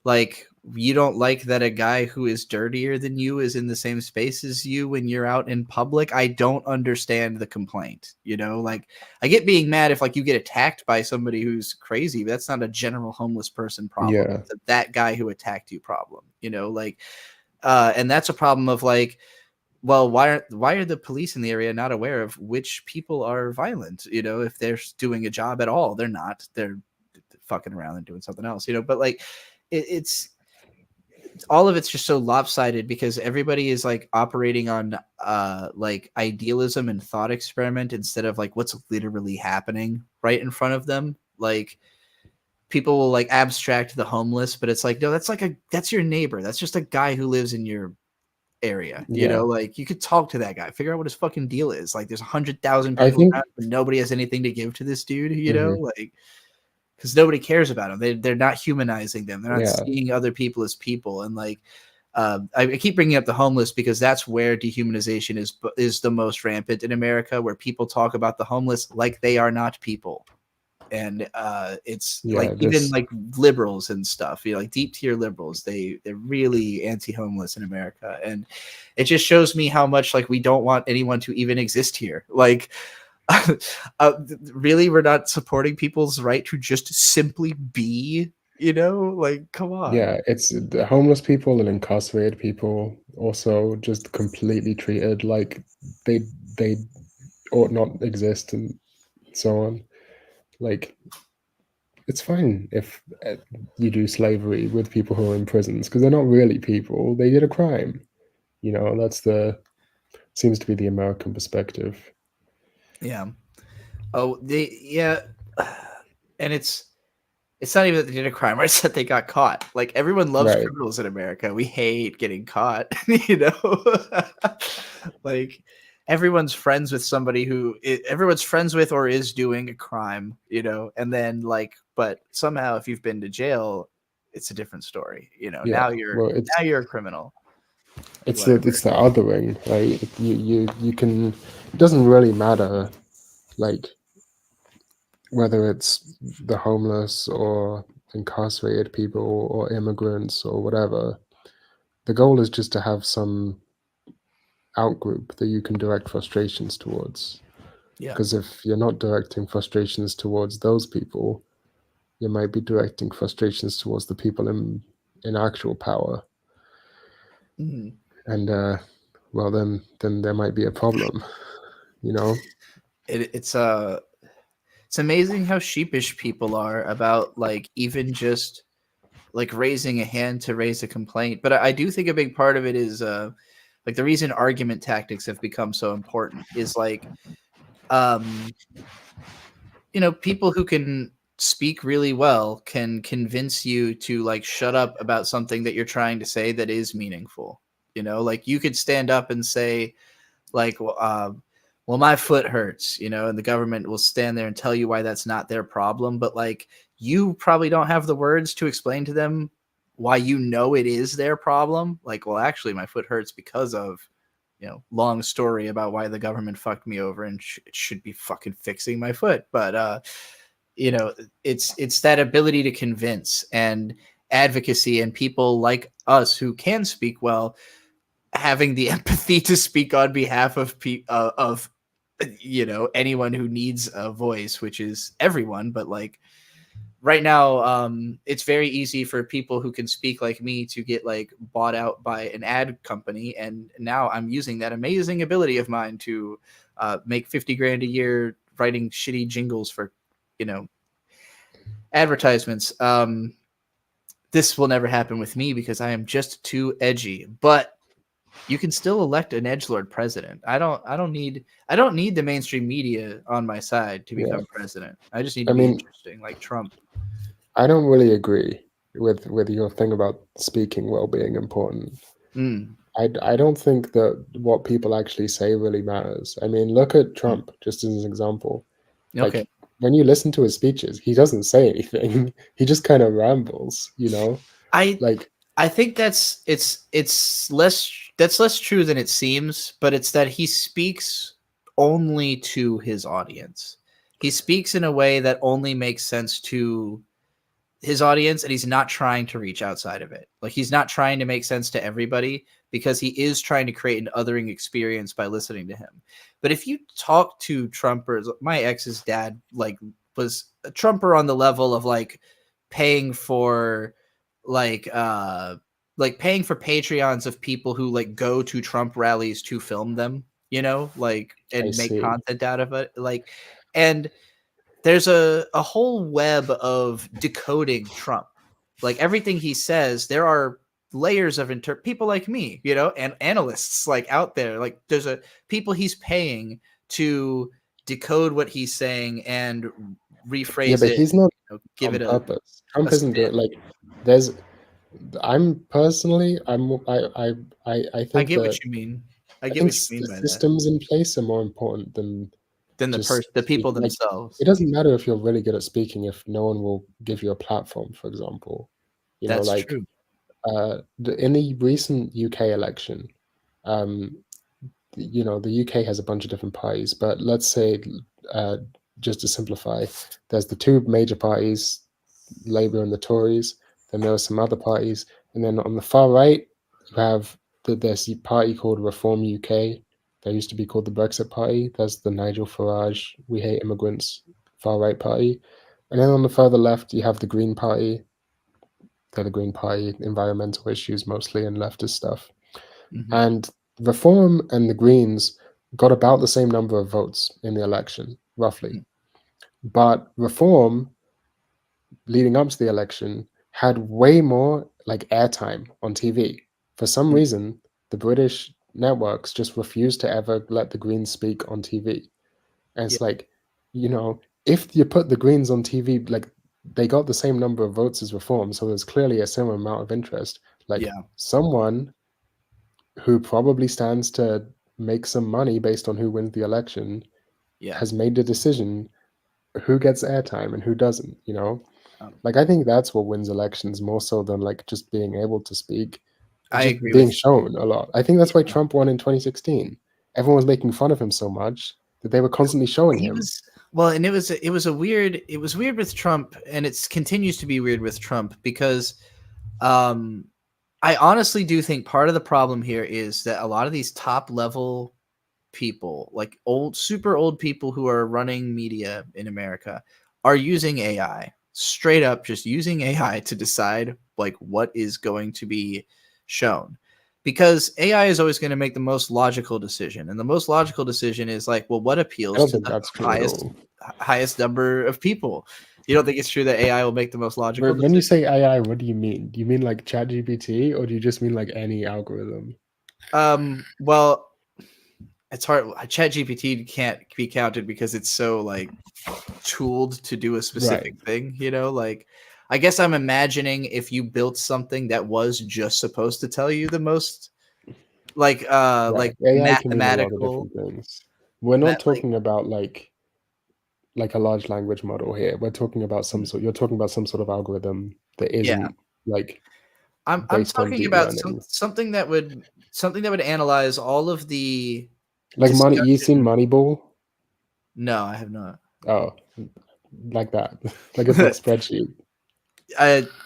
Like you don't like that a guy who is dirtier than you is in the same space as you when you're out in public. I don't understand the complaint. You know, like I get being mad if like you get attacked by somebody who's crazy, but that's not a general homeless person problem. Yeah. It's that guy who attacked you problem, you know, like and that's a problem of like, well, why are the police in the area not aware of which people are violent? You know, if they're doing a job at all, they're not. They're fucking around and doing something else. You know, but like it's all of it's just so lopsided because everybody is like operating on like idealism and thought experiment instead of like what's literally happening right in front of them. Like people will like abstract the homeless, but it's like no, that's your neighbor. That's just a guy who lives in your area. You know, like you could talk to that guy, figure out what his fucking deal is. Like there's 100,000 people around, but nobody has anything to give to this dude. You know, like because nobody cares about them. They're not humanizing them. They're not seeing other people as people. And like, I keep bringing up the homeless because that's where dehumanization is the most rampant in America, where people talk about the homeless like they are not people. And it's like even like liberals and stuff, you know, like deep tier liberals, they're really anti-homeless in America. And it just shows me how much like we don't want anyone to even exist here. Like, really, we're not supporting people's right to just simply be, you know, like come on. Yeah, it's the homeless people and incarcerated people also just completely treated like they ought not exist and so on. Like it's fine if you do slavery with people who are in prisons because they're not really people. They did a crime. You know, seems to be the American perspective. Yeah. Oh, and it's not even that they did a crime, right? It's that they got caught. Like everyone loves criminals in America. We hate getting caught, you know. Like everyone's friends with somebody everyone's friends with or is doing a crime, you know. And then like, but somehow if you've been to jail, it's a different story, you know. Now you're a criminal. It's the othering, right? You can. It doesn't really matter, like whether it's the homeless or incarcerated people or immigrants or whatever. The goal is just to have some outgroup that you can direct frustrations towards. Yeah. Because if you're not directing frustrations towards those people, you might be directing frustrations towards the people in actual power. Mm-hmm. And well, then there might be a problem, you know. It's amazing how sheepish people are about like even just like raising a hand to raise a complaint. But I do think a big part of it is like the reason argument tactics have become so important is like you know, people who can speak really well can convince you to like shut up about something that you're trying to say that is meaningful. You know, like you could stand up and say like well, my foot hurts, you know, and the government will stand there and tell you why that's not their problem. But like, you probably don't have the words to explain to them why you know it is their problem. Like, well, actually, my foot hurts because of, you know, long story about why the government fucked me over and it should be fucking fixing my foot. But, you know, it's that ability to convince. And advocacy and people like us who can speak well having the empathy to speak on behalf of anyone who needs a voice, which is everyone. But like right now, it's very easy for people who can speak like me to get like bought out by an ad company, and now I'm using that amazing ability of mine to make 50 grand a year writing shitty jingles for advertisements. This will never happen with me because I am just too edgy, but you can still elect an edgelord president. I don't need the mainstream media on my side to become president. I just need to be interesting, like Trump. I don't really agree with your thing about speaking well being important. I don't think that what people actually say really matters. I mean, look at Trump just as an example. Okay. Like when you listen to his speeches, he doesn't say anything. He just kind of rambles, I think it's less true than it seems, but it's that he speaks only to his audience. He speaks in a way that only makes sense to his audience, and he's not trying to reach outside of it. Like he's not trying to make sense to everybody because he is trying to create an othering experience by listening to him. But if you talk to Trumpers, my ex's dad was a Trumper on the level of paying for paying for Patreons of people who go to Trump rallies to film them, and make content out of it. And there's a whole web of decoding Trump. Everything he says, there are layers of people like me, and analysts out there. There's people he's paying to decode what he's saying and rephrase but it. He's not give on it purpose. Trump isn't doing I'm personally, I think I get that what you mean. I think what you mean the by systems in place are more important than the people themselves. It doesn't matter if you're really good at speaking if no one will give you a platform, for example. That's true. In the recent UK election, the UK has a bunch of different parties, but let's say, just to simplify, there's the two major parties, Labour and the Tories. Then there are some other parties, and then on the far right, you have there's a party called Reform UK. That used to be called the Brexit Party. There's the Nigel Farage We Hate Immigrants far right party, and then on the further left, you have the Green Party. They're the Green Party, environmental issues mostly and leftist stuff. And Reform and the Greens got about the same number of votes in the election, roughly. But Reform, leading up to the election, had way more airtime on TV. For some reason, the British networks just refused to ever let the Greens speak on TV. And it's if you put the Greens on TV, they got the same number of votes as Reform, so there's clearly a similar amount of interest. Someone who probably stands to make some money based on who wins the election has made the decision who gets airtime and who doesn't. I think that's what wins elections more so than just being able to speak. I agree being shown a lot. I think that's why Trump won in 2016. Everyone was making fun of him so much that they were constantly showing him. It was weird with Trump, and it continues to be weird with Trump because I honestly do think part of the problem here is that a lot of these top level people, super old people who are running media in America, are using AI, straight up just using AI to decide what is going to be shown. Because AI is always going to make the most logical decision, and the most logical decision is what appeals to the highest number of people. You don't think it's true that AI will make the most logical decision? When you say AI, what do you mean? Do you mean ChatGPT, or do you just mean any algorithm? Well, it's hard. ChatGPT can't be counted because it's so tooled to do a specific thing. I guess I'm imagining if you built something that was just supposed to tell you the most AI mathematical. can mean a lot of different things. We're not talking about a large language model here. We're talking about you're talking about some sort of algorithm that isn't I'm talking about something that would analyze all of the money. You seen Moneyball? No, I have not. Oh, like that, like a big spreadsheet.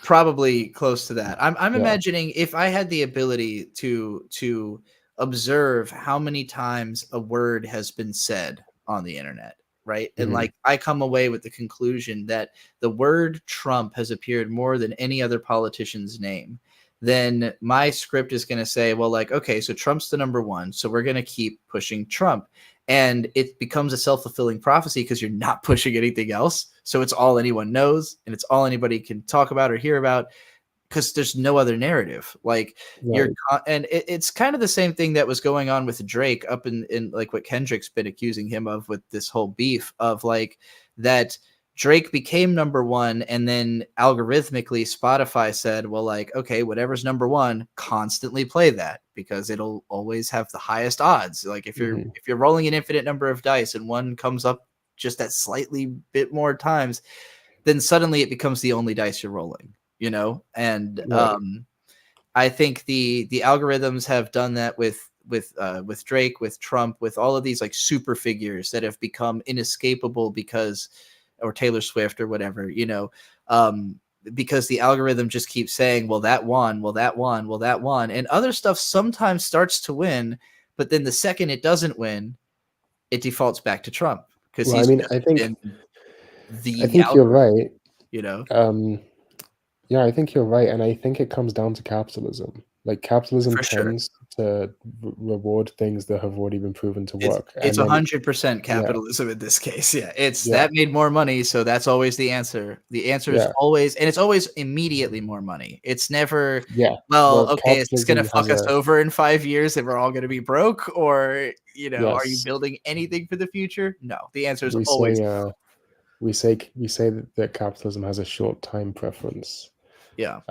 Probably close to that. I'm Yeah. imagining if I had the ability to observe how many times a word has been said on the internet, right? And Mhm. like I come away with the conclusion that the word Trump has appeared more than any other politician's name, then my script is going to say, well, like, okay, so Trump's the number one, so we're going to keep pushing Trump. And it becomes a self-fulfilling prophecy because you're not pushing anything else. So it's all anyone knows and it's all anybody can talk about or hear about because there's no other narrative. Like Right. and it's kind of the same thing that was going on with Drake up in like what Kendrick's been accusing him of with this whole beef of like that Drake became number one, and then algorithmically Spotify said, well, like, okay, whatever's number one, constantly play that because it'll always have the highest odds. Like if you're Mhm. if you're rolling an infinite number of dice and one comes up just that slightly bit more times, then suddenly it becomes the only dice you're rolling, you know? And Right. I think the algorithms have done that with Drake, with Trump, with all of these like super figures that have become inescapable because, or Taylor Swift or whatever, you know, because the algorithm just keeps saying, well, that won, well, that won, well, that won, and other stuff sometimes starts to win, but then the second it doesn't win, it defaults back to Trump because Well, I he's mean, just been I the think you're algorithm, right. you know. Yeah, I think you're right, and I think it comes down to capitalism. Like capitalism For sure. tends to reward things that have already been proven to It's work, it's and then 100% yeah, capitalism in this case. Yeah, it's yeah, that made more money, so that's always the answer. The answer is yeah, always, and it's always immediately more money. It's never, yeah. well, Well, okay, is this gonna capitalism fuck has us a over in 5 years and we're all gonna be broke? Or, you know, are you yes. building anything for the future? No. The answer is We always say no. we say that capitalism has a short time preference. Yeah.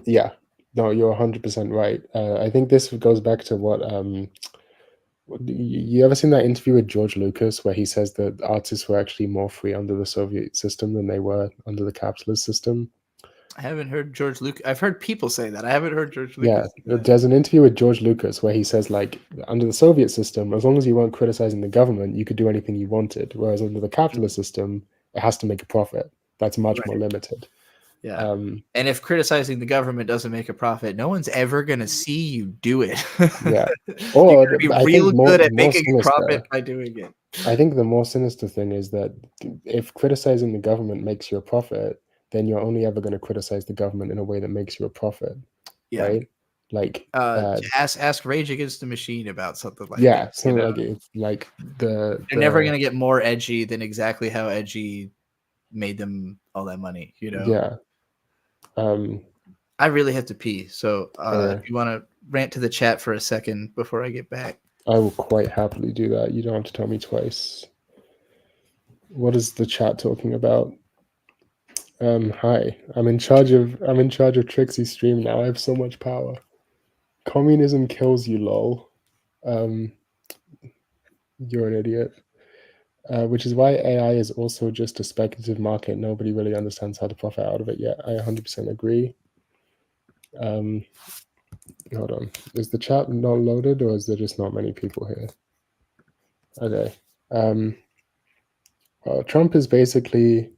Yeah, no, you're 100% right. I think this goes back to what you ever seen that interview with George Lucas where he says that artists were actually more free under the Soviet system than they were under the capitalist system? I haven't heard George Lucas. I've heard people say that. I haven't heard George Yeah, Lucas say that. there's an interview with George Lucas where he says, like, under the Soviet system, as long as you weren't criticizing the government, you could do anything you wanted. Whereas under the capitalist system, it has to make a profit. That's much more Right. limited. Yeah. And if criticizing the government doesn't make a profit, no one's ever gonna see you do it. Yeah. You're Or gonna be I think real good at more making a sinister. profit by doing it. I think the more sinister thing is that if criticizing the government makes you a profit, then you're only ever going to criticize the government in a way that makes you a profit, Yeah. right? Like, Ask Rage Against the Machine about something like yeah, that. You something know, like it's like they're never gonna get more edgy than exactly how edgy made them all that money. You know. yeah. I really have to pee, so Fair. if you want to rant to the chat for a second before I get back. I will quite happily do that. You don't have to tell me twice. What is the chat talking about? Hi. I'm in charge of Trixie's stream now. I have so much power. Communism kills you, lol. You're an idiot. Which is why AI is also just a speculative market. Nobody really understands how to profit out of it yet. I 100% agree. Hold on. Is the chat not loaded, or is there just not many people here? Okay. Trump is basically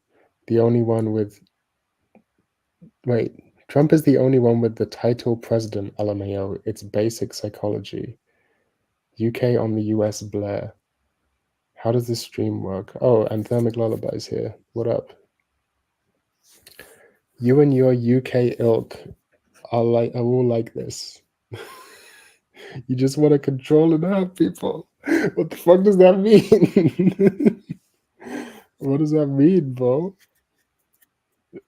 the only one with. Wait. Trump is the only one with the title president, LMAO. It's basic psychology. UK on the US Blair. How does this stream work? Oh, and Thermic Lullaby's here. What up? You and your UK ilk are all like this. You just want to control and have people. What the fuck does that mean? What does that mean, bro?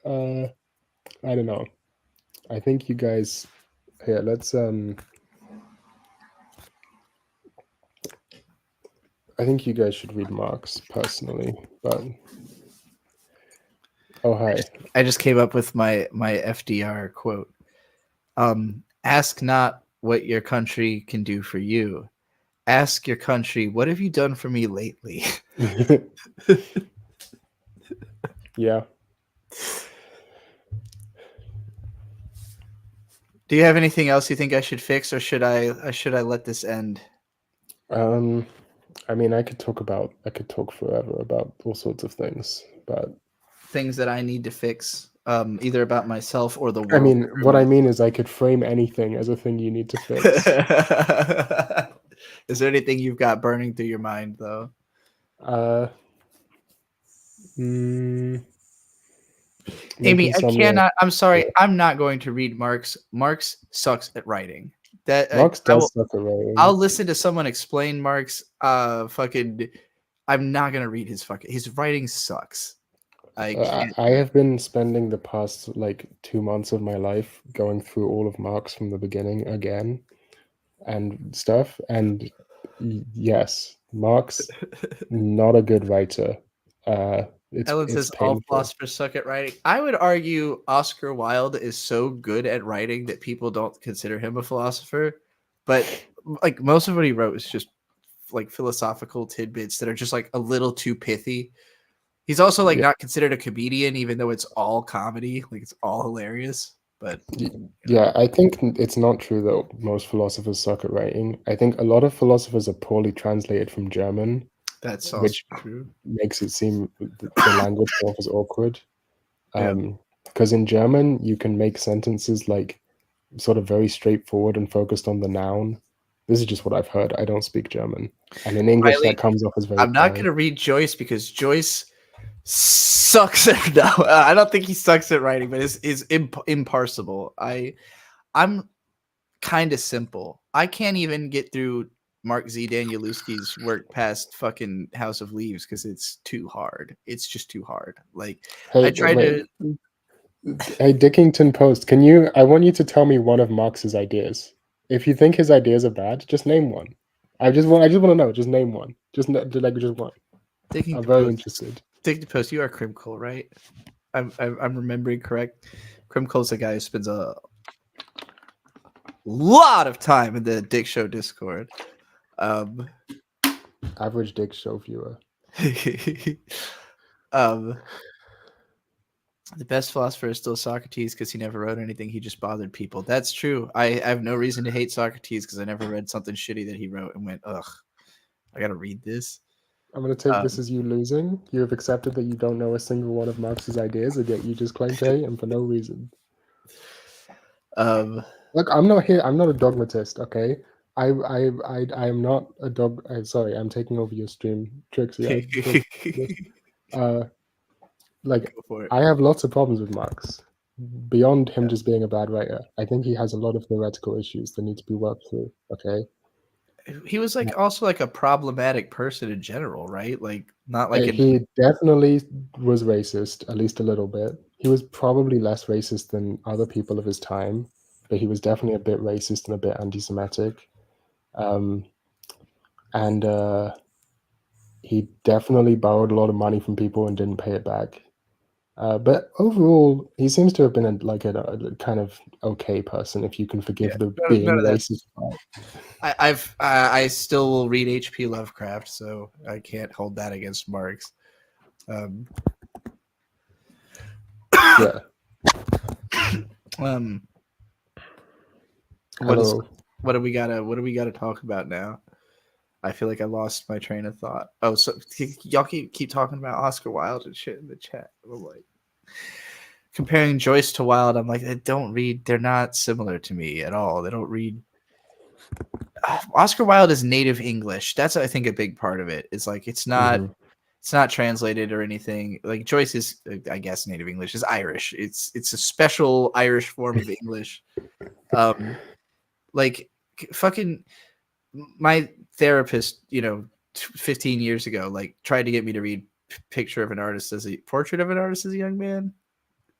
I don't know. I think you guys here, let's I think you guys should read Marx personally, but oh hi. I just came up with my FDR quote. Ask not what your country can do for you. Ask your country, what have you done for me lately? Yeah. Do you have anything else you think I should fix, or should I let this end? I mean, I could talk forever about all sorts of things, but things that I need to fix, either about myself or the world. I mean, what I mean is I could frame anything as a thing you need to fix. Is there anything you've got burning through your mind, though? Amy, I cannot. I'm sorry. I'm not going to read Marx. Marx sucks at writing. Marx does suck at writing. I'll listen to someone explain Marx. I'm not gonna read his writing sucks. I have been spending the past like 2 months of my life going through all of Marx from the beginning again and stuff. And yes, Marx, not a good writer. Ellen says all philosophers suck at writing. I would argue Oscar Wilde is so good at writing that people don't consider him a philosopher. But like most of what he wrote is just like philosophical tidbits that are just like a little too pithy. He's also like not considered a comedian, even though it's all comedy, like it's all hilarious. But yeah, I think it's not true that most philosophers suck at writing. I think a lot of philosophers are poorly translated from German. That's also true. Makes it seem the language itself is awkward. Because in German you can make sentences like sort of very straightforward and focused on the noun. This is just what I've heard. I don't speak German, and in English that comes off as very. I'm not going to read Joyce because Joyce sucks at I don't think he sucks at writing, but is imparsible. I'm kind of simple. I can't even get through Mark Z. Danielewski's work past fucking House of Leaves because it's too hard. It's just too hard. Like I tried to. Hey, Dickington Post, I want you to tell me one of Marx's ideas. If you think his ideas are bad, just name one. I just want to know. Just name one. Just one. I'm very interested. Dickington Post, you are Crimcole, right? I'm remembering correct. Crimcole's a guy who spends a lot of time in the Dick Show Discord. Average Dick Show viewer. The best philosopher is still Socrates because he never wrote anything. He just bothered people. That's true. I have no reason to hate Socrates because I never read something shitty that he wrote and went, ugh, I got to read this. I'm going to take this as you losing. You have accepted that you don't know a single one of Marx's ideas, and yet you just claim to hate him for no reason. Look, I'm not here. I'm not a dogmatist, okay? I am not a dog. Sorry, I'm taking over your stream, Trixie. I have lots of problems with Marx. Beyond him just being a bad writer, I think he has a lot of theoretical issues that need to be worked through. Okay. He was also a problematic person in general, right? Like not like he definitely was racist, at least a little bit. He was probably less racist than other people of his time, but he was definitely a bit racist and a bit anti-Semitic. He definitely borrowed a lot of money from people and didn't pay it back. But overall, he seems to have been a kind of okay person, if you can forgive the being racist part. I still will read H.P. Lovecraft, so I can't hold that against Marx. Yeah. What do we gotta talk about now? I feel like I lost my train of thought. Oh, so y'all keep talking about Oscar Wilde and shit in the chat. I'm like comparing Joyce to Wilde. I'm like, they're not similar to me at all. They don't read. Oscar Wilde is native English. That's, I think, a big part of it. It's like it's not translated or anything. Like Joyce is, I guess, native English is Irish. It's a special Irish form of English. Like fucking my therapist, 15 years ago, like tried to get me to read Portrait of an Artist as a Young Man,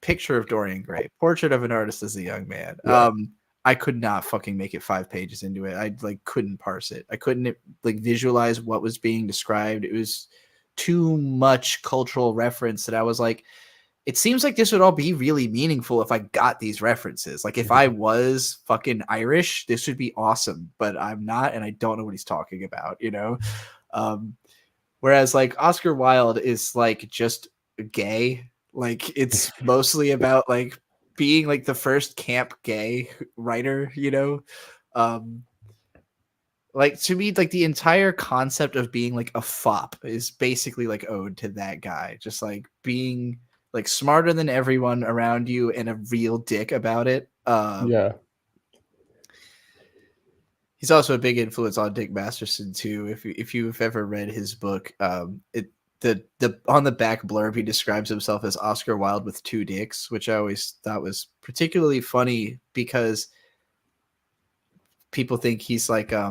Picture of Dorian Gray, Portrait of an Artist as a Young Man. Yeah. I could not fucking make it 5 pages into it. I couldn't parse it. I couldn't visualize what was being described. It was too much cultural reference that I was like, it seems like this would all be really meaningful if I got these references. Like if I was fucking Irish, this would be awesome, but I'm not, and I don't know what he's talking about, whereas like Oscar Wilde is like just gay. Like it's mostly about like being like the first camp gay writer, like to me, like the entire concept of being like a fop is basically like ode to that guy, just like being like smarter than everyone around you and a real dick about it. Yeah. He's also a big influence on Dick Masterson too. If you've ever read his book, the on the back blurb he describes himself as Oscar Wilde with two dicks, which I always thought was particularly funny because people think he's like I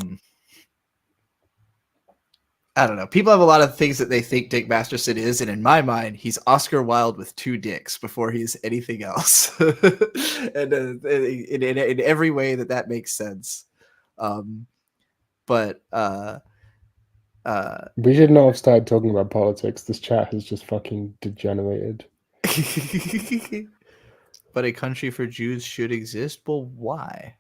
don't know. People have a lot of things that they think Dick Masterson is, and in my mind, he's Oscar Wilde with two dicks before he's anything else. And in every way that makes sense. But we should not have started talking about politics. This chat has just fucking degenerated. But a country for Jews should exist. Well, why?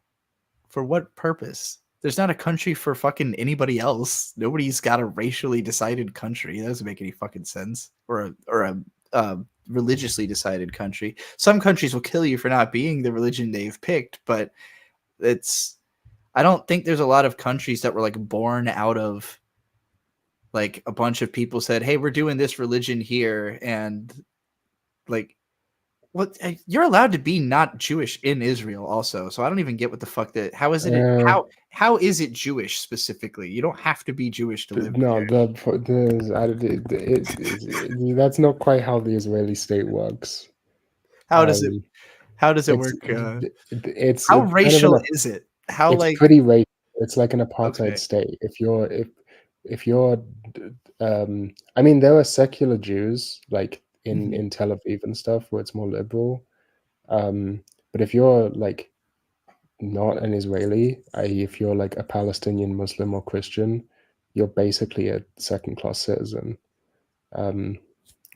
For what purpose? There's not a country for fucking anybody else. Nobody's got a racially decided country. That doesn't make any fucking sense. Or a religiously decided country. Some countries will kill you for not being the religion they've picked, but I don't think there's a lot of countries that were like born out of like a bunch of people said, "Hey, we're doing this religion here," and like what you're allowed to be not Jewish in Israel also. So I don't even get what the fuck that how is it how is it Jewish specifically? You don't have to be Jewish to live No, there. That's not quite how the Israeli state works. How does it work? How racial is it? How it's like pretty racial. It's like an apartheid Okay. state. If you're I mean there are secular Jews like in Tel Aviv and stuff where it's more liberal. But if you're like not an Israeli, i.e. if you're like a Palestinian Muslim or Christian, you're basically a second-class citizen.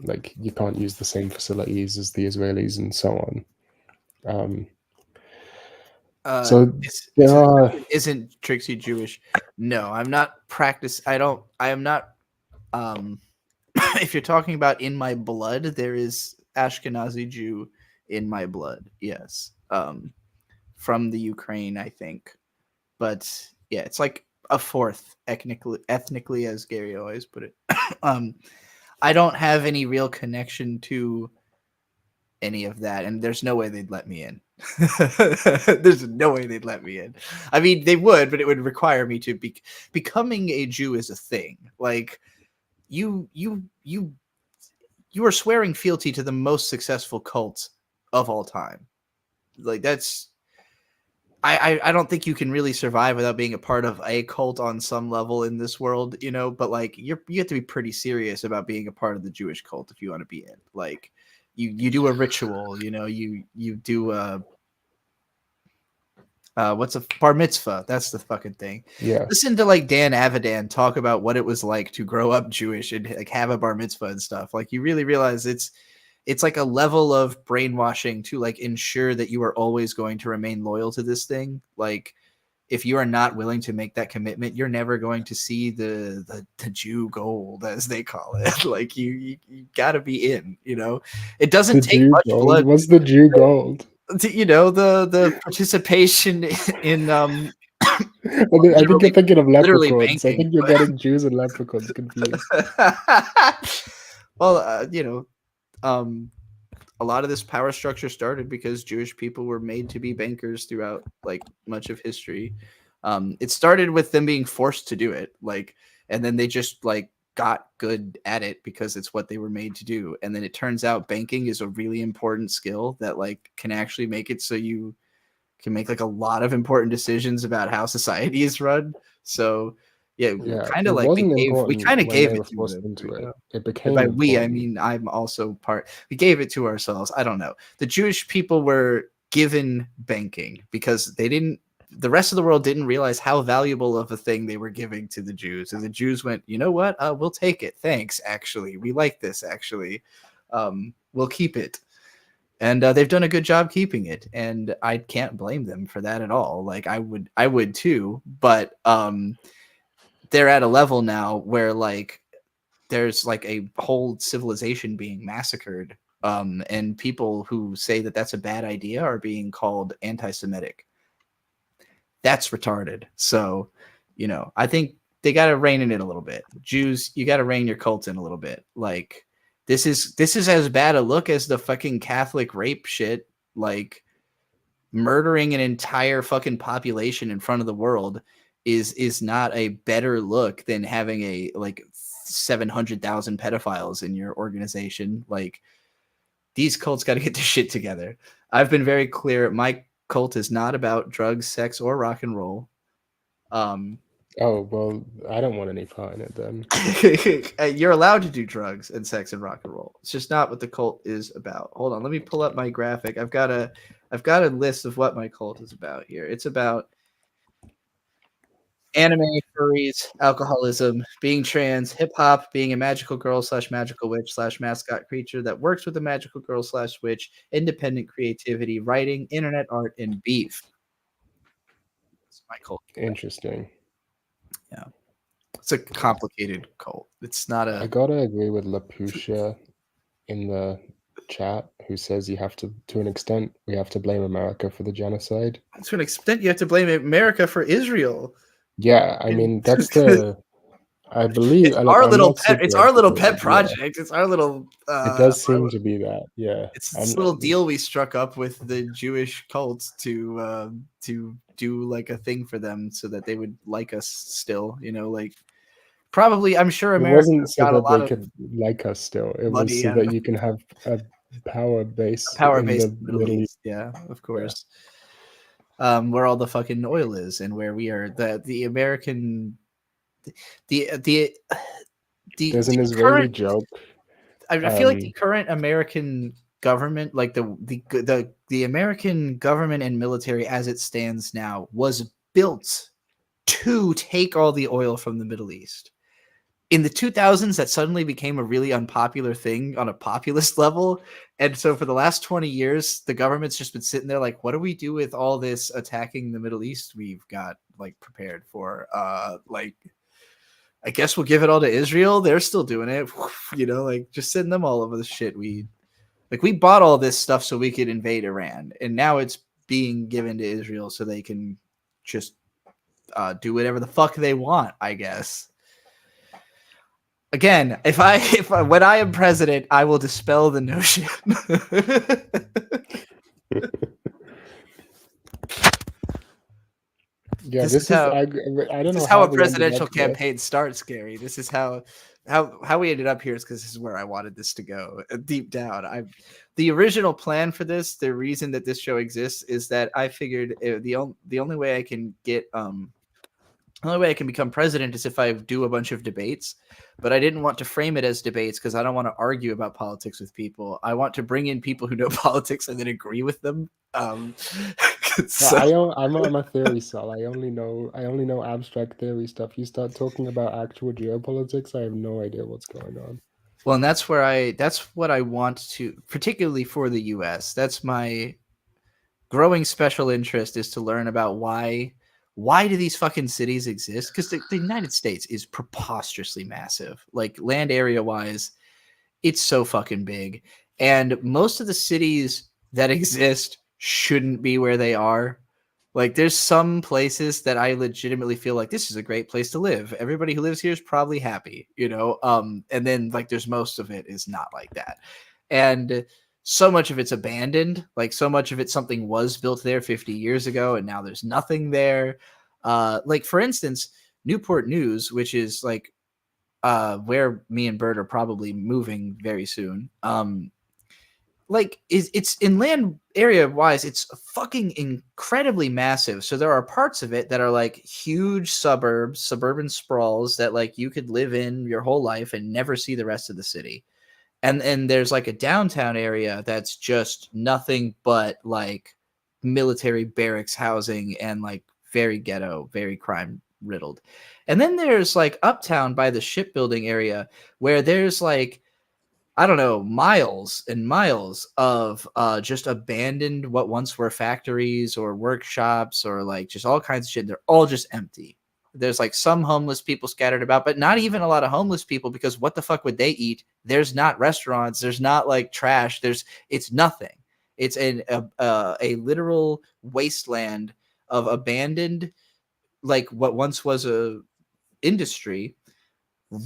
Like you can't use the same facilities as the Israelis and so on. So isn't Trixie Jewish? No, I'm not I am not if you're talking about in my blood, there is Ashkenazi Jew in my blood. Yes. From the Ukraine, I think. But yeah, it's like a fourth ethnically as Gary always put it. I don't have any real connection to any of that, and there's no way they'd let me in. There's no way they'd let me in. I mean, they would, but it would require me to be becoming a Jew is a thing. Like you are swearing fealty to the most successful cult of all time. Like that's I don't think you can really survive without being a part of a cult on some level in this world, you know, but like you have to be pretty serious about being a part of the Jewish cult if you want to be in. Like you do a ritual, you know, you do what's a bar mitzvah? That's the fucking thing. Yeah. Listen to like Dan Avidan talk about what it was like to grow up Jewish and like have a bar mitzvah and stuff. Like you really realize it's like a level of brainwashing to like ensure that you are always going to remain loyal to this thing. Like if you are not willing to make that commitment, you're never going to see the Jew gold, as they call it. Like you gotta be in, you know. It doesn't take Jew much gold. blood. What's the Jew gold? You know, the participation in I think you're thinking of leprechauns. banking, I think you're getting Jews and leprechauns confused. Well, you know, a lot of this power structure started because Jewish people were made to be bankers throughout like much of history. It started with them being forced to do it, like, and then they just like got good at it because it's what they were made to do. And then it turns out banking is a really important skill that like can actually make it so you can make like a lot of important decisions about how society is run. So yeah, kind of like we kind of gave it to them. It became by important. we, I mean I'm also part. We gave it to ourselves. I don't know. The Jewish people were given banking because they didn't. The rest of the world didn't realize how valuable of a thing they were giving to the Jews, and the Jews went, you know what? We'll take it. Thanks. Actually, we like this. Actually, we'll keep it. And they've done a good job keeping it, and I can't blame them for that at all. Like I would too, but they're at a level now where like there's like a whole civilization being massacred, and people who say that that's a bad idea are being called anti-Semitic. That's retarded. So, you know, I think they got to rein in it a little bit. Jews, you got to rein your cult in a little bit. Like This is as bad a look as the fucking Catholic rape shit, like murdering an entire fucking population in front of the world is not a better look than having a like 700,000 pedophiles in your organization. Like, these cults got to get their shit together. I've been very clear. My cult is not about drugs, sex, or rock and roll. Oh, well, I don't want any part in it then. You're allowed to do drugs and sex and rock and roll. It's just not what the cult is about. Hold on, let me pull up my graphic. I've got a list of what my cult is about here. It's about anime, furries, alcoholism, being trans, hip hop, being a magical girl / magical witch / mascot creature that works with a magical girl / witch, independent creativity, writing, internet art, and beef. That's my cult. Interesting. Yeah. It's a complicated cult. It's not a. I gotta agree with Lapusha in the chat, who says you have to an extent, we have to blame America for the genocide. To an extent, you have to blame America for Israel. Yeah, I mean that's the. I believe it's our little pet. It's our little pet project. Yeah. It's our little. It does seem to be that. Yeah, it's this little deal we struck up with the Jewish cults to do like a thing for them so that they would like us still. You know, like probably I'm sure America it wasn't so got that a lot they of could like us still. It money, was so that you can have a power base in the Middle East. Yeah, of course. Where all the fucking oil is and where we are the American there's an Israeli joke. I feel like the current American government, like the American government and military as it stands now, was built to take all the oil from the Middle East. In the 2000s, that suddenly became a really unpopular thing on a populist level. And so for the last 20 years, the government's just been sitting there like, what do we do with all this attacking the Middle East we've got like prepared for? Like, I guess we'll give it all to Israel. They're still doing it. You know, like just send them all over the shit. We bought all this stuff so we could invade Iran. And now it's being given to Israel so they can just do whatever the fuck they want, I guess. Again, if when I am president, I will dispel the notion. Yeah, this is how I don't know. This is how a presidential campaign starts, Gary. This is how we ended up here is because this is where I wanted this to go. Deep down, the original plan for this, the reason that this show exists, is that I figured the only way I can get the only way I can become president is if I do a bunch of debates, but I didn't want to frame it as debates because I don't want to argue about politics with people. I want to bring in people who know politics and then agree with them. So, I'm on my theory, Sal. I only know abstract theory stuff. You start talking about actual geopolitics, I have no idea what's going on. Well, and that's what I want to, particularly for the U.S. That's my growing special interest, is to learn about why do these fucking cities exist? Because the United States is preposterously massive. Like land area wise, it's so fucking big. And most of the cities that exist shouldn't be where they are. Like there's some places that I legitimately feel like this is a great place to live. Everybody who lives here is probably happy, you know? And then like there's most of it is not like that. And so much of it's abandoned. Like so much of it, something was built there 50 years ago and now there's nothing there. Like for instance, Newport News, which is like where me and Bert are probably moving very soon. Like it's in land area wise, it's fucking incredibly massive. So there are parts of it that are like huge suburban sprawls that like you could live in your whole life and never see the rest of the city. And there's like a downtown area that's just nothing but like military barracks housing and like very ghetto, very crime riddled. And then there's like uptown by the shipbuilding area where there's like, I don't know, miles and miles of just abandoned what once were factories or workshops or like just all kinds of shit. They're all just empty. There's like some homeless people scattered about, but not even a lot of homeless people because what the fuck would they eat? There's not restaurants. There's not like trash. It's nothing. It's a literal wasteland of abandoned, like what once was a industry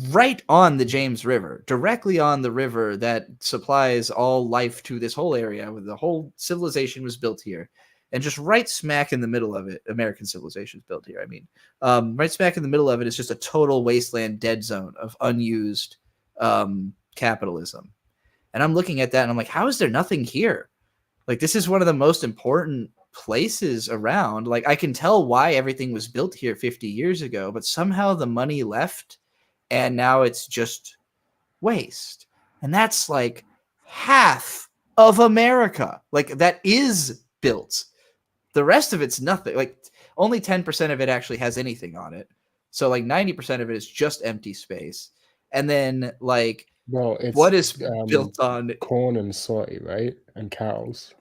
right on the James River, directly on the river that supplies all life to this whole area. Where the whole civilization was built here, and just right smack in the middle of it, American civilization is built here. I mean, right smack in the middle of it is just a total wasteland, dead zone of unused capitalism. And I'm looking at that and I'm like, how is there nothing here? Like, this is one of the most important places around. Like, I can tell why everything was built here 50 years ago, but somehow the money left and now it's just waste. And that's like half of America. Like, that is built. The rest of it's nothing. Like, only 10% of it actually has anything on it. So like 90% of it is just empty space. And then like, well, it's what is built on corn and soy, right? And cows.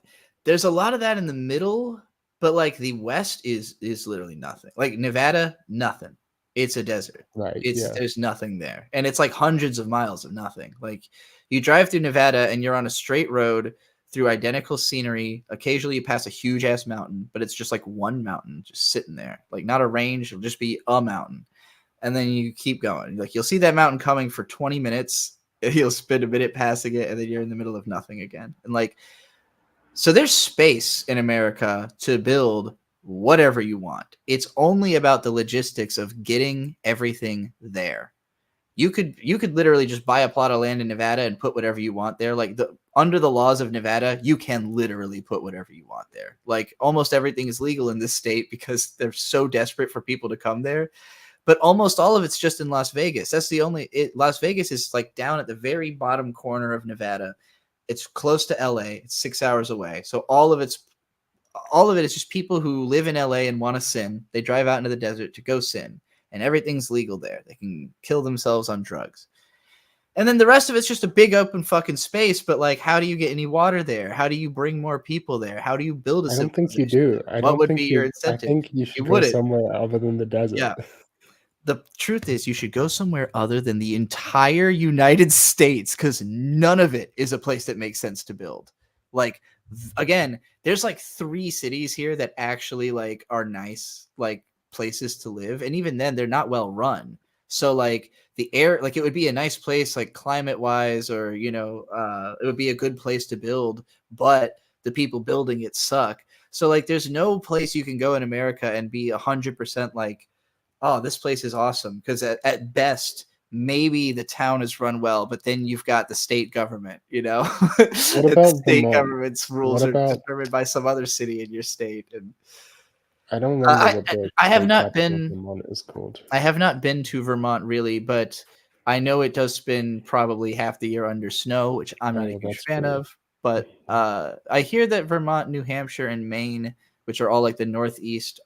There's a lot of that in the middle, but like the west is literally nothing. Like Nevada, nothing. It's a desert. Right. There's nothing there. And it's like hundreds of miles of nothing. Like, you drive through Nevada and you're on a straight road through identical scenery. Occasionally you pass a huge ass mountain, but it's just like one mountain just sitting there. Like, not a range, it'll just be a mountain. And then you keep going. Like, you'll see that mountain coming for 20 minutes. You'll spend a minute passing it, and then you're in the middle of nothing again. And like, so there's space in America to build whatever you want. It's only about the logistics of getting everything there. You could literally just buy a plot of land in Nevada and put whatever you want there. Like, under the laws of Nevada, you can literally put whatever you want there. Like, almost everything is legal in this state because they're so desperate for people to come there. But almost all of it's just in Las Vegas. That's the only Las Vegas is like down at the very bottom corner of Nevada. It's close to LA. It's 6 hours away. So all of it is just people who live in LA and want to sin. They drive out into the desert to go sin, and everything's legal there. They can kill themselves on drugs. And then the rest of it's just a big open fucking space. But like, how do you get any water there? How do you bring more people there? How do you build a I don't think you civilization? do. What would be your incentive? I think you should You go wouldn't. somewhere other than the desert. Yeah. The truth is, you should go somewhere other than the entire United States, because none of it is a place that makes sense to build. Like, again, there's like 3 cities here that actually like are nice, like places to live, and even then, they're not well run. So like the air, like it would be a nice place, like climate wise, or it would be a good place to build, but the people building it suck. So like, there's no place you can go in America and be 100% like, oh, this place is awesome, because at best, maybe the town is run well, but then you've got the state government, What the about state Vermont? government's rules What are about? determined by some other city in your state. And I don't remember what the I have state not capital of been. Vermont is called. I have not been to Vermont really, but I know it does spend probably half the year under snow, which I'm not a huge that's fan cool. of. But I hear that Vermont, New Hampshire, and Maine, which are all like the Northeast,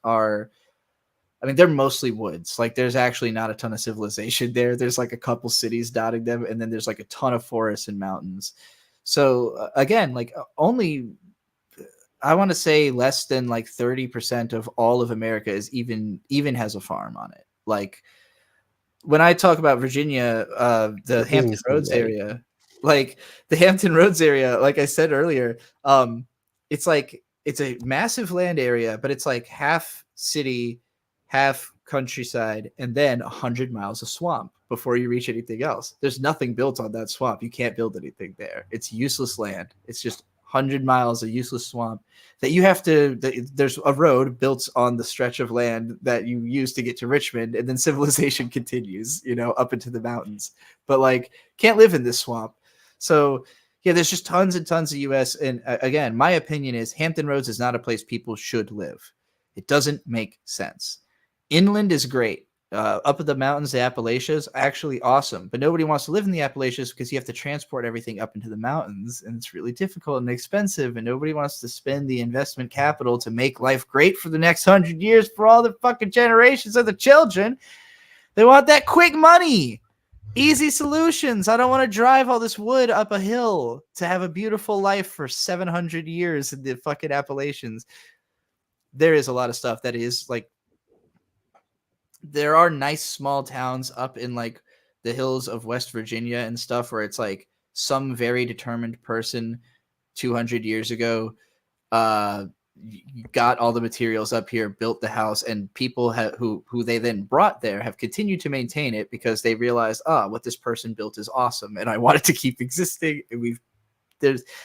they're mostly woods. Like, there's actually not a ton of civilization there. There's like a couple cities dotting them, and then there's like a ton of forests and mountains. So again, like only, I want to say less than like 30% of all of America is even has a farm on it. Like, when I talk about Virginia, the Hampton Roads area, like the Hampton Roads area, like I said earlier, it's like, it's a massive land area, but it's like half city, half countryside, and then 100 miles of swamp before you reach anything else. There's nothing built on that swamp. You can't build anything there. It's useless land. It's just 100 miles of useless swamp that you have to, there's a road built on the stretch of land that you use to get to Richmond, and then civilization continues, up into the mountains, but like, can't live in this swamp. So yeah, there's just tons and tons of US. And again, my opinion is Hampton Roads is not a place people should live. It doesn't make sense. Inland is great. Up at the mountains, the Appalachians, actually awesome. But nobody wants to live in the Appalachians because you have to transport everything up into the mountains, and it's really difficult and expensive, and nobody wants to spend the investment capital to make life great for the next 100 years for all the fucking generations of the children. They want that quick money. Easy solutions. I don't want to drive all this wood up a hill to have a beautiful life for 700 years in the fucking Appalachians. There is a lot of stuff that is like, there are nice small towns up in like the hills of West Virginia and stuff where it's like some very determined person 200 years ago got all the materials up here, built the house, and people who they then brought there have continued to maintain it because they realized, what this person built is awesome, and I want it to keep existing. And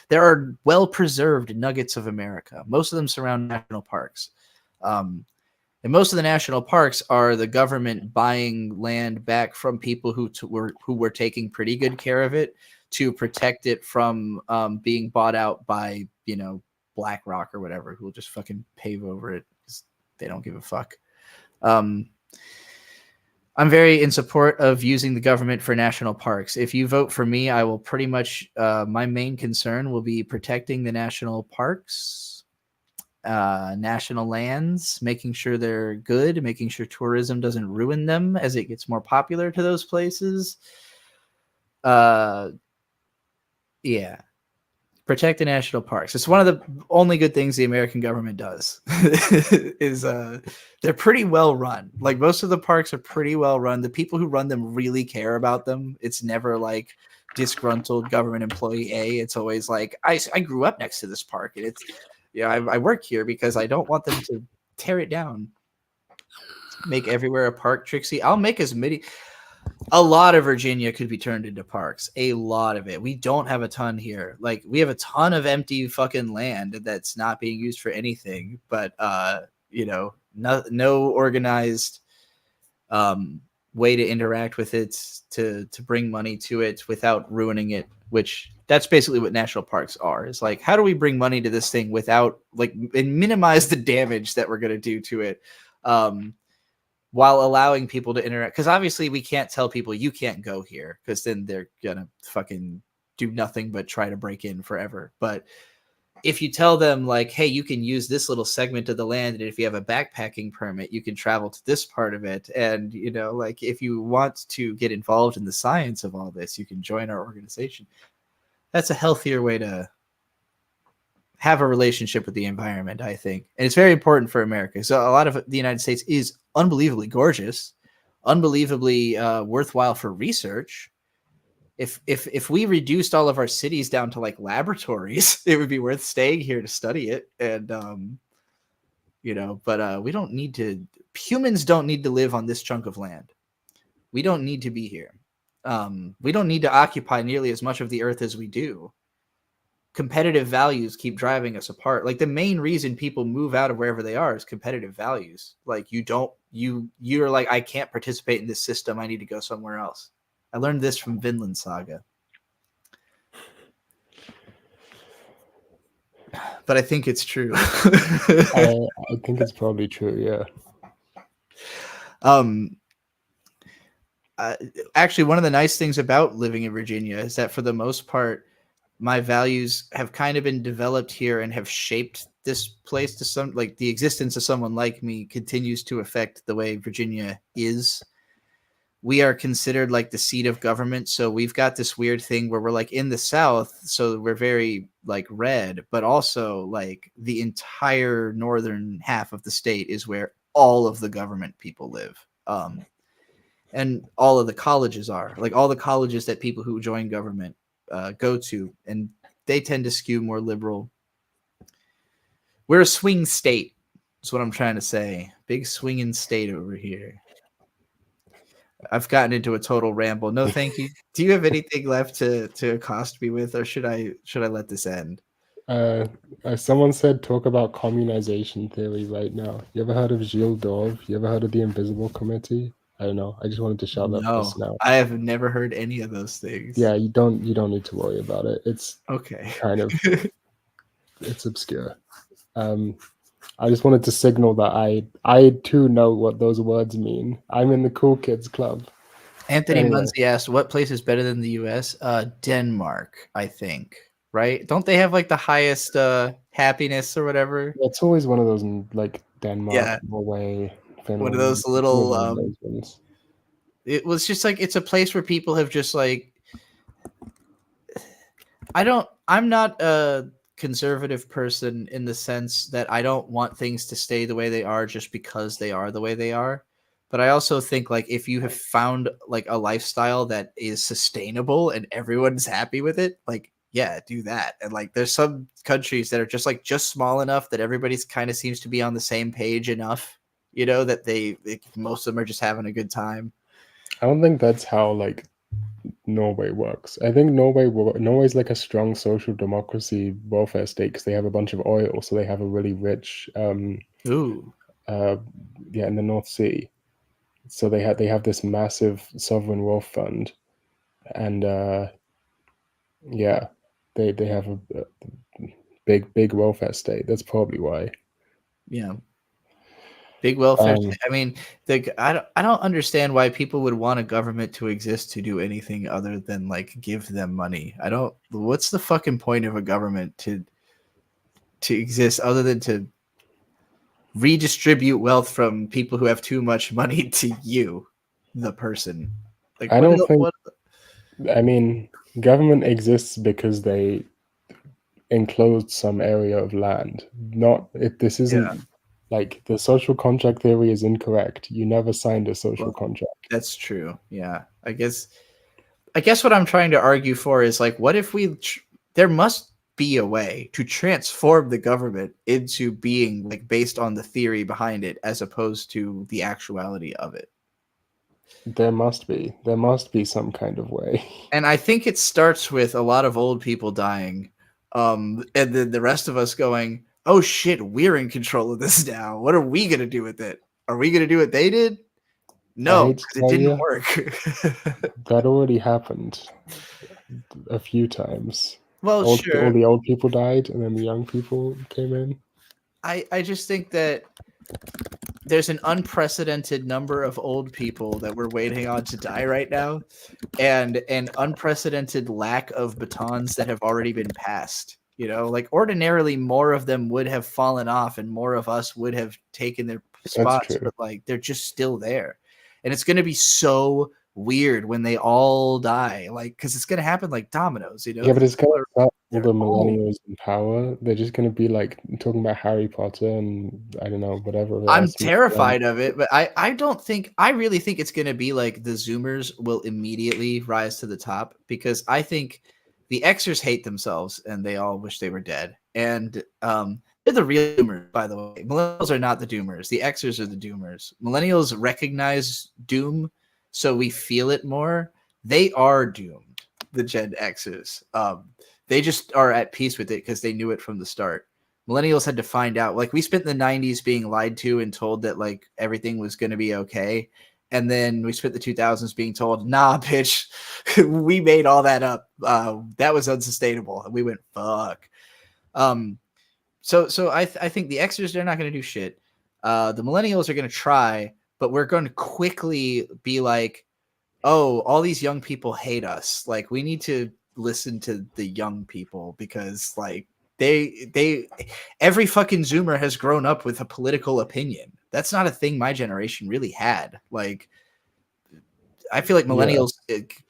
there are well preserved nuggets of America. Most of them surround national parks, and most of the national parks are the government buying land back from people who were taking pretty good care of it to protect it from being bought out by BlackRock or whatever, who will just fucking pave over it because they don't give a fuck. I'm very in support of using the government for national parks. If you vote for me, I will pretty much, my main concern will be protecting the national parks, national lands, making sure they're good, making sure tourism doesn't ruin them as it gets more popular to those places. Yeah. Protect the national parks. It's one of the only good things the American government does. Is they're pretty well run. Like most of the parks are pretty well run. The people who run them really care about them. It's never like disgruntled government employee A. It's always like I grew up next to this park, and it's I work here because I don't want them to tear it down. Make everywhere a park, Trixie. I'll make as many. A lot of Virginia could be turned into parks. A lot of it. We don't have a ton here. Like we have a ton of empty fucking land that's not being used for anything. But no organized way to interact with it to bring money to it without ruining it. Which that's basically what national parks are. It's like, how do we bring money to this thing without and minimize the damage that we're gonna do to it? While allowing people to interact, because obviously we can't tell people you can't go here because then they're gonna fucking do nothing but try to break in forever. But if you tell them like, hey, you can use this little segment of the land, and if you have a backpacking permit, you can travel to this part of it, and like if you want to get involved in the science of all this, you can join our organization. That's a healthier way to have a relationship with the environment, I think. And it's very important for America. So a lot of the United States is unbelievably gorgeous, unbelievably worthwhile for research. If we reduced all of our cities down to like laboratories, it would be worth staying here to study it. And, but we don't need to, humans don't need to live on this chunk of land. We don't need to be here. We don't need to occupy nearly as much of the earth as we do. Competitive values keep driving us apart. Like the main reason people move out of wherever they are is competitive values. Like you're like, I can't participate in this system. I need to go somewhere else. I learned this from Vinland Saga. But I think it's true. I think it's probably true. Yeah. Actually, one of the nice things about living in Virginia is that for the most part, my values have kind of been developed here and have shaped this place to some, like the existence of someone like me continues to affect the way Virginia is. We are considered like the seat of government. So we've got this weird thing where we're like in the South. So we're very like red, but also like the entire northern half of the state is where all of the government people live. And all of the colleges are like all the colleges that people who join government go to, and they tend to skew more liberal. We're a swing state. That's what I'm trying to say. Big swinging state over here. I've gotten into a total ramble. No, thank you. Do you have anything left to accost me with, or should I let this end? Someone said talk about communization theory right now. You ever heard of Gilles Dorve? You ever heard of the Invisible Committee? I don't know. I just wanted to shout that person out. I have never heard any of those things. Yeah, you don't need to worry about it. It's okay. Kind of it's obscure. I just wanted to signal that I too know what those words mean. I'm in the cool kids club. Anthony Muncie asked, what place is better than the US? Denmark, I think. Right? Don't they have like the highest happiness or whatever? It's always one of those like Denmark, Norway, Finland. One of those little it was just like it's a place where people have just like I'm not a conservative person in the sense that I don't want things to stay the way they are just because they are the way they are. But I also think like if you have found like a lifestyle that is sustainable and everyone's happy with it, like yeah, do that. And like there's some countries that are just small enough that everybody's kind of seems to be on the same page enough, that they most of them are just having a good time. I don't think that's how like Norway works. I think Norway's like a strong social democracy welfare state because they have a bunch of oil, so they have a really rich Ooh. In the North Sea. So they have this massive sovereign wealth fund, and they have a big welfare state. That's probably why. Yeah. Big welfare. I mean, I don't understand why people would want a government to exist to do anything other than like give them money. What's the fucking point of a government to exist other than to redistribute wealth from people who have too much money to you, the person? Like, I don't think. I mean, government exists because they enclosed some area of land. This isn't like the social contract theory is incorrect. You never signed a social contract. That's true. Yeah. I guess what I'm trying to argue for is like, what if there must be a way to transform the government into being like based on the theory behind it as opposed to the actuality of it. There must be some kind of way. And I think it starts with a lot of old people dying. And then the rest of us going, oh shit, we're in control of this now. What are we going to do with it? Are we going to do what they did? No, it didn't work. That already happened a few times. Well, sure. All the old people died, and then the young people came in. I just think that there's an unprecedented number of old people that we're waiting on to die right now, and an unprecedented lack of batons that have already been passed. Like ordinarily more of them would have fallen off and more of us would have taken their spots, but like they're just still there. And it's going to be so weird when they all die, like, because it's going to happen like dominoes, Yeah, but it's going to start all the millennials in power. They're just going to be like talking about Harry Potter and I don't know, whatever. I'm terrified of it, but I really think it's going to be like the Zoomers will immediately rise to the top, because I think the Xers hate themselves and they all wish they were dead. And they're the real doomers, by the way. Millennials are not the doomers. The Xers are the doomers. Millennials recognize doom, so we feel it more. They are doomed, the Gen Xers. They just are at peace with it because they knew it from the start. Millennials had to find out. Like, we spent the 90s being lied to and told that like everything was going to be okay. And then we spent the 2000s being told, nah, bitch, we made all that up. That was unsustainable. And we went, fuck. So I think the Xers, they're not going to do shit. The millennials are going to try, but we're going to quickly be like, oh, all these young people hate us. Like, we need to listen to the young people because like every fucking Zoomer has grown up with a political opinion. That's not a thing my generation really had. Like, I feel like millennials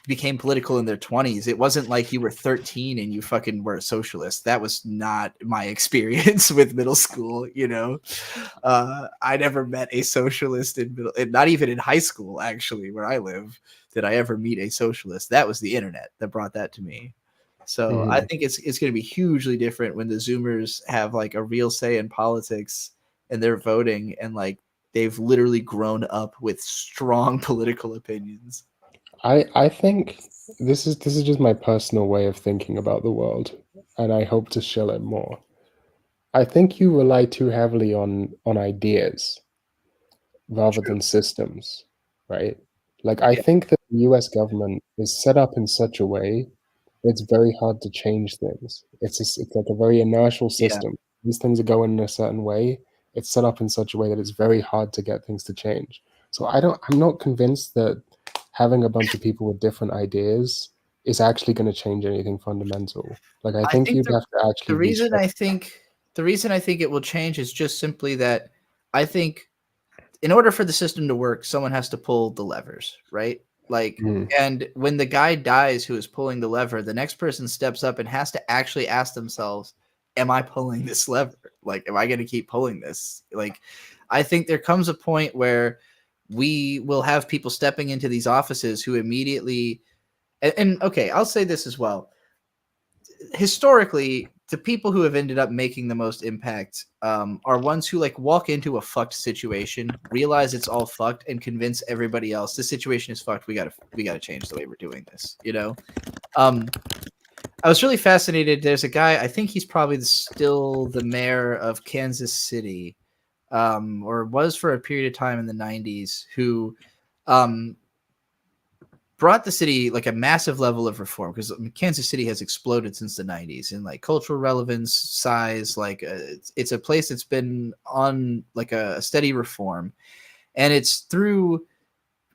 became political in their 20s. It wasn't like you were 13 and you fucking were a socialist. That was not my experience with middle school, I never met a socialist not even in high school, actually, where I live, did I ever meet a socialist. That was the internet that brought that to me. So I think it's going to be hugely different when the Zoomers have like a real say in politics and they're voting and like they've literally grown up with strong political opinions. I think this is just my personal way of thinking about the world, and I hope to share it more. I think you rely too heavily on ideas rather than systems, right? Like, I think that the US government is set up in such a way it's very hard to change things. It's like a very inertial system. These things are going in a certain way. It's set up in such a way that it's very hard to get things to change. So I'm not convinced that having a bunch of people with different ideas is actually going to change anything fundamental. Like, I think you'd have to actually. The reason I think it will change is just simply that I think in order for the system to work, someone has to pull the levers, right? Like, and when the guy dies who is pulling the lever, the next person steps up and has to actually ask themselves, am I pulling this lever? Like, am I going to keep pulling this? Like, I think there comes a point where we will have people stepping into these offices who immediately, and okay, I'll say this as well. historically, the people who have ended up making the most impact are ones who like walk into a fucked situation, realize it's all fucked, and convince everybody else the situation is fucked. We gotta change the way we're doing this. You know, I was really fascinated. There's a guy. I think he's probably still the mayor of Kansas City, or was for a period of time in the '90s, who brought the city like a massive level of reform, because Kansas City has exploded since the 90s in like cultural relevance, size. Like it's a place that's been on like a steady reform, and it's through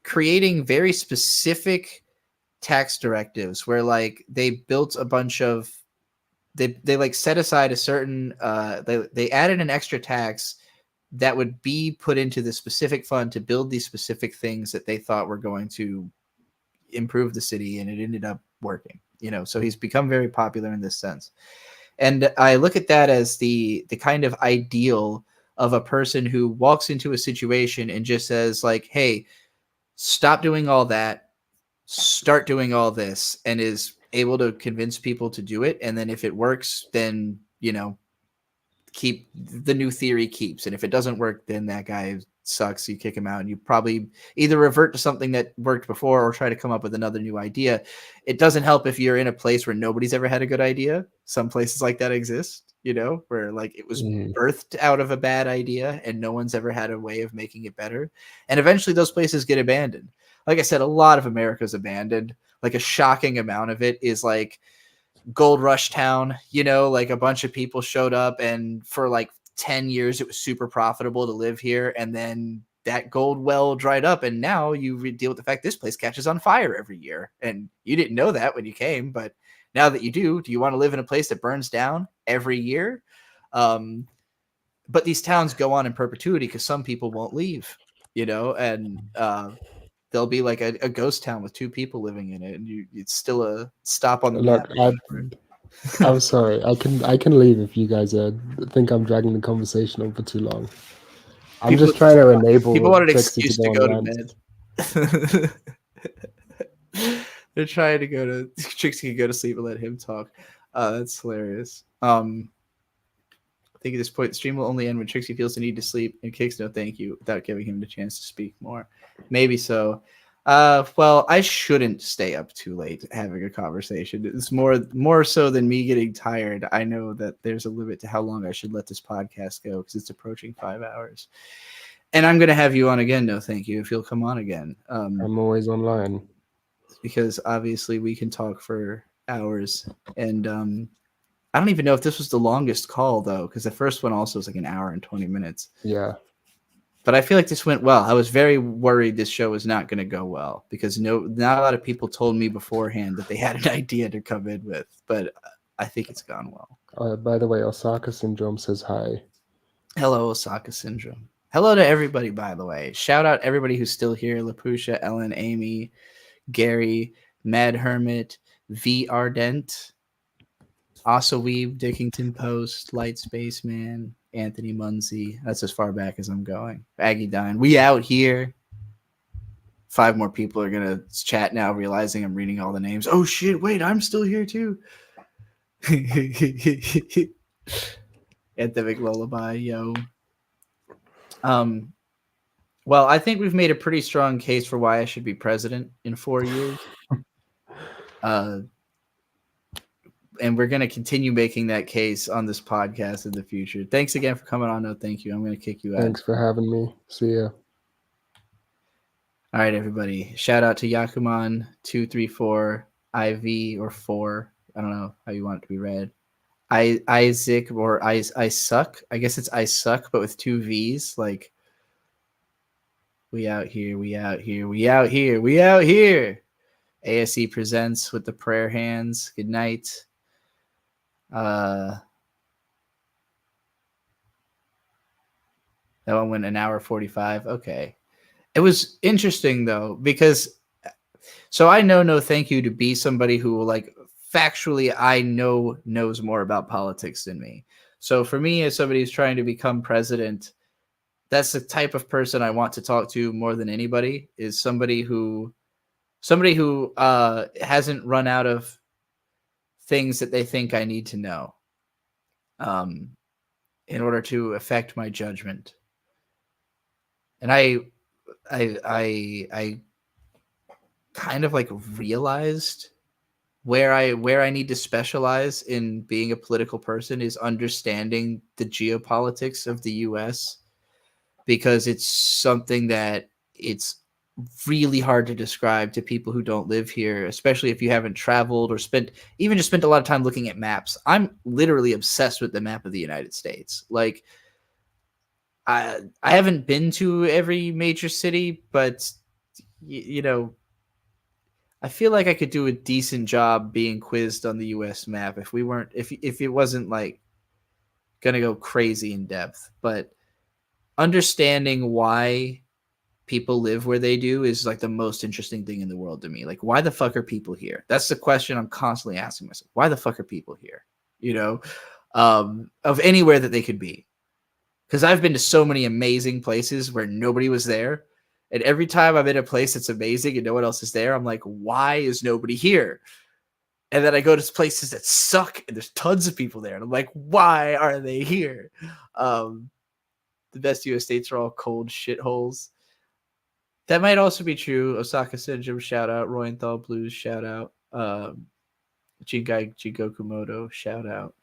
creating very specific tax directives where like they built a bunch of they like set aside a certain they added an extra tax that would be put into the specific fund to build these specific things that they thought were going to improve the city, and it ended up working. You know, so he's become very popular in this sense. And I look at that as the kind of ideal of a person who walks into a situation and just says like, hey, stop doing all that, start doing all this, and is able to convince people to do it. And then if it works, then, you know, keep the new theory keeps. And if it doesn't work, then that guy sucks. You kick him out, and you probably either revert to something that worked before or try to come up with another new idea. It doesn't help if you're in a place where nobody's ever had a good idea. Some places like that exist, you know, where like it was birthed out of a bad idea and no one's ever had a way of making it better. And eventually those places get abandoned. Like I said, a lot of America's abandoned. Like a shocking amount of it is like Gold Rush Town, you know, like a bunch of people showed up, and for like 10 years it was super profitable to live here, and then that gold well dried up, and now you deal with the fact this place catches on fire every year, and you didn't know that when you came, but now that you do you want to live in a place that burns down every year? But these towns go on in perpetuity because some people won't leave, you know, and there'll be like a ghost town with 2 people living in it, and it's still a stop on the Look, map. I'm sorry. I can leave if you guys think I'm dragging the conversation on for too long. I'm just trying to enable people want an Trixie excuse to to go go on to bed. They're trying to go to Trixie can go to sleep and let him talk. That's hilarious. I think at this point, the stream will only end when Trixie feels the need to sleep and kicks no thank you without giving him the chance to speak more. Maybe so. Well, I shouldn't stay up too late having a conversation. It's more so than me getting tired. I know that there's a limit to how long I should let this podcast go because it's approaching 5 hours. And I'm going to have you on again, no thank you, if you'll come on again. I'm always online. Because obviously we can talk for hours. And I don't even know if this was the longest call, though, because the first one also was like an hour and 20 minutes. Yeah. But I feel like this went well. I was very worried this show was not going to go well because not a lot of people told me beforehand that they had an idea to come in with. But I think it's gone well. By the way, Osaka Syndrome says hi. Hello, Osaka Syndrome. Hello to everybody, by the way. Shout out everybody who's still here. Lapusha, Ellen, Amy, Gary, Mad Hermit, V. Ardent, Asa Weeb, Dickington Post, Light Spaceman, Anthony Munsey. That's as far back as I'm going. Aggie Dine. We out here. 5 more people are going to chat now, realizing I'm reading all the names. Oh, shit. Wait, I'm still here, too. Anthemic Lullaby, yo. Well, I think we've made a pretty strong case for why I should be president in 4 years. And we're going to continue making that case on this podcast in the future. Thanks again for coming on. No, thank you. I'm going to kick you out. Thanks for having me. See ya. All right, everybody. Shout out to Yakuman234, IV or 4. I don't know how you want it to be read. Isaac or I suck. I guess it's I suck, but with 2 V's. Like, we out here, we out here, we out here, we out here. ASE presents with the prayer hands. Good night. That one went an hour 45. Okay. It was interesting though, because so I know no thank you to be somebody who like factually I know knows more about politics than me. So for me, as somebody who's trying to become president, that's the type of person I want to talk to more than anybody, is somebody who hasn't run out of things that they think I need to know in order to affect my judgment. And I kind of like realized where I need to specialize in being a political person is understanding the geopolitics of the US, because it's something that it's really hard to describe to people who don't live here, especially if you haven't traveled or spent a lot of time looking at maps. I'm literally obsessed with the map of the United States. Like I haven't been to every major city, but you know, I feel like I could do a decent job being quizzed on the US map if it wasn't like going to go crazy in depth, but understanding why people live where they do is like the most interesting thing in the world to me. Like, why the fuck are people here? That's the question I'm constantly asking myself. Why the fuck are people here? You know, of anywhere that they could be. Because I've been to so many amazing places where nobody was there. And every time I'm in a place that's amazing and no one else is there, I'm like, why is nobody here? And then I go to places that suck and there's tons of people there. And I'm like, why are they here? The best US states are all cold shitholes. That might also be true. Osaka Syndrome, shout out. Royenthal Blues, shout out. Jingai Jigokumoto, shout out.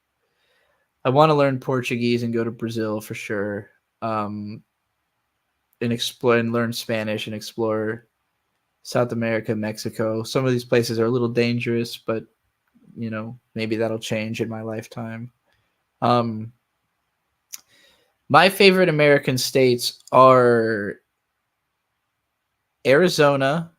I want to learn Portuguese and go to Brazil for sure. And explore and learn Spanish and explore South America, Mexico. Some of these places are a little dangerous, but you know, maybe that'll change in my lifetime. My favorite American states are Arizona.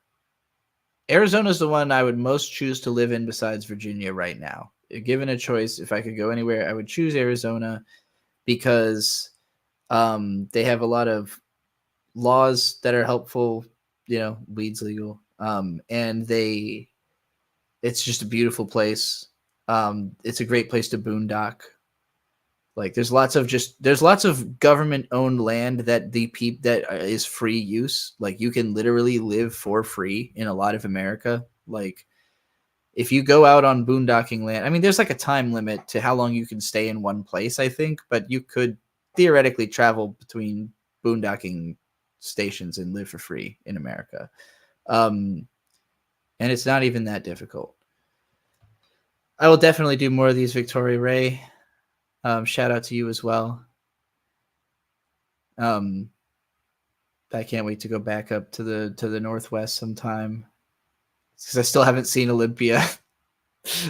Arizona is the one I would most choose to live in besides Virginia right now. Given a choice, if I could go anywhere, I would choose Arizona because they have a lot of laws that are helpful. You know, weed's legal, and it's just a beautiful place. It's a great place to boondock. Like there's lots of government owned land that is free use. Like you can literally live for free in a lot of America. Like if you go out on boondocking land, I mean, there's like a time limit to how long you can stay in one place, I think, but you could theoretically travel between boondocking stations and live for free in America. And it's not even that difficult. I will definitely do more of these, Victoria Ray. Shout out to you as well. I can't wait to go back up to the Northwest sometime because I still haven't seen Olympia.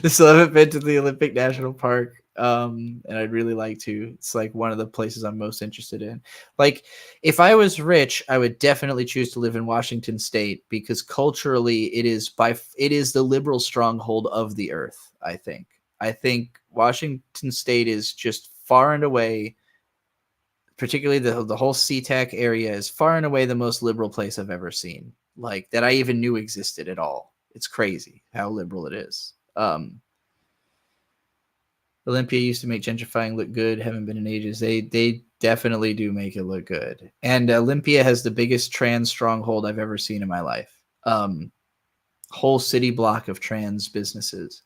I still haven't been to the Olympic National Park, and I'd really like to. It's like one of the places I'm most interested in. Like, if I was rich, I would definitely choose to live in Washington State because culturally, it is the liberal stronghold of the earth. I think Washington State is just far and away, particularly the whole SeaTac area, is far and away the most liberal place I've ever seen. Like that I even knew existed at all. It's crazy how liberal it is. Olympia used to make gentrifying look good. Haven't been in ages. They definitely do make it look good. And Olympia has the biggest trans stronghold I've ever seen in my life. Whole city block of trans businesses.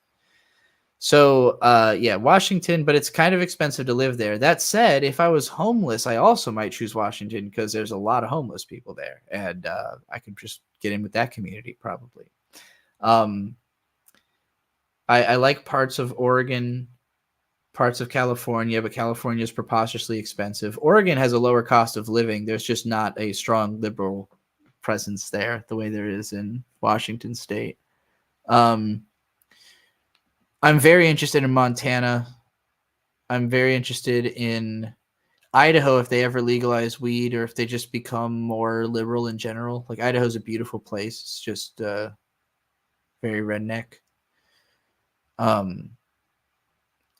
So yeah, Washington, but it's kind of expensive to live there. That said, if I was homeless, I also might choose Washington because there's a lot of homeless people there, and I could just get in with that community probably. I like parts of Oregon, parts of California, but California is preposterously expensive. Oregon has a lower cost of living. There's just not a strong liberal presence there the way there is in Washington State. I'm very interested in Montana. I'm very interested in Idaho if they ever legalize weed or if they just become more liberal in general. Like Idaho's a beautiful place. It's just very redneck.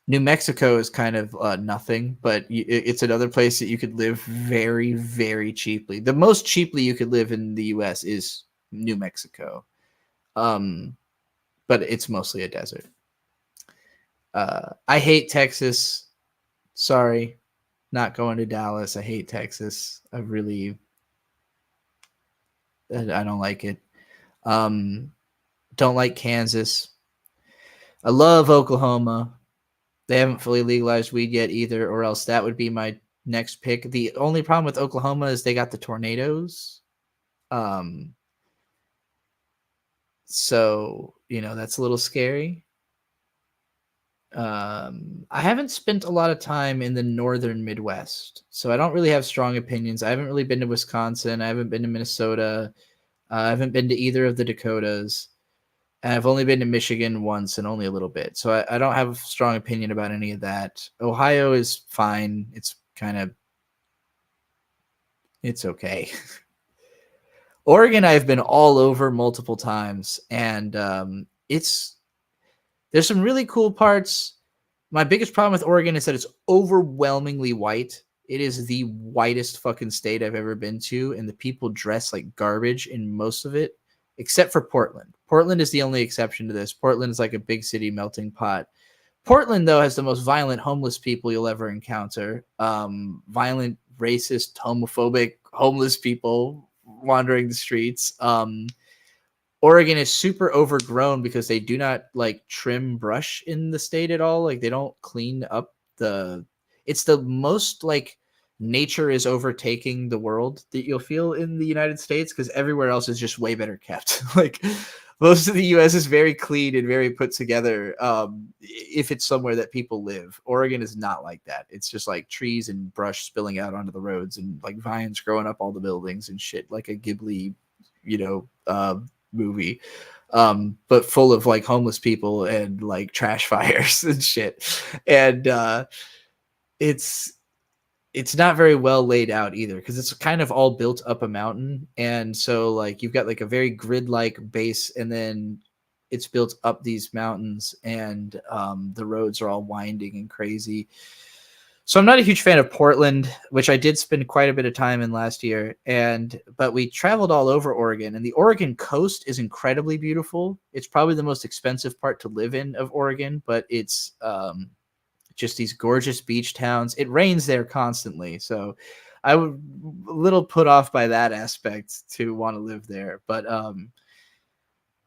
New Mexico is kind of nothing, but it's another place that you could live very, very cheaply. The most cheaply you could live in the U.S. is New Mexico, but it's mostly a desert. I hate Texas. Sorry, not going to Dallas. I hate Texas. I don't like it. Don't like Kansas. I love Oklahoma. They haven't fully legalized weed yet either, or else that would be my next pick. The only problem with Oklahoma is they got the tornadoes. So, that's a little scary. I haven't spent a lot of time in the northern Midwest, so I don't really have strong opinions. I haven't really been to Wisconsin. I haven't been to Minnesota. I haven't been to either of the Dakotas. And I've only been to Michigan once and only a little bit. So I don't have a strong opinion about any of that. Ohio is fine. It's okay. Oregon, I've been all over multiple times, and there's some really cool parts. My biggest problem with Oregon is that it's overwhelmingly white. It is the whitest fucking state I've ever been to, and the people dress like garbage in most of it, except for Portland. Portland is the only exception to this. Portland is like a big city melting pot. Portland, though, has the most violent homeless people you'll ever encounter. Violent, racist, homophobic, homeless people wandering the streets. Oregon is super overgrown because they do not like trim brush in the state at all. Like they don't clean up it's the most like nature is overtaking the world that you'll feel in the United States, because everywhere else is just way better kept. Like most of the US is very clean and very put together. If it's somewhere that people live, Oregon is not like that. It's just like trees and brush spilling out onto the roads and like vines growing up all the buildings and shit, like a Ghibli, movie, but full of like homeless people and like trash fires and shit. And it's not very well laid out either, because it's kind of all built up a mountain, and so like you've got like a very grid-like base, and then it's built up these mountains, and the roads are all winding and crazy. So I'm not a huge fan of Portland, which I did spend quite a bit of time in last year, but we traveled all over Oregon, and the Oregon coast is incredibly beautiful. It's probably the most expensive part to live in of Oregon, but it's just these gorgeous beach towns. It rains there constantly, so I was a little put off by that aspect to want to live there. But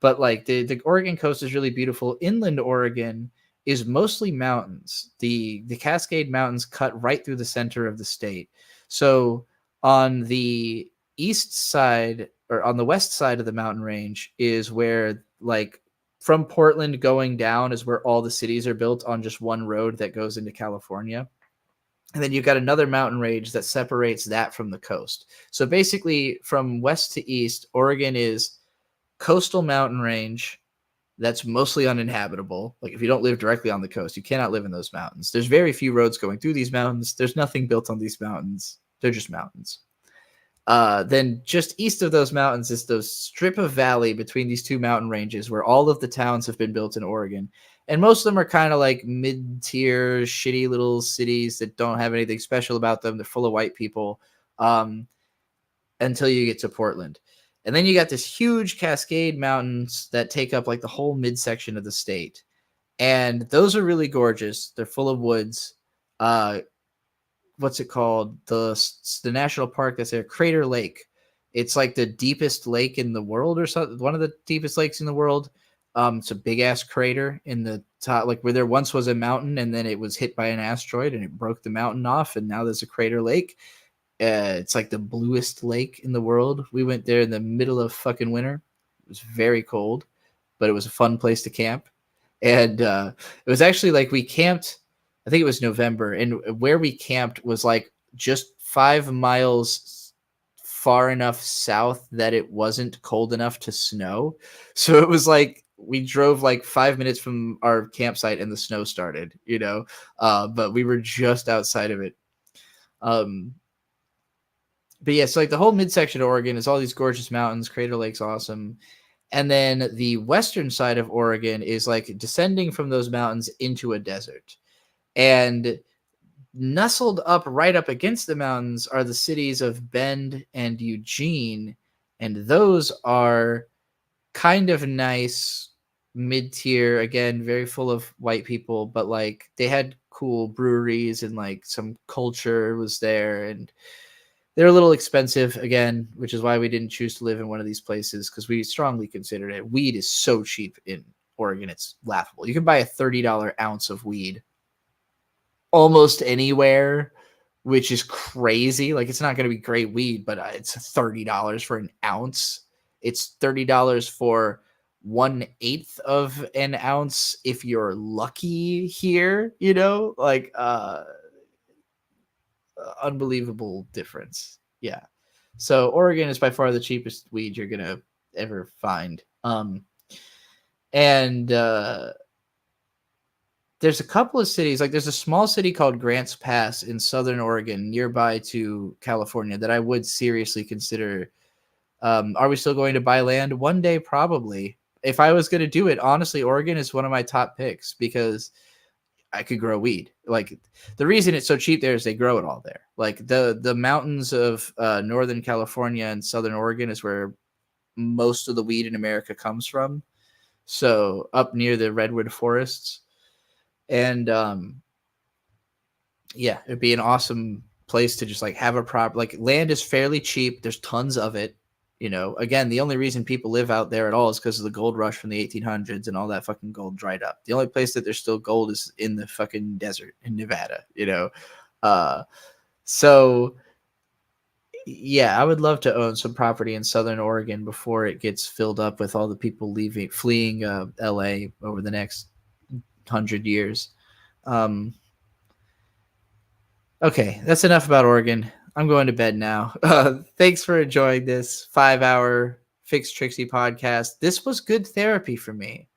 like the Oregon coast is really beautiful. Inland Oregon is mostly mountains. The Cascade Mountains cut right through the center of the state. So on the east side, or on the west side of the mountain range, is where like from Portland going down is where all the cities are built on just one road that goes into California. And then you've got another mountain range that separates that from the coast. So basically from west to east, Oregon is coastal mountain range that's mostly uninhabitable. Like if you don't live directly on the coast, you cannot live in those mountains. There's very few roads going through these mountains. There's nothing built on these mountains. They're just mountains. Then just east of those mountains is the strip of valley between these two mountain ranges where all of the towns have been built in Oregon. And most of them are kind of like mid-tier, shitty little cities that don't have anything special about them. They're full of white people until you get to Portland. And then you got this huge Cascade Mountains that take up like the whole midsection of the state. And those are really gorgeous. They're full of woods. What's it called? The national park that's there, Crater Lake. It's like the deepest lake in the world, or something. One of the deepest lakes in the world. It's a big ass crater in the top, like where there once was a mountain, and then it was hit by an asteroid and it broke the mountain off, and now there's a Crater Lake. It's like the bluest lake in the world. We went there in the middle of fucking winter. It was very cold, but it was a fun place to camp. And it was actually like we camped, I think it was November, and where we camped was like just 5 miles far enough south that it wasn't cold enough to snow. So it was like we drove like 5 minutes from our campsite and the snow started, but we were just outside of it. But yeah, so like the whole midsection of Oregon is all these gorgeous mountains. Crater Lake's awesome. And then the western side of Oregon is like descending from those mountains into a desert. And nestled up right up against the mountains are the cities of Bend and Eugene. And those are kind of nice, mid-tier, again, very full of white people, but like they had cool breweries and like some culture was there, and they're a little expensive again, which is why we didn't choose to live in one of these places, because we strongly considered it. Weed is so cheap in Oregon, it's laughable. You can buy a $30 ounce of weed almost anywhere, which is crazy. Like, it's not going to be great weed, but it's $30 for an ounce. It's $30 for 1/8 of an ounce if you're lucky here, you know, like unbelievable difference. Yeah. So Oregon is by far the cheapest weed you're gonna ever find. And there's a couple of cities, like there's a small city called Grants Pass in Southern Oregon, nearby to California, that I would seriously consider. Are we still going to buy land? One day, probably. If I was going to do it, honestly, Oregon is one of my top picks because I could grow weed. Like, the reason it's so cheap there is they grow it all there. Like, the mountains of Northern California and Southern Oregon is where most of the weed in America comes from. So up near the redwood forests. And yeah, it'd be an awesome place to just like have a like, land is fairly cheap. There's tons of it. You know, again, the only reason people live out there at all is because of the gold rush from the 1800s and all that fucking gold dried up. The only place that there's still gold is in the fucking desert in Nevada, you know? So yeah, I would love to own some property in Southern Oregon before it gets filled up with all the people fleeing LA over the next 100 years. Okay, that's enough about Oregon. I'm going to bed now. Thanks for enjoying this 5-hour Fix Trixie podcast. This was good therapy for me.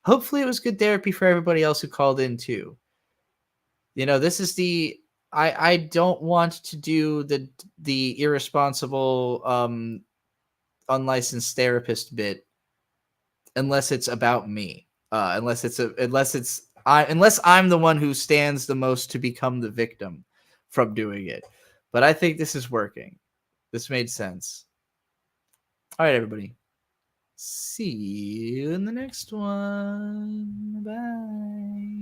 Hopefully it was good therapy for everybody else who called in too. You know, this is I don't want to do the irresponsible unlicensed therapist bit unless it's about me. Unless I'm the one who stands the most to become the victim from doing it. But I think this is working. This made sense. All right, everybody. See you in the next one. Bye.